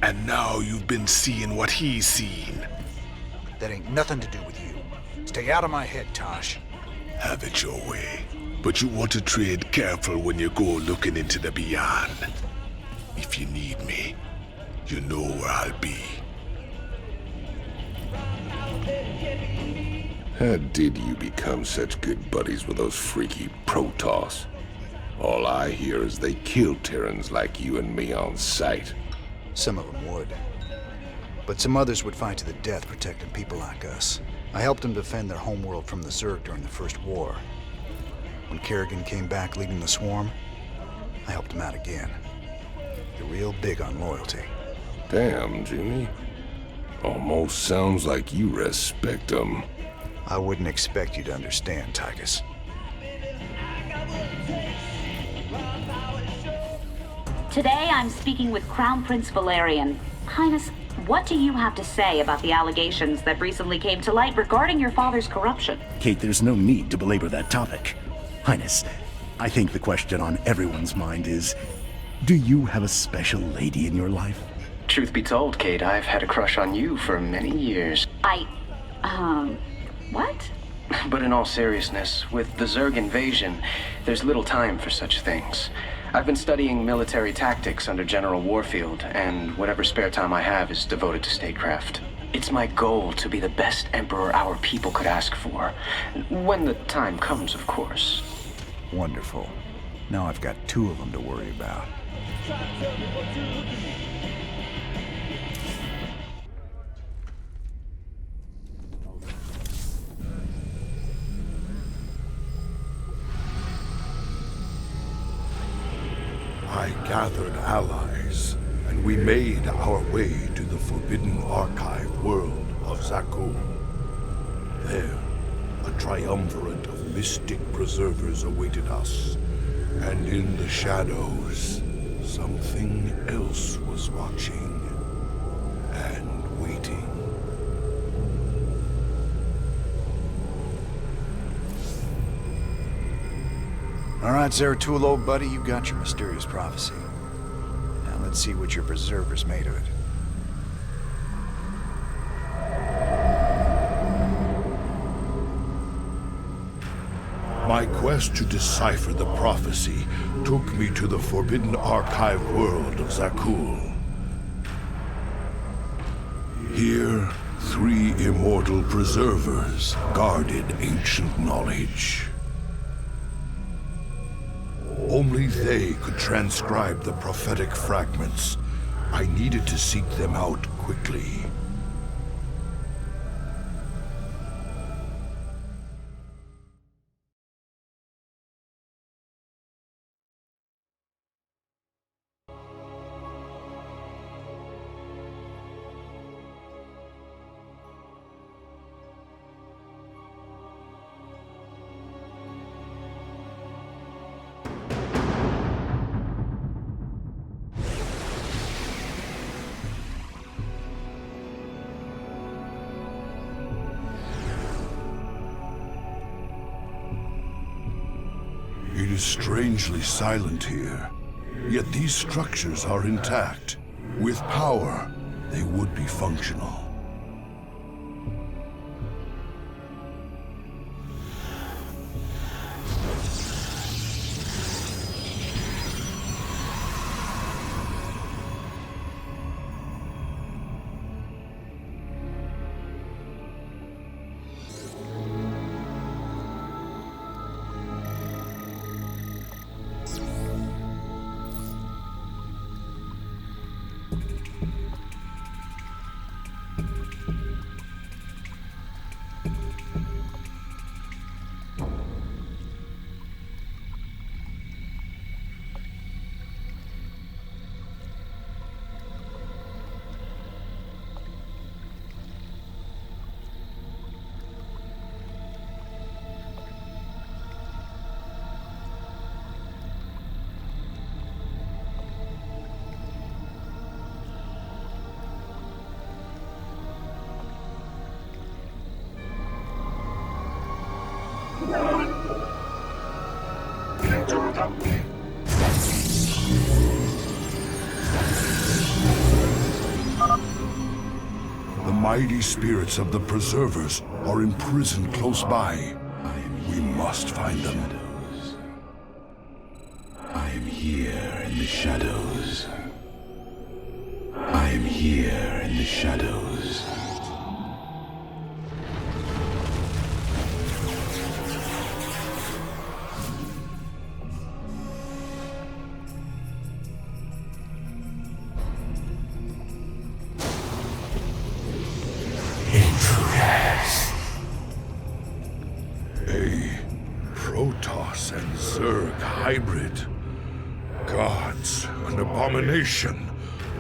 And now you've been seeing what he's seen. That ain't nothing to do with you. Stay out of my head, Tosh. Have it your way. But you want to tread careful when you go looking into the beyond. If you need me, you know where I'll be. How did you become such good buddies with those freaky Protoss? All I hear is they kill Terrans like you and me on sight. Some of them would. But some others would fight to the death protecting people like us. I helped them defend their homeworld from the Zerg during the First War. When Kerrigan came back leading the swarm, I helped him out again. They're real big on loyalty. Damn, Jimmy. Almost sounds like you respect them. I wouldn't expect you to understand, Tychus. Today I'm speaking with Crown Prince Valerian. Highness, what do you have to say about the allegations that recently came to light regarding your father's corruption? Kate, there's no need to belabor that topic. Highness, I think the question on everyone's mind is, do you have a special lady in your life? Truth be told, Kate, I've had a crush on you for many years. What? But in all seriousness, with the Zerg invasion, there's little time for such things. I've been studying military tactics under General Warfield, and whatever spare time I have is devoted to statecraft. It's my goal to be the best emperor our people could ask for. When the time comes, of course. Wonderful. Now I've got two of them to worry about. gathered allies, and we made our way to the forbidden archive world of Zeratul. There, a triumvirate of mystic preservers awaited us, and in the shadows, something else was watching and waiting. All right, Zeratul, old buddy, you got your mysterious prophecy. Now let's see what your preserver's made of it. My quest to decipher the prophecy took me to the forbidden archive world of Zeratul. Here, 3 immortal preservers guarded ancient knowledge. Only they could transcribe the prophetic fragments. I needed to seek them out quickly. It is strangely silent here, yet these structures are intact. With power, they would be functional. The mighty spirits of the Preservers are imprisoned close by. We must find them. I am here in the shadows. I am here in the shadows. Protoss and Zerg hybrid. Gods, an abomination.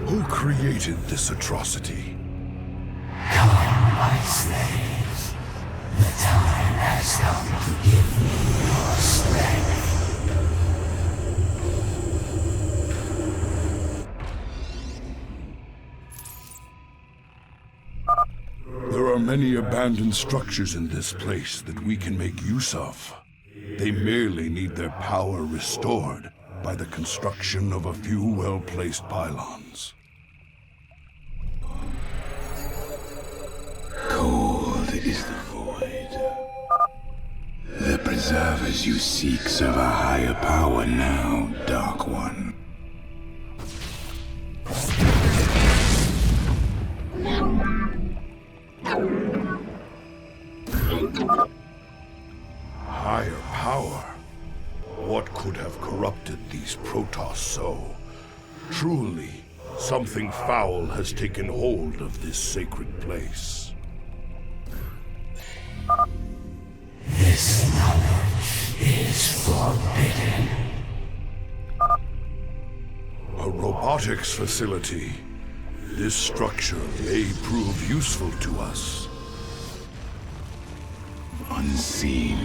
Who created this atrocity? Come, my slaves. The time has come to give me your strength. There are many abandoned structures in this place that we can make use of. They merely need their power restored by the construction of a few well-placed pylons. Cold is the void. The preservers you seek serve a higher power now, Dark One. Higher power? What could have corrupted these Protoss so? Truly, something foul has taken hold of this sacred place. This knowledge is forbidden. robotics facility. This structure may prove useful to us. Unseen.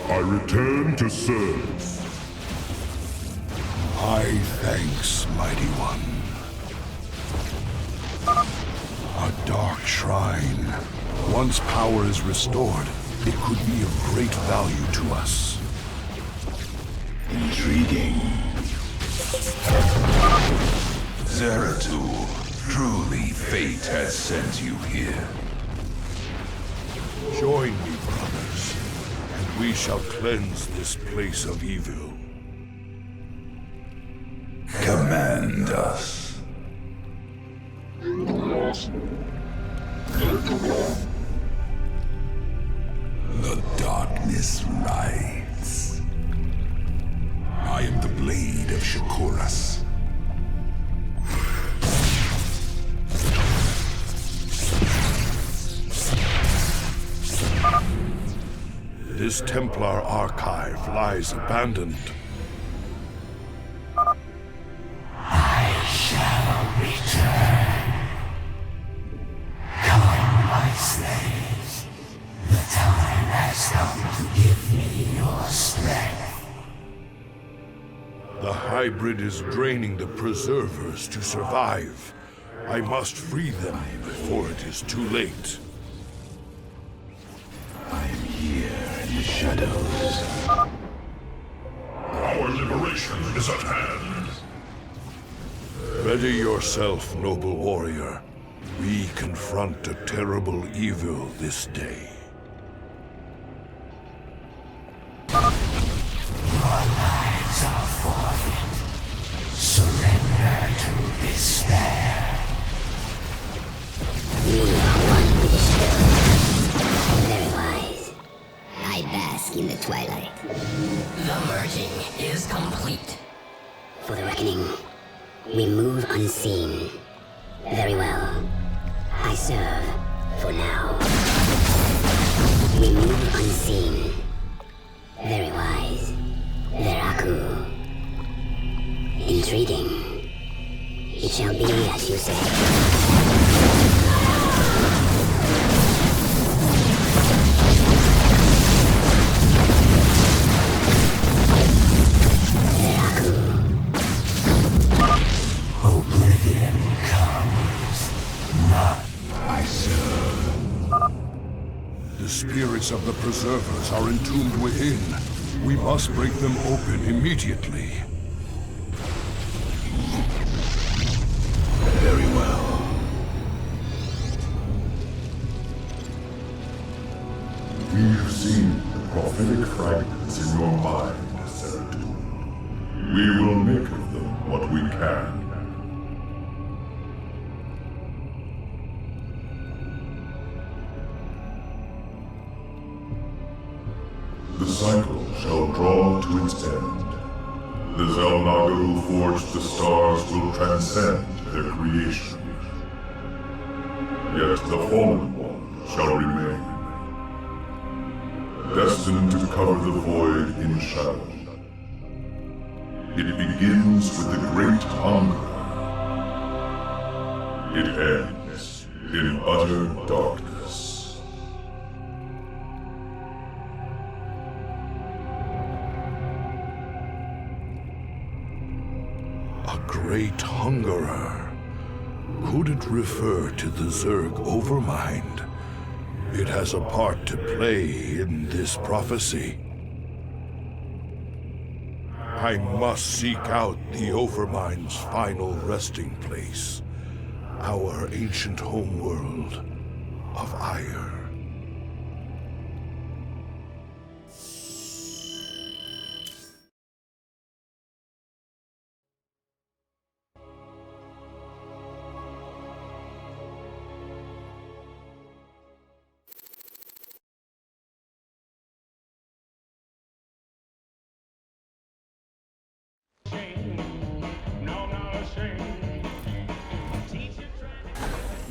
I return to serve. My thanks, mighty one. A dark shrine. Once power is restored, it could be of great value to us. Intriguing. Zeratul, truly fate has sent you here. Join me, brothers, and we shall cleanse this place of evil. Command us. The darkness rides. I am the blade of Shakuras. This Templar archive lies abandoned. I shall return. Come, my slaves. The time has come to give me your strength. The hybrid is draining the preservers to survive. I must free them before it is too late. I am here in the shadows. Our liberation is at hand. Ready yourself, noble warrior. We confront a terrible evil this day. Your lives are forfeit. Surrender to despair. We are one with the shadow. Very wise. I bask in the twilight. The merging is complete. For the reckoning, we move unseen. Very well. I serve for now. We move unseen. Very wise. Zeratul. Intriguing. It shall be as you say. Oblivion comes, not I serve. The spirits of the preservers are entombed within. We must break them open immediately. Very well. We have seen the prophetic fragments in your mind, Zeratul. We will make of them what we can. The cycle shall draw to its end. The Zelnaga who forged the stars will transcend their creation. Yet the fallen one shall remain, destined to cover the void in shadow. It begins with the great hunger. It ends in utter darkness. A great hungerer. Could it refer to the Zerg Overmind? It has a part to play in this prophecy. I must seek out the Overmind's final resting place. Our ancient homeworld of Heir.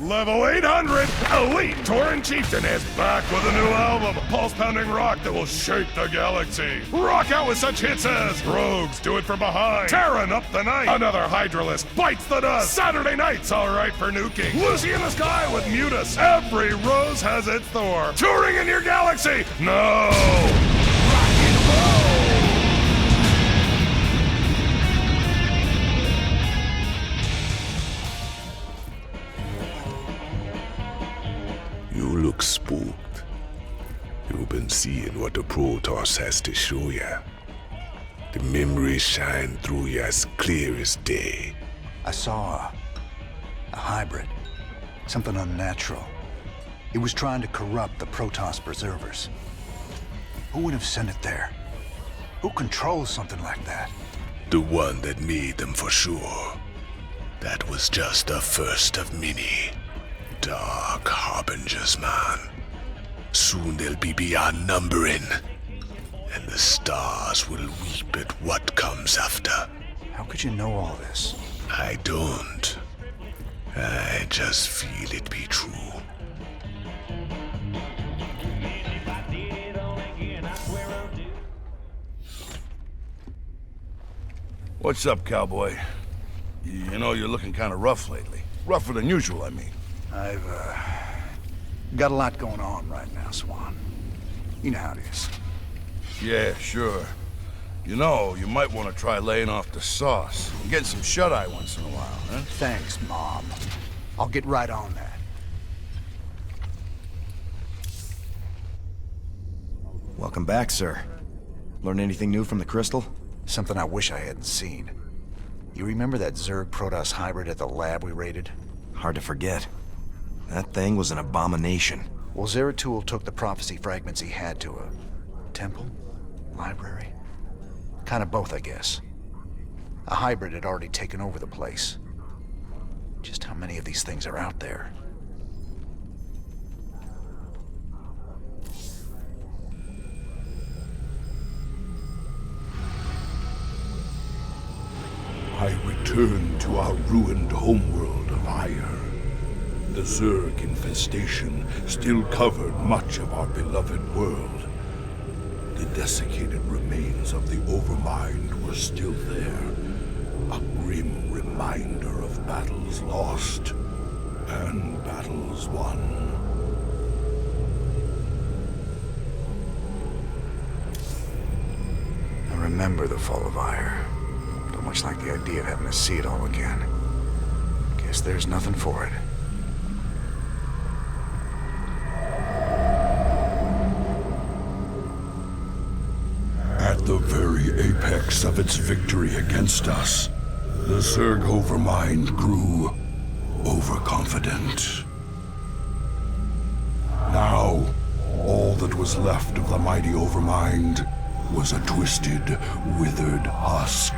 Level 800, Elite Tauren Chieftain is back with a new album, pulse-pounding rock that will shake the galaxy. Rock out with such hits as Rogues Do It From Behind, Terran Up the Night, Another Hydralisk Bites the Dust, Saturday Night's Alright for Nuking, Lucy in the Sky with Mutus, Every Rose Has Its Thorn, Touring in Your Galaxy, no! You look spooked. You've been seeing what the Protoss has to show ya. The memories shine through you as clear as day. I saw a hybrid. Something unnatural. It was trying to corrupt the Protoss preservers. Who would have sent it there? Who controls something like that? The one that made them for sure. That was just the first of many. Dark harbingers, man. Soon they'll be beyond numbering. And the stars will weep at what comes after. How could you know all this? I don't. I just feel it be true. What's up, cowboy? You know, you're looking kind of rough lately. Rougher than usual, I mean. I've, got a lot going on right now, Swan. You know how it is. Yeah, sure. You know, you might want to try laying off the sauce and getting some shut-eye once in a while, huh? Thanks, Mom. I'll get right on that. Welcome back, sir. Learn anything new from the crystal? Something I wish I hadn't seen. You remember that Zerg Protoss hybrid at the lab we raided? Hard to forget. That thing was an abomination. Well, Zeratul took the prophecy fragments he had to a temple? Library? Kind of both, I guess. A hybrid had already taken over the place. Just how many of these things are out there? I return to our ruined homeworld of Heir. The Zerg infestation still covered much of our beloved world. The desiccated remains of the Overmind were still there, a grim reminder of battles lost and battles won. I remember the fall of Heir. Don't much like the idea of having to see it all again. Guess there's nothing for it. At the very apex of its victory against us, the Zerg Overmind grew overconfident. Now, all that was left of the mighty Overmind was a twisted, withered husk.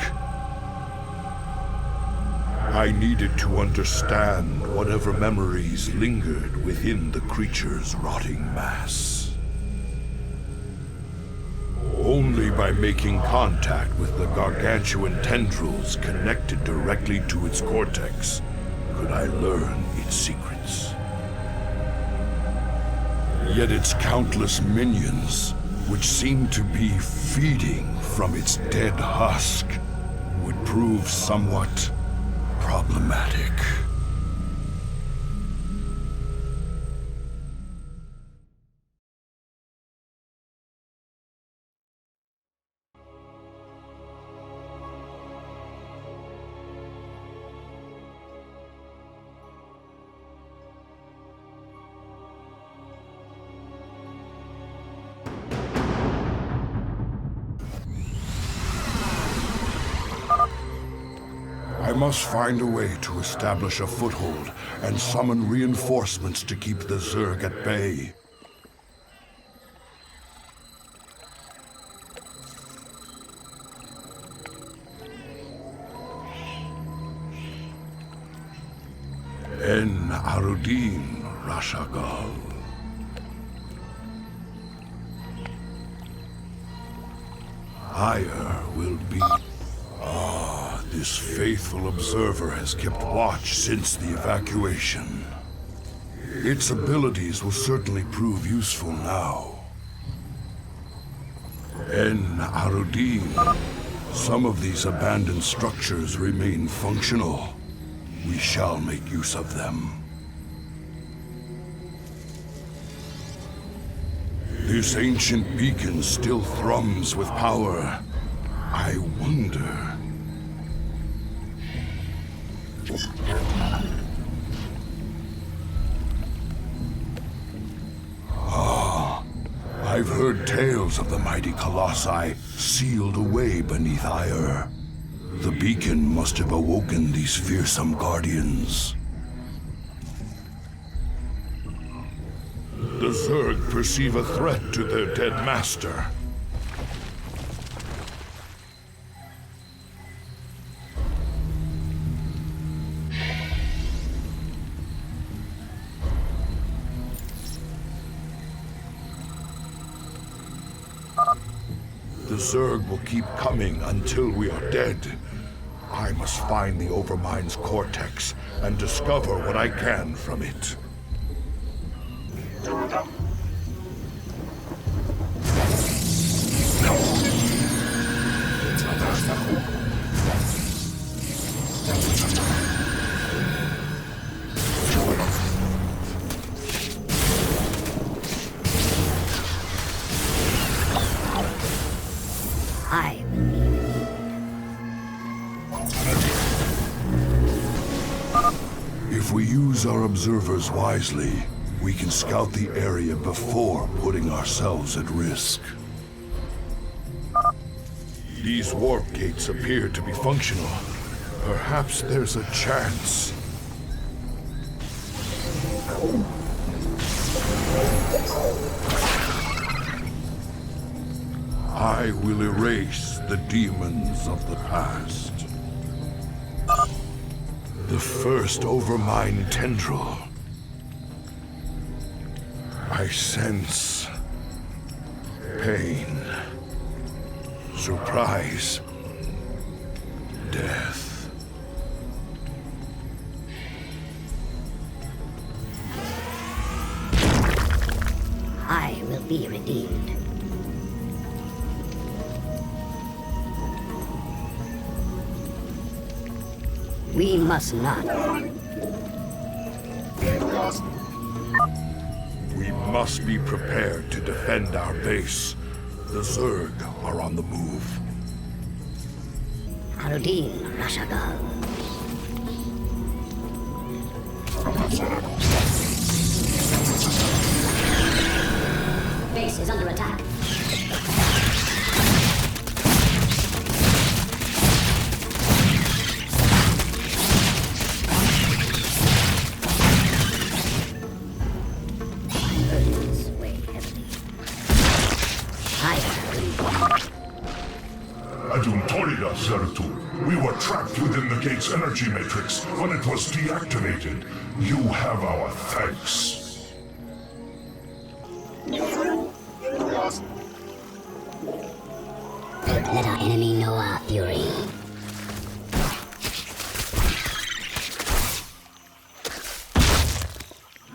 I needed to understand whatever memories lingered within the creature's rotting mass. Only by making contact with the gargantuan tendrils connected directly to its cortex could I learn its secrets. Yet its countless minions, which seemed to be feeding from its dead husk, would prove somewhat problematic. I must find a way to establish a foothold and summon reinforcements to keep the Zerg at bay. En Arudin Rashagal. Heir will be... This faithful observer has kept watch since the evacuation. Its abilities will certainly prove useful now. En Arudin, some of these abandoned structures remain functional. We shall make use of them. This ancient beacon still thrums with power. I wonder... I've heard tales of the mighty colossi sealed away beneath Heir. The beacon must have awoken these fearsome guardians. The Zerg perceive a threat to their dead master. The Zerg will keep coming until we are dead. I must find the Overmind's cortex and discover what I can from it. If we use our observers wisely, we can scout the area before putting ourselves at risk. These warp gates appear to be functional. Perhaps there's a chance. I will erase the demons of the past. The first Overmind tendril. I sense pain, surprise, death. I will be redeemed. We must not. We must be prepared to defend our base. The Zerg are on the move. Arudin Rashagal. Base is under attack. Zeratul. We were trapped within the gate's energy matrix when it was deactivated. You have our thanks. Let our enemy know our fury.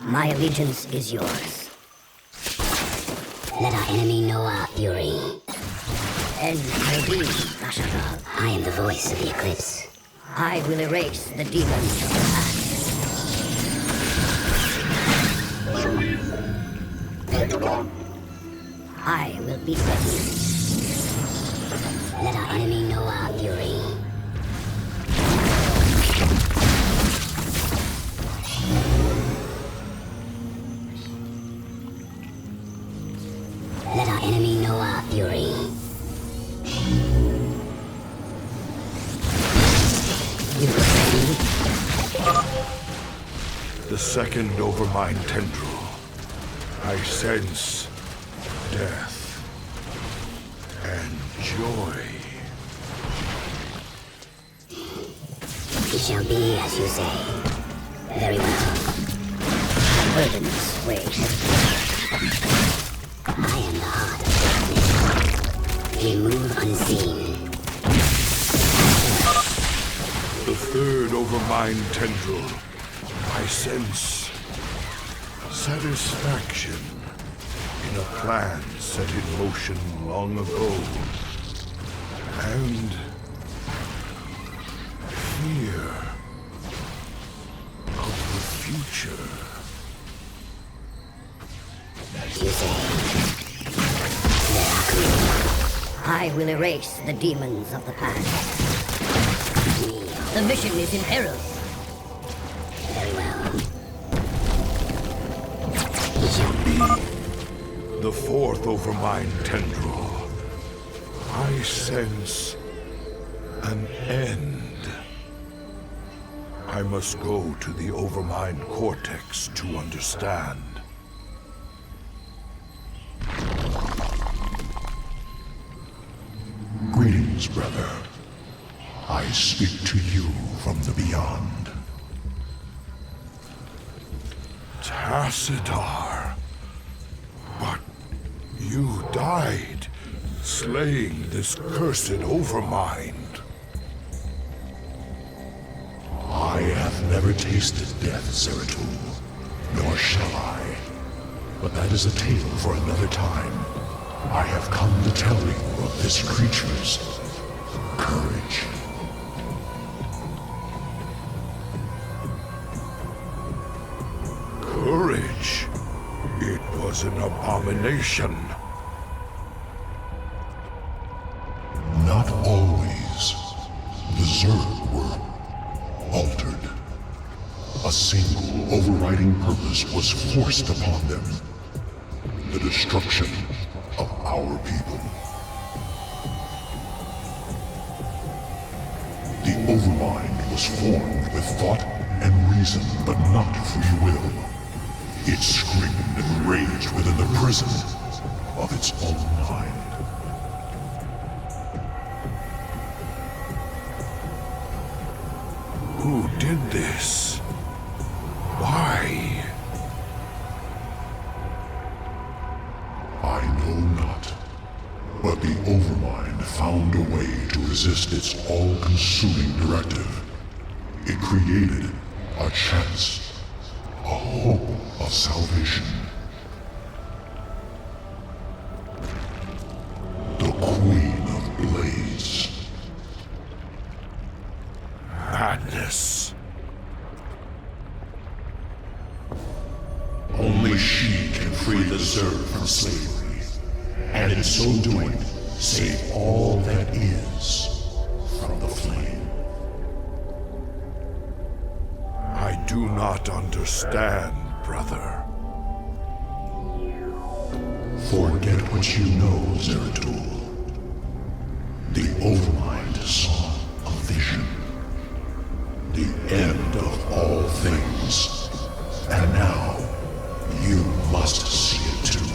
My allegiance is yours. Let our enemy know our fury. And I am the voice of the eclipse. I will erase the demons of the past. I will be ready. Let our enemy know our fury. Let our enemy know our fury. The second Overmind tendril. I sense death and joy. It shall be as you say. Very well. Burdens weigh heavy. I am the heart of darkness. We move unseen. The third Overmind tendril. I sense Satisfaction in a plan set in motion long ago. And fear of the future. You say, Zeratul, I will erase the demons of the past. The mission is in peril. Very well. The fourth Overmind tendril. I sense an end. I must go to the Overmind cortex to understand. Greetings, brother. I speak to you from the beyond. Tassadar. But you died, slaying this cursed Overmind. I have never tasted death, Zeratul, nor shall I. But that is a tale for another time. I have come to tell you of this creature's courage. Courage? It was an abomination. Not always. The Zerg were altered. A single overriding purpose was forced upon them. The destruction of our people. The Overmind was formed with thought and reason, but not free will. It screamed and raged within the prison of its own mind. Who did this? Why? I know not. But the Overmind found a way to resist its all-consuming directive. It created a chance, a hope of salvation. The Queen of Blades. Madness. Only she can free the Zerg from slavery, and in so doing, save all that is from the flame. I do not understand, brother. Forget what you know, Zeratul. The Overmind saw a vision. The end of all things. And now, you must see it too.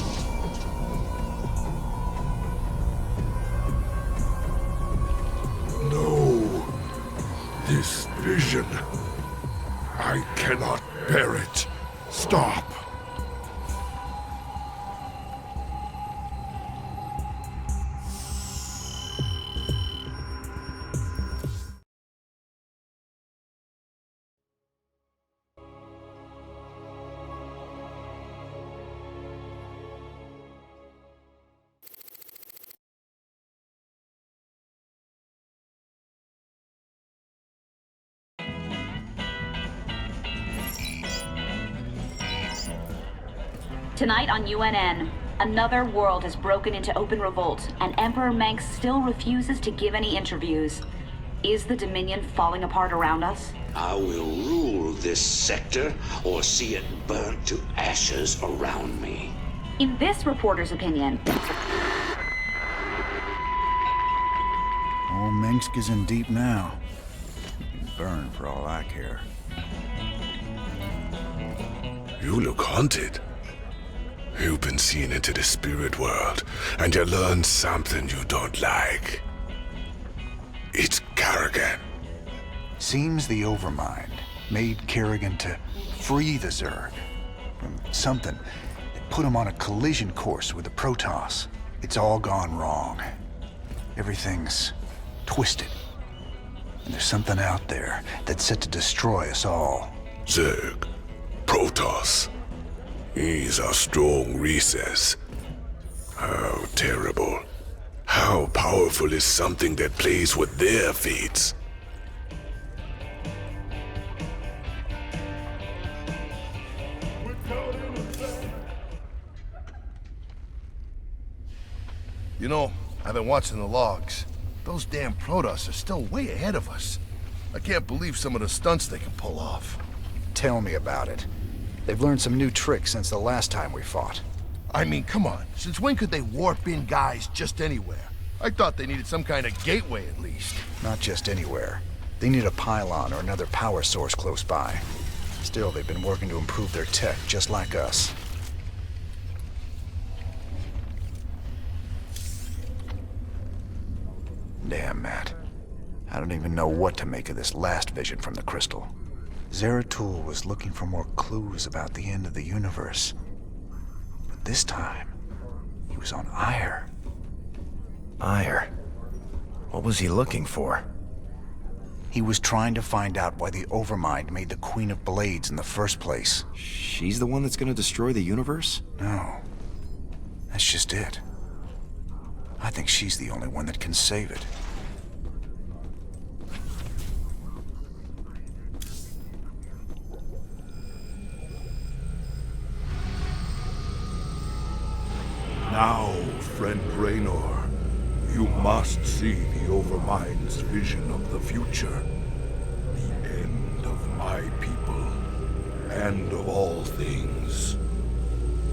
No. This vision. I cannot bear it. Stop. Tonight on UNN, another world has broken into open revolt, and Emperor Manx still refuses to give any interviews. Is the Dominion falling apart around us? I will rule this sector, or see it burnt to ashes around me. In this reporter's opinion... Old Minsk is in deep now. Burn for all I care. You look haunted. You've been seen into the spirit world, and you learned something you don't like. It's Kerrigan. Seems the Overmind made Kerrigan to free the Zerg from something that put him on a collision course with the Protoss. It's all gone wrong. Everything's twisted. And there's something out there that's set to destroy us all. Zerg. Protoss. Is a strong recess. How terrible. How powerful is something that plays with their fates? You know, I've been watching the logs. Those damn Protoss are still way ahead of us. I can't believe some of the stunts they can pull off. Tell me about it. They've learned some new tricks since the last time we fought. I mean, come on. Since when could they warp in guys just anywhere? I thought they needed some kind of gateway at least. Not just anywhere. They need a pylon or another power source close by. Still, they've been working to improve their tech just like us. Damn, Matt. I don't even know what to make of this last vision from the crystal. Zeratul was looking for more clues about the end of the universe. But this time, he was on Heir. Heir? What was he looking for? He was trying to find out why the Overmind made the Queen of Blades in the first place. She's the one that's gonna destroy the universe? No. That's just it. I think she's the only one that can save it. Now, friend Raynor, you must see the Overmind's vision of the future. The end of my people, and of all things.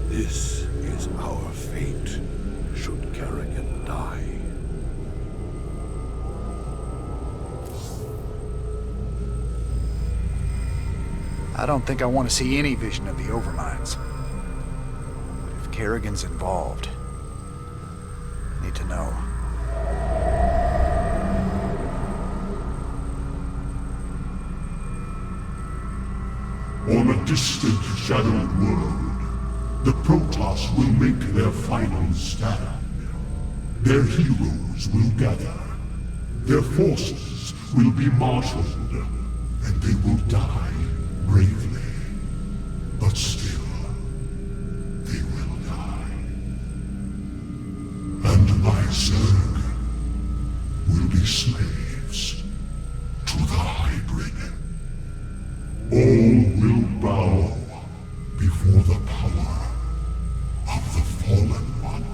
This is our fate, should Kerrigan die. I don't think I want to see any vision of the Overminds. If Kerrigan's involved, I need to know. On a distant, shadowed world, the Protoss will make their final stand. Their heroes will gather. Their forces will be marshaled, and they will die bravely. But still, they will die. And my Zerg will be slaves to the hybrid. All will bow before the power of the Fallen One.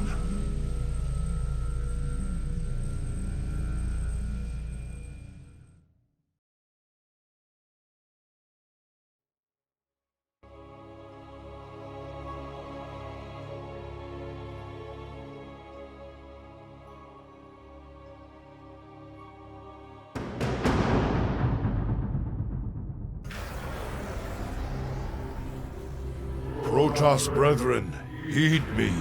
Protoss brethren, heed me.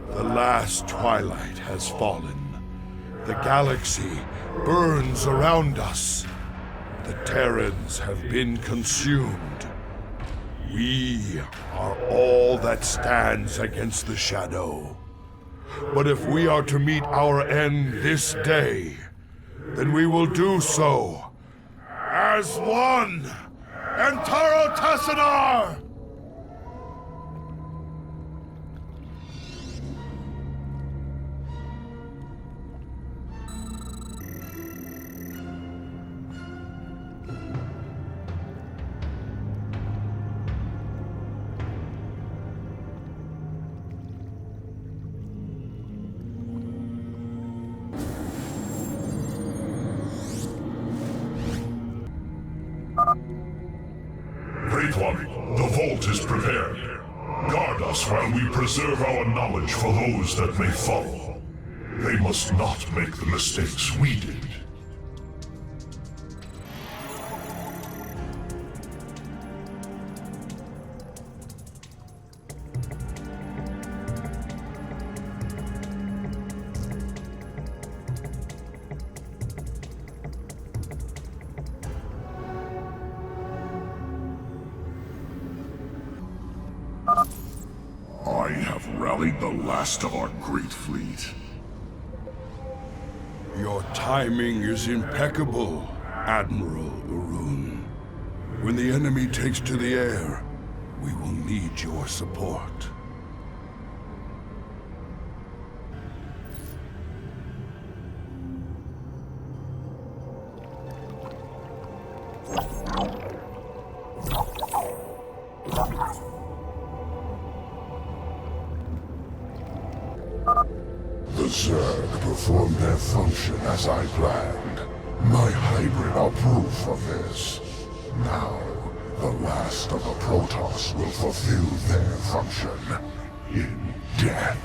The last twilight has fallen. The galaxy burns around us. The Terrans have been consumed. We are all that stands against the Shadow. But if we are to meet our end this day, then we will do so as one. Entaro Tassadar! Great One, the vault is prepared. Guard us while we preserve our knowledge for those that may follow. They must not make the mistakes we did. I have rallied the last of our great fleet. Your timing is impeccable, Admiral Urun. When the enemy takes to the air, We will need your support. The Zerg performed their function as I planned. My hybrid are proof of this. Now, the last of the Protoss will fulfill their function in death.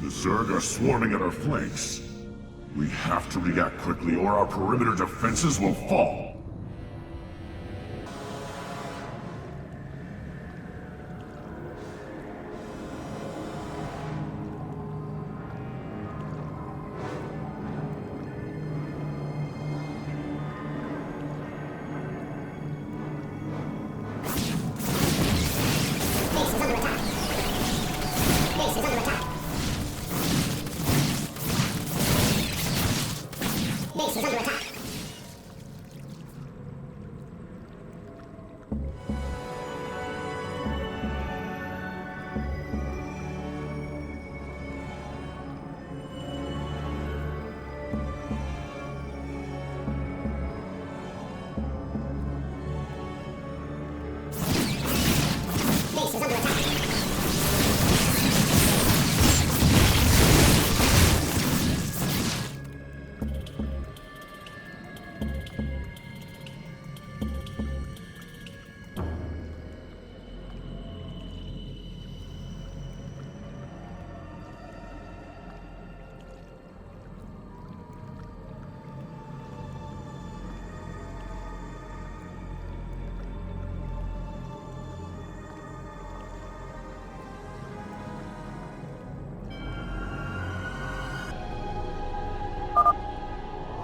The Zerg are swarming at our flanks. We have to react quickly or our perimeter defenses will fall.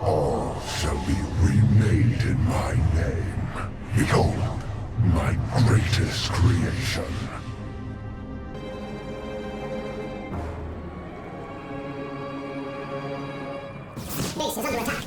All shall be remade in my name. Behold, my greatest creation. Base is under attack.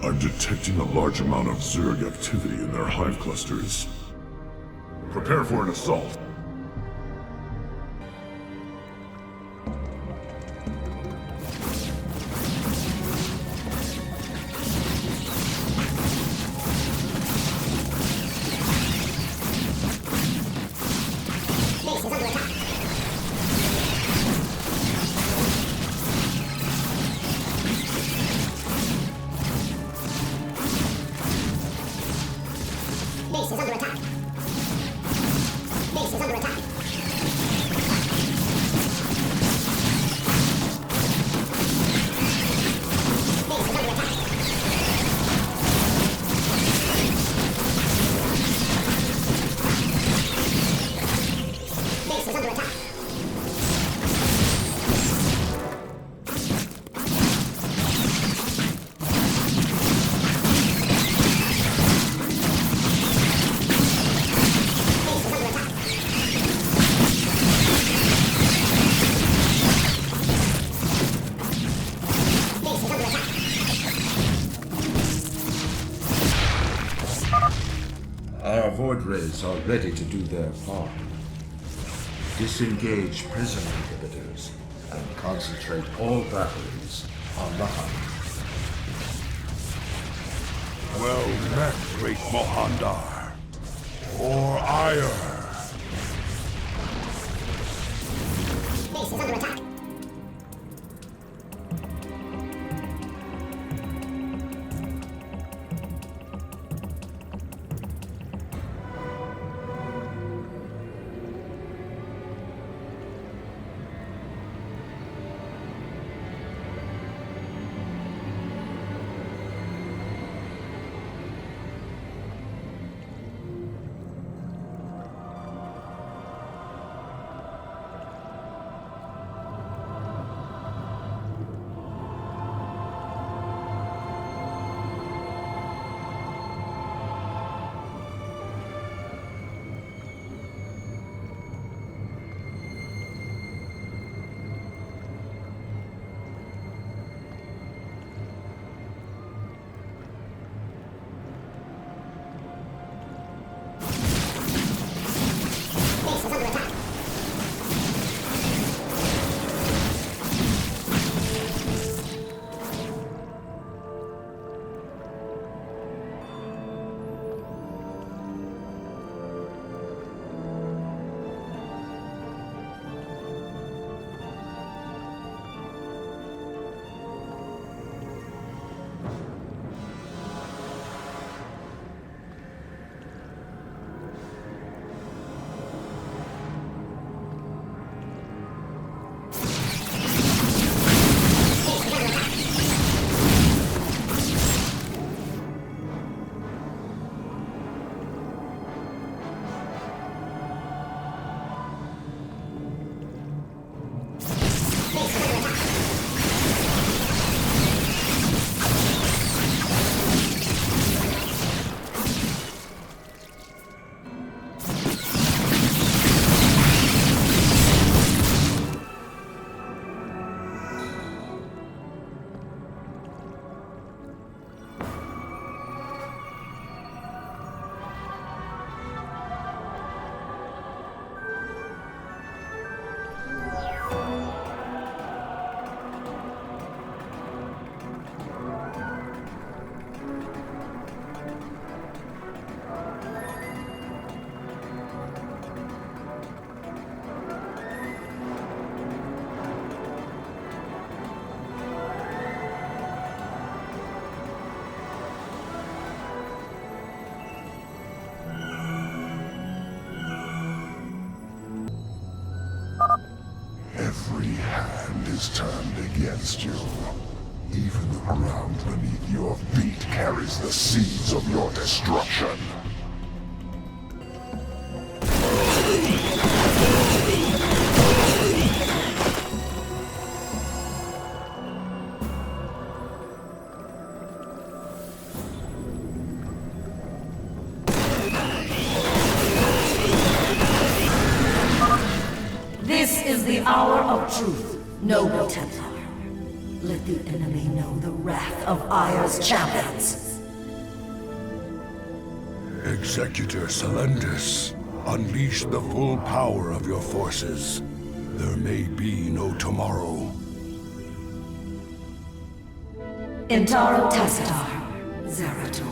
I'm detecting a large amount of Zerg activity in their hive clusters. Prepare for an assault. Our void rays are ready to do their part. Disengage prison inhibitors and concentrate all batteries on the hunt. Well met, great Mohandar. For ire. is turned against you. Even the ground beneath your feet carries the seeds of your destruction. This is the hour of truth, noble Templar. Let the enemy know the wrath of Eir's champions. Executor Celendus, unleash the full power of your forces. There may be no tomorrow. Intaro Tacitar, Zeratul.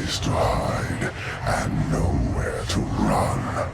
place to hide and nowhere to run.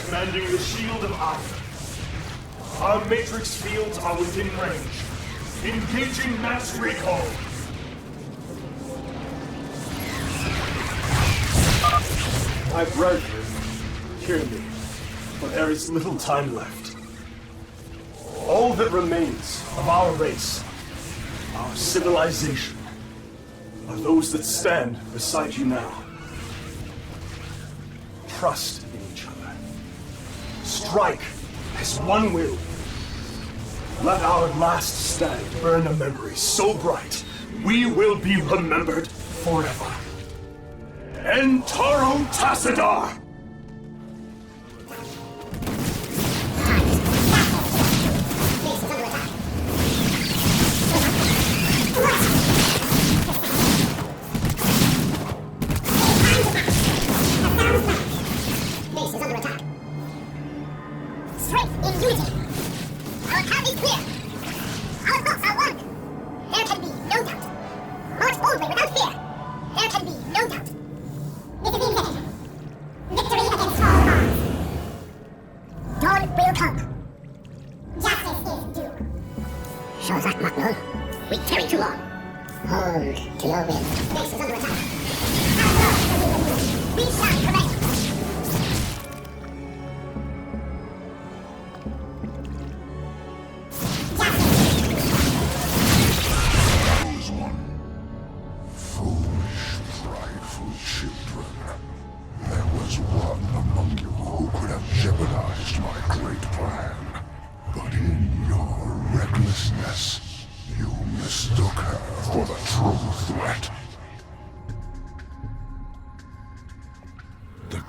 Commanding the Shield of Iron. Our matrix fields are within range. Engaging mass recall. My brethren, hear me, for there is little time left. All that remains of our race, our civilization, are those that stand beside you now. Trust in each other. Strike as one will. Let our last stand burn a memory so bright, we will be remembered forever. Entaro Tassadar!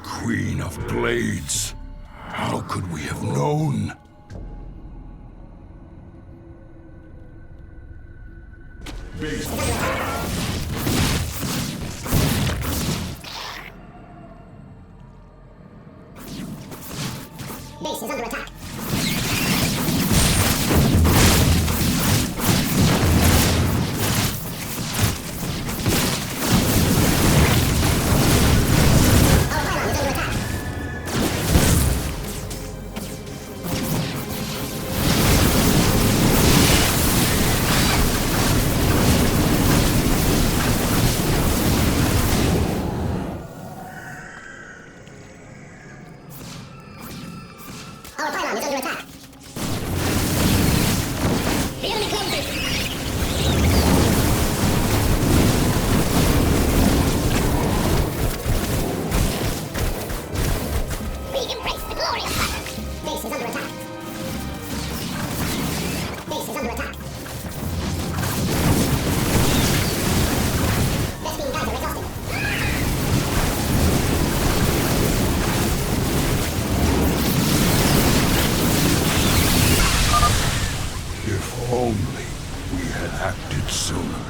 Queen of Blades. How could we have known? Base is under attack. Our pylon is under attack. The enemy closes. We embrace the glorious battle. Base is under attack. Base is under attack. Best beam guys are exhausted. If only we had acted sooner.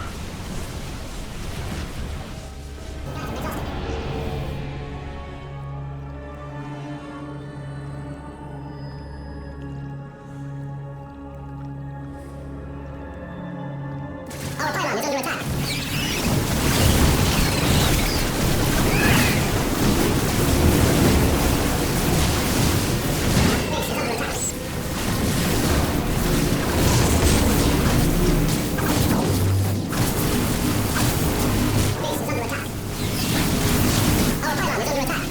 Our pylon is under attack. Base is under attack. Base is under attack. Our pylon is under attack.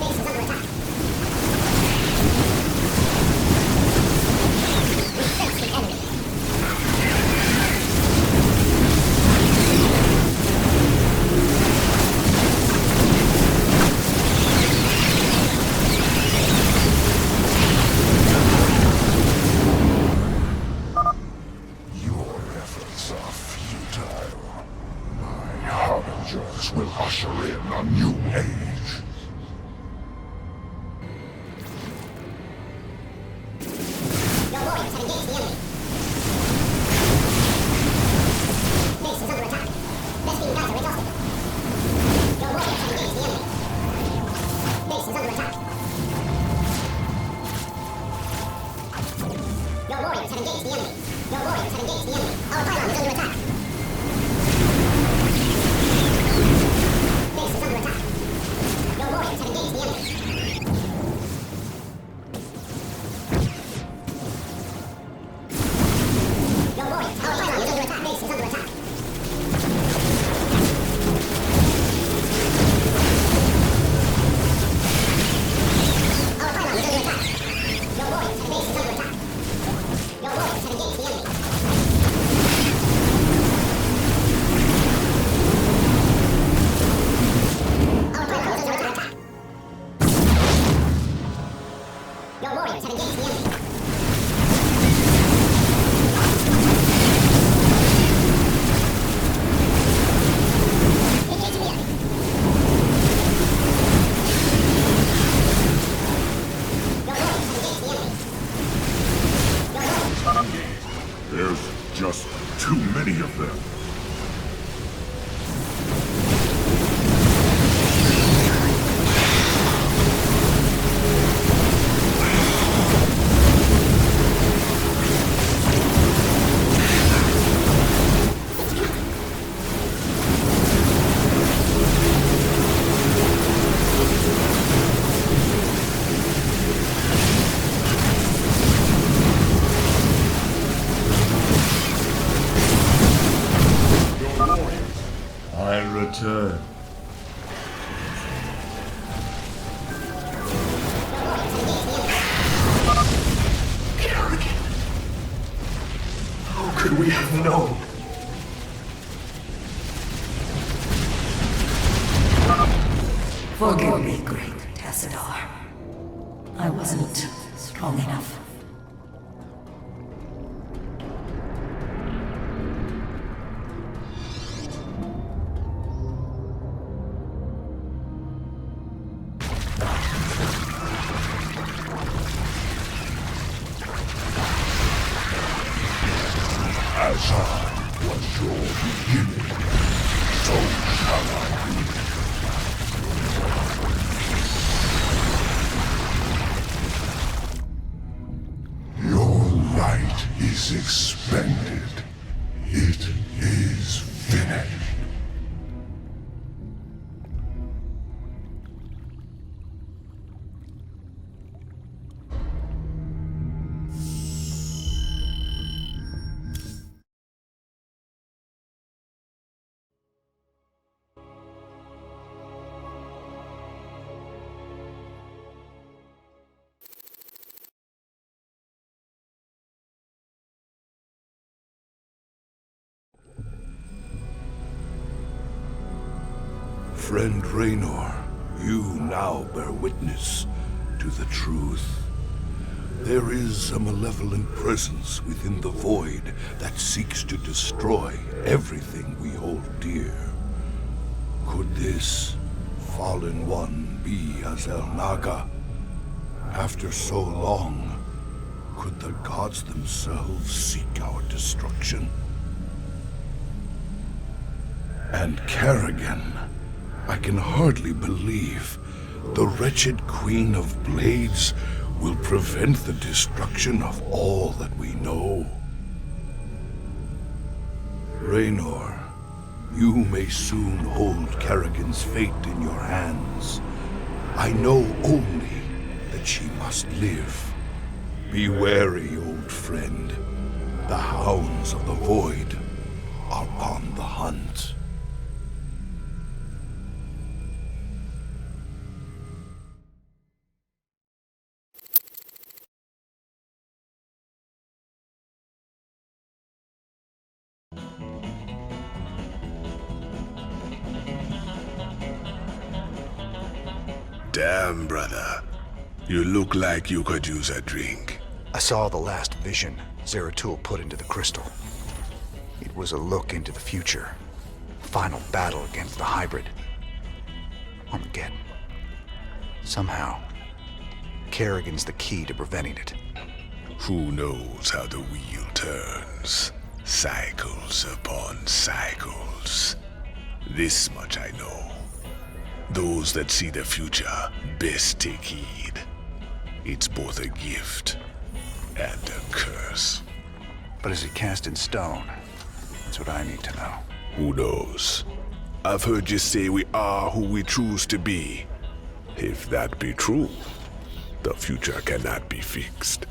Base is under attack. We sense the enemy. Your efforts are futile. My harbingers will usher in a new age. Your warriors have engaged the enemy. Base is under attack. Best beam guys are exhausted. Your warriors have engaged the enemy. Base is under attack. Your warriors have engaged the enemy. Your warriors have engaged the enemy. Our pylon is under attack. Base is under attack. Your warriors have engaged the enemy. Your warriors, our pylon is under attack. Base is under attack. Our pylon is under attack. Your warriors, base is under attack. Your warriors have engaged the enemy. Our pylon is under attack. Your warriors have engaged the enemy. Engaging the enemy. Your warriors have engaged the enemy. Your warriors. There's just too many of them. I return. Kerrigan. How could we have known? Forgive me, great Tassadar. I wasn't strong enough. As I was your beginning, so shall I be. Your light is expended. It is finished. Friend Raynor, you now bear witness to the truth. There is a malevolent presence within the void that seeks to destroy everything we hold dear. Could this fallen one be Azel Naga? After so long, could the gods themselves seek our destruction? And Kerrigan, I can hardly believe the wretched Queen of Blades will prevent the destruction of all that we know. Raynor, you may soon hold Kerrigan's fate in your hands. I know only that she must live. Be wary, old friend. The hounds of the void are on the hunt. Damn, brother. You look like you could use a drink. I saw the last vision Zeratul put into the crystal. It was a look into the future. Final battle against the hybrid. Armageddon. Somehow, Kerrigan's the key to preventing it. Who knows how the wheel turns? Cycles upon cycles. This much I know. Those that see the future best take heed. It's both a gift and a curse. But is it cast in stone? That's what I need to know. Who knows? I've heard you say we are who we choose to be. If that be true, the future cannot be fixed.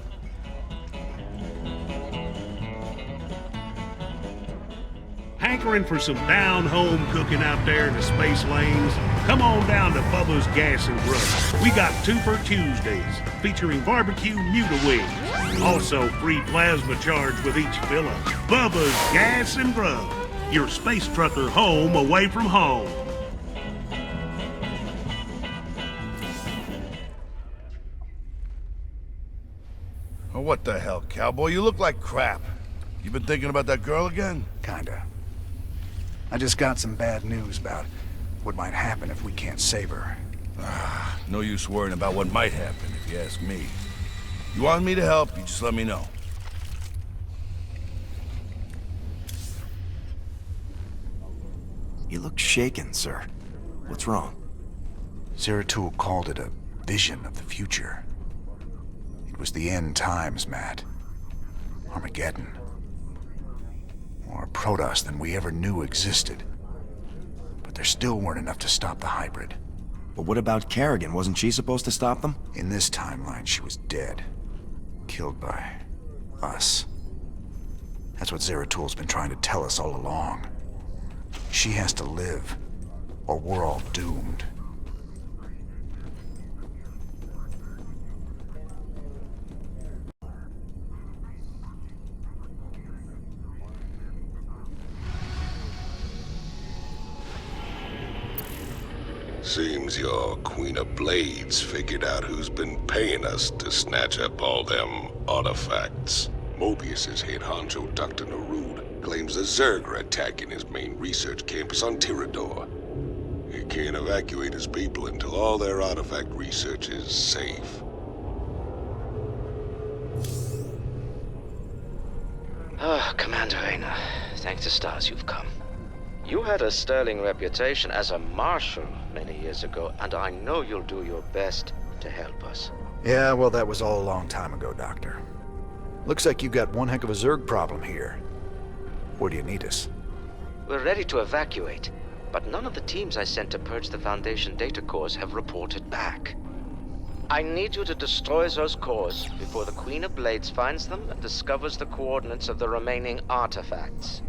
Hankering for some down-home cooking out there in the space lanes? Come on down to Bubba's Gas and Grub. We got 2 for Tuesdays, featuring barbecue Muta wings. Also, free plasma charge with each fill-up. Bubba's Gas and Grub. Your space trucker home away from home. Oh, what the hell, cowboy? You look like crap. You been thinking about that girl again? Kinda. I just got some bad news about what might happen if we can't save her. No use worrying about what might happen, if you ask me. You want me to help, you just let me know. You look shaken, sir. What's wrong? Zeratul called it a vision of the future. It was the end times, Matt. Armageddon. More Protoss than we ever knew existed. But there still weren't enough to stop the hybrid. But what about Kerrigan? Wasn't she supposed to stop them? In this timeline, she was dead. Killed by us. That's what Zeratul's been trying to tell us all along. She has to live, or we're all doomed. Seems your Queen of Blades figured out who's been paying us to snatch up all them artifacts. Mobius's head honcho, Dr. Narud, claims the Zerg are attacking his main research campus on Tirador. He can't evacuate his people until all their artifact research is safe. Commander Raynor, thank the stars you've come. You had a sterling reputation as a marshal many years ago, and I know you'll do your best to help us. Yeah, well, that was all a long time ago, Doctor. Looks like you've got one heck of a Zerg problem here. Where do you need us? We're ready to evacuate, but none of the teams I sent to purge the Foundation data cores have reported back. I need you to destroy those cores before the Queen of Blades finds them and discovers the coordinates of the remaining artifacts.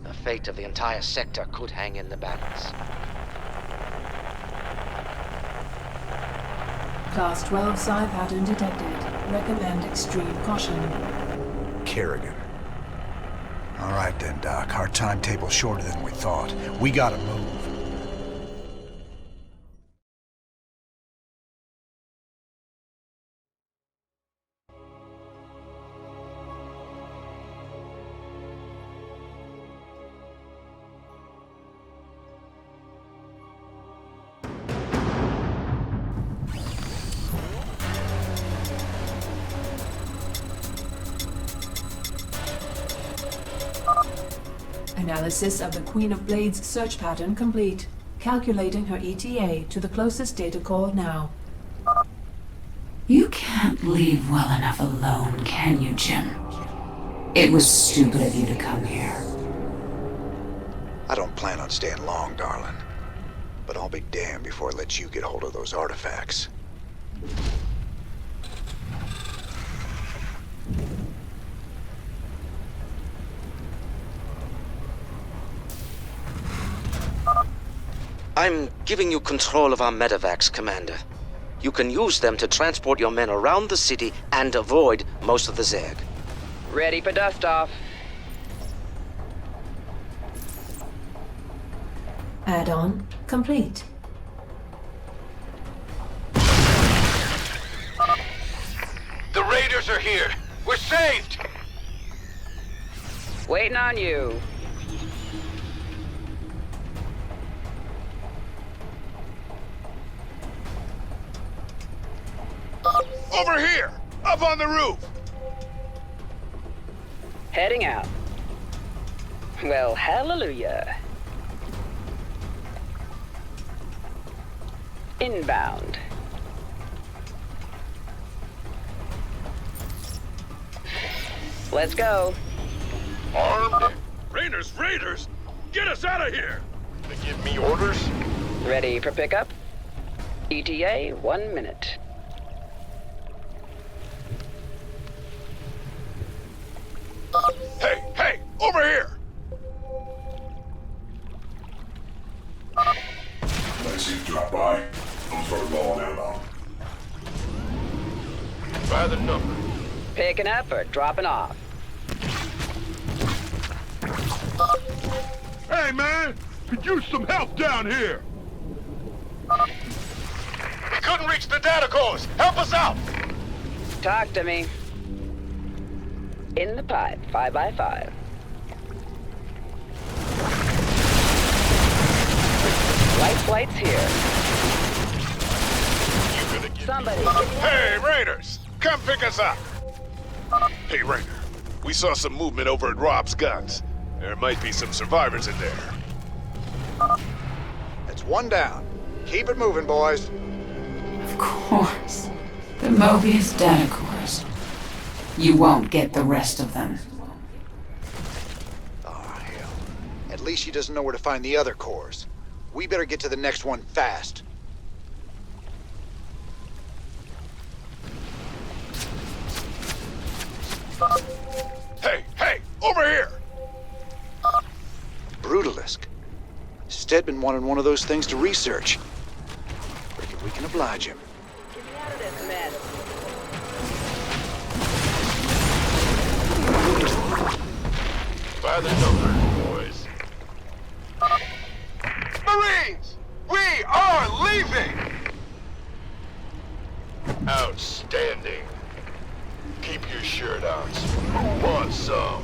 The fate of the entire sector could hang in the balance. Class 12 psi pattern detected. Recommend extreme caution. Kerrigan. All right then, Doc. Our timetable's shorter than we thought. We gotta move. Analysis of the Queen of Blades search pattern complete. Calculating her ETA to the closest data core now. You can't leave well enough alone, can you, Jim? It was stupid of you to come here. I don't plan on staying long, darling. But I'll be damned before I let you get hold of those artifacts. I'm giving you control of our medevacs, Commander. You can use them to transport your men around the city and avoid most of the Zerg. Ready for dust-off. Add-on complete. The Raiders are here! We're saved! Waiting on you. Over here! Up on the roof! Heading out. Well, hallelujah. Inbound. Let's go. Armed? Raiders! Get us out of here! They give me orders? Ready for pickup? ETA 1 minute. Hey! Over here! Nice you drop by. Don't start rolling out. By the number. Picking up or dropping off? Hey, man! Could use some help down here! We couldn't reach the data cores! Help us out! Talk to me. In the pipe, 5x5. Light flight's here. Somebody. Hey, Raiders! Come pick us up! Hey, Raider. We saw some movement over at Rob's guns. There might be some survivors in there. That's one down. Keep it moving, boys. Of course. The Mobius data cores. You won't get the rest of them. Oh, hell. At least she doesn't know where to find the other cores. We better get to the next one fast. Hey! Over here! Brutalisk. Stedman wanted one of those things to research. Reckon we can oblige him. Get me out of this mess. By the number, boys. Marines! We are leaving! Outstanding. Keep your shirt on. Who wants some?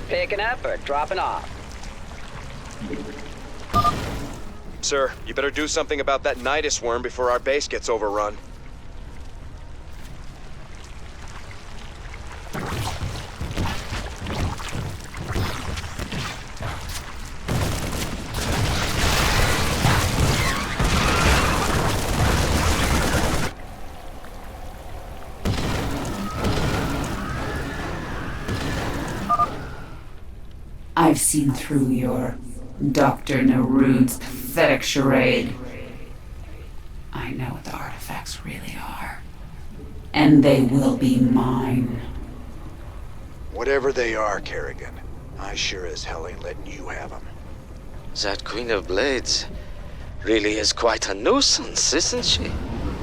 Picking up or dropping off? Sir, you better do something about that Nidus worm before our base gets overrun. I've seen through your Dr. Nerude's pathetic charade. I know what the artifacts really are. And they will be mine. Whatever they are, Kerrigan, I sure as hell ain't letting you have them. That Queen of Blades really is quite a nuisance, isn't she?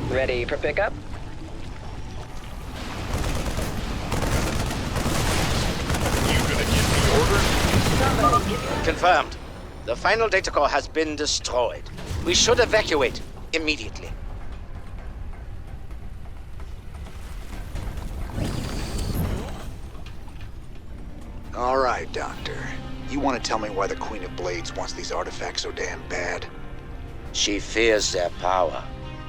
Ready for pickup? Confirmed. The final data core has been destroyed. We should evacuate immediately. All right, Doctor. You want to tell me why the Queen of Blades wants these artifacts so damn bad? She fears their power,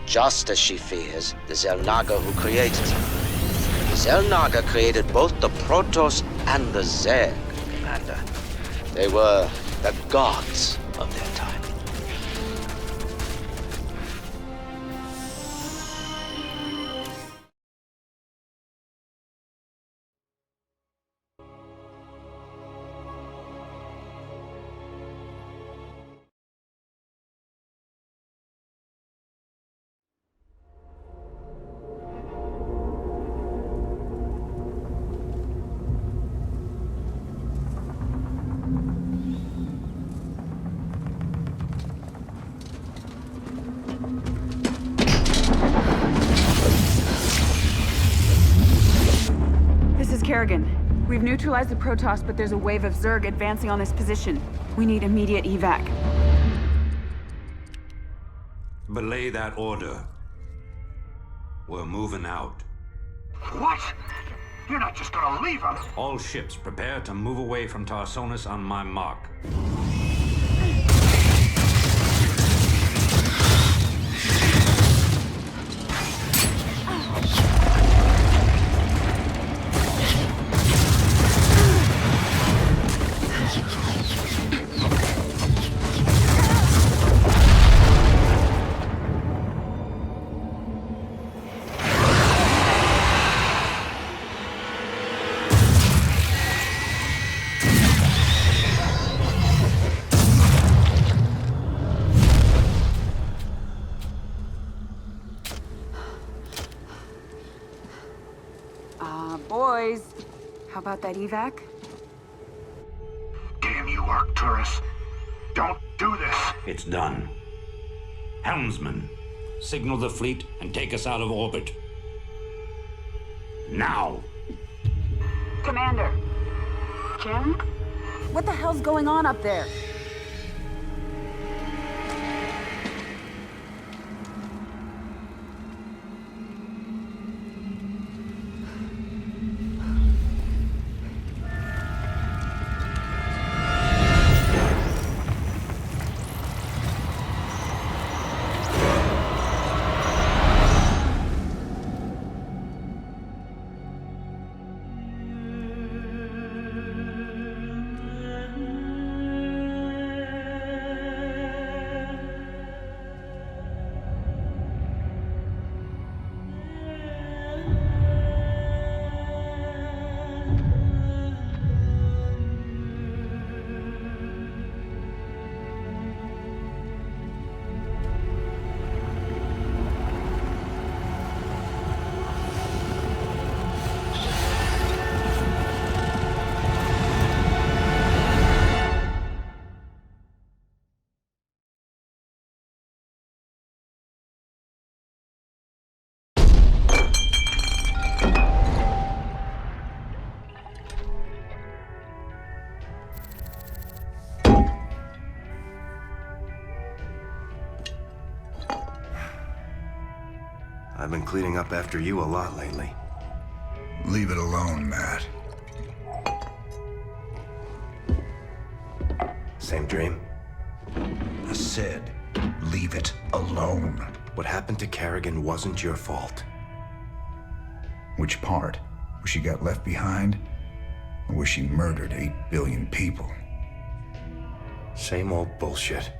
just as she fears the Xel'Naga who created them. The Xel'Naga created both the Protoss and the Zerg, Commander. They were the gods of their time. Kerrigan, we've neutralized the Protoss, but there's a wave of Zerg advancing on this position. We need immediate evac. Belay that order. We're moving out. What? You're not just gonna leave us? All ships prepare to move away from Tarsonis on my mark. Boys, how about that evac? Damn you, Arcturus. Don't do this. It's done. Helmsman, signal the fleet and take us out of orbit. Now! Commander. Jim? What the hell's going on up there? I've been cleaning up after you a lot lately. Leave it alone, Matt. Same dream? I said, leave it alone. What happened to Kerrigan wasn't your fault. Which part? Where she got left behind? Or where she murdered 8 billion people? Same old bullshit.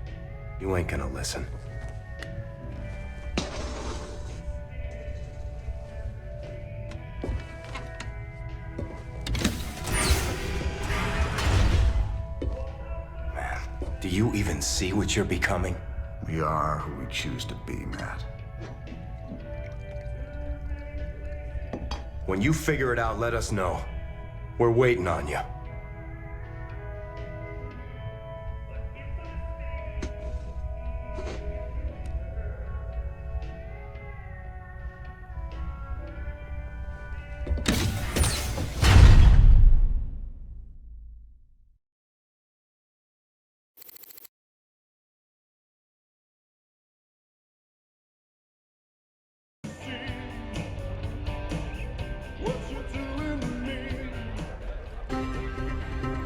You ain't gonna listen. Do you even see what you're becoming? We are who we choose to be, Matt. When you figure it out, let us know. We're waiting on you.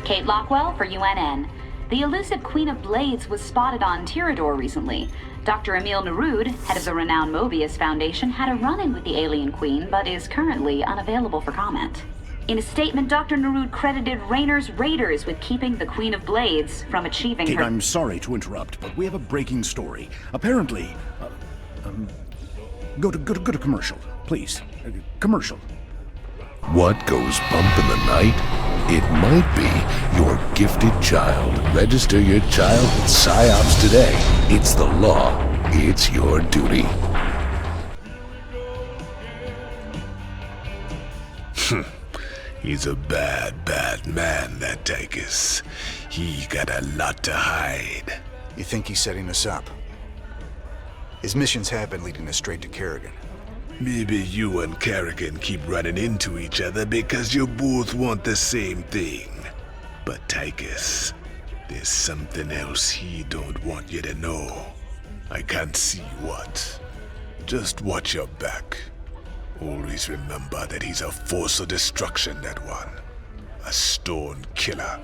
Kate Lockwell for UNN. The elusive Queen of Blades was spotted on Tirador recently. Dr. Emil Nerud, head of the renowned Mobius Foundation, had a run-in with the alien queen, but is currently unavailable for comment. In a statement, Dr. Nerud credited Raynor's Raiders with keeping the Queen of Blades from achieving Kate, her... I'm sorry to interrupt, but we have a breaking story. Apparently, go to commercial, please. Commercial. What goes bump in the night? It might be your gifted child. Register your child with PsyOps today. It's the law. It's your duty. He's a bad, bad man, that Tychus. He got a lot to hide. You think he's setting us up? His missions have been leading us straight to Kerrigan. Maybe you and Kerrigan keep running into each other because you both want the same thing. But Tychus, there's something else he don't want you to know. I can't see what. Just watch your back. Always remember that he's a force of destruction, that one. A stone killer.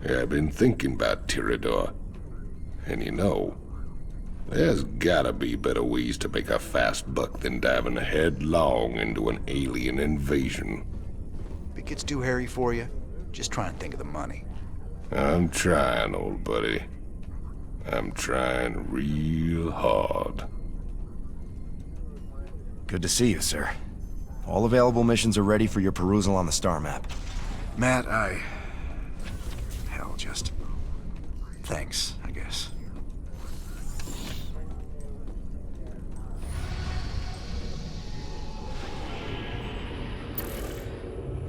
Yeah, I've been thinking about Tirador. And you know, there's gotta be better ways to make a fast buck than diving headlong into an alien invasion. If it gets too hairy for you, just try and think of the money. I'm trying, old buddy. I'm trying real hard. Good to see you, sir. All available missions are ready for your perusal on the star map. Matt, Hell, just... Thanks, I guess.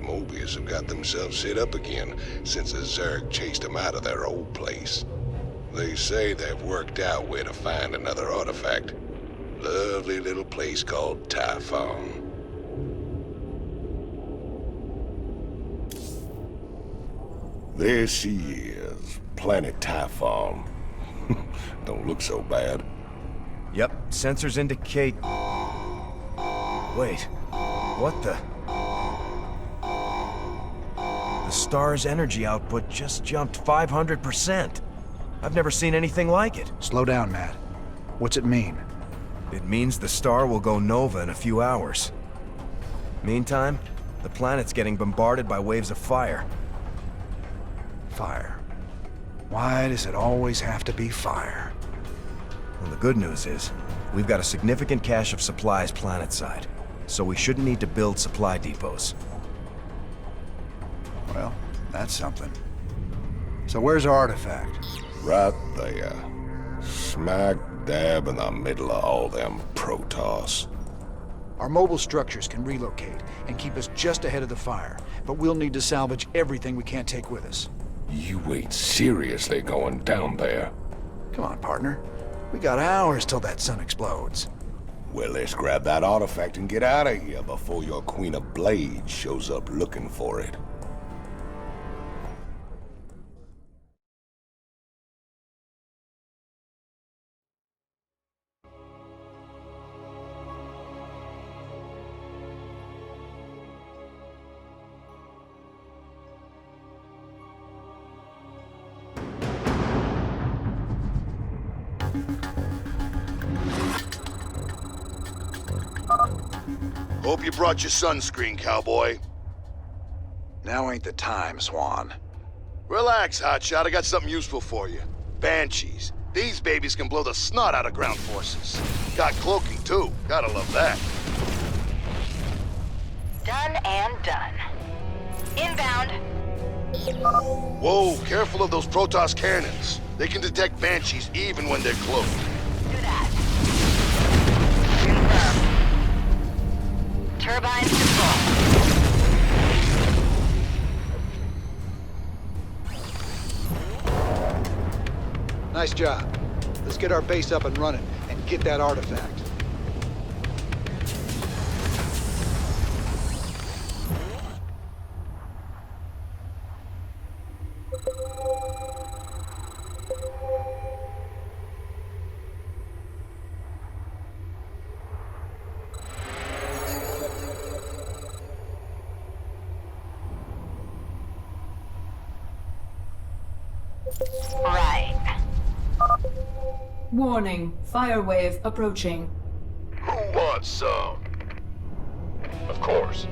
Mobius have got themselves set up again since the Zerg chased them out of their old place. They say they've worked out where to find another artifact. Lovely little place called Typhon. There she is, Planet Typhon. Don't look so bad. Yep, sensors indicate... Wait, what the... The star's energy output just jumped 500%. I've never seen anything like it. Slow down, Matt. What's it mean? It means the star will go nova in a few hours. Meantime, the planet's getting bombarded by waves of fire. Fire. Why does it always have to be fire? Well, the good news is, we've got a significant cache of supplies planetside, so we shouldn't need to build supply depots. Well, that's something. So where's our artifact? Right there. Smack dab in the middle of all them Protoss. Our mobile structures can relocate and keep us just ahead of the fire, but we'll need to salvage everything we can't take with us. You ain't seriously going down there. Come on, partner. We got hours till that sun explodes. Well, let's grab that artifact and get out of here before your Queen of Blades shows up looking for it. Hope you brought your sunscreen, cowboy. Now ain't the time, Swan. Relax, hotshot. I got something useful for you. Banshees. These babies can blow the snot out of ground forces. Got cloaking, too. Gotta love that. Done and done. Inbound. Whoa, careful of those Protoss cannons. They can detect Banshees even when they're cloaked. Do that. Confirm. Turbines to full. Nice job. Let's get our base up and running and get that artifact. Right. Warning, fire wave approaching. Who wants some? Of course.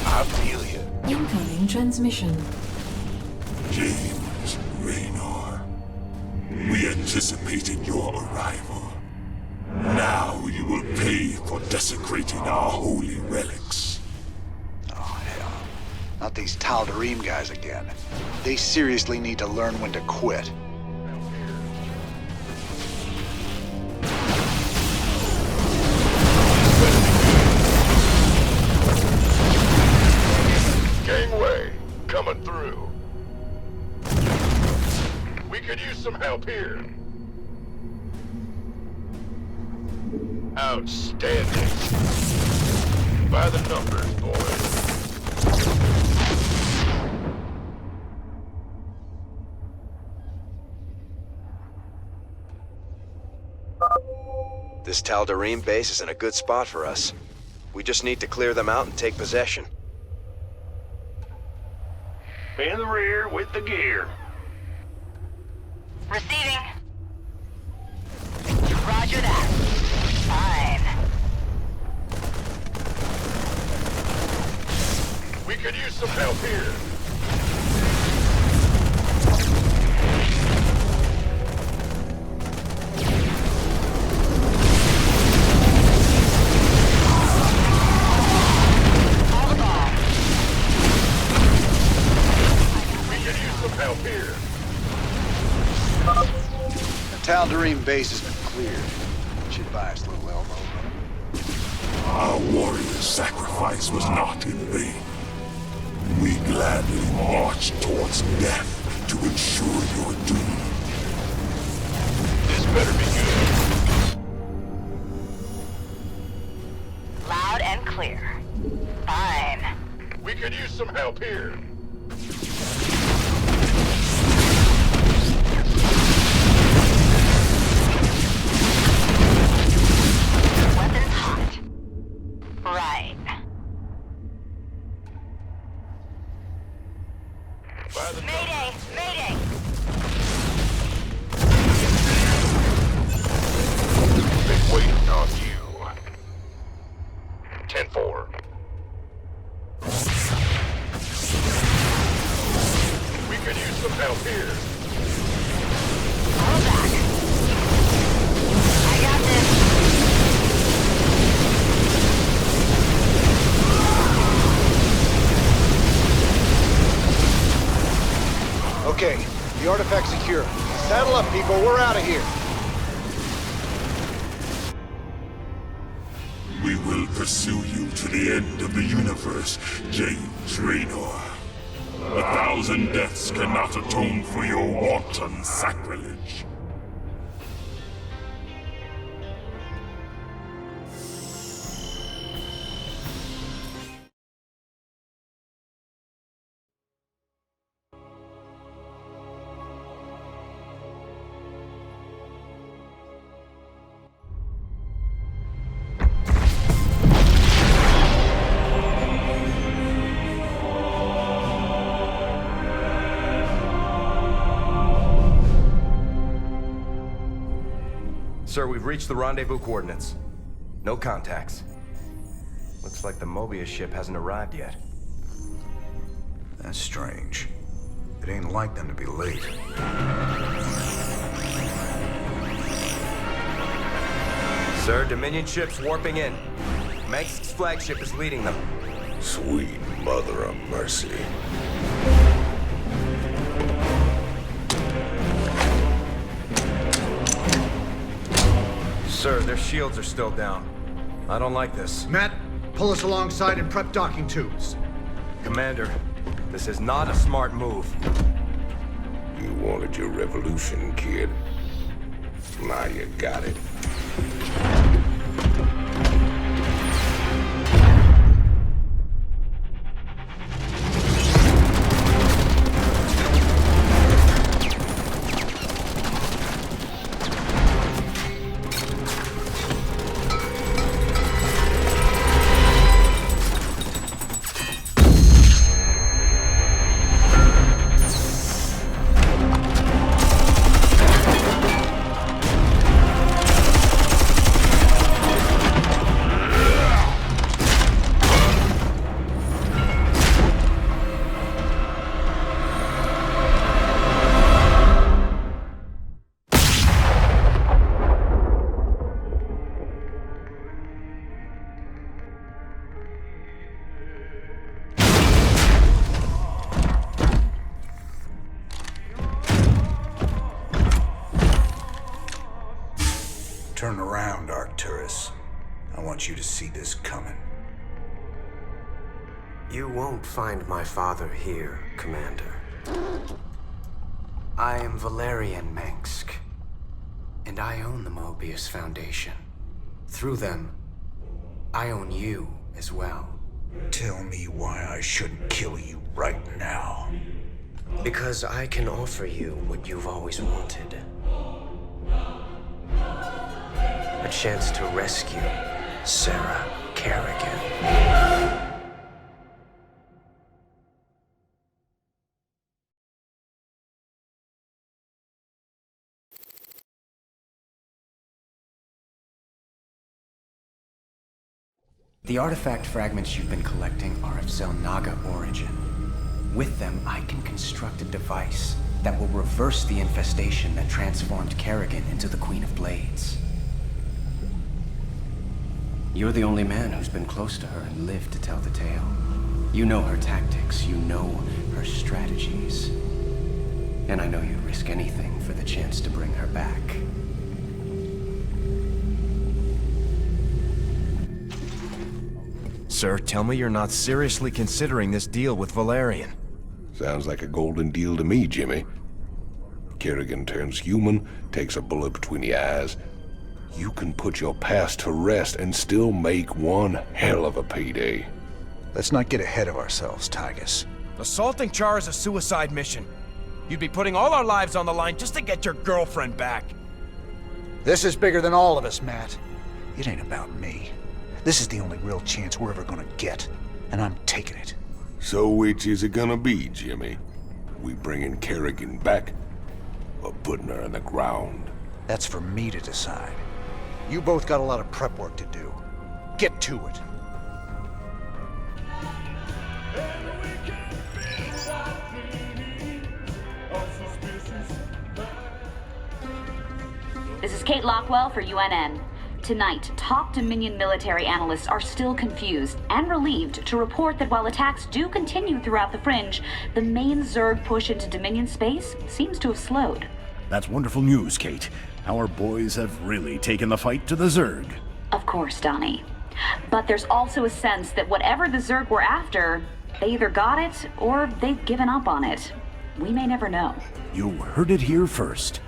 I feel you. Incoming transmission. James Raynor, we anticipated your arrival. Now you will pay for desecrating our holy relics. Not these Tal'Darim guys again. They seriously need to learn when to quit. Gangway, coming through. We could use some help here. Outstanding. By the numbers, boys. This Tal'Darim base is in a good spot for us. We just need to clear them out and take possession. In the rear with the gear. Receiving. Roger that. Fine. We could use some help here. Help here. The Tal'Darim base has been cleared. Should buy us a little elbow. Our warrior's sacrifice was not in vain. We gladly marched towards death to ensure your doom. This better be good. Loud and clear. Fine. We could use some help here. Weapons hot. Right. Mayday! Mayday! Been waiting on you. 10-4. We could use some help here. Hold back. I got this. Okay, the artifact's secure. Saddle up, people. We're out of here. We will pursue you to the end of the universe, James Raynor. 1,000 deaths cannot atone for your wanton sacrilege. Sir, we've reached the rendezvous coordinates. No contacts. Looks like the Mobius ship hasn't arrived yet. That's strange. It ain't like them to be late. Sir, Dominion ships warping in. Mengsk's flagship is leading them. Sweet mother of mercy. Sir, their shields are still down. I don't like this. Matt, pull us alongside and prep docking tubes. Commander, this is not a smart move. You wanted your revolution, kid. Now you got it. Turn around, Arcturus. I want you to see this coming. You won't find my father here, Commander. I am Valerian Mengsk, and I own the Mobius Foundation. Through them, I own you as well. Tell me why I shouldn't kill you right now. Because I can offer you what you've always wanted. A chance to rescue Sara Kerrigan. The artifact fragments you've been collecting are of Zelnaga origin. With them, I can construct a device that will reverse the infestation that transformed Kerrigan into the Queen of Blades. You're the only man who's been close to her and lived to tell the tale. You know her tactics, you know her strategies. And I know you'd risk anything for the chance to bring her back. Sir, tell me you're not seriously considering this deal with Valerian. Sounds like a golden deal to me, Jimmy. Kerrigan turns human, takes a bullet between the eyes. You can put your past to rest and still make one hell of a payday. Let's not get ahead of ourselves, Tygus. Assaulting Char is a suicide mission. You'd be putting all our lives on the line just to get your girlfriend back. This is bigger than all of us, Matt. It ain't about me. This is the only real chance we're ever gonna get, and I'm taking it. So which is it gonna be, Jimmy? We bringing Kerrigan back, or putting her in the ground? That's for me to decide. You both got a lot of prep work to do. Get to it. This is Kate Lockwell for UNN. Tonight, top Dominion military analysts are still confused and relieved to report that while attacks do continue throughout the Fringe, the main Zerg push into Dominion space seems to have slowed. That's wonderful news, Kate. Our boys have really taken the fight to the Zerg. Of course, Donnie. But there's also a sense that whatever the Zerg were after, they either got it or they've given up on it. We may never know. You heard it here first.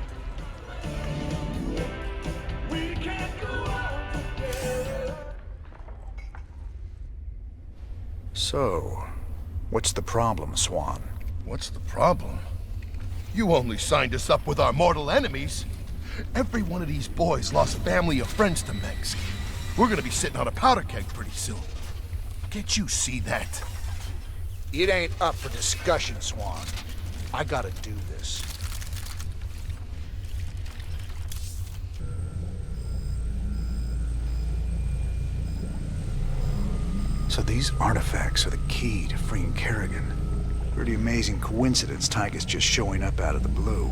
So, what's the problem, Swan? What's the problem? You only signed us up with our mortal enemies. Every one of these boys lost family or friends to Mengsk. We're gonna be sitting on a powder keg pretty soon. Can't you see that? It ain't up for discussion, Swan. I gotta do this. So these artifacts are the key to freeing Kerrigan. Pretty amazing coincidence Tygus just showing up out of the blue,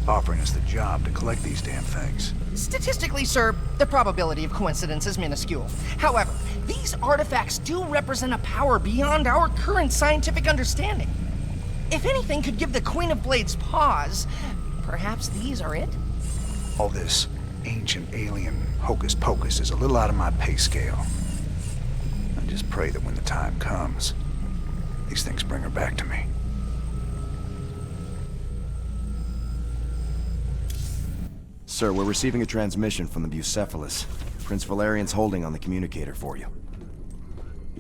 offering us the job to collect these damn things. Statistically, sir, the probability of coincidence is minuscule. However, these artifacts do represent a power beyond our current scientific understanding. If anything could give the Queen of Blades pause, perhaps these are it? All this ancient alien hocus pocus is a little out of my pay scale. I just pray that when the time comes, these things bring her back to me. Sir, we're receiving a transmission from the Bucephalus. Prince Valerian's holding on the communicator for you.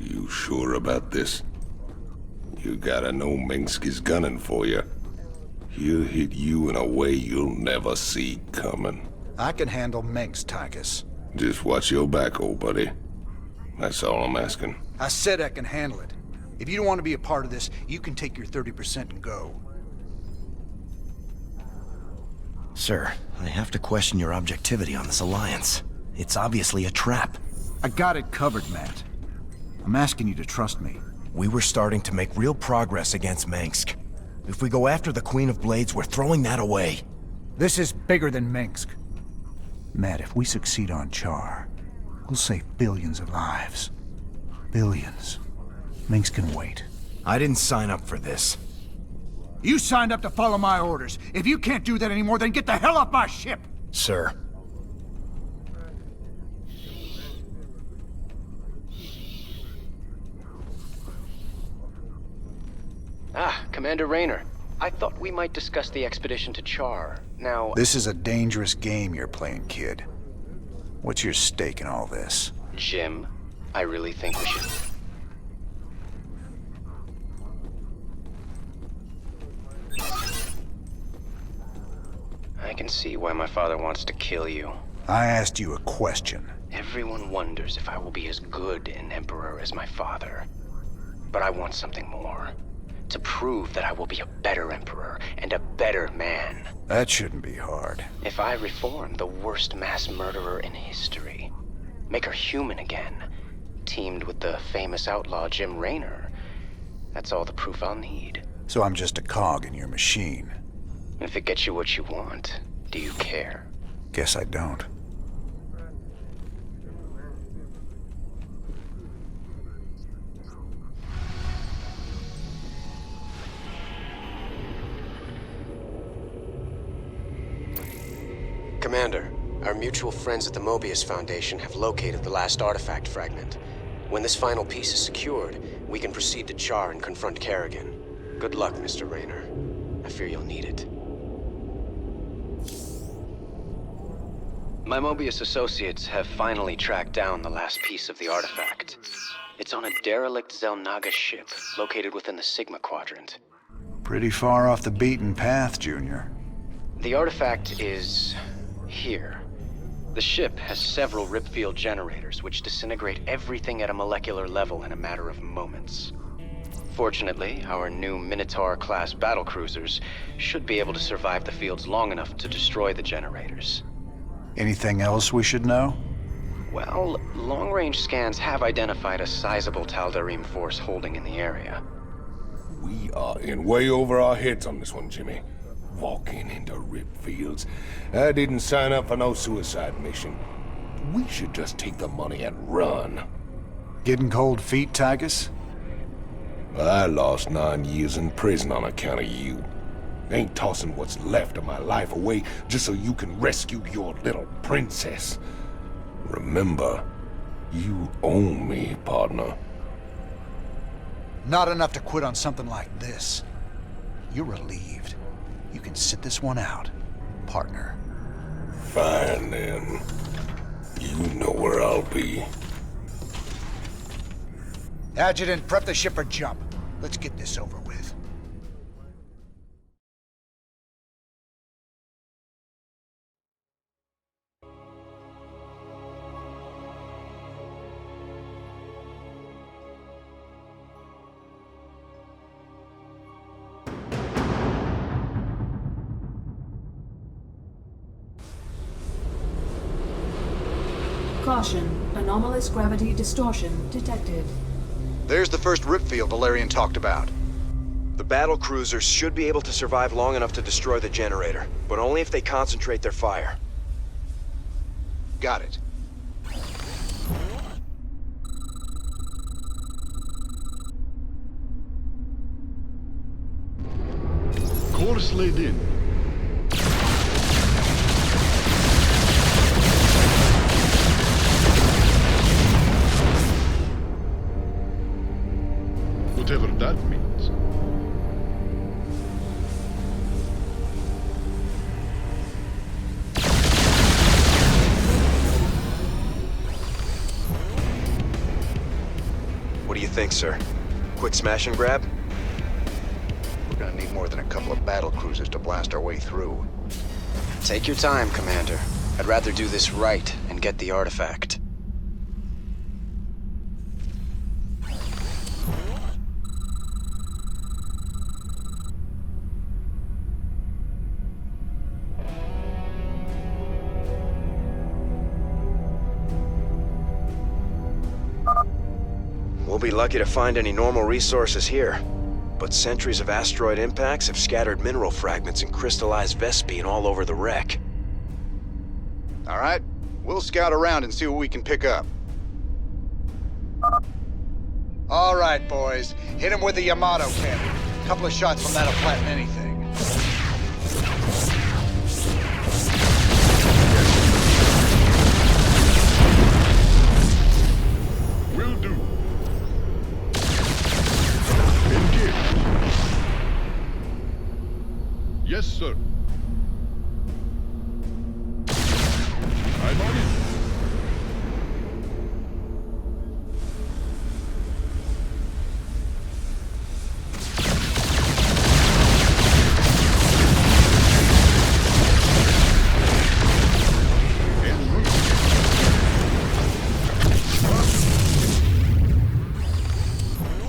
You sure about this? You gotta know Minsk is gunning for you. He'll hit you in a way you'll never see coming. I can handle Minsk, Tygus. Just watch your back, old buddy. That's all I'm asking. I said I can handle it. If you don't want to be a part of this, you can take your 30% and go. Sir, I have to question your objectivity on this alliance. It's obviously a trap. I got it covered, Matt. I'm asking you to trust me. We were starting to make real progress against Minsk. If we go after the Queen of Blades, we're throwing that away. This is bigger than Minsk. Matt, if we succeed on Char, we'll save billions of lives. Billions. Minsk can wait. I didn't sign up for this. You signed up to follow my orders. If you can't do that anymore, then get the hell off my ship! Sir. Ah, Commander Raynor. I thought we might discuss the expedition to Char. Now... This is a dangerous game you're playing, kid. What's your stake in all this? Jim, I really think we should... I can see why my father wants to kill you. I asked you a question. Everyone wonders if I will be as good an emperor as my father. But I want something more. To prove that I will be a better emperor and a better man. That shouldn't be hard. If I reform the worst mass murderer in history, make her human again, teamed with the famous outlaw Jim Raynor, that's all the proof I'll need. So I'm just a cog in your machine. If it gets you what you want, do you care? Guess I don't. Commander, our mutual friends at the Mobius Foundation have located the last artifact fragment. When this final piece is secured, we can proceed to Char and confront Kerrigan. Good luck, Mr. Raynor. I fear you'll need it. My Mobius associates have finally tracked down the last piece of the artifact. It's on a derelict Xel'Naga ship located within the Sigma Quadrant. Pretty far off the beaten path, Junior. The artifact is... here. The ship has several ripfield generators which disintegrate everything at a molecular level in a matter of moments. Fortunately, our new Minotaur-class battlecruisers should be able to survive the fields long enough to destroy the generators. Anything else we should know? Well, long-range scans have identified a sizable Tal'Darim force holding in the area. We are in way over our heads on this one, Jimmy. Walking into rip fields. I didn't sign up for no suicide mission. We should just take the money and run. Getting cold feet, Tygus? I lost 9 years in prison on account of you. Ain't tossing what's left of my life away just so you can rescue your little princess. Remember, you own me, partner. Not enough to quit on something like this. You're relieved. You can sit this one out, partner. Fine, then. You know where I'll be. Adjutant, prep the ship for jump. Let's get this over with. Caution, anomalous gravity distortion detected. There's the first rip field Valerian talked about. The battle cruisers should be able to survive long enough to destroy the generator, but only if they concentrate their fire. Got it. Course laid in. Whatever that means. What do you think, sir? Quick smash and grab? We're gonna need more than a couple of battle cruisers to blast our way through. Take your time, Commander. I'd rather do this right and get the artifact. We'll be lucky to find any normal resources here. But centuries of asteroid impacts have scattered mineral fragments and crystallized Vespene all over the wreck. All right, we'll scout around and see what we can pick up. All right, boys. Hit him with the Yamato cannon. A couple of shots from that'll flatten anything. Will do. Yes, sir. I'm on it.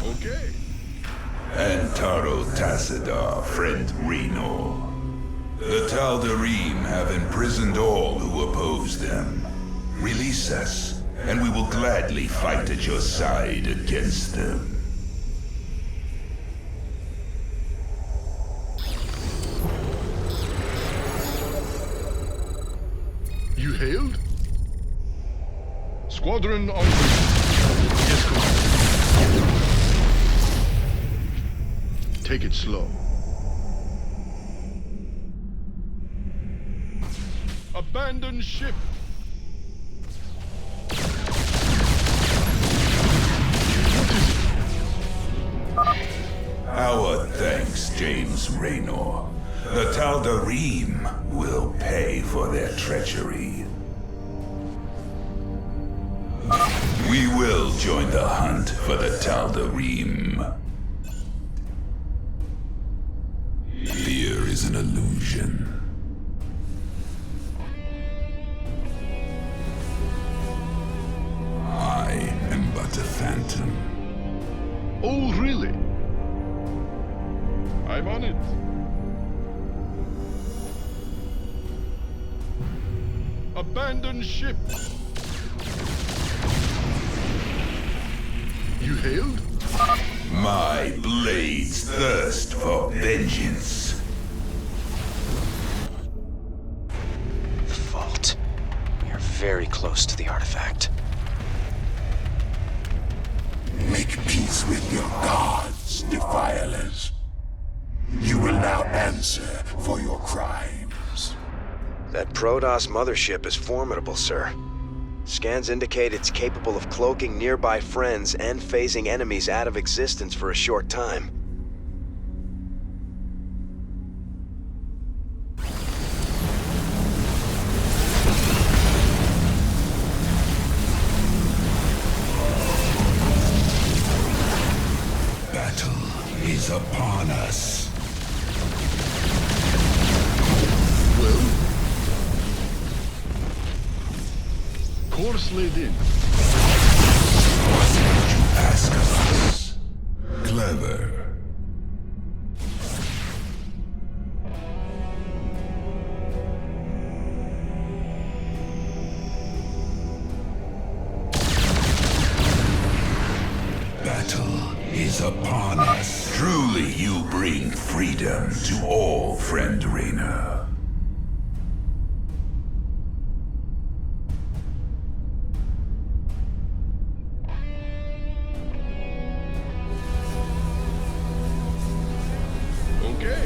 Okay. Antaro Tassadar, friend Reno. The Tal'Darim have imprisoned all who oppose them. Release us, and we will gladly fight at your side against them. You hailed? Squadron on route. Yes, Commander. Take it slow. Abandon ship. Our thanks, James Raynor. The Tal'Darim will pay for their treachery. We will join the hunt for the Tal'Darim. Fear is an illusion. I am but a phantom. Oh, really? I'm on it. Abandon ship. You hailed? My blades thirst for vengeance. The vault. We are very close to the artifact. Make peace with your gods, defilers. You will now answer for your crimes. That Protoss mothership is formidable, sir. Scans indicate it's capable of cloaking nearby friends and phasing enemies out of existence for a short time. Battle is upon us. Course laid in. What did you ask of us? Clever. Battle is upon us. Truly, you bring freedom to all, friend Raynor. Okay.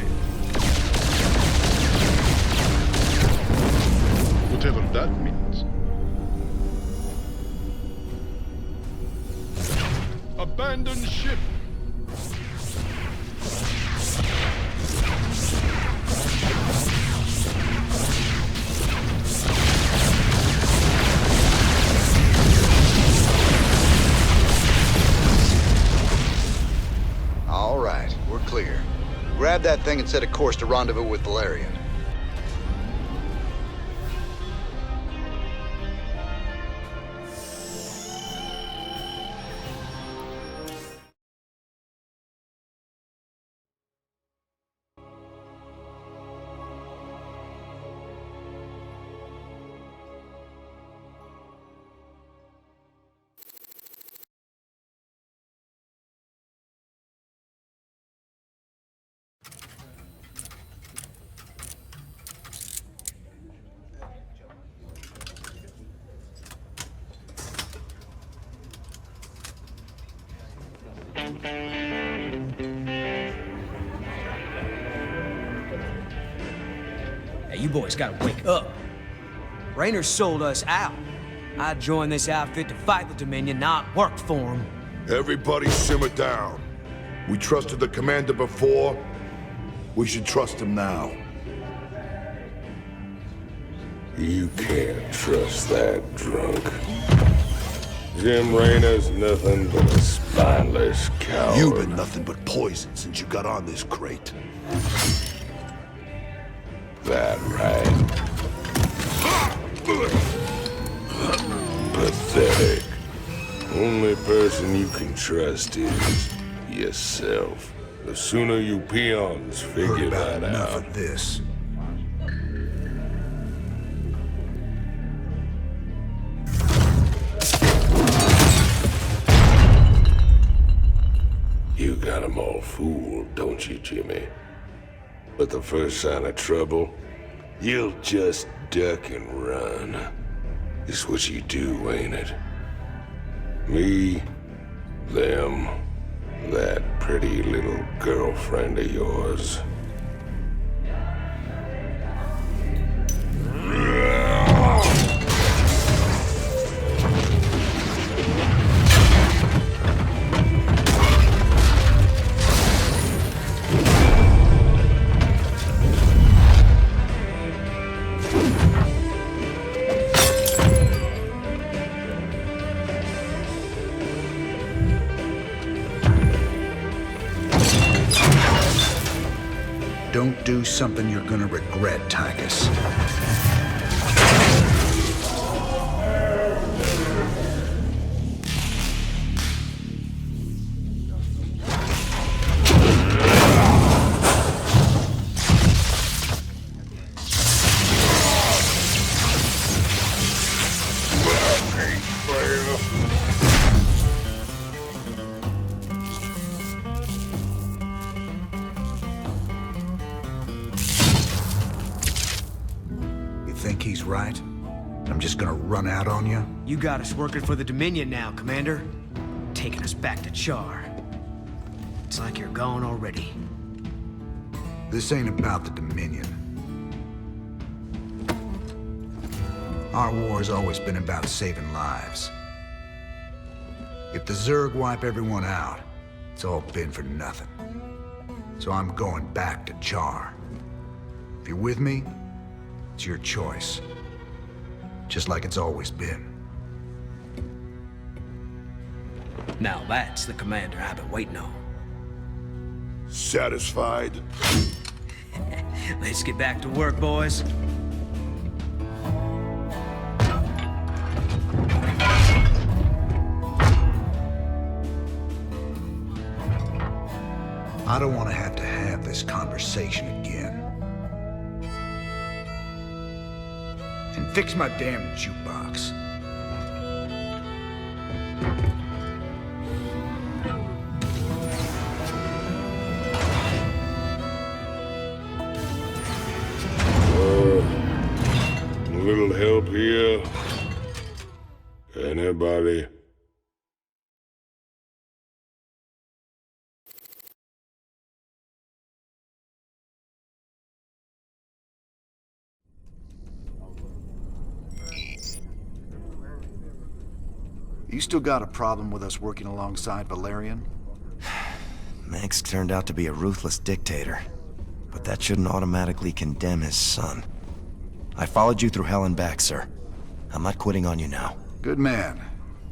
Whatever that means. Abandon ship. All right, we're clear. Grab that thing and set a course to rendezvous with Valerian. Hey, you boys gotta wake up. Raynor sold us out. I joined this outfit to fight the Dominion, not work for him. Everybody simmer down. We trusted the commander before. We should trust him now. You can't trust that drunk. Jim Raynor's nothing but a spineless coward. You've been nothing but poison since you got on this crate. That right? Pathetic. Only person you can trust is yourself. The sooner you peons figure that out. Enough of this. You got 'em all fooled, don't you, Jimmy? But the first sign of trouble, you'll just duck and run. It's what you do, ain't it? Me, them, that pretty little girlfriend of yours. Don't do something you're gonna regret, Tychus. Think he's right? I'm just gonna run out on you? You got us working for the Dominion now, Commander. Taking us back to Char. It's like you're gone already. This ain't about the Dominion. Our war's always been about saving lives. If the Zerg wipe everyone out, it's all been for nothing. So I'm going back to Char. If you're with me, it's your choice. Just like it's always been. Now that's the commander I've been waiting on. Satisfied? Let's get back to work, boys. I don't want to have this conversation again. And fix my damn jukebox. You still got a problem with us working alongside Valerian? Max turned out to be a ruthless dictator, but that shouldn't automatically condemn his son. I followed you through hell and back, sir. I'm not quitting on you now. Good man.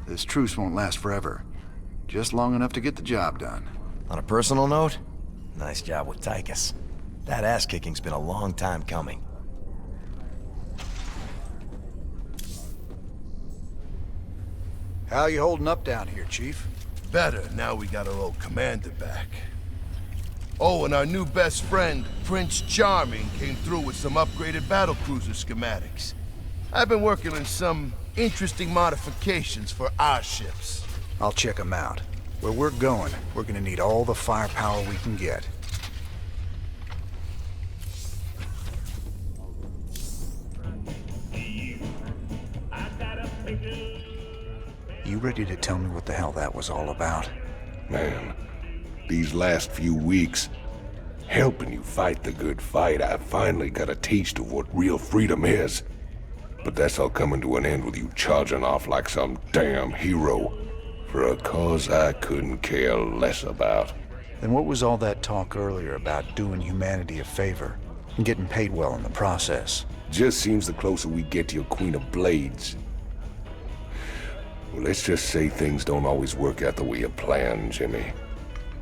This truce won't last forever. Just long enough to get the job done. On a personal note, nice job with Tychus. That ass-kicking's been a long time coming. How you holding up down here, Chief? Better, now we got our old commander back. Oh, and our new best friend, Prince Charming, came through with some upgraded battlecruiser schematics. I've been working on some interesting modifications for our ships. I'll check them out. Where we're going, we're gonna need all the firepower we can get. You ready to tell me what the hell that was all about? Man, these last few weeks, helping you fight the good fight, I finally got a taste of what real freedom is. But that's all coming to an end with you charging off like some damn hero for a cause I couldn't care less about. Then what was all that talk earlier about doing humanity a favor and getting paid well in the process? Just seems the closer we get to your Queen of Blades. Well, let's just say things don't always work out the way you plan, Jimmy.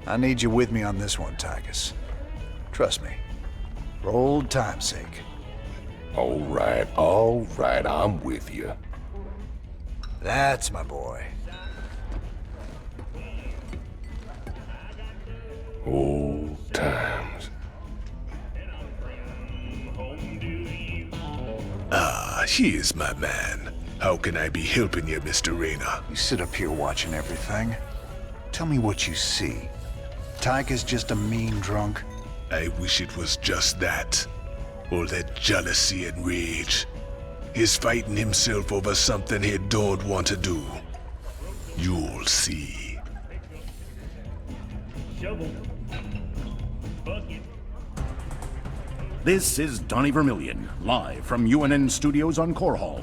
I need you with me on this one, Tychus. Trust me. For old time's sake. All right, I'm with you. That's my boy. Old times. Ah, here's my man. How can I be helping you, Mr. Rayner? You sit up here watching everything. Tell me what you see. Tychus just a mean drunk? I wish it was just that. All that jealousy and rage. He's fighting himself over something he don't want to do. You'll see. This is Donnie Vermillion, live from UNN Studios on Core Hall.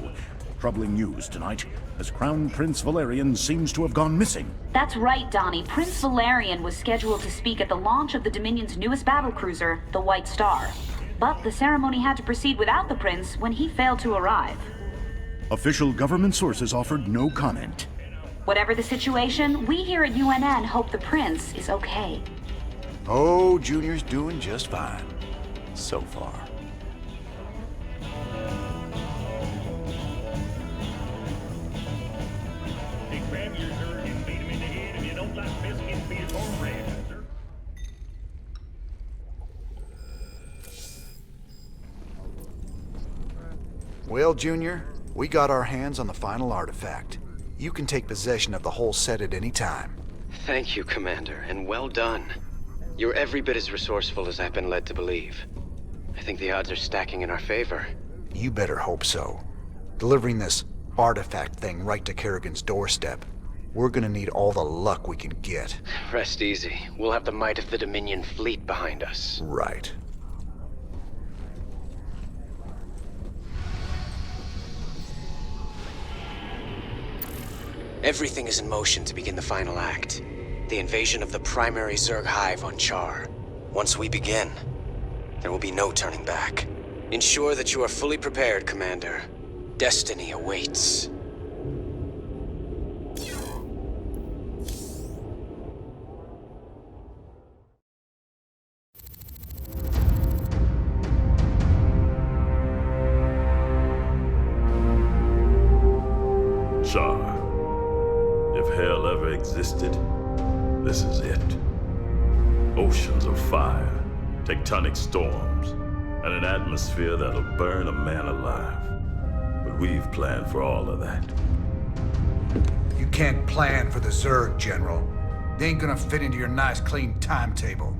Troubling news tonight, as Crown Prince Valerian seems to have gone missing. That's right, Donnie. Prince Valerian was scheduled to speak at the launch of the Dominion's newest battlecruiser, the White Star. But the ceremony had to proceed without the prince when he failed to arrive. Official government sources offered no comment. Whatever the situation, we here at UNN hope the prince is okay. Oh, Junior's doing just fine. So far. Well, Junior, we got our hands on the final artifact. You can take possession of the whole set at any time. Thank you, Commander, and well done. You're every bit as resourceful as I've been led to believe. I think the odds are stacking in our favor. You better hope so. Delivering this artifact thing right to Kerrigan's doorstep. We're gonna need all the luck we can get. Rest easy. We'll have the might of the Dominion fleet behind us. Right. Everything is in motion to begin the final act. The invasion of the primary Zerg hive on Char. Once we begin, there will be no turning back. Ensure that you are fully prepared, Commander. Destiny awaits. Char. If hell ever existed, this is it. Oceans of fire, tectonic storms, and an atmosphere that'll burn a man alive. But we've planned for all of that. You can't plan for the Zerg, General. They ain't gonna fit into your nice, clean timetable.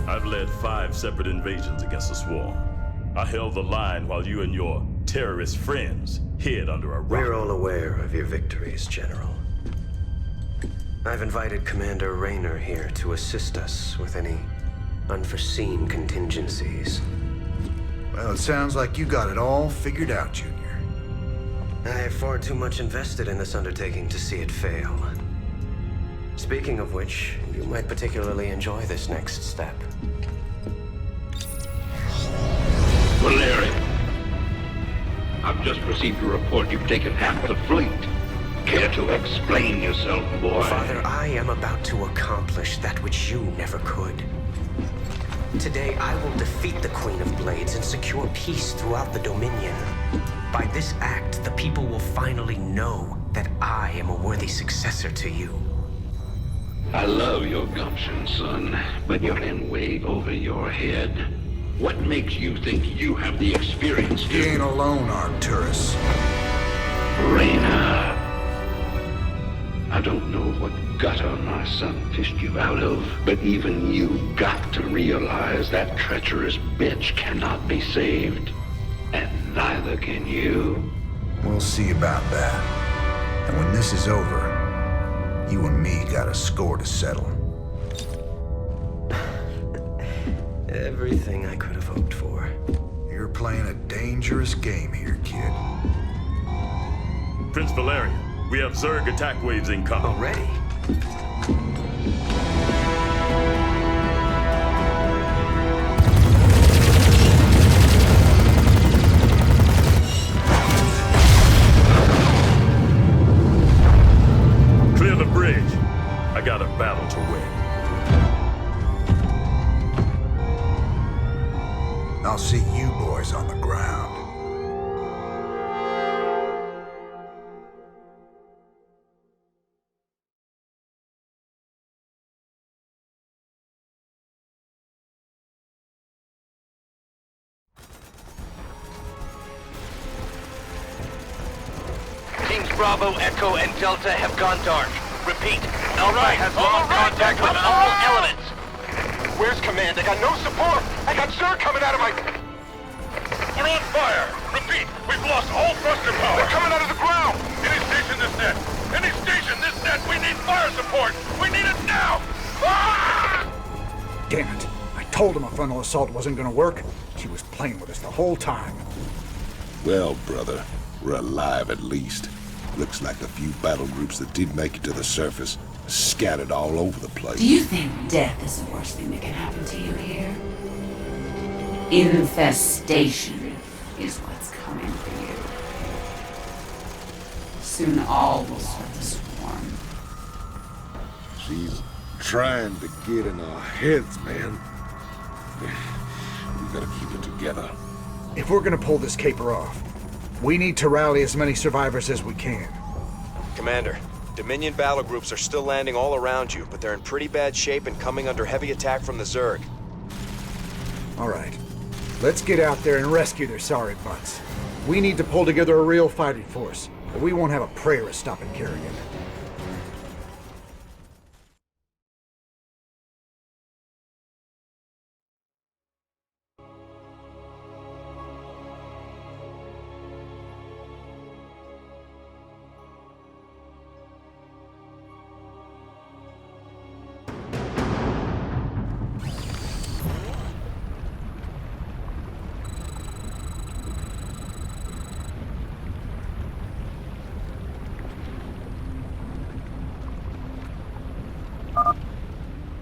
I've led 5 separate invasions against the Swarm. I held the line while you and your terrorist friends hid under a rock. We're all aware of your victories, General. I've invited Commander Rayner here to assist us with any unforeseen contingencies. Well, it sounds like you got it all figured out, Junior. I have far too much invested in this undertaking to see it fail. Speaking of which, you might particularly enjoy this next step. Valerian, I've just received a report you've taken half the fleet. Care to explain yourself, boy? Father, I am about to accomplish that which you never could. Today, I will defeat the Queen of Blades and secure peace throughout the Dominion. By this act, the people will finally know that I am a worthy successor to you. I love your gumption, son, but you're in way over your head. What makes you think you have the experience to... You ain't alone, Arcturus. Raynor. I don't know what gutter my son fished you out of, but even you got to realize that treacherous bitch cannot be saved. And neither can you. We'll see about that. And when this is over, you and me got a score to settle. Everything I could have hoped for. You're playing a dangerous game here, kid. Prince Valerian, we have Zerg attack waves incoming. Already? Clear the bridge. I got a battle to win. I'll see you boys on the ground. Teams Bravo, Echo, and Delta have gone dark. Repeat, Alpha has lost contact with all elements. Where's command? I got no support! I got Zerg coming out of my... We're on fire! Repeat, we've lost all thruster power! They're coming out of the ground! Any station this net! Any station this net! We need fire support! We need it now! Ah! Damn it. I told him a frontal assault wasn't gonna work. She was playing with us the whole time. Well, brother, we're alive at least. Looks like the few battle groups that did make it to the surface scattered all over the place. Do you think death is the worst thing that can happen to you here? Infestation is what's coming for you. Soon all will start to swarm. She's trying to get in our heads, man. We gotta keep it together. If we're gonna pull this caper off, we need to rally as many survivors as we can. Commander, Dominion battle groups are still landing all around you, but they're in pretty bad shape and coming under heavy attack from the Zerg. All right. Let's get out there and rescue their sorry butts. We need to pull together a real fighting force, or we won't have a prayer of stopping Kerrigan.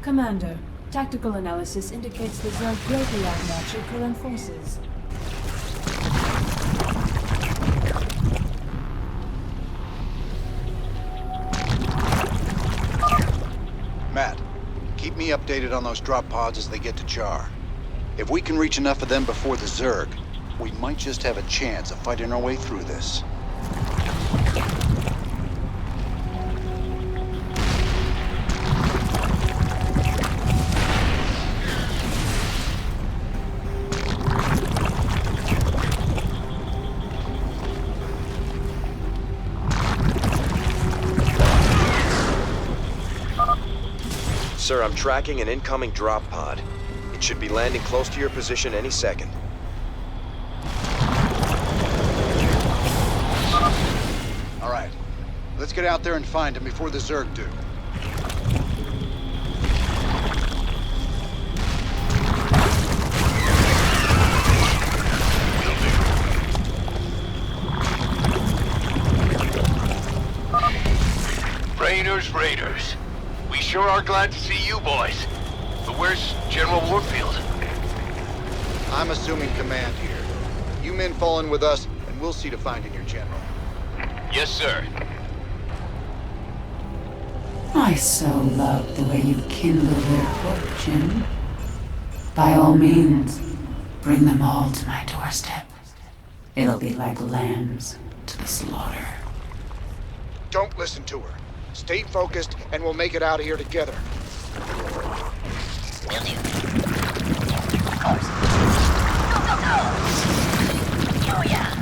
Commander, tactical analysis indicates the Zerg greatly outmatch your current forces. Matt, keep me updated on those drop pods as they get to Char. If we can reach enough of them before the Zerg, we might just have a chance of fighting our way through this. Sir, I'm tracking an incoming drop pod. It should be landing close to your position any second. All right, let's get out there and find him before the Zerg do. Raiders, Raiders. We sure are glad to see you boys. But where's General Warfield? I'm assuming command here. You men fall in with us, and we'll see to finding your general. Yes, sir. I so love the way you kindle their hope, Jim. By all means, bring them all to my doorstep. It'll be like lambs to the slaughter. Don't listen to her. Stay focused, and we'll make it out of here together. Will do. Of course. Go, go, go! Oh, yeah.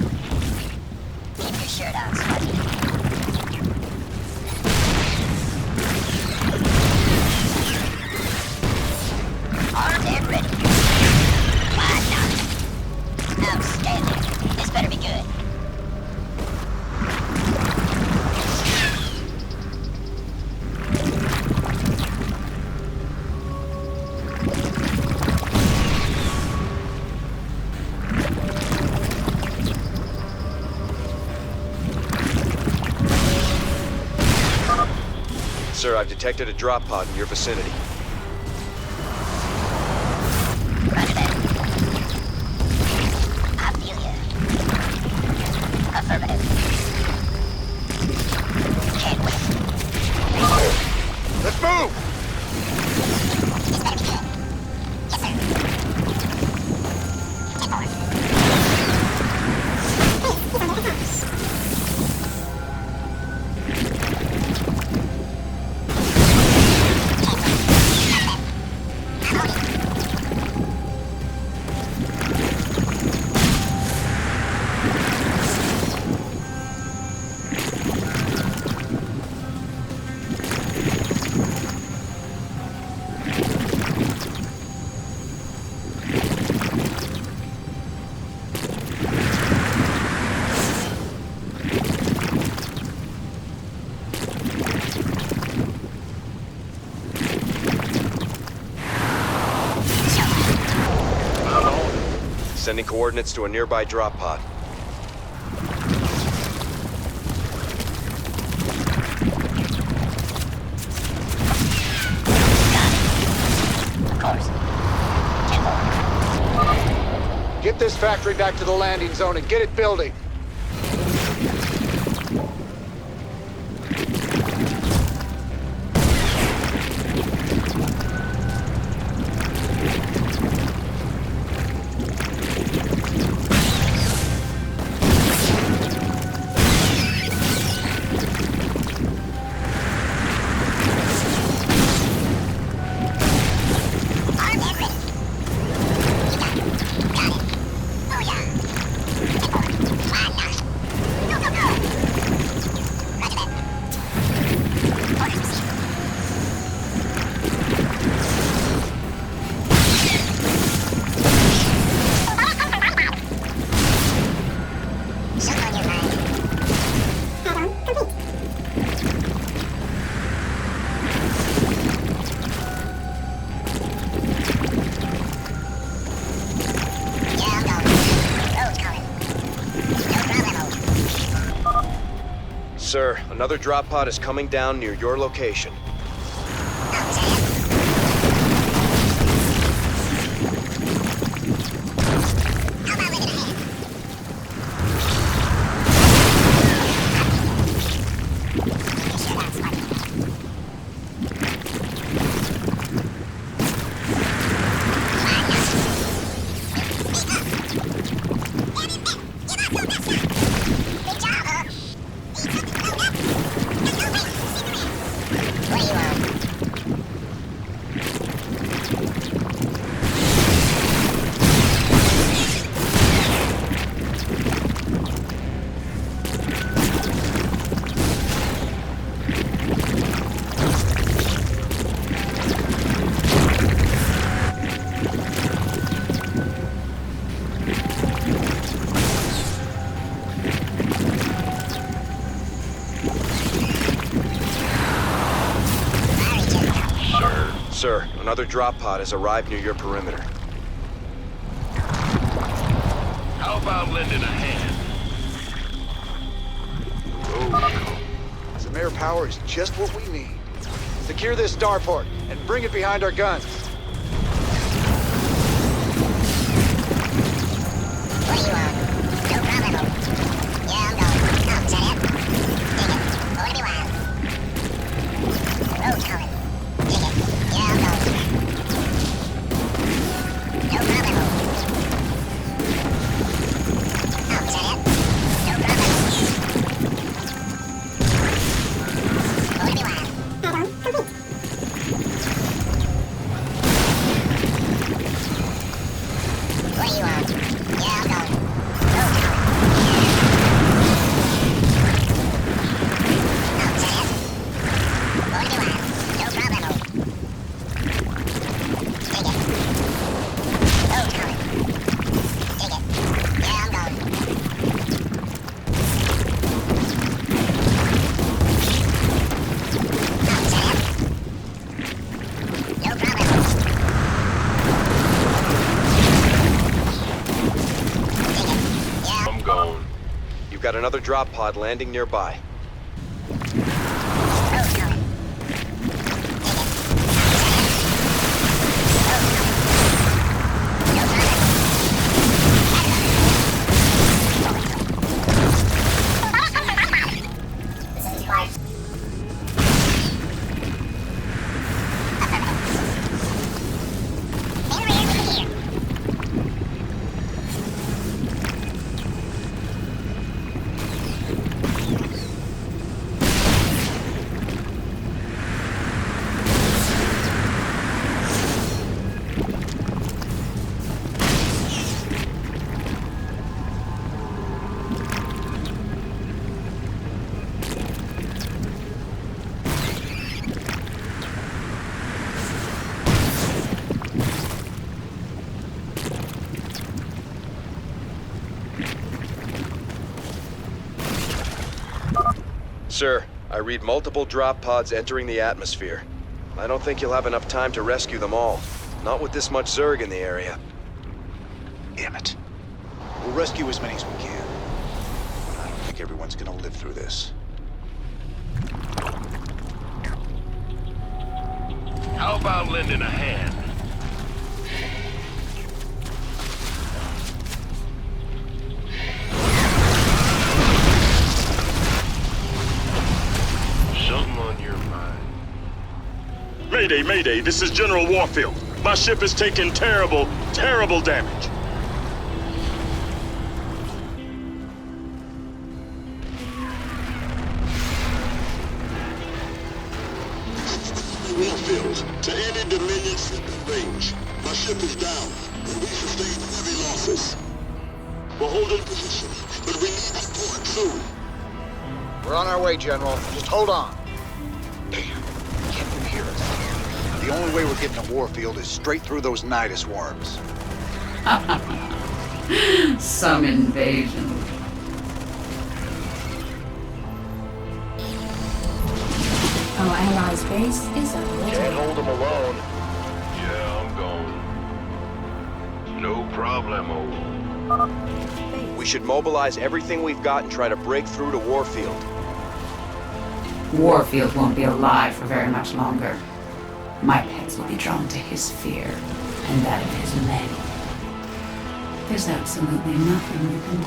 Keep your shirt on, Smarty. Armed and ready. Why not? Outstanding. This better be good. Sir, I've detected a drop pod in your vicinity. Roger that. I feel ya. Affirmative. Can't wait. Let's move! Sending coordinates to a nearby drop pod. Of course. Get this factory back to the landing zone and get it building. Sir, another drop pod is coming down near your location. Sir, another drop pod has arrived near your perimeter. How about lending a hand? Oh, it's Some air power is just what we need. Secure this starport and bring it behind our guns. What do you want? No problem. Yeah, I'm going. Oh, is that it? Dig it. Going to be wild. Road coming. Dig it. Yeah, I'm going. No problem. Oh, is that it? No problem. Going to be wild. What do you want? Yeah, I'm going. Road coming. Oh, is that it? Going to be wild. No problem. Dig it. Road coming. Dig it. Yeah, I'm going. Oh, is that it? No problem. I'm going. You've got another drop pod landing nearby. Sir, I read multiple drop pods entering the atmosphere. I don't think you'll have enough time to rescue them all. Not with this much Zerg in the area. Damn it. We'll rescue as many as we can. But I don't think everyone's gonna live through this. How about lending a hand? Something on your mind? Mayday, Mayday, this is General Warfield. My ship is taking terrible, terrible damage. Warfield, to any Dominion ship in range. My ship is down, and we sustained heavy losses. We're holding position, but we need support soon. We're on our way, General. Just hold on. Damn. Can't you hear us? The only way we're getting to Warfield is straight through those Nidus worms. Some invasion. Our allies' base is under Can't attack. hold them alone. Yeah, I'm going. No problemo. We should mobilize everything we've got and try to break through to Warfield. Warfield won't be alive for very much longer. My pets will be drawn to his fear, and that of his men. There's absolutely nothing you can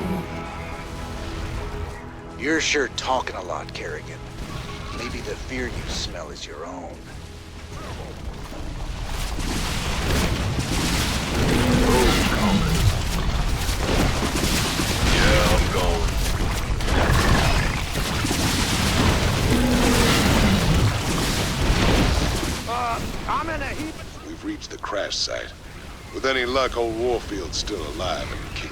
do. You're sure talking a lot, Kerrigan. Maybe the fear you smell is your own. Yeah, I'm going. I'm in a heap. We've reached the crash site. With any luck, old Warfield's still alive and kicking.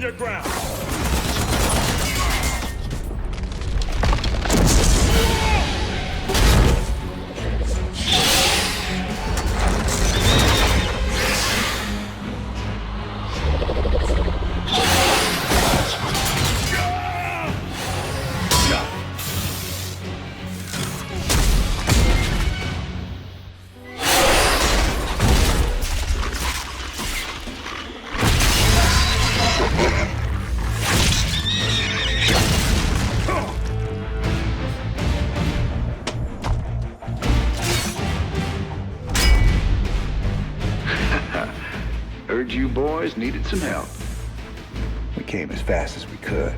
your ground! Heard you boys needed some help. We came as fast as we could.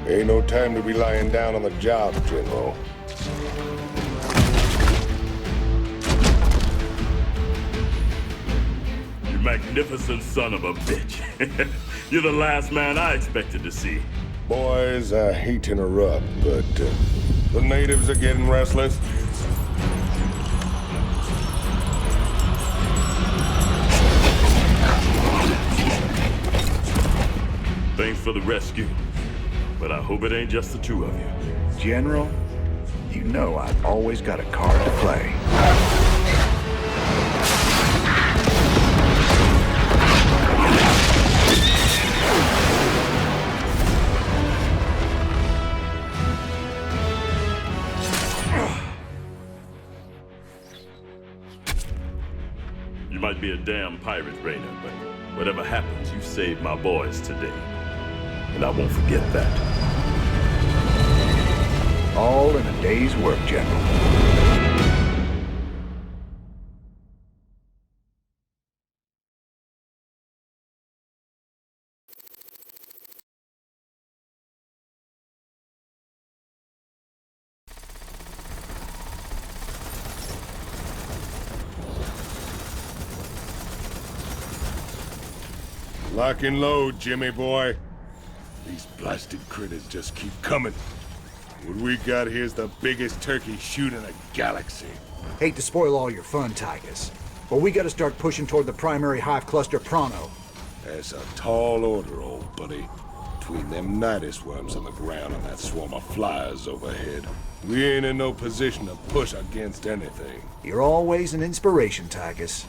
Ain't no time to be lying down on the job, General. You magnificent son of a bitch. You're the last man I expected to see. Boys, I hate to interrupt, but the natives are getting restless. Thanks for the rescue, but I hope it ain't just the two of you. General, you know I've always got a card to play. You might be a damn pirate, Raynor, but whatever happens, you saved my boys today. And I won't forget that. All in a day's work, General. Lock and load, Jimmy boy. These blasted critters just keep coming. What we got here's the biggest turkey shoot in the galaxy. Hate to spoil all your fun, Tychus, but we gotta start pushing toward the primary hive cluster pronto. That's a tall order, old buddy. Between them nidus worms on the ground and that swarm of flies overhead, we ain't in no position to push against anything. You're always an inspiration, Tychus.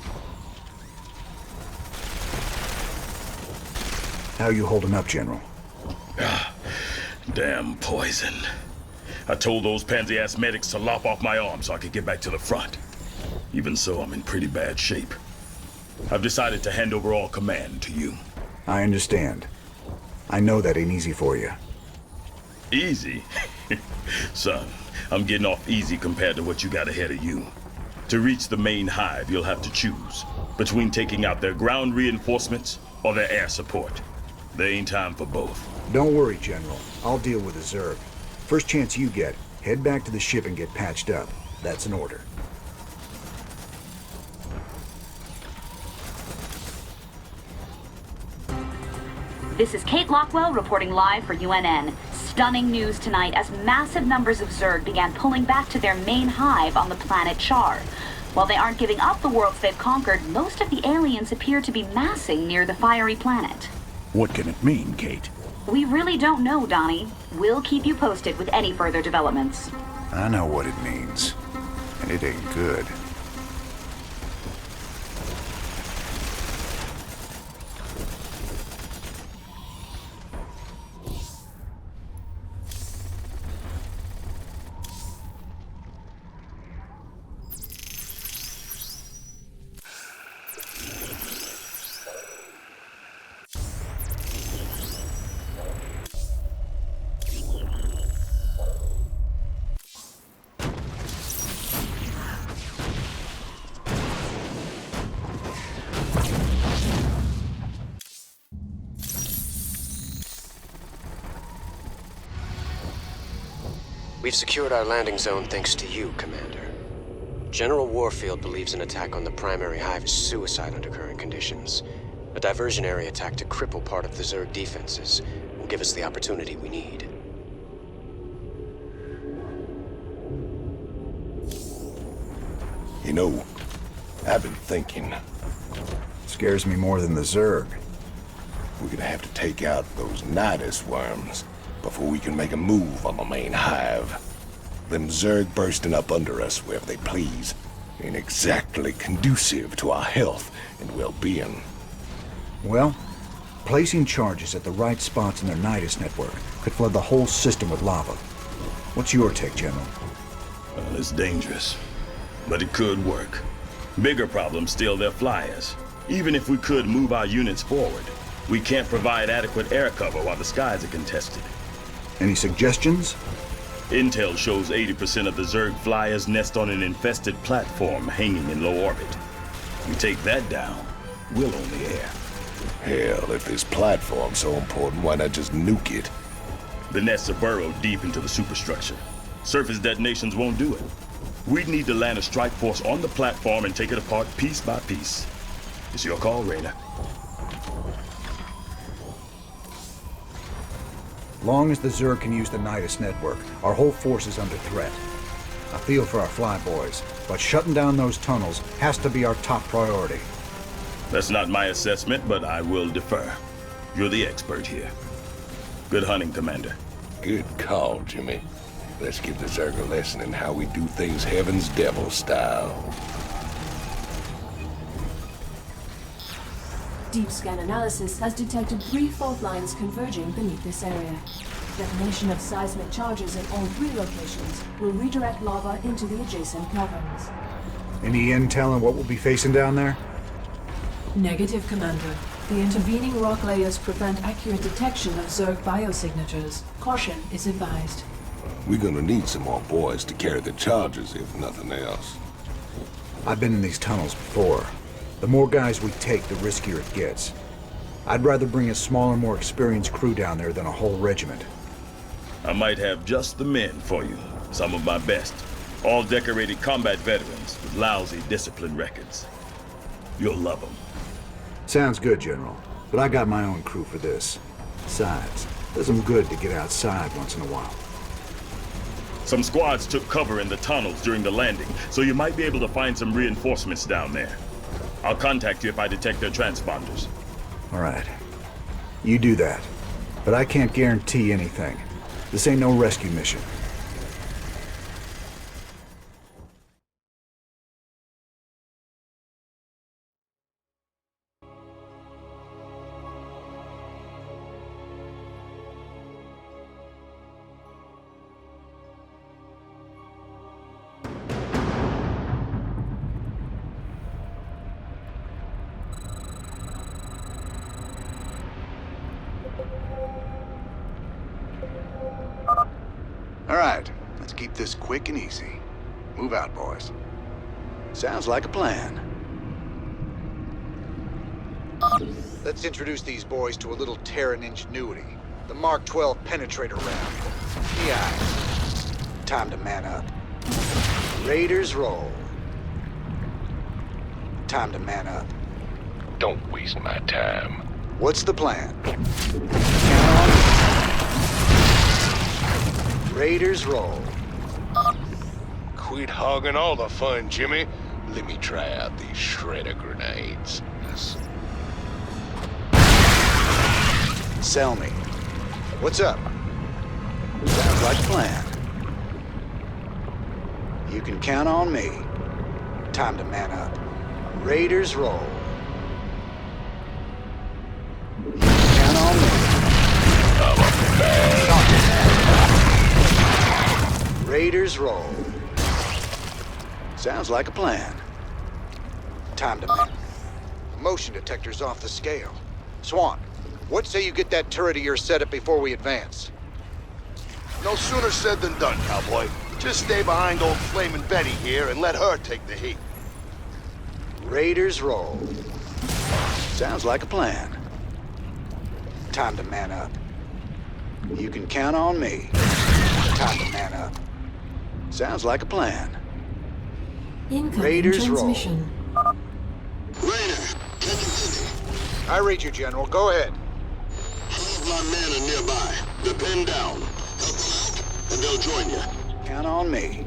How you holding up, General? Damn poison. I told those pansy-ass medics to lop off my arm so I could get back to the front. Even so, I'm in pretty bad shape. I've decided to hand over all command to you. I understand. I know that ain't easy for you. Easy? Son, I'm getting off easy compared to what you got ahead of you. To reach the main hive, you'll have to choose between taking out their ground reinforcements or their air support. There ain't time for both. Don't worry, General. I'll deal with the Zerg. First chance you get, head back to the ship and get patched up. That's an order. This is Kate Lockwell reporting live for UNN. Stunning news tonight as massive numbers of Zerg began pulling back to their main hive on the planet Char. While they aren't giving up the worlds they've conquered, most of the aliens appear to be massing near the fiery planet. What can it mean, Kate? We really don't know, Donnie. We'll keep you posted with any further developments. I know what it means, and it ain't good. We've secured our landing zone thanks to you, Commander. General Warfield believes an attack on the primary hive is suicide under current conditions. A diversionary attack to cripple part of the Zerg defenses will give us the opportunity we need. You know, I've been thinking. Scares me more than the Zerg. We're gonna have to take out those Nidus worms before we can make a move on the main hive. Them Zerg bursting up under us wherever they please ain't exactly conducive to our health and well-being. Well, placing charges at the right spots in their Nidus network could flood the whole system with lava. What's your take, General? Well, it's dangerous, but it could work. Bigger problem still their flyers. Even if we could move our units forward, we can't provide adequate air cover while the skies are contested. Any suggestions? Intel shows 80% of the Zerg flyers nest on an infested platform hanging in low orbit. We take that down, we'll own the air. Hell, if this platform's so important, why not just nuke it? The nests are burrowed deep into the superstructure. Surface detonations won't do it. We'd need to land a strike force on the platform and take it apart piece by piece. It's your call, Raynor. Long as the Zerg can use the Nidus network, our whole force is under threat. I feel for our flyboys, but shutting down those tunnels has to be our top priority. That's not my assessment, but I will defer. You're the expert here. Good hunting, Commander. Good call, Jimmy. Let's give the Zerg a lesson in how we do things Heaven's Devil style. Deep scan analysis has detected 3 fault lines converging beneath this area. Detonation of seismic charges in all 3 locations will redirect lava into the adjacent caverns. Any intel on what we'll be facing down there? Negative, Commander. The intervening rock layers prevent accurate detection of Zerg biosignatures. Caution is advised. We're gonna need some more boys to carry the charges, if nothing else. I've been in these tunnels before. The more guys we take, the riskier it gets. I'd rather bring a smaller, more experienced crew down there than a whole regiment. I might have just the men for you. Some of my best. All decorated combat veterans with lousy discipline records. You'll love them. Sounds good, General. But I got my own crew for this. Besides, does them good to get outside once in a while. Some squads took cover in the tunnels during the landing, so you might be able to find some reinforcements down there. I'll contact you if I detect their transponders. All right. You do that. But I can't guarantee anything. This ain't no rescue mission. All right, let's keep this quick and easy. Move out, boys. Sounds like a plan. Let's introduce these boys to a little Terran ingenuity. The Mark 12 penetrator round. Yeah. Time to man up. Raiders roll. Time to man up. Don't waste my time. What's the plan? Raiders roll. Quit hogging all the fun, Jimmy. Let me try out these shredder grenades. Sell me. What's up? Sounds like a plan. You can count on me. Time to man up. Raiders roll. You can count on me. Raiders roll. Sounds like a plan. Time to man. Motion detector's off the scale. Swan, what say you get that turret of yours set up before we advance? No sooner said than done, cowboy. Just stay behind old Flamin' Betty here and let her take the heat. Raiders roll. Sounds like a plan. Time to man up. You can count on me. Time to man up. Sounds like a plan. Incoming Raiders transmission. roll. Rainer, can you hear me? I read you, General. Go ahead. All of my men are nearby. They're pinned down. Help them out, and they'll join you. Count on me.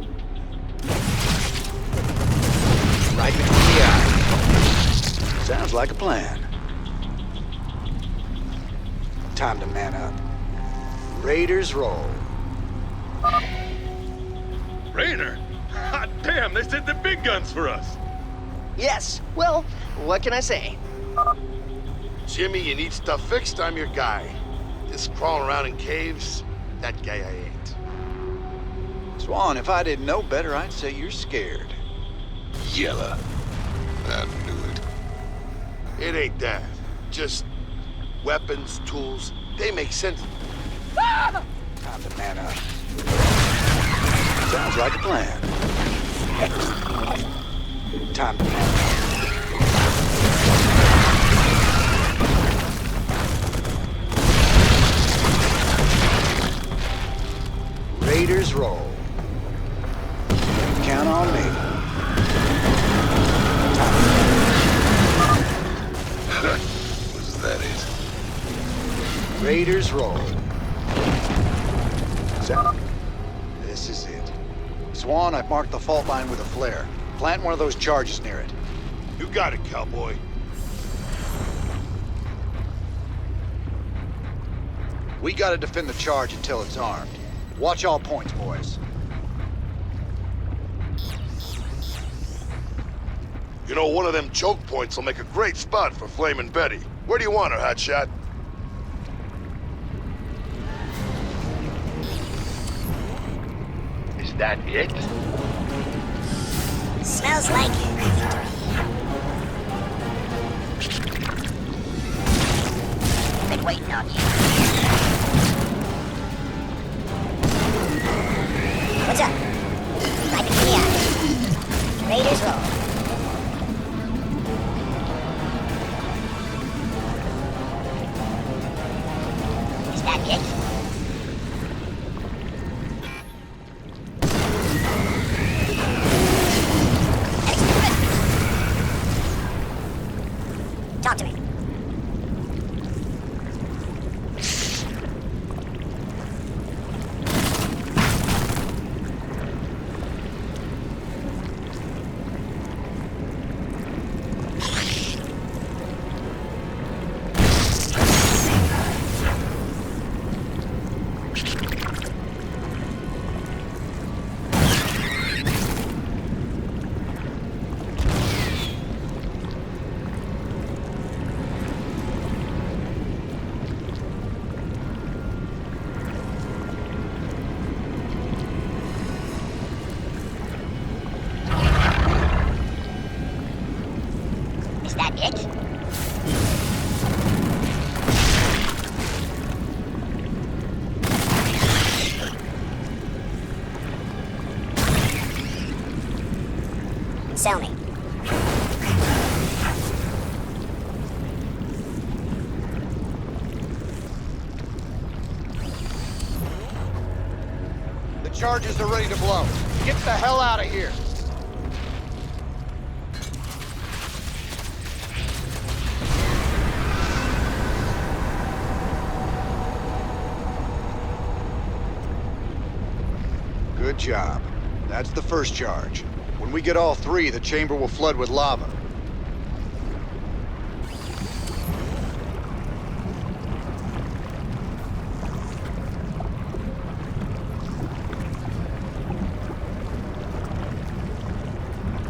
Right between the eyes. Sounds like a plan. Time to man up. Raiders roll. Rainer? Hot damn, they sent the big guns for us. Yes. Well, what can I say? Jimmy, you need stuff fixed, I'm your guy. Just crawling around in caves, that guy I ain't. Swan, if I didn't know better, I'd say you're scared. Yella. I knew it. It ain't that. Just weapons, tools, they make sense. Time to man up. Sounds like a plan. Time to man up. Raiders roll. Count on me. Was that it? Raiders roll. This is it. Swan, I've marked the fault line with a flare. Plant one of those charges near it. You got it, cowboy. We gotta defend the charge until it's armed. Watch all points, boys. You know, one of them choke points will make a great spot for Flamin' Betty. Where do you want her, hotshot? Is that it? Smells like victory. Been waiting on you. What's up? Right between the eyes. Raiders roll. Is that it? Talk to me. Is that it? Sell me. The charges are ready to blow. Get the hell out of here. Good job. That's the first charge. When we get all three, the chamber will flood with lava.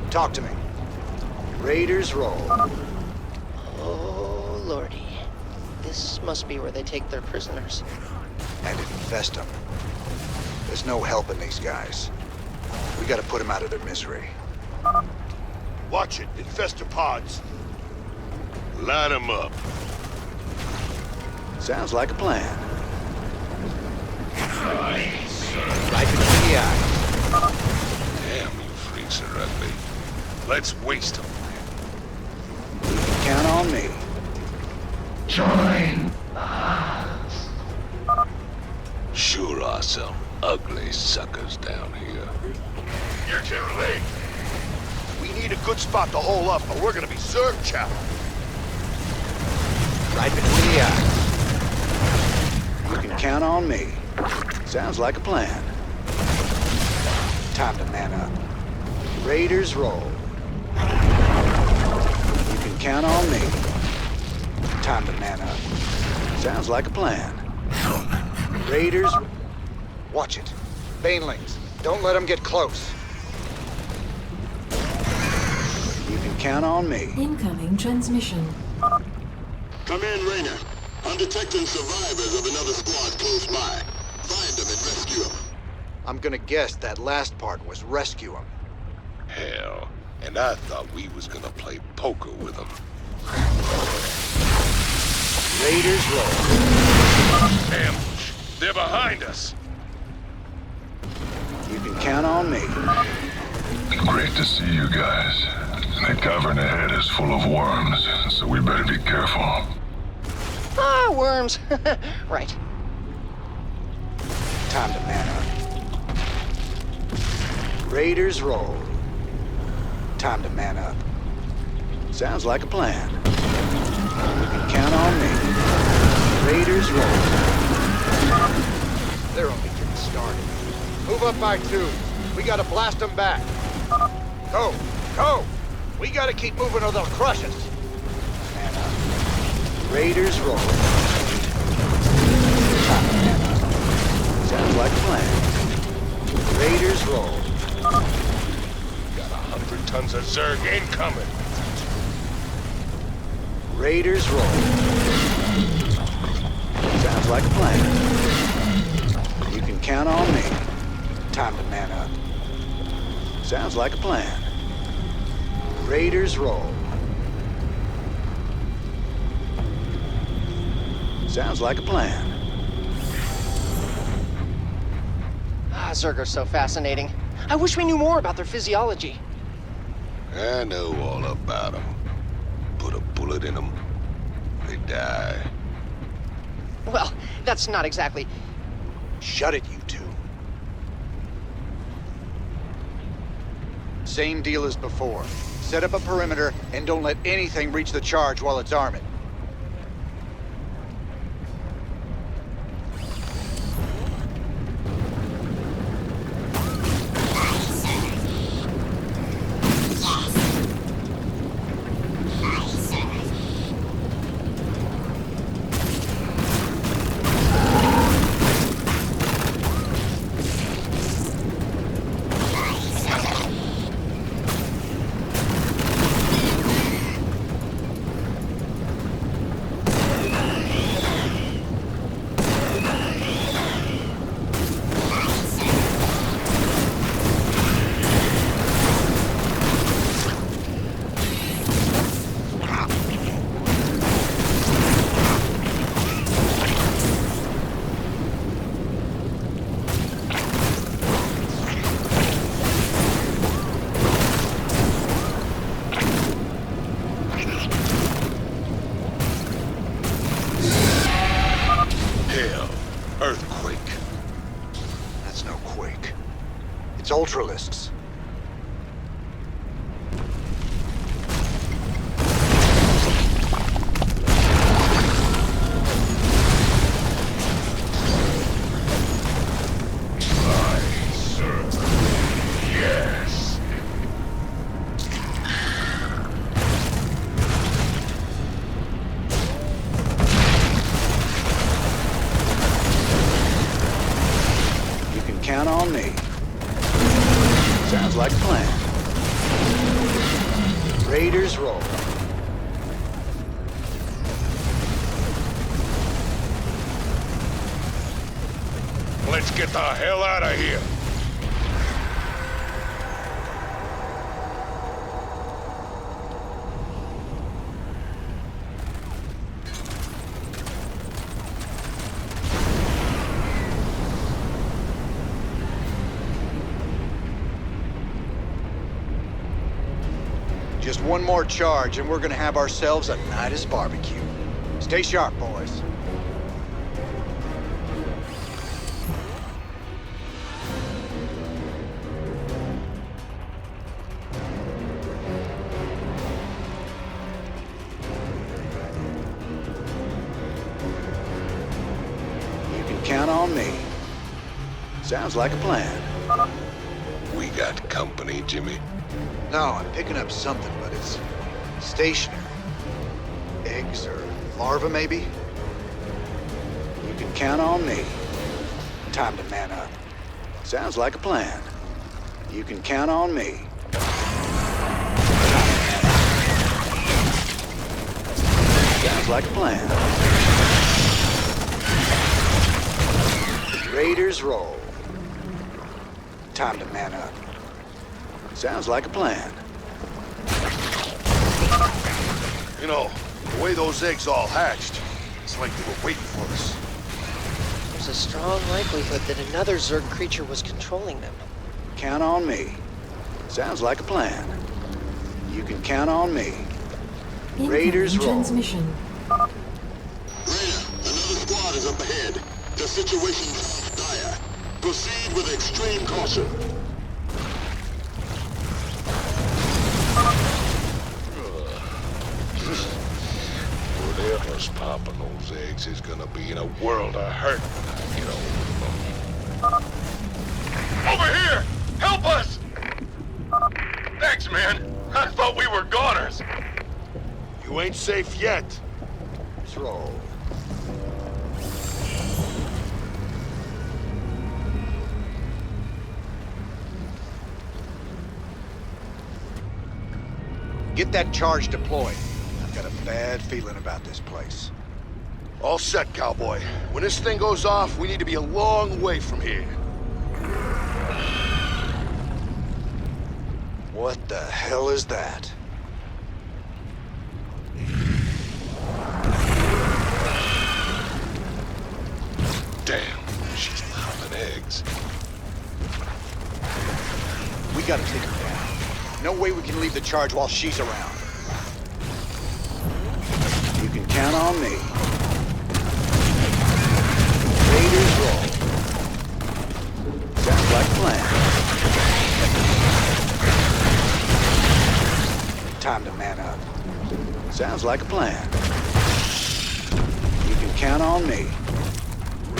Talk to me. Raiders roll. Oh, lordy. This must be where they take their prisoners. And infest them. There's no helping these guys. We gotta put them out of their misery. Watch it. Infestor pods. Line them up. Sounds like a plan. Right between the eyes. Damn, you freaks are ugly. Let's waste them. Count on me. Join us. Sure are some ugly suckers down here. You're too late. We need a good spot to hole up, or we're gonna be served, chap. Right between the eyes. You can count on me. Sounds like a plan. Time to man up. Raiders roll. You can count on me. Time to man up. Sounds like a plan. Raiders... Watch it. Banelings, don't let them get close. You can count on me. Incoming transmission. Command Rainer. I'm detecting survivors of another squad close by. Find them and rescue them. I'm gonna guess that last part was rescue them. Hell, and I thought we was gonna play poker with them. Raiders roll. Ambush. They're behind us. You can count on me. Great to see you guys. The cavern ahead is full of worms, so we better be careful. Ah, worms. Right. Time to man up. Raiders roll. Time to man up. Sounds like a plan. You can count on me. Raiders roll. They're only getting started. Move up by 2. We gotta blast them back. Go! Go! We gotta keep moving or they'll crush us. Man up. Raiders roll. Sounds like a plan. Raiders roll. Got 100 tons of Zerg incoming. Raiders roll. Sounds like a plan. You can count on me. Time to man up. Sounds like a plan. Raiders roll. Sounds like a plan. Ah, Zerg are so fascinating. I wish we knew more about their physiology. I know all about them. Put a bullet in them, they die. Well, that's not exactly... Shut it, you two. Same deal as before. Set up a perimeter and don't let anything reach the charge while it's arming. It's Ultralisks. Count on me. Sounds like a plan. Raiders roll. Let's get the hell out of here. Just one more charge and we're gonna have ourselves a Nidus barbecue. Stay sharp, boys. You can count on me. Sounds like a plan. We got company, Jimmy. No, I'm picking up something, but it's stationary. Eggs or larvae, maybe? You can count on me. Time to man up. Sounds like a plan. You can count on me. Sounds like a plan. Raiders roll. Time to man up. Sounds like a plan. You know, the way those eggs all hatched, it's like they were waiting for us. There's a strong likelihood that another Zerg creature was controlling them. Count on me. Sounds like a plan. You can count on me. Raiders roll. Transmission. Raider, another squad is up ahead. The situation is dire. Proceed with extreme caution. Whatever's popping those eggs is gonna be in a world of hurt when I get over them. Over here! Help us! Thanks, man. I thought we were goners. You ain't safe yet. Let's roll. Get that charge deployed. I've got a bad feeling about this place. All set, cowboy. When this thing goes off, we need to be a long way from here. What the hell is that? Damn, she's popping eggs. We gotta take her down. No way we can leave the charge while she's around. You can count on me. Raiders roll. Sounds like a plan. Time to man up. Sounds like a plan. You can count on me.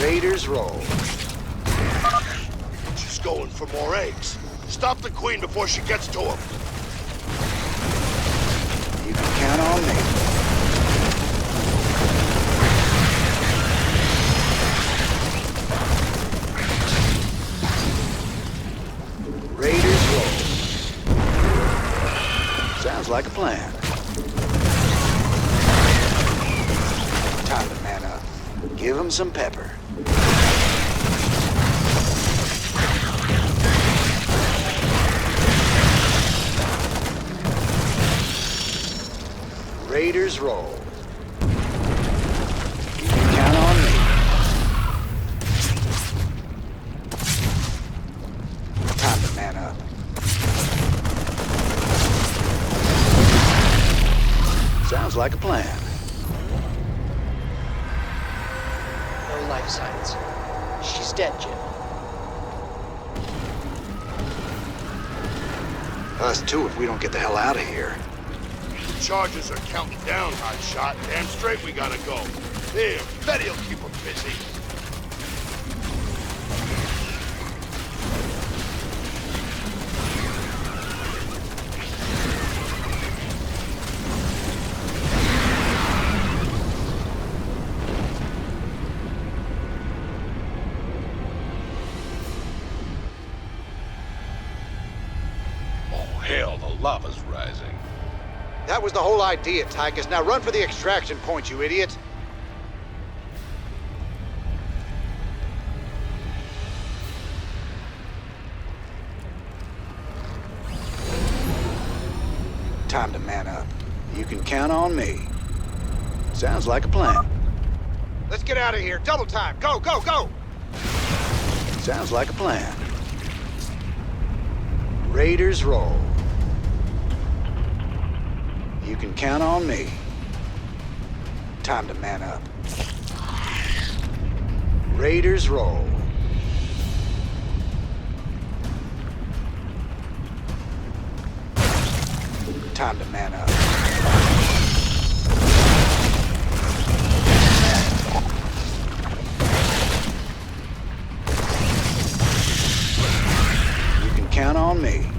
Raiders roll. She's going for more eggs. Stop the queen before she gets to him. You can count on me. Raiders roll. Sounds like a plan. Time to man up. Give him some pepper. Raiders roll. You can count on me. Time to man up. Sounds like a plan. No life signs. She's dead, Jim. Us too if we don't get the hell out of here. Charges are counting down, hotshot. Damn straight we gotta go. Here, Betty'll keep them busy. Oh, hell, the lava's rising. That was the whole idea, Tychus. Now run for the extraction point, you idiot. Time to man up. You can count on me. Sounds like a plan. Let's get out of here. Double time. Go, go, go! Sounds like a plan. Raiders roll. You can count on me. Time to man up. Raiders roll. Time to man up. You can count on me.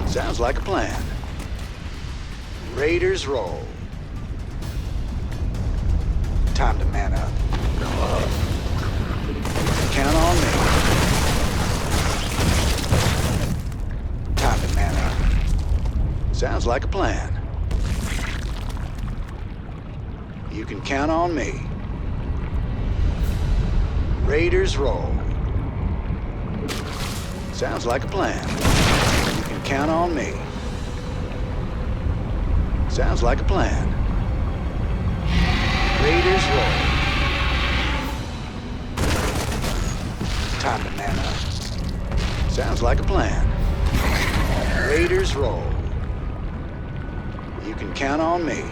Sounds like a plan. Raiders roll. Time to man up. Sounds like a plan. You can count on me. Raiders roll. Sounds like a plan. You can count on me. Sounds like a plan. Raiders roll. Time to man up. Sounds like a plan. Raiders roll. You can count on me.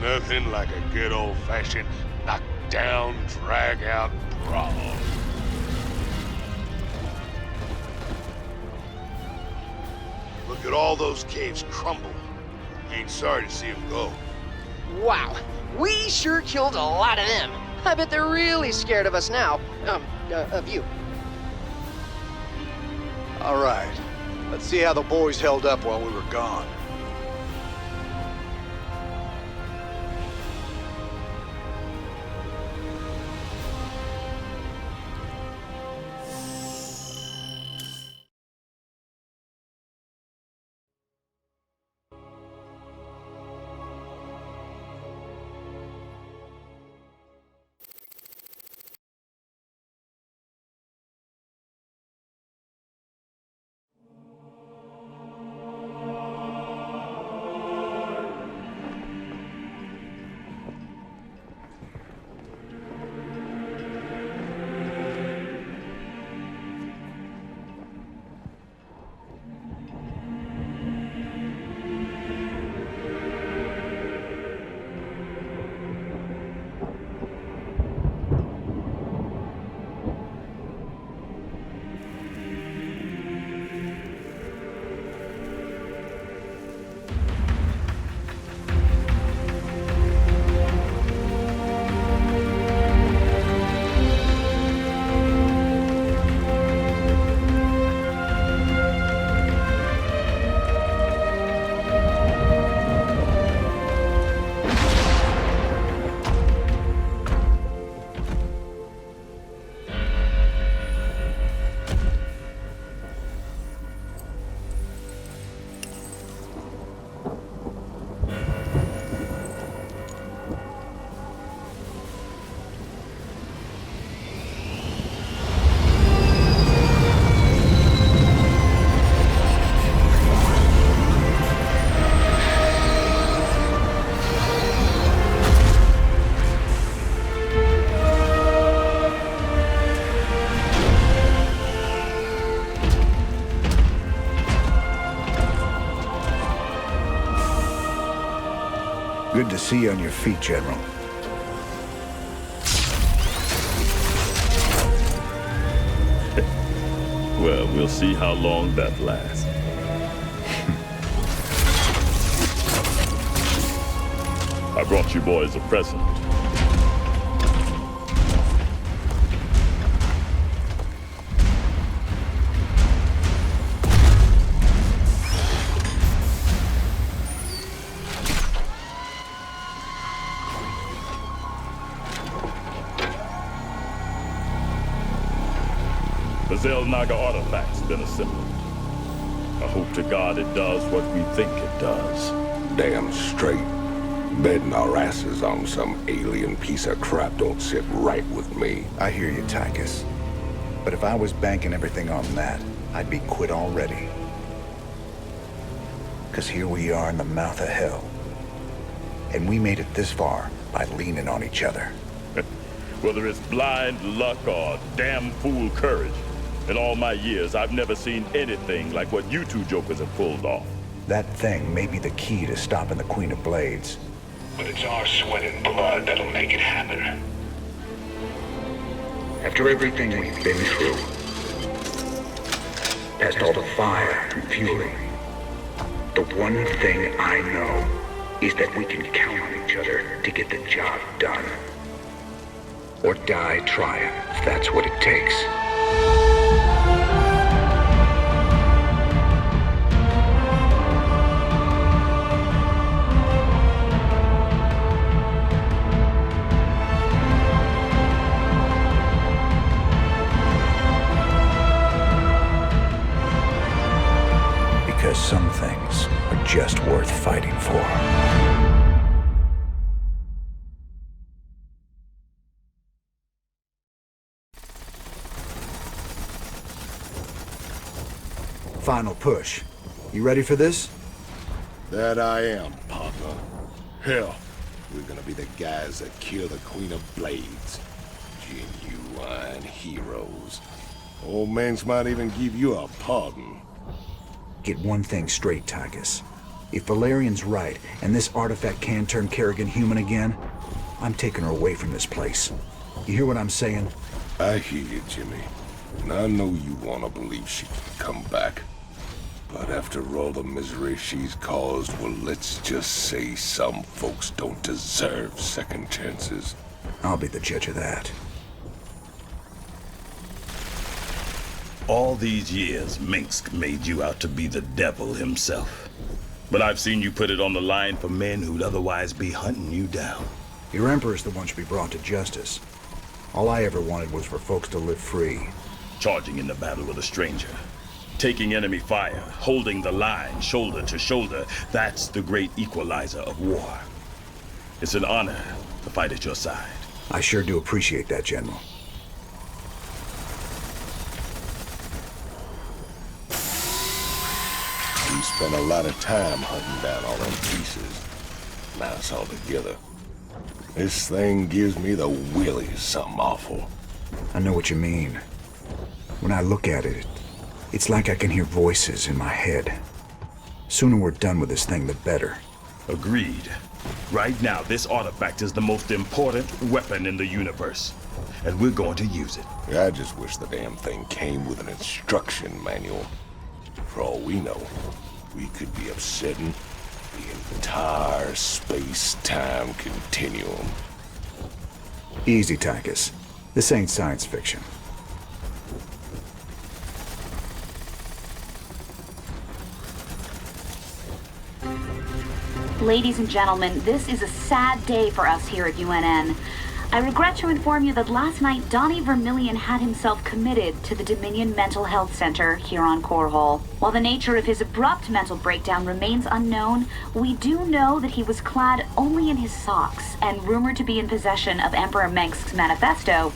Nothing like a good old-fashioned knock-down, drag-out brawl. Look at all those caves crumble. Ain't sorry to see them go. Wow, we sure killed a lot of them. I bet they're really scared of us now. Of you. All right. Let's see how the boys held up while we were gone. Good to see you on your feet, General. Well, we'll see how long that lasts. I brought you boys a present. The Zelnaga artifact's been assembled. I hope to God it does what we think it does. Damn straight. Betting our asses on some alien piece of crap don't sit right with me. I hear you, Tychus. But if I was banking everything on that, I'd be quit already. 'Cause here we are in the mouth of hell. And we made it this far by leaning on each other. Whether it's blind luck or damn fool courage, in all my years, I've never seen anything like what you two jokers have pulled off. That thing may be the key to stopping the Queen of Blades. But it's our sweat and blood that'll make it happen. After everything we've been through, past all the fire and fury, the one thing I know is that we can count on each other to get the job done. Or die trying, if that's what it takes. some things are just worth fighting for. Final push. You ready for this? That I am, partner. Hell, we're gonna be the guys that kill the Queen of Blades. Genuine heroes. Old Manx might even give you a pardon. Get one thing straight, Tychus. If Valerian's right, and this artifact can turn Kerrigan human again, I'm taking her away from this place. You hear what I'm saying? I hear you, Jimmy. And I know you want to believe she can come back. But after all the misery she's caused, well, let's just say some folks don't deserve second chances. I'll be the judge of that. All these years, Minsk made you out to be the devil himself. But I've seen you put it on the line for men who'd otherwise be hunting you down. Your Emperor's the one should be brought to justice. All I ever wanted was for folks to live free. Charging into battle with a stranger. Taking enemy fire, holding the line shoulder to shoulder, that's the great equalizer of war. It's an honor to fight at your side. I sure do appreciate that, General. We spent a lot of time hunting down all them pieces. Now it's all together. This thing gives me the willies, something awful. I know what you mean. When I look at it, it's like I can hear voices in my head. Sooner we're done with this thing, the better. Agreed. Right now, this artifact is the most important weapon in the universe. And we're going to use it. I just wish the damn thing came with an instruction manual. For all we know, we could be upsetting the entire space-time continuum. Easy, Tychus. This ain't science fiction. Ladies and gentlemen, this is a sad day for us here at UNN. I regret to inform you that last night Donnie Vermillion had himself committed to the Dominion Mental Health Center here on Core Hall. While the nature of his abrupt mental breakdown remains unknown, we do know that he was clad only in his socks and rumored to be in possession of Emperor Mengsk's manifesto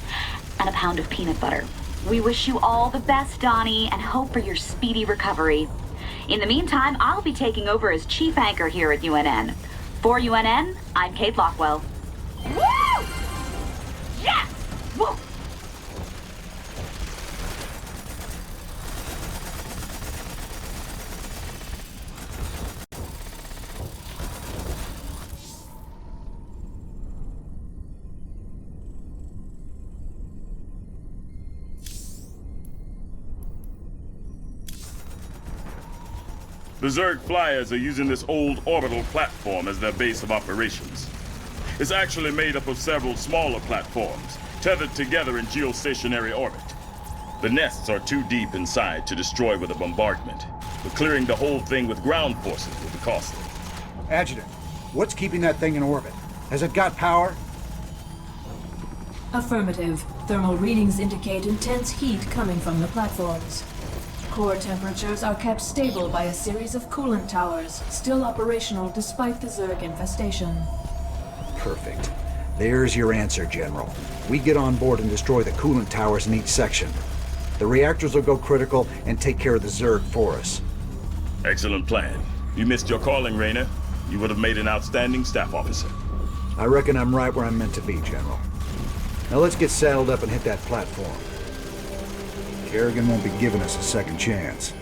and a pound of peanut butter. We wish you all the best, Donnie, and hope for your speedy recovery. In the meantime, I'll be taking over as chief anchor here at UNN. For UNN, I'm Kate Lockwell. Woo! Yes! Woo! The Zerg flyers are using this old orbital platform as their base of operations. It's actually made up of several smaller platforms, tethered together in geostationary orbit. The nests are too deep inside to destroy with a bombardment, but clearing the whole thing with ground forces will be costly. Adjutant, what's keeping that thing in orbit? Has it got power? Affirmative. Thermal readings indicate intense heat coming from the platforms. Core temperatures are kept stable by a series of coolant towers, still operational despite the Zerg infestation. Perfect. There's your answer, General. We get on board and destroy the coolant towers in each section. The reactors will go critical and take care of the Zerg for us. Excellent plan. You missed your calling, Raynor. You would have made an outstanding staff officer. I reckon I'm right where I'm meant to be, General. Now let's get saddled up and hit that platform. Kerrigan won't be giving us a second chance.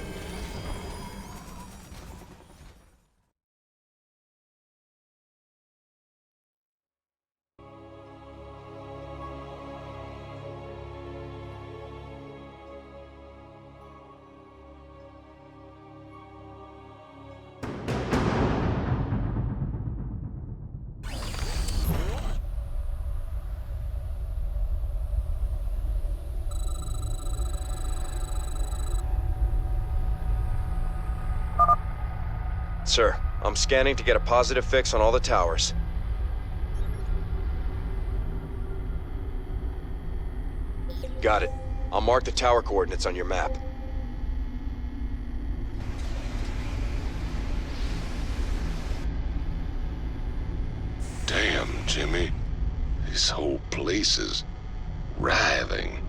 Sir, I'm scanning to get a positive fix on all the towers. Got it. I'll mark the tower coordinates on your map. Jimmy. This whole place is writhing.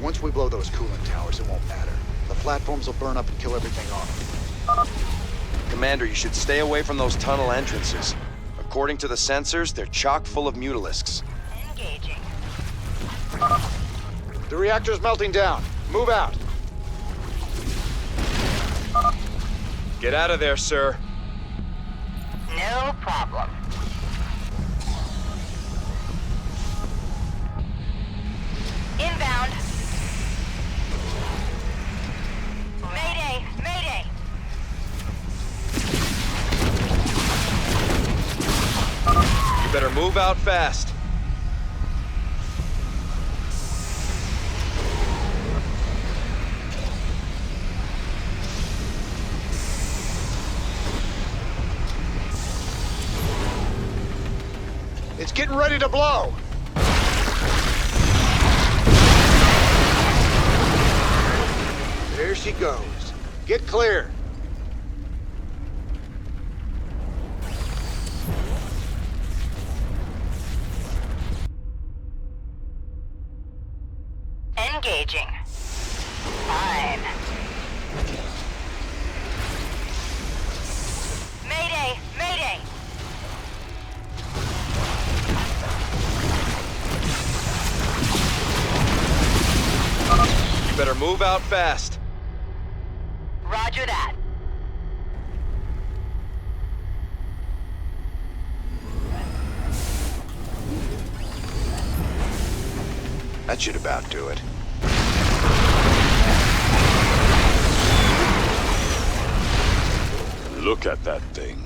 Once we blow those coolant towers, it won't matter. The platforms will burn up and kill everything off. Commander, you should stay away from those tunnel entrances. According to the sensors, they're chock full of mutalisks. Engaging. The reactor's melting down. Move out. Get out of there, sir. No problem. Inbound. Mayday! Mayday! You better move out fast. It's getting ready to blow. There she goes. Get clear. Engaging. Fine. Mayday! Mayday! You better move out fast. Roger that. That should about do it. Look at that thing.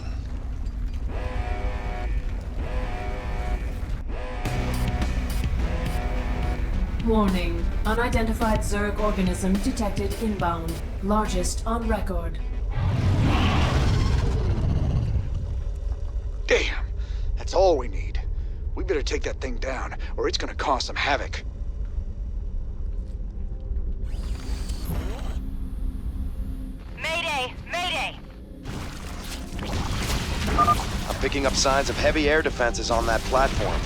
Warning. Unidentified Zerg organism detected inbound. Largest on record. Damn. That's all we need. We better take that thing down, or it's gonna cause some havoc. Mayday! Mayday! I'm picking up signs of heavy air defenses on that platform.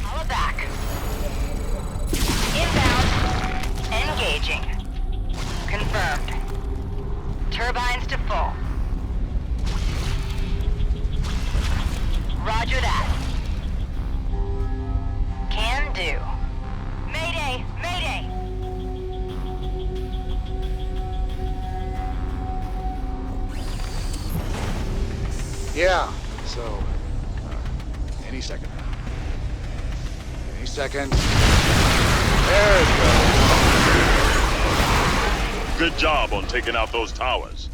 Follow back. Inbound. Engaging. Confirmed. Turbines to full. Roger that. Can do. Mayday! Mayday! Yeah, so, any second now. Any second. There it goes. Good job on taking out those towers.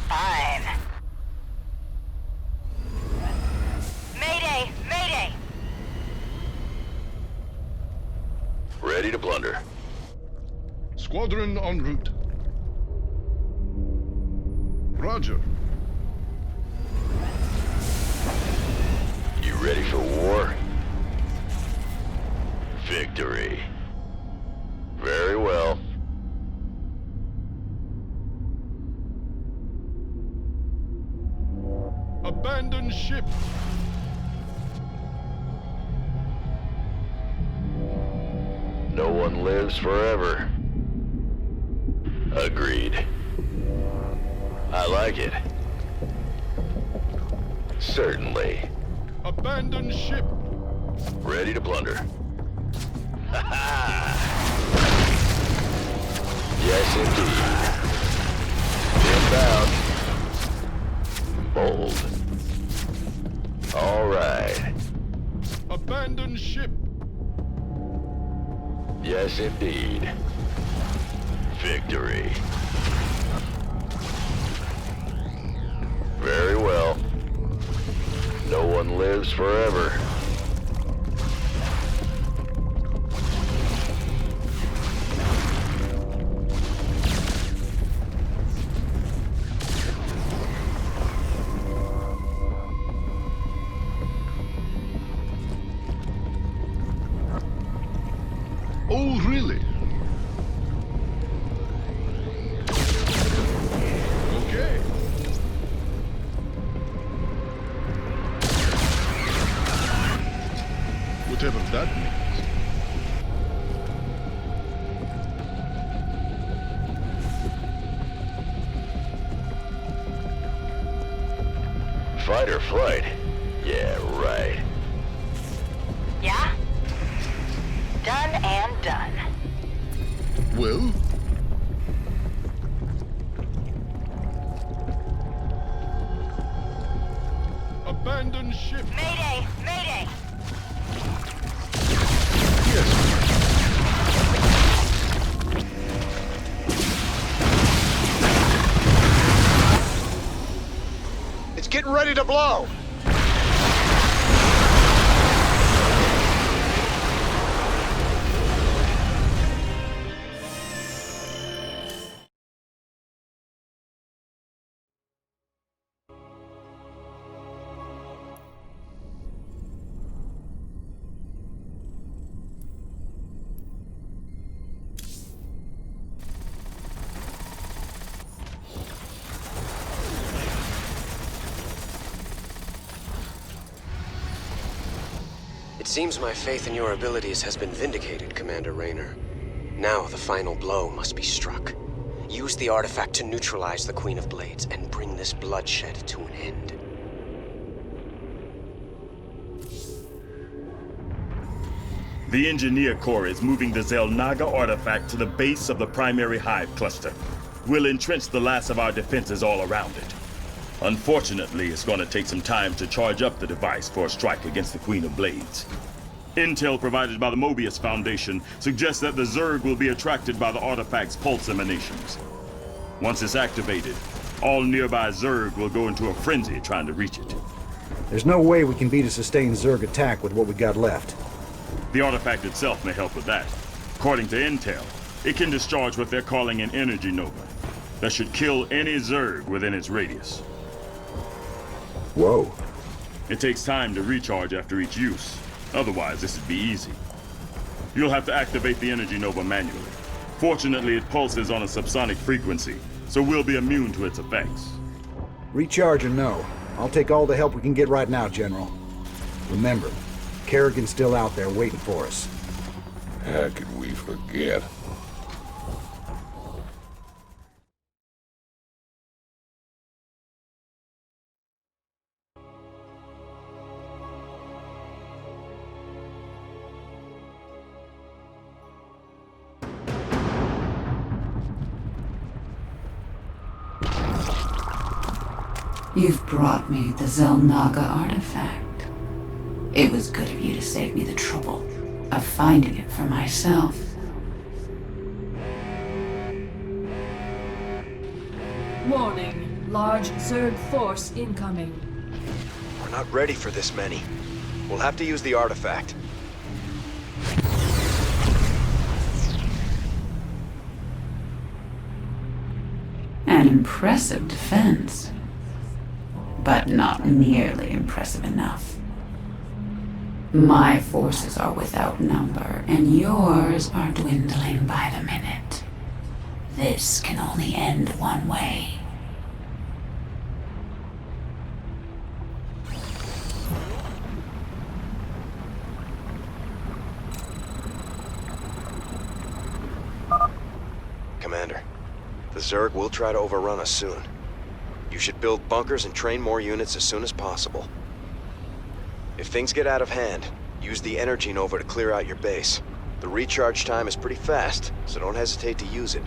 Fine. Mayday! Mayday! Ready to plunder. Squadron en route. Roger. You ready for war? Victory. Very well. Abandon ship. No one lives forever. Agreed. I like it. Certainly. Abandon ship. Ready to plunder. Ha ha! Yes, indeed. Inbound. Bold. All right. Abandon ship. Yes, indeed. Victory. Very well. No one lives forever. Oh, really? that means. Fight or flight? Yeah, right. Yeah? Done and done. Well? Abandon ship. Mayday! Mayday! It's getting ready to blow! It seems my faith in your abilities has been vindicated, Commander Raynor. Now the final blow must be struck. Use the artifact to neutralize the Queen of Blades and bring this bloodshed to an end. The Engineer Corps is moving the Zelnaga artifact to the base of the primary hive cluster. We'll entrench the last of our defenses all around it. Unfortunately, it's going to take some time to charge up the device for a strike against the Queen of Blades. Intel provided by the Mobius Foundation suggests that the Zerg will be attracted by the artifact's pulse emanations. Once it's activated, all nearby Zerg will go into a frenzy trying to reach it. There's no way we can beat a sustained Zerg attack with what we got left. The artifact itself may help with that. According to Intel, it can discharge what they're calling an energy nova that should kill any Zerg within its radius. Whoa. It takes time to recharge after each use. Otherwise, this would be easy. You'll have to activate the energy nova manually. Fortunately, it pulses on a subsonic frequency, so we'll be immune to its effects. Recharge or no, I'll take all the help we can get right now, General. Remember, Kerrigan's still out there waiting for us. How could we forget? You've brought me the Zelnaga artifact. It was good of you to save me the trouble of finding it for myself. Warning. Large Zerg force incoming. We're not ready for this many. We'll have to use the artifact. An impressive defense. But not nearly impressive enough. My forces are without number, and yours are dwindling by the minute. This can only end one way. Commander, the Zerg will try to overrun us soon. You should build bunkers and train more units as soon as possible. If things get out of hand, use the energy nova to clear out your base. The recharge time is pretty fast, so don't hesitate to use it.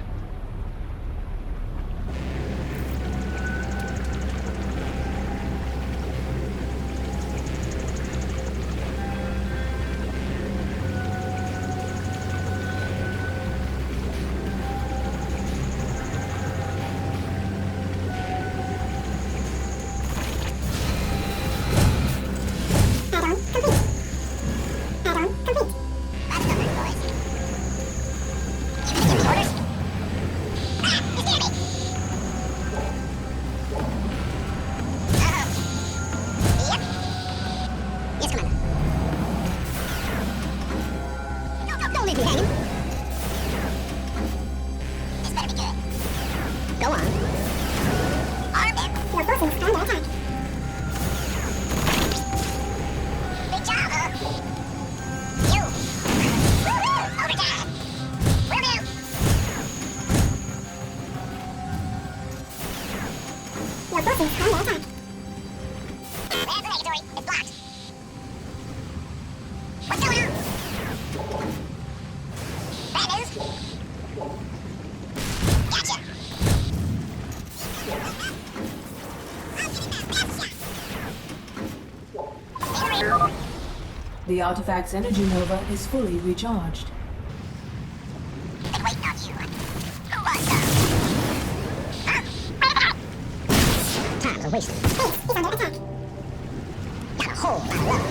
You forces are under attack. Land's negatory. It's blocked. What's going on? Bad news? Gotcha. The artifact's energy nova is fully recharged. Been waiting on you. Who was Time's a wasted. Base is under attack. Got a whole lot of love.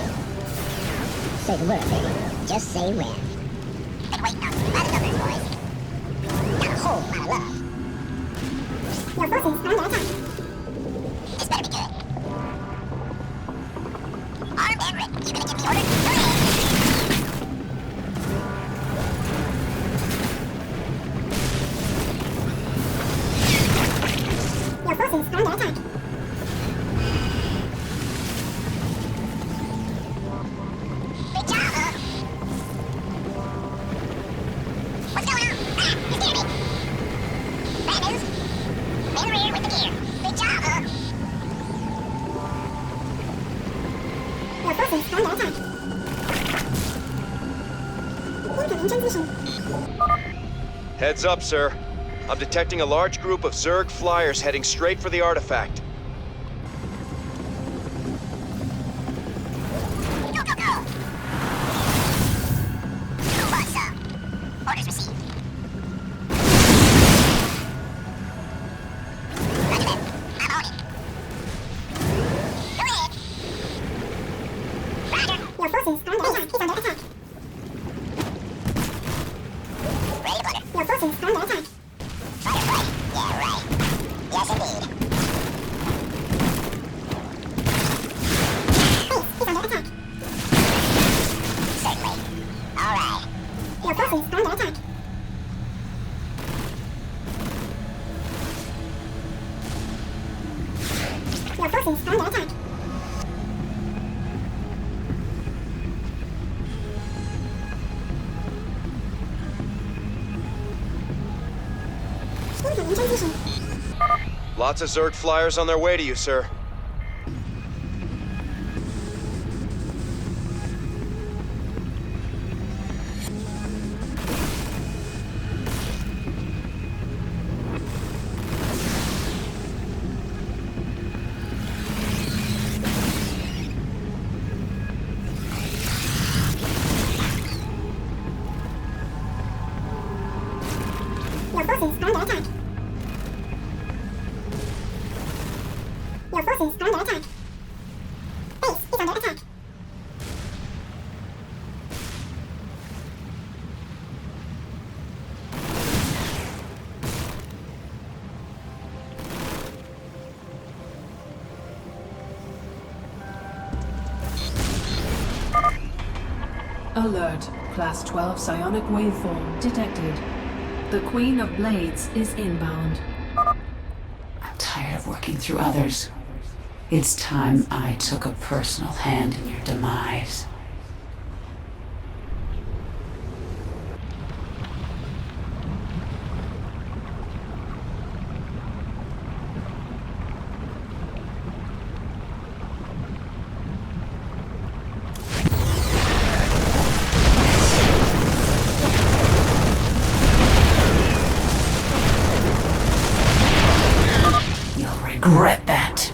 Say the word, baby. Just say when. Been waiting on you. By the numbers, boys. Got a whole lot of love. Your forces are under attack. This better be good. Armed and ready. You gonna give me orders? Your forces are under attack. Good job, huh? What's going on? Ah, you scared me. Bad news. Man rear with the gear. Good job, huh? Your forces are under attack. Incoming transmission. Heads up, sir. I'm detecting a large group of Zerg flyers heading straight for the artifact. Go, go, go! What's up? Orders received. Roger that. I'm on it. Go ahead. Roger. Your forces are under attack. It's under attack. Ready to plunder. Your forces are under attack. Fighter flight. Yeah, right. Yes, indeed. Base is under attack. Certainly. All right. Your forces are under attack. Your forces are under attack. Incoming transmission. Lots of Zerg flyers on their way to you, sir. Your forces are under attack. Your forces are under attack. Base is under attack. Alert. Class 12 psionic waveform detected. The Queen of Blades is inbound. I'm tired of working through others. It's time I took a personal hand in your demise. Regret that.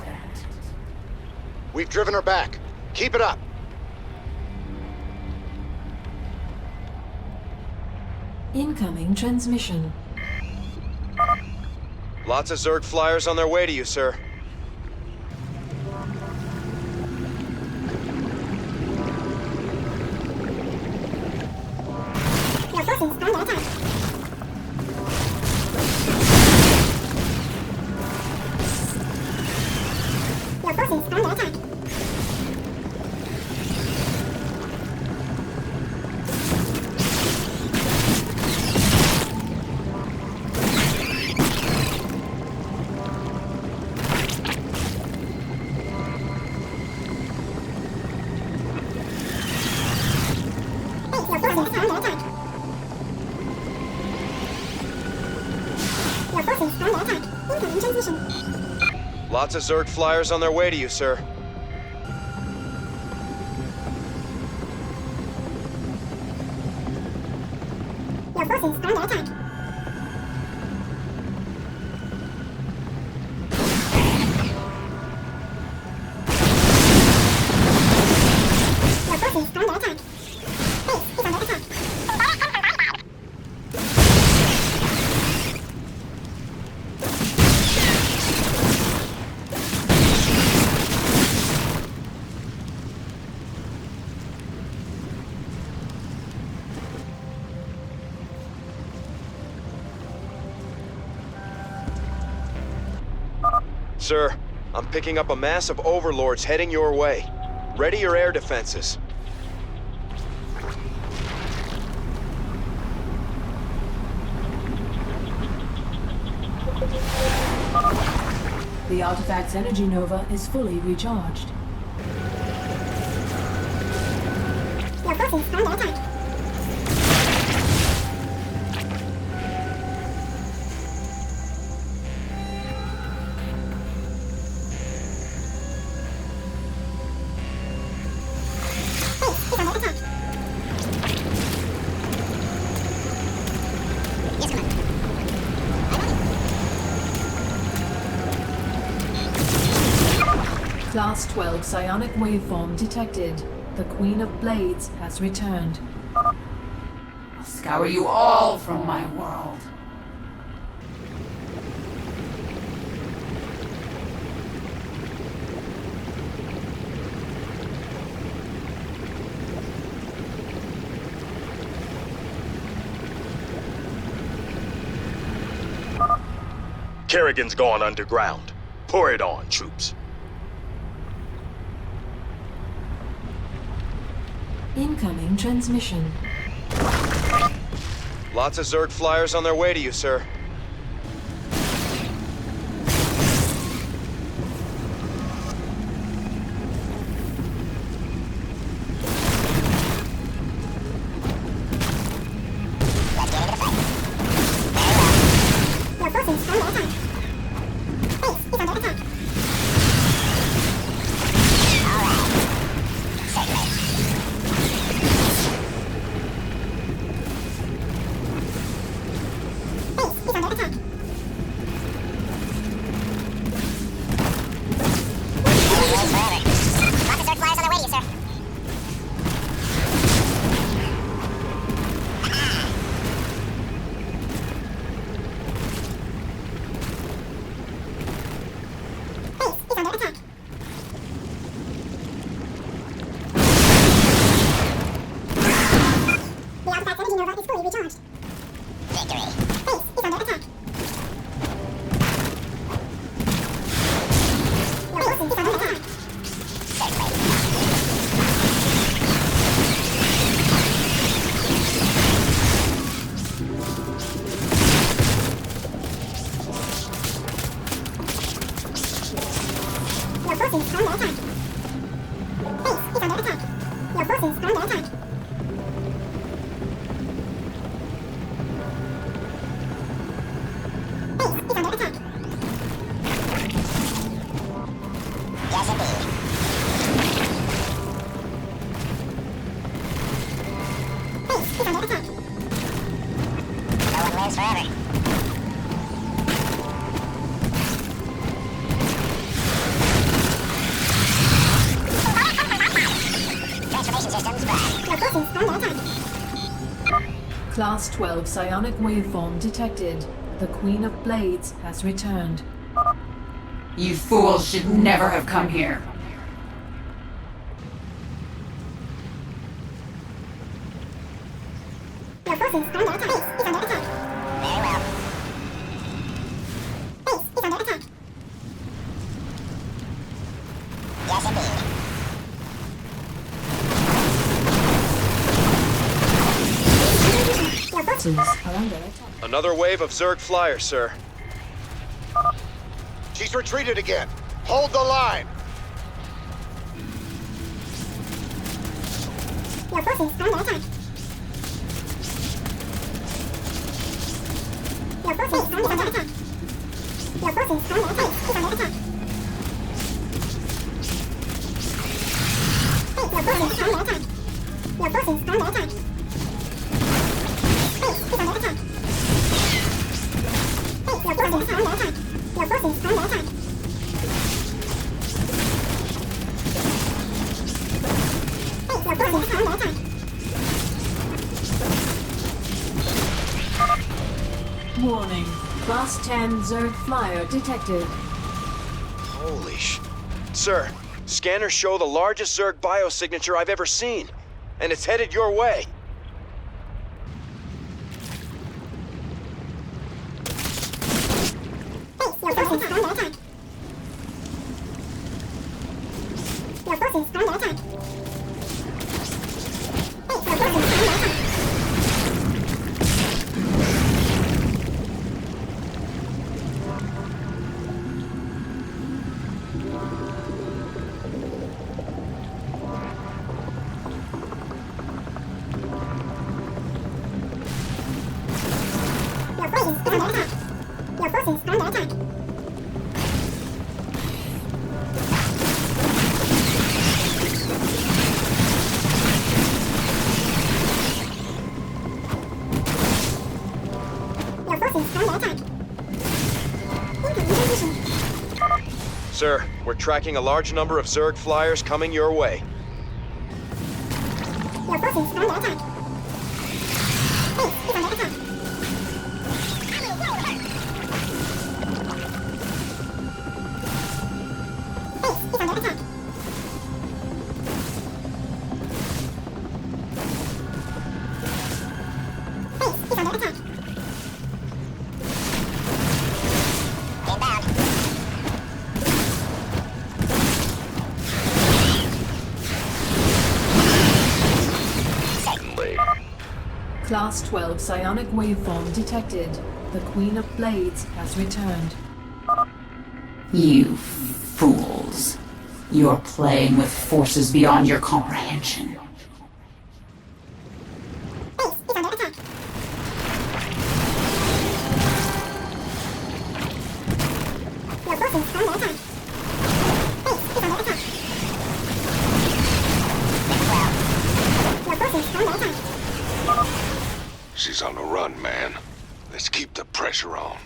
We've driven her back. Keep it up. Incoming transmission. Lots of Zerg flyers on their way to you, sir. Your forces are under attack. Your forces are under attack. Your forces are under attack. Incoming transmission. Lots of Zerg flyers on their way to you, sir. Your forces are under attack. Your forces are under attack. Base is under attack. Sir, I'm picking up a mass of overlords heading your way. Ready your air defenses. The artifact's energy nova is fully recharged. Your forces are under attack. Class 12 psionic waveform detected. The Queen of Blades has returned. I'll scour you all from my world. Kerrigan's gone underground. Pour it on, troops. Incoming transmission. Lots of Zerg flyers on their way to you, sir. Your forces are under attack. Base is under attack. Class 12 psionic waveform detected. The Queen of Blades has returned. You fools should never have come here. Your forces are under attack. Base is under attack. Very well. Base is under attack. Yes, indeed. Your forces are under attack. Another wave of Zerg flyers, sir. She's retreated again. Hold the line. Your forces are under attack. Your forces are under attack. Your forces are under attack. Is under attack. Warning. Class 10 Zerg flyer detected. Holy sh... Sir, scanners show the largest Zerg biosignature I've ever seen. And it's headed your way. Sir, we're tracking a large number of Zerg flyers coming your way. Class 12 psionic waveform detected. The Queen of Blades has returned. You fools. You're playing with forces beyond your comprehension. She's on the run, man. Let's keep the pressure on.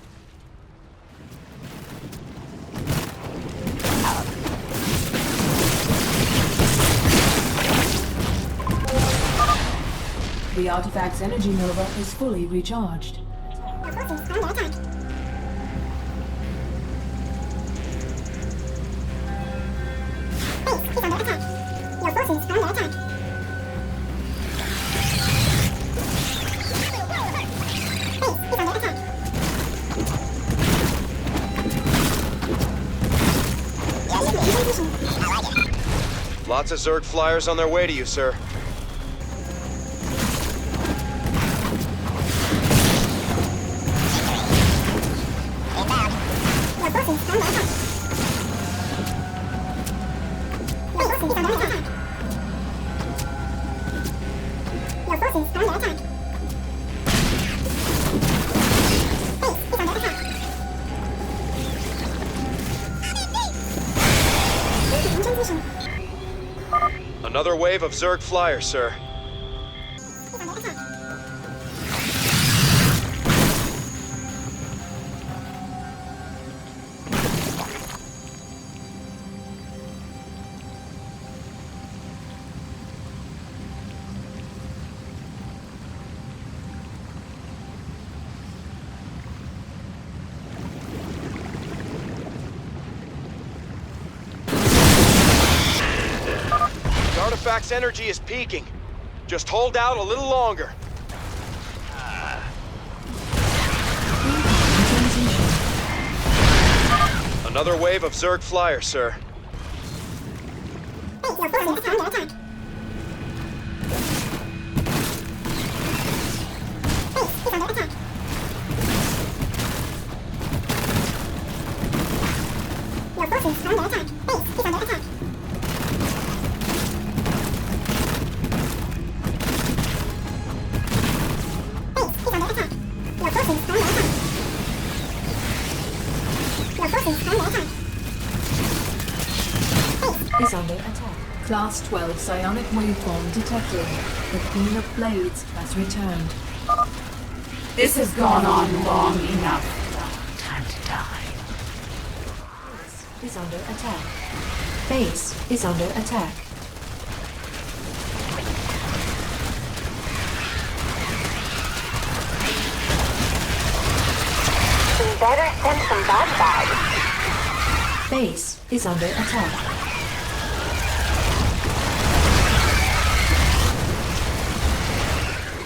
The artifact's energy nova is fully recharged. Lots of Zerg flyers on their way to you, sir. Another wave of Zerg flyers, sir. Artifact's energy is peaking. Just hold out a little longer. Another wave of Zerg flyers, sir. Is under attack. Class 12 psionic waveform detected. The Queen of Blades has returned. This has gone on long enough. Time to die. Base is under attack. Base is under attack. Better send some bad vibes. Base is under attack.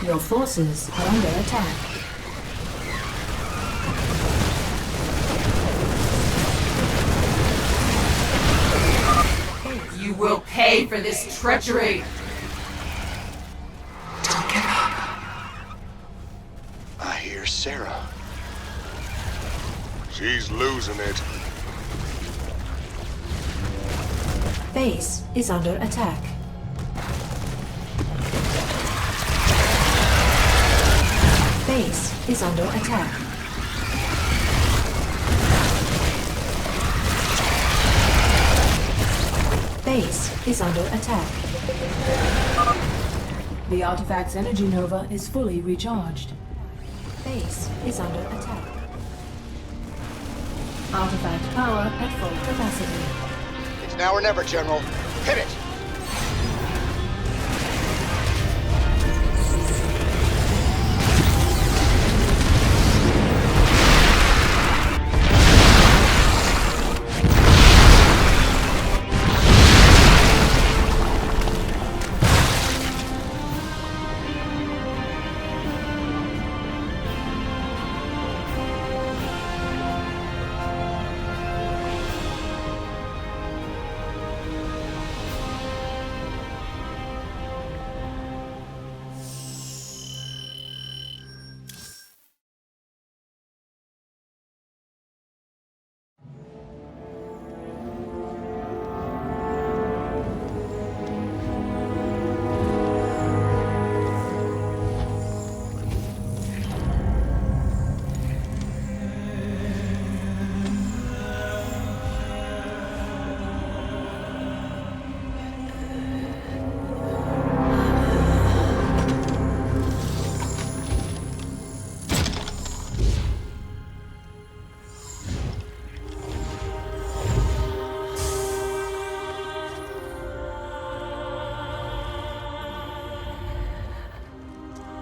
Your forces are under attack. You will pay for this treachery! Don't give up. I hear Sara. She's losing it. Base is under attack. Base is under attack. Base is under attack. The artifact's energy nova is fully recharged. Base is under attack. Artifact power at full capacity. It's now or never, General. Hit it!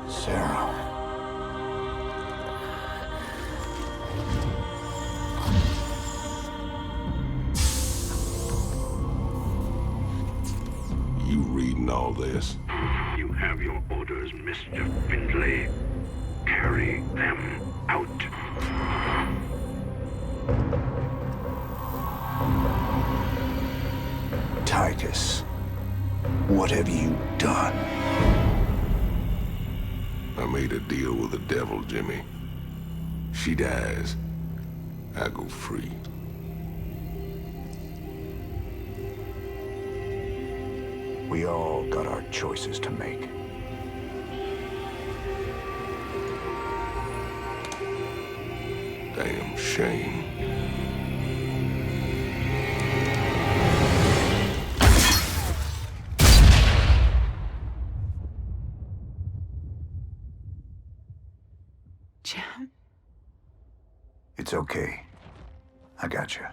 Sara. You reading all this? You have your orders, Mr. Findlay. Carry them out. Tychus, what have you done? I made a deal with the devil, Jimmy. She dies, I go free. We all got our choices to make. Damn shame. It's okay. I got you.